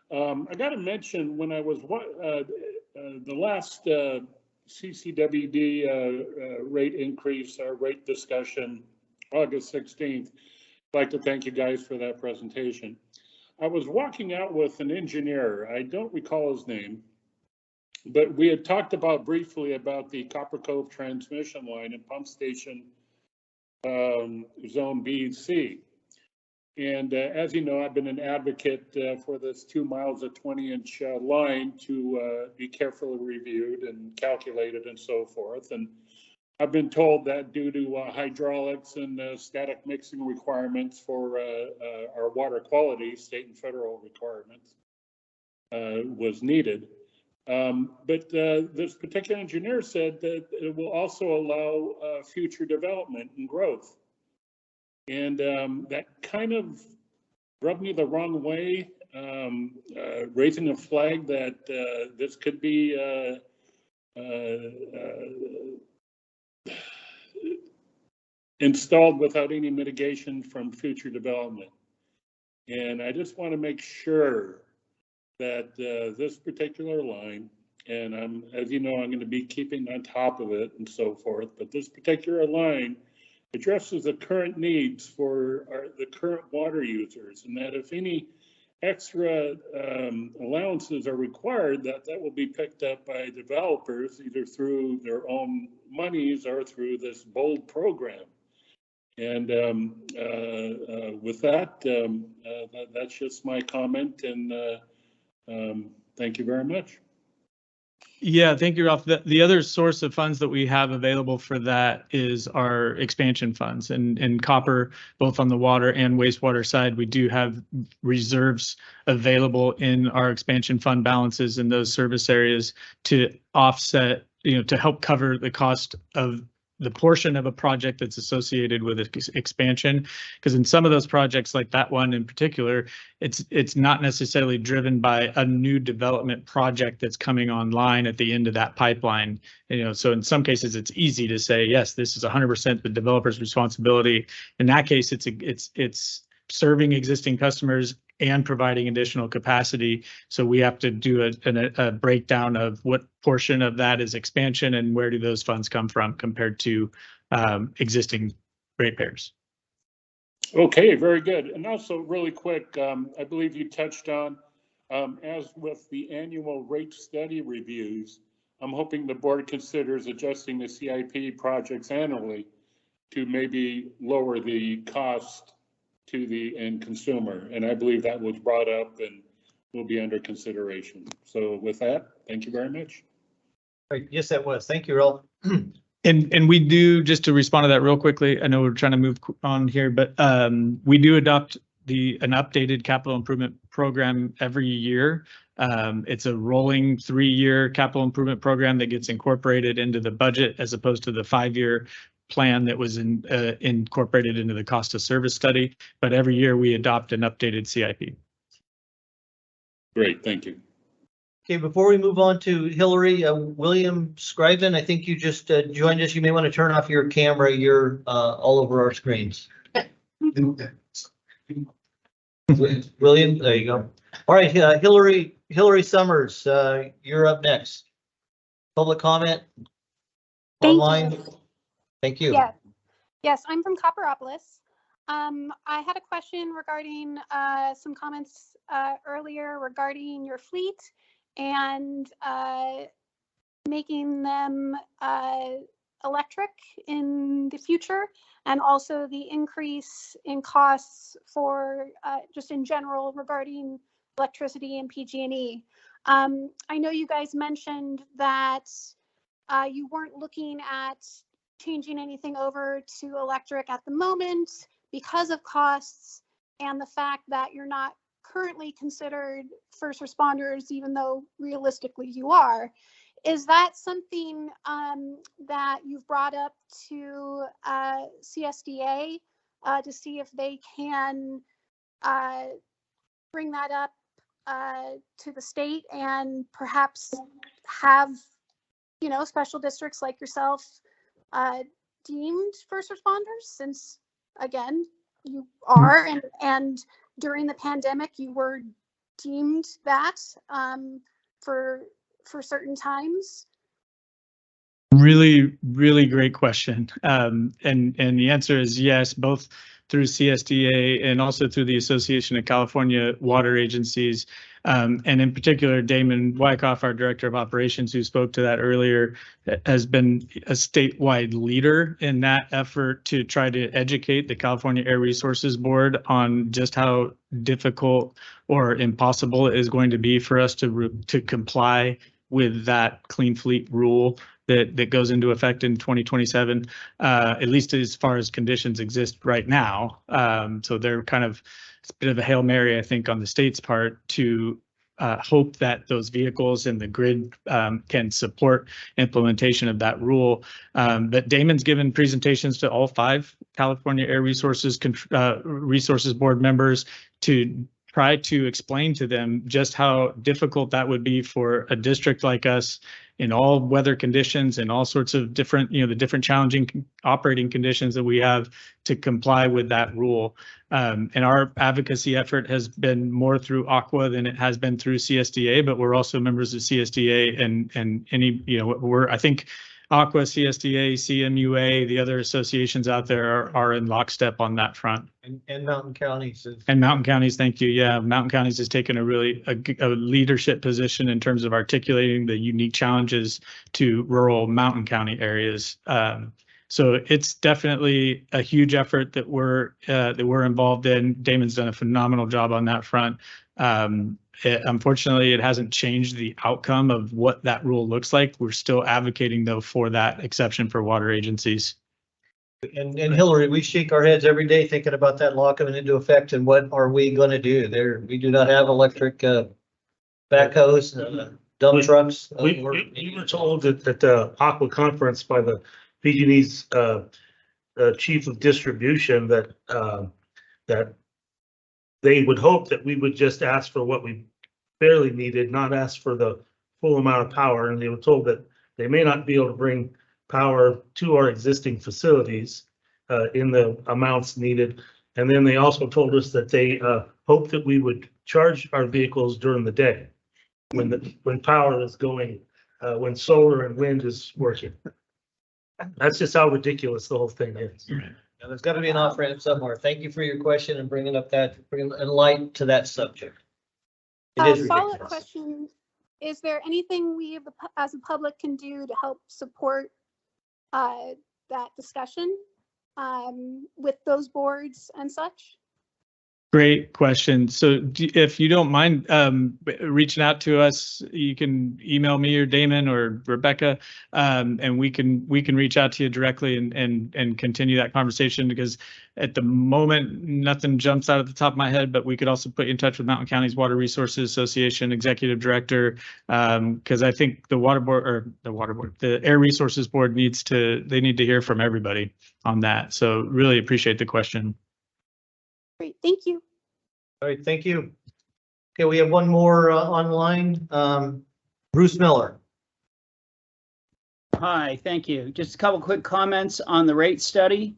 Speaker 15: I got to mention, when I was the last CCWD rate increase, rate discussion, August 16th, I'd like to thank you guys for that presentation. I was walking out with an engineer, I don't recall his name, but we had talked briefly about the Copper Cove transmission line and pump station zone B and C. And as you know, I've been an advocate for this 2 miles of 20-inch line to be carefully reviewed and calculated and so forth. And I've been told that due to hydraulics and static mixing requirements for our water quality, state and federal requirements, was needed. But this particular engineer said that it will also allow future development and growth. And that kind of rubbed me the wrong way, raising a flag that this could be installed without any mitigation from future development. And I just want to make sure that this particular line, and as you know, I'm going to be keeping on top of it and so forth, but this particular line addresses the current needs for the current water users, and that if any extra allowances are required, that will be picked up by developers either through their own monies or through this BOLD program. And with that, that's just my comment, and thank you very much.
Speaker 6: Yeah, thank you, Ralph. The other source of funds that we have available for that is our expansion funds, and Copper, both on the water and wastewater side, we do have reserves available in our expansion fund balances in those service areas to offset, to help cover the cost of the portion of a project that's associated with expansion. Because in some of those projects, like that one in particular, it's not necessarily driven by a new development project that's coming online at the end of that pipeline. So in some cases, it's easy to say, yes, this is 100% the developer's responsibility. In that case, it's serving existing customers and providing additional capacity. So we have to do a breakdown of what portion of that is expansion and where do those funds come from compared to existing ratepayers.
Speaker 15: Okay, very good. And also really quick, I believe you touched on, as with the annual rate study reviews, I'm hoping the board considers adjusting the CIP projects annually to maybe lower the cost to the end consumer. And I believe that was brought up and will be under consideration. So with that, thank you very much.
Speaker 2: Right, yes, that was. Thank you, Earl.
Speaker 6: And we do, just to respond to that real quickly, I know we're trying to move on here, but we do adopt an updated capital improvement program every year. It's a rolling 3-year capital improvement program that gets incorporated into the budget as opposed to the 5-year plan that was incorporated into the cost of service study. But every year we adopt an updated CIP.
Speaker 15: Great, thank you.
Speaker 2: Okay, before we move on to Hillary, William Scriven, I think you just joined us. You may want to turn off your camera. You're all over our screens. William, there you go. All right, Hillary Summers, you're up next. Public comment online. Thank you.
Speaker 7: Yeah. Yes, I'm from Copperopolis. I had a question regarding some comments earlier regarding your fleet and making them electric in the future, and also the increase in costs for just in general regarding electricity and PG&E. I know you guys mentioned that you weren't looking at changing anything over to electric at the moment because of costs and the fact that you're not currently considered first responders, even though realistically you are. Is that something that you've brought up to CSDA to see if they can bring that up to the state and perhaps have, you know, special districts like yourself deemed first responders, since again you are, and during the pandemic you were deemed that for certain times?
Speaker 6: Really, really great question. And the answer is yes, both through CSDA and also through the Association of California Water Agencies. And in particular, Damon Wyckoff, our Director of Operations, who spoke to that earlier, has been a statewide leader in that effort to try to educate the California Air Resources Board on just how difficult or impossible it is going to be for us to comply with that clean fleet rule that goes into effect in 2027, at least as far as conditions exist right now. So they're kind of, it's a bit of a Hail Mary, I think, on the state's part to hope that those vehicles and the grid can support implementation of that rule. But Damon's given presentations to all 5 California Air Resources Board members to try to explain to them just how difficult that would be for a district like us in all weather conditions and all sorts of different, the different challenging operating conditions that we have to comply with that rule. And our advocacy effort has been more through Aqua than it has been through CSDA, but we're also members of CSDA and any, I think Aqua, CSDA, CMUA, the other associations out there are in lockstep on that front.
Speaker 2: And Mountain Counties.
Speaker 6: And Mountain Counties, thank you. Yeah, Mountain Counties has taken a really a leadership position in terms of articulating the unique challenges to rural mountain county areas. So it's definitely a huge effort that we're involved in. Damon's done a phenomenal job on that front. Unfortunately, it hasn't changed the outcome of what that rule looks like. We're still advocating, though, for that exception for water agencies.
Speaker 2: And Hillary, we shake our heads every day thinking about that law coming into effect and what are we going to do there? We do not have electric backhoes, dump trucks.
Speaker 1: We were told at the Aqua conference by the PG&E's chief of distribution that that they would hope that we would just ask for what we barely needed, not ask for the full amount of power. And they were told that they may not be able to bring power to our existing facilities in the amounts needed. And then they also told us that they hope that we would charge our vehicles during the day when power is going, when solar and wind is working. That's just how ridiculous the whole thing is.
Speaker 2: Now, there's got to be an off ramp somewhere. Thank you for your question and bringing light to that subject. It is
Speaker 7: Follow-up
Speaker 2: ridiculous.
Speaker 7: question, is there anything we as a public can do to help support that discussion with those boards and such?
Speaker 6: Great question. So if you don't mind reaching out to us, you can email me or Damon or Rebecca, and we can reach out to you directly and continue that conversation, because at the moment, nothing jumps out at the top of my head, but we could also put you in touch with Mountain Counties Water Resources Association Executive Director, because I think the Air Resources Board need to hear from everybody on that. So really appreciate the question.
Speaker 7: Great, thank you.
Speaker 2: All right, thank you. Okay, we have one more online. Bruce Miller.
Speaker 13: Hi, thank you. Just a couple quick comments on the rate study.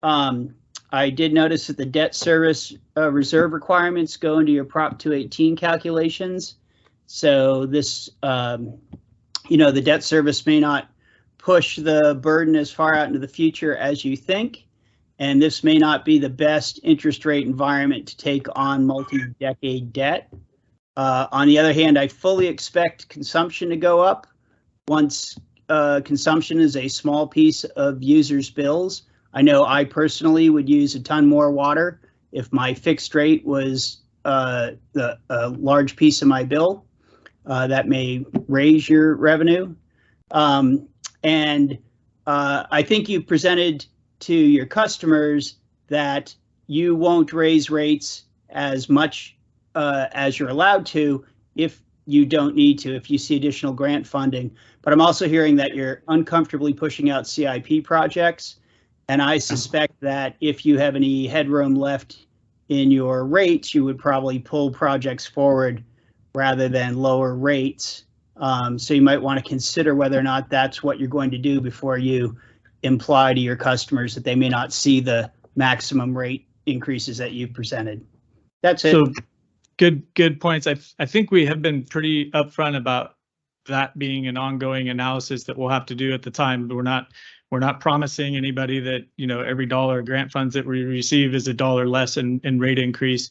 Speaker 13: I did notice that the debt service reserve requirements go into your Prop 218 calculations. So this, the debt service may not push the burden as far out into the future as you think. And this may not be the best interest rate environment to take on multi-decade debt. On the other hand, I fully expect consumption to go up once consumption is a small piece of users' bills. I know I personally would use a ton more water if my fixed rate was a large piece of my bill. That may raise your revenue. And I think you presented to your customers that you won't raise rates as much as you're allowed to if you don't need to, if you see additional grant funding. But I'm also hearing that you're uncomfortably pushing out CIP projects. And I suspect that if you have any headroom left in your rates, you would probably pull projects forward rather than lower rates. So you might want to consider whether or not that's what you're going to do before you imply to your customers that they may not see the maximum rate increases that you presented. That's it.
Speaker 6: So good points. I think we have been pretty upfront about that being an ongoing analysis that we'll have to do at the time. But we're not promising anybody that, every dollar of grant funds that we receive is $1 less in rate increase.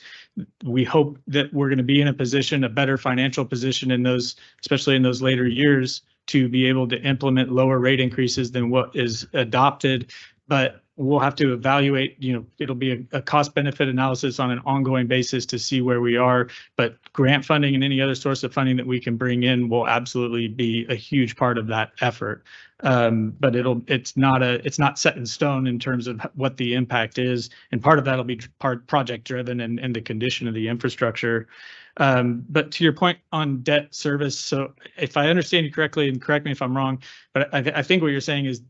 Speaker 6: We hope that we're going to be in a better financial position in those, especially in those later years, to be able to implement lower rate increases than what is adopted. But we'll have to evaluate, it'll be a cost benefit analysis on an ongoing basis to see where we are. But grant funding and any other source of funding that we can bring in will absolutely be a huge part of that effort. But it's not set in stone in terms of what the impact is. And part of that will be project driven and the condition of the infrastructure. But to your point on debt service, so if I understand you correctly, and correct me if I'm wrong, but I think what you're saying is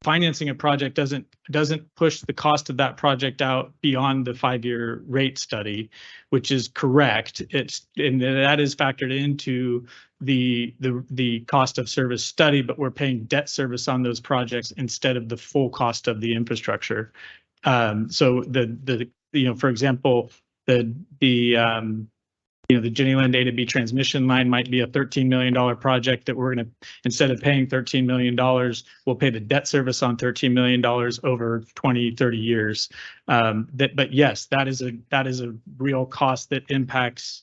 Speaker 6: financing a project doesn't push the cost of that project out beyond the 5-year rate study, which is correct. And that is factored into the cost of service study, but we're paying debt service on those projects instead of the full cost of the infrastructure. So for example, the Jenny Lind A to B transmission line might be a $13 million project that we're going to, instead of paying $13 million, we'll pay the debt service on $13 million over 20, 30 years. But yes, that is a real cost that impacts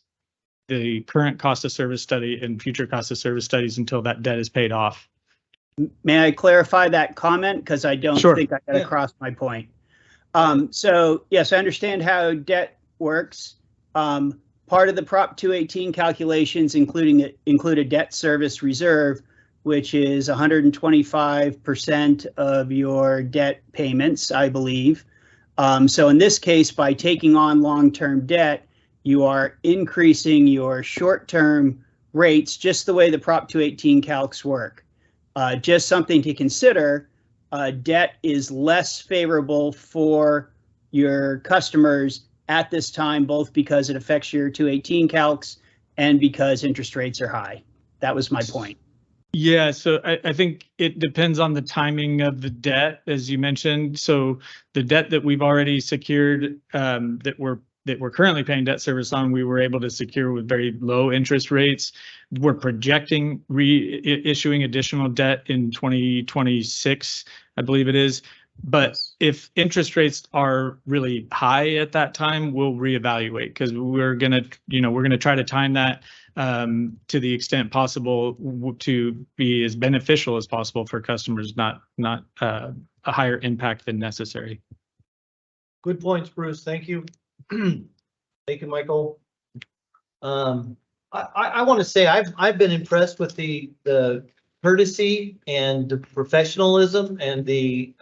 Speaker 6: the current cost of service study and future cost of service studies until that debt is paid off.
Speaker 13: May I clarify that comment? Because I don't think I got across my point. So yes, I understand how debt works. Part of the Prop 218 calculations include a debt service reserve, which is 125% of your debt payments, I believe. So in this case, by taking on long-term debt, you are increasing your short-term rates just the way the Prop 218 calcs work. Just something to consider, debt is less favorable for your customers at this time, both because it affects your 218 calcs and because interest rates are high. That was my point.
Speaker 6: Yeah, so I think it depends on the timing of the debt, as you mentioned. So the debt that we've already secured, that we're currently paying debt service on, we were able to secure with very low interest rates. We're projecting reissuing additional debt in 2026, I believe it is. But if interest rates are really high at that time, we'll reevaluate because we're gonna try to time that to the extent possible to be as beneficial as possible for customers, not a higher impact than necessary.
Speaker 2: Good points, Bruce. Thank you. Thank you, Michael. I want to say I've been impressed with the courtesy and the professionalism and the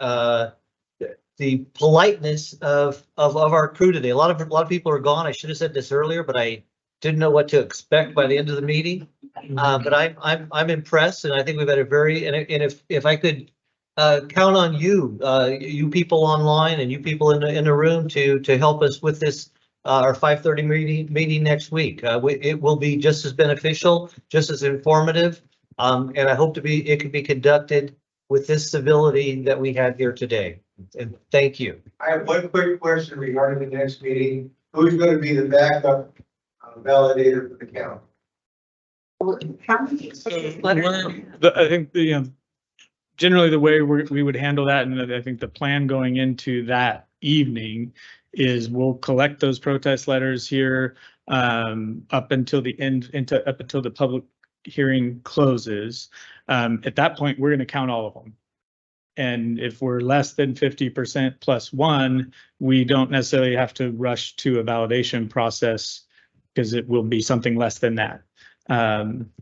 Speaker 2: politeness of our crew today. A lot of people are gone. I should have said this earlier, but I didn't know what to expect by the end of the meeting. But I'm impressed, and I think we've had a very, and if I could count on you, you people online and you people in the room to help us with this our 5:30 meeting next week. It will be just as beneficial, just as informative, and I hope it can be conducted with this civility that we had here today. And thank you.
Speaker 19: I have one quick question regarding the next meeting. Who's going to be the backup validator for the county?
Speaker 6: I think generally the way we would handle that, and I think the plan going into that evening is we'll collect those protest letters here up until the public hearing closes. At that point, we're going to count all of them. And if we're less than 50% plus one, we don't necessarily have to rush to a validation process because it will be something less than that.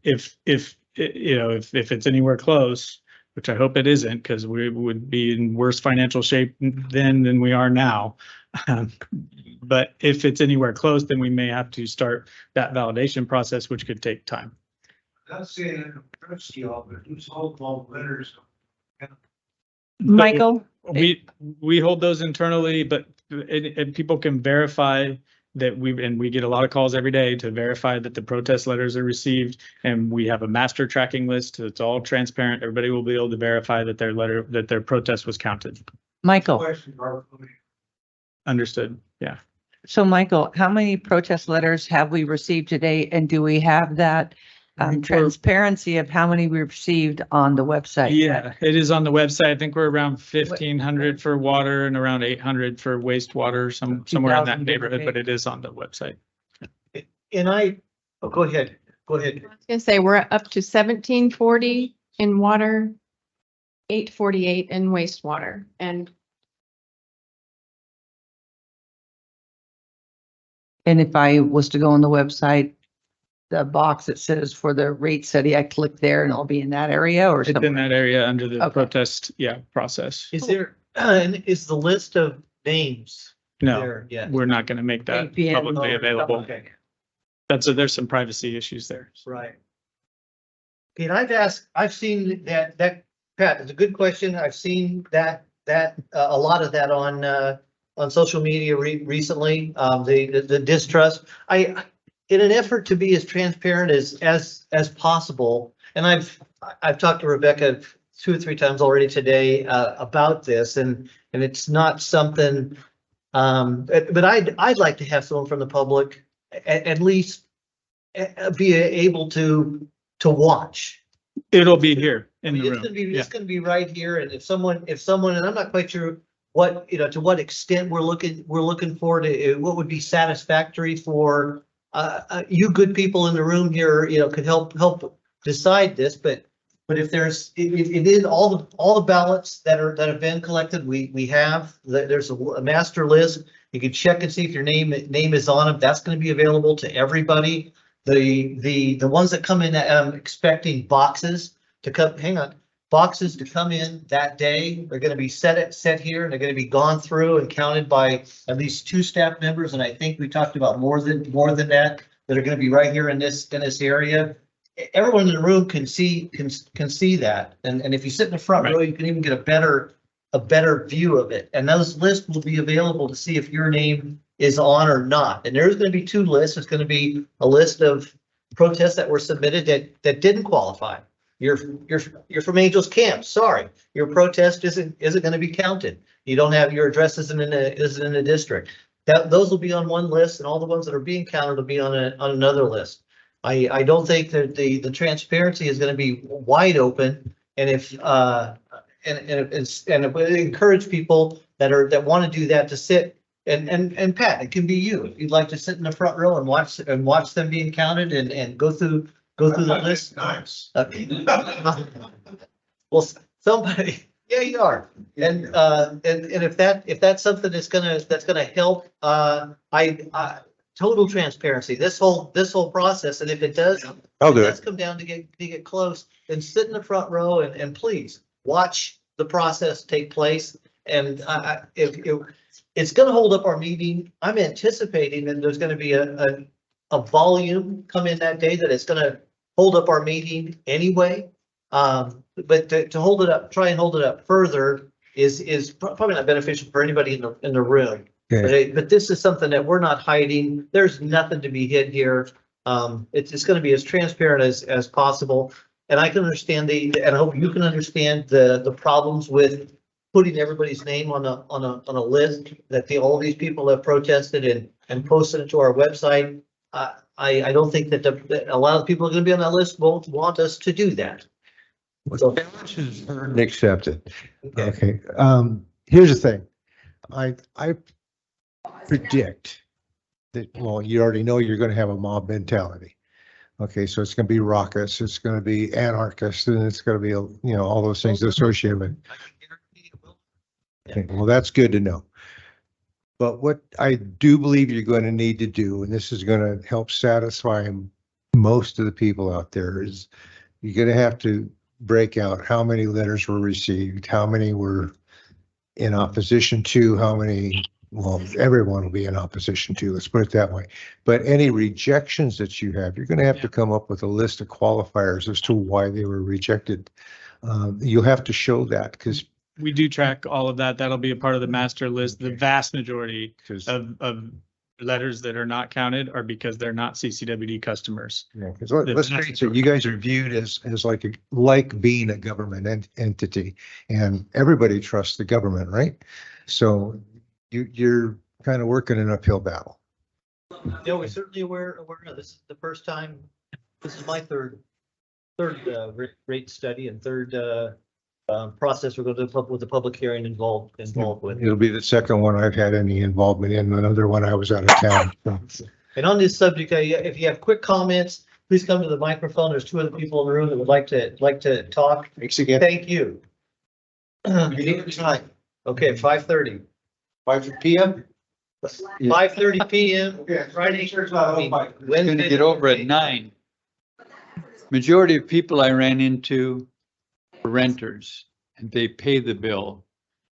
Speaker 6: If it's anywhere close, which I hope it isn't, because we would be in worse financial shape then than we are now. But if it's anywhere close, then we may have to start that validation process, which could take time.
Speaker 19: Not saying I'm impressed y'all, but who's holding all the letters?
Speaker 4: Michael?
Speaker 6: We hold those internally, but and people can verify that we get a lot of calls every day to verify that the protest letters are received, and we have a master tracking list. It's all transparent. Everybody will be able to verify that their protest was counted.
Speaker 4: Michael?
Speaker 6: Understood. Yeah.
Speaker 4: So Michael, how many protest letters have we received today? And do we have that transparency of how many we received on the website?
Speaker 6: Yeah, it is on the website. I think we're around 1,500 for water and around 800 for wastewater, somewhere in that neighborhood, but it is on the website.
Speaker 2: And go ahead. Go ahead.
Speaker 22: I was gonna say, we're up to 1,740 in water, 848 in wastewater, and
Speaker 4: if I was to go on the website, the box that says for the rate study, I click there and I'll be in that area or
Speaker 6: It's
Speaker 4: something?
Speaker 6: in that area under the protest, process.
Speaker 2: Is there, is the list of names?
Speaker 6: No,
Speaker 2: there? Yeah.
Speaker 6: we're not going to make that
Speaker 4: APN.
Speaker 6: publicly available.
Speaker 2: Okay.
Speaker 6: There's some privacy issues there.
Speaker 2: Right. Okay, and I've seen that, Pat, it's a good question. I've seen that a lot of that on social media recently, the distrust. In an effort to be as transparent as possible, and I've talked to Rebecca 2 or 3 times already today about this, and it's not something, but I'd like to have someone from the public at least be able to watch.
Speaker 6: It'll be here in the room.
Speaker 2: It's gonna be right here, and if someone, and I'm not quite sure what, to what extent we're looking for to, what would be satisfactory for you good people in the room here, could help decide this, but if it is all the ballots that have been collected, there's a master list. You can check and see if your name is on them. That's going to be available to everybody. The ones that come in, expecting boxes to come, boxes to come in that day, they're going to be set here, and they're going to be gone through and counted by at least 2 staff members. And I think we talked about more than that are going to be right here in this area. Everyone in the room can see that. And if you sit in the front row, you can even get a better view of it. And those lists will be available to see if your name is on or not. And there's going to be 2 lists. It's going to be a list of protests that were submitted that didn't qualify. You're from Angels Camp. Sorry, your protest isn't going to be counted. You don't have your address isn't in the district. Those will be on one list, and all the ones that are being counted will be on another list. I don't think that the transparency is going to be wide open, and if it would encourage people that want to do that to sit and Pat, it can be you. If you'd like to sit in the front row and watch them being counted and go through the list.
Speaker 19: Nice.
Speaker 2: Well, somebody, yeah, you are. And if that's something that's gonna help, total transparency, this whole process, and if it does.
Speaker 10: I'll do
Speaker 2: Let's
Speaker 10: it.
Speaker 2: come down to get close, and sit in the front row and please watch the process take place. And if it's going to hold up our meeting, I'm anticipating that there's going to be a volume come in that day that it's going to hold up our meeting anyway. But to hold it up, try and hold it up further is probably not beneficial for anybody in the room.
Speaker 10: Okay.
Speaker 2: But this is something that we're not hiding. There's nothing to be hid here. It's going to be as transparent as possible. And I can understand and I hope you can understand the problems with putting everybody's name on a list that all these people have protested and posted it to our website. I don't think that a lot of people are going to be on that list won't want us to do that. So,
Speaker 10: And accepted. Okay. Here's the thing. I predict that, well, you already know you're going to have a mob mentality. Okay, so it's going to be raucous, it's going to be anarchist, and it's going to be, all those things associated with it. Okay, well, that's good to know. But what I do believe you're going to need to do, and this is going to help satisfy most of the people out there, is you're going to have to break out how many letters were received, how many were in opposition to, how many, well, everyone will be in opposition to, let's put it that way. But any rejections that you have, you're going to have to come up with a list of qualifiers as to why they were rejected. You'll have to show that because
Speaker 6: We do track all of that. That'll be a part of the master list. The vast majority of letters that are not counted are because they're not CCWD customers.
Speaker 10: Yeah, because let's face it, you guys are viewed as like being a government entity, and everybody trusts the government, right? So you're kind of working an uphill battle.
Speaker 2: yeah, we're certainly aware of this. Is the first time. This is my third rate study and third process we're going to do with the public hearing involved with.
Speaker 10: It'll be the second one I've had any involvement in. Another one I was out of town. So.
Speaker 2: And on this subject, if you have quick comments, please come to the microphone. There's two other people in the room that would like to talk.
Speaker 10: Thanks again.
Speaker 2: Thank you. Meeting time. Okay, 5:30.
Speaker 10: 5 p.m.
Speaker 2: 5:30 p.m. Friday.
Speaker 3: It's going to get over at 9. Majority of people I ran into are renters and they pay the bill.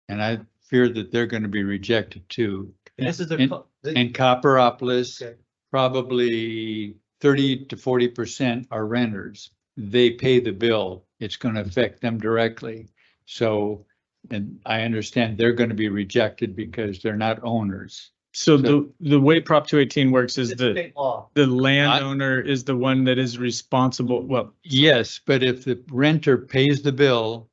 Speaker 3: And I fear that they're going to be rejected too.
Speaker 2: This is
Speaker 3: in Copperopolis, probably 30 to 40% are renters. They pay the bill. It's going to affect them directly. So, and I understand they're going to be rejected because they're not owners.
Speaker 6: So the way Prop 218 works is
Speaker 2: It's
Speaker 6: the
Speaker 2: state law.
Speaker 6: landowner is the one that is responsible. Well,
Speaker 3: Yes, but if the renter pays the bill,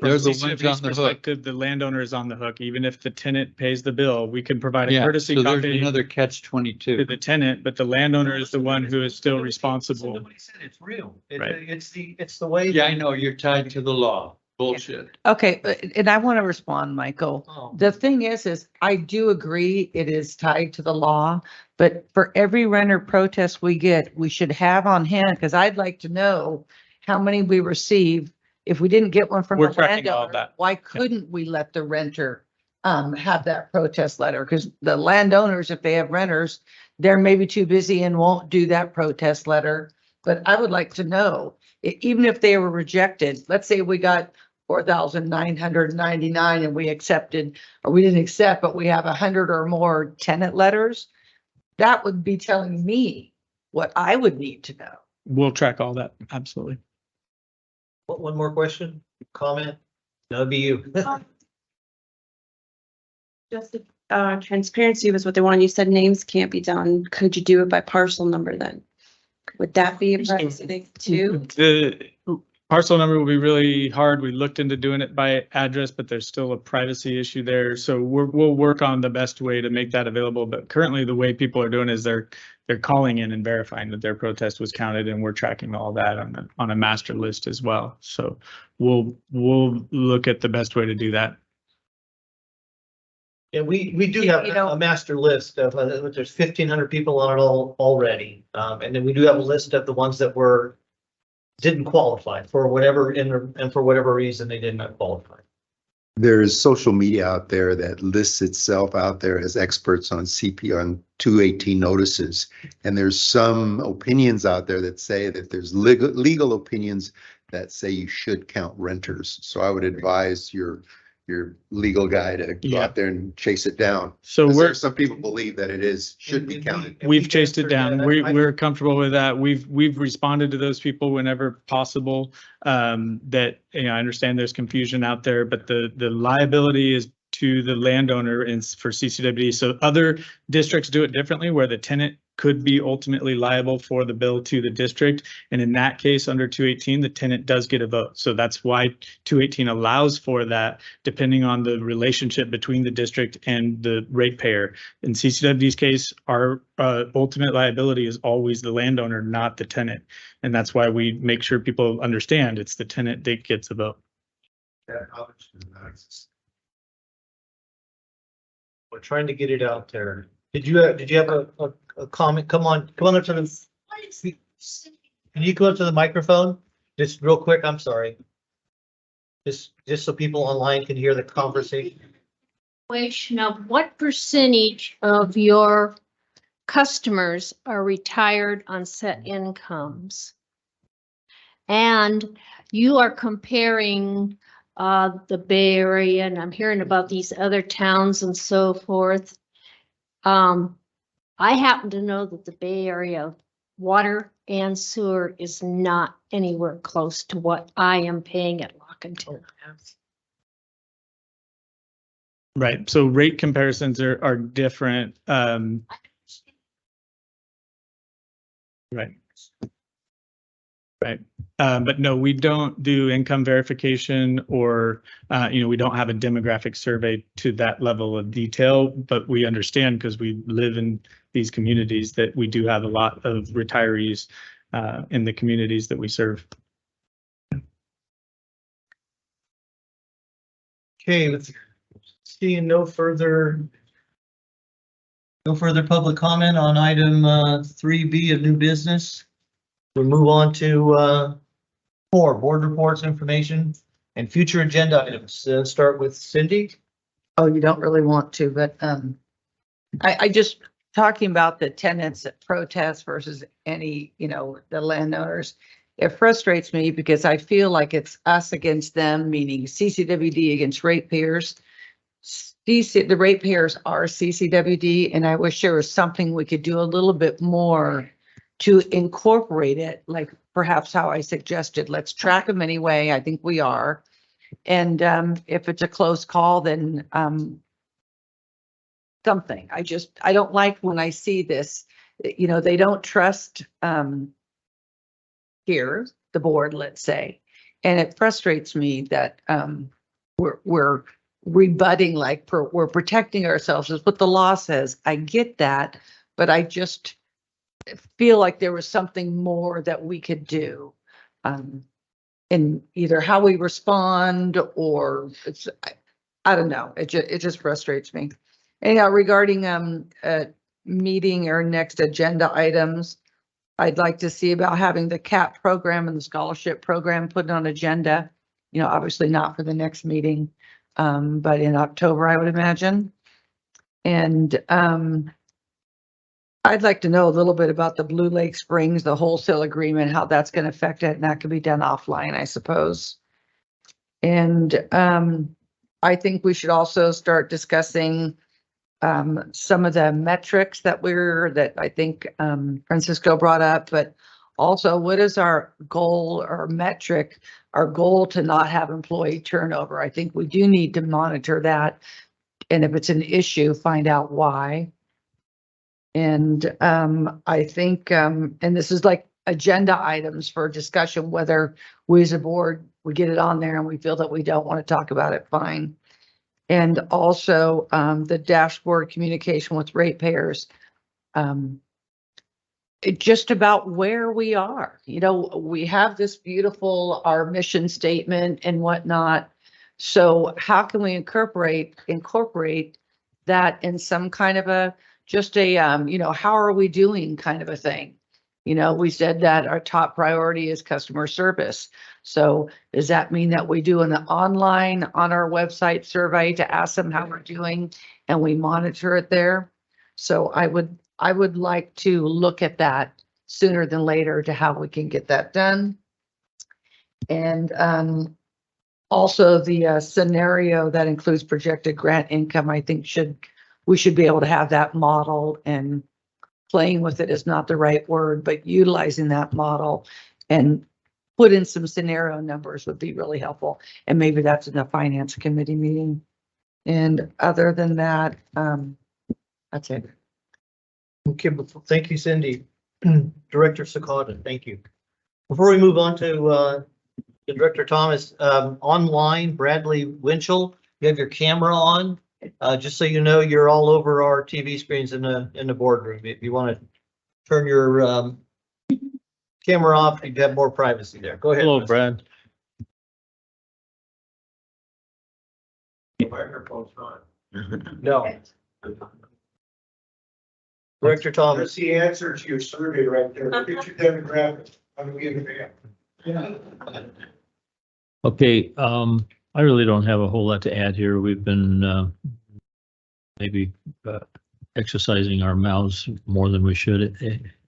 Speaker 3: they're the ones on the hook.
Speaker 6: perspective, the landowner is on the hook. Even if the tenant pays the bill, we can provide a
Speaker 3: Yeah,
Speaker 6: courtesy
Speaker 3: so there's
Speaker 6: copy
Speaker 3: another catch
Speaker 6: to
Speaker 3: 22.
Speaker 6: the tenant, but the landowner is the one who is still responsible.
Speaker 2: Somebody said it's real.
Speaker 6: Right.
Speaker 2: It's the way.
Speaker 3: Yeah, I know, you're tied to the law. Bullshit.
Speaker 4: Okay, and I want to respond, Michael.
Speaker 2: Oh.
Speaker 4: The thing is I do agree it is tied to the law, but for every renter protest we get, we should have on hand, because I'd like to know how many we receive. If we didn't get one from
Speaker 6: We're
Speaker 4: the
Speaker 6: tracking all of
Speaker 4: landowner,
Speaker 6: that.
Speaker 4: why couldn't we let the renter have that protest letter? Because the landowners, if they have renters, they're maybe too busy and won't do that protest letter. But I would like to know, even if they were rejected, let's say we got 4,999 and we accepted, or we didn't accept, but we have 100 or more tenant letters, that would be telling me what I would need to know.
Speaker 6: We'll track all that. Absolutely.
Speaker 2: One more question, comment? That'll be you.
Speaker 8: Just transparency was what they wanted. You said names can't be done. Could you do it by parcel number then? Would that be a privacy thing too?
Speaker 6: Parcel number will be really hard. We looked into doing it by address, but there's still a privacy issue there. So we'll work on the best way to make that available. But currently the way people are doing is they're calling in and verifying that their protest was counted, and we're tracking all that on a master list as well. So we'll look at the best way to do that.
Speaker 2: Yeah, we do have a master list of, there's 1,500 people on it already. And then we do have a list of the ones that didn't qualify for whatever, and for whatever reason they did not qualify.
Speaker 9: There's social media out there that lists itself out there as experts on CP on 218 notices. And there's some opinions out there that say that there's legal opinions that say you should count renters. So I would advise your legal guy to go out there and chase it down. So some people believe that it should be counted.
Speaker 6: We've chased it down. We're comfortable with that. We've responded to those people whenever possible. That, I understand there's confusion out there, but the liability is to the landowner for CCWD. So other districts do it differently, where the tenant could be ultimately liable for the bill to the district. And in that case, under 218, the tenant does get a vote. So that's why 218 allows for that, depending on the relationship between the district and the ratepayer. In CCWD's case, our ultimate liability is always the landowner, not the tenant. And that's why we make sure people understand it's the tenant that gets a vote.
Speaker 2: We're trying to get it out there. Did you have a comment? Come on up to the. Can you go up to the microphone? Just real quick. I'm sorry. Just so people online can hear the conversation.
Speaker 16: Question of what percentage of your customers are retired on set incomes? And you are comparing the Bay Area, and I'm hearing about these other towns and so forth. I happen to know that the Bay Area water and sewer is not anywhere close to what I am paying at Lockington.
Speaker 6: Right. So rate comparisons are different. Right. Right. But no, we don't do income verification or, we don't have a demographic survey to that level of detail, but we understand because we live in these communities that we do have a lot of retirees in the communities that we serve.
Speaker 2: Okay, with seeing no further public comment on item 3B of new business. We'll move on to 4, board reports, information, and future agenda items. Start with Cindy.
Speaker 4: Oh, you don't really want to, but I just talking about the tenants that protest versus any, the landowners. It frustrates me because I feel like it's us against them, meaning CCWD against ratepayers. The ratepayers are CCWD, and I wish there was something we could do a little bit more to incorporate it, like perhaps how I suggested. Let's track them anyway. I think we are. And if it's a close call, then something. I don't like when I see this, they don't trust here, the board, let's say. And it frustrates me that we're rebutting, like we're protecting ourselves is what the law says. I get that, but I just feel like there was something more that we could do in either how we respond or I don't know. It just frustrates me. Anyhow, regarding meeting or next agenda items, I'd like to see about having the CAP program and the scholarship program put on agenda. Obviously not for the next meeting, but in October, I would imagine. And I'd like to know a little bit about the Blue Lake Springs, the wholesale agreement, how that's going to affect it, and that could be done offline, I suppose. And I think we should also start discussing some of the metrics that I think Francisco brought up, but also what is our goal or metric, our goal to not have employee turnover. I think we do need to monitor that. And if it's an issue, find out why. And I think, and this is like agenda items for discussion, whether we as a board, we get it on there and we feel that we don't want to talk about it, fine. And also the dashboard communication with ratepayers. Just about where we are. You know, we have this beautiful, our mission statement and whatnot. So how can we incorporate that in some kind of a, just a, you know, how are we doing kind of a thing? You know, we said that our top priority is customer service. So does that mean that we do an online on our website survey to ask them how we're doing and we monitor it there? So I would like to look at that sooner than later to how we can get that done. And also the scenario that includes projected grant income, I think we should be able to have that modeled, and playing with it is not the right word, but utilizing that model and put in some scenario numbers would be really helpful. And maybe that's in the finance committee meeting. And other than that, that's it.
Speaker 2: Okay, thank you, Cindy. Director Sakata, thank you. Before we move on to Director Thomas, online, Bradley Winchell, you have your camera on. Just so you know, you're all over our TV screens in the boardroom. If you want to turn your camera off, you have more privacy there. Go ahead.
Speaker 11: Hello, Brad.
Speaker 19: Microphone's on.
Speaker 2: No. Director Thomas.
Speaker 19: That's the answer to your survey right there. Look at your demographics. I'm gonna give it.
Speaker 11: Okay, I really don't have a whole lot to add here. We've been maybe exercising our mouths more than we should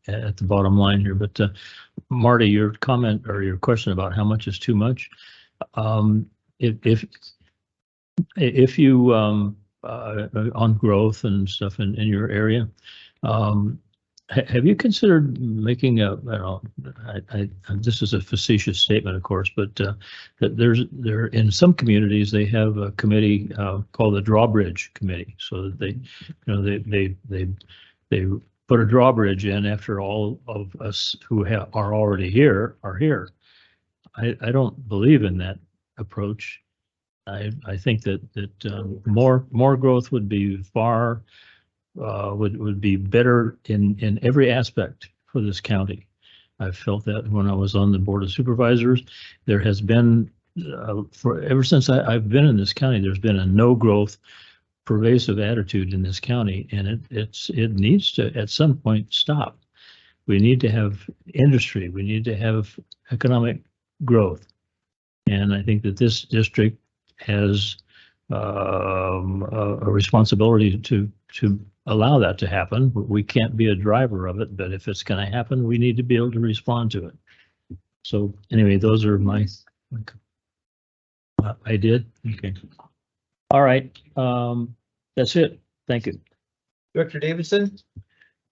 Speaker 11: at the bottom line here. But Marty, your comment or your question about how much is too much, if you on growth and stuff in your area, have you considered making this is a facetious statement, of course, but that there in some communities, they have a committee called the Drawbridge Committee. So that they put a drawbridge in after all of us who are already here are here. I don't believe in that approach. I think that more growth would be would be better in every aspect for this county. I felt that when I was on the Board of Supervisors. There has been ever since I've been in this county, there's been a no growth pervasive attitude in this county, and it needs to at some point stop. We need to have industry, we need to have economic growth, and I think that this district has a responsibility to allow that to happen. We can't be a driver of it, but if it's going to happen, we need to be able to respond to it. So anyway, those are my I did. Okay. All right. That's it. Thank you.
Speaker 2: Director Davidson?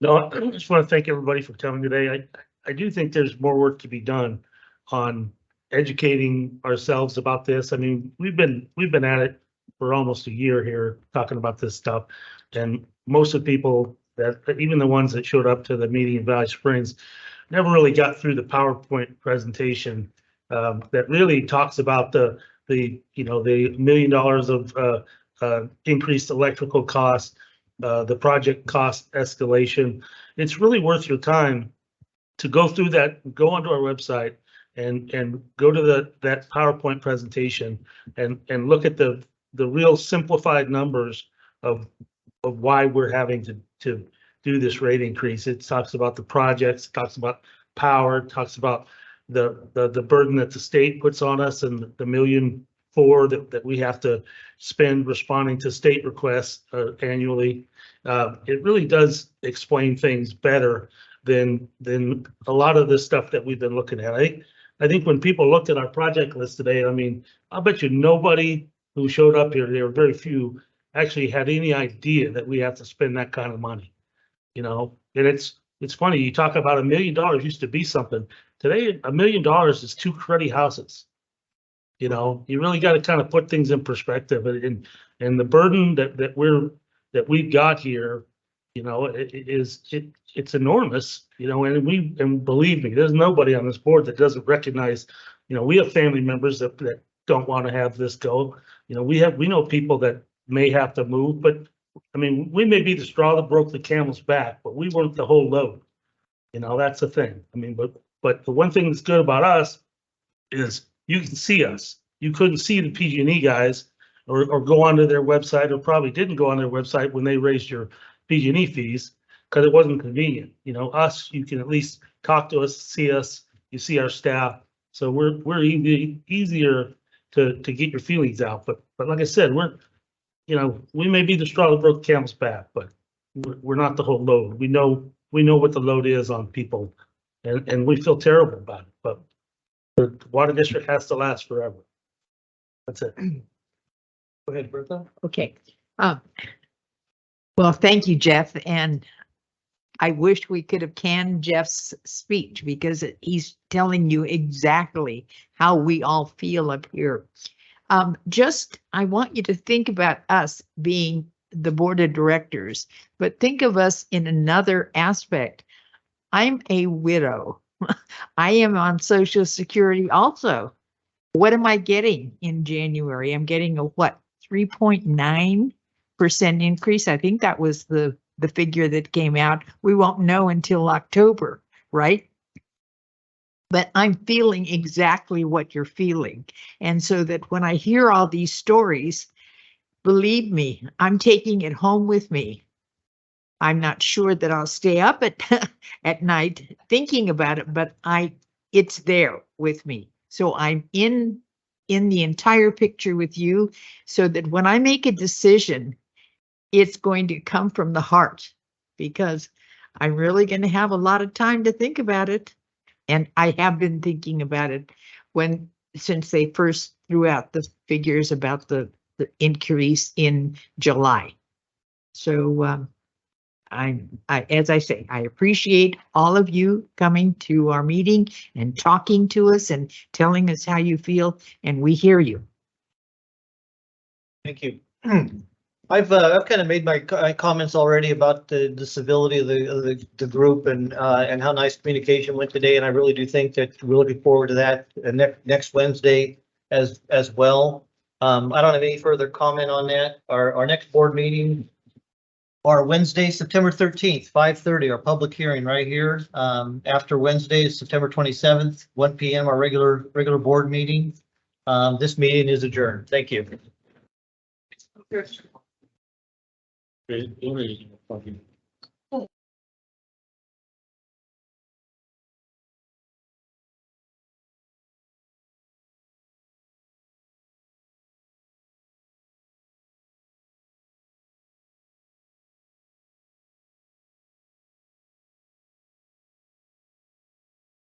Speaker 1: No, I just want to thank everybody for coming today. I do think there's more work to be done on educating ourselves about this. I mean, we've been at it for almost a year here talking about this stuff, and most of the people that, even the ones that showed up to the meeting in Valley Springs, never really got through the PowerPoint presentation that really talks about the $1 million of increased electrical costs, the project cost escalation. It's really worth your time to go through that, go onto our website and go to that PowerPoint presentation and look at the real simplified numbers of why we're having to do this rate increase. It talks about the projects, it talks about power, it talks about the burden that the state puts on us and the $1.4 million that we have to spend responding to state requests annually. It really does explain things better than a lot of the stuff that we've been looking at. I think when people looked at our project list today, I mean, I'll bet you nobody who showed up here, there were very few, actually had any idea that we have to spend that kind of money, and it's funny, you talk about $1 million used to be something. Today, $1 million is 2 cruddy houses. You really got to kind of put things in perspective, and the burden that we've got here, it it's enormous, you know, and believe me, there's nobody on this board that doesn't recognize, you know, we have family members that don't want to have this go. You know, we know people that may have to move, but I mean, we may be the straw that broke the camel's back, but we weren't the whole load. You know, that's the thing. I mean, but the one thing that's good about us is you can see us. You couldn't see the PG&E guys or go onto their website, or probably didn't go on their website when they raised your PG&E fees because it wasn't convenient. You know, us, you can at least talk to us, see us, you see our staff. So we're easier to get your feelings out. But like I said, you know, we may be the straw that broke the camel's back, but we're not the whole load. We know what the load is on people, and we feel terrible about it, but the water district has to last forever. That's it.
Speaker 2: Go ahead, Bertha.
Speaker 18: Okay. Well, thank you, Jeff. And I wish we could have canned Jeff's speech because he's telling you exactly how we all feel up here. I want you to think about us being the board of directors, but think of us in another aspect. I'm a widow. I am on Social Security also. What am I getting in January? I'm getting a what, 3.9% increase. I think that was the figure that came out. We won't know until October, right? But I'm feeling exactly what you're feeling. And so that when I hear all these stories, believe me, I'm taking it home with me. I'm not sure that I'll stay up at night thinking about it, but it's there with me. So I'm in the entire picture with you, so that when I make a decision, it's going to come from the heart, because I'm really going to have a lot of time to think about it. And I have been thinking about it since they first threw out the figures about the increase in July. So as I say, I appreciate all of you coming to our meeting and talking to us and telling us how you feel, and we hear you.
Speaker 2: Thank you. I've kind of made my comments already about the civility of the group and how nice communication went today, and I really do think that we're looking forward to that next Wednesday as well. I don't have any further comment on that. Our next board meeting, our Wednesday, September 13th, 5:30, our public hearing right here. After Wednesday is September 27th, 1 p.m. our regular board meeting. This meeting is adjourned. Thank you.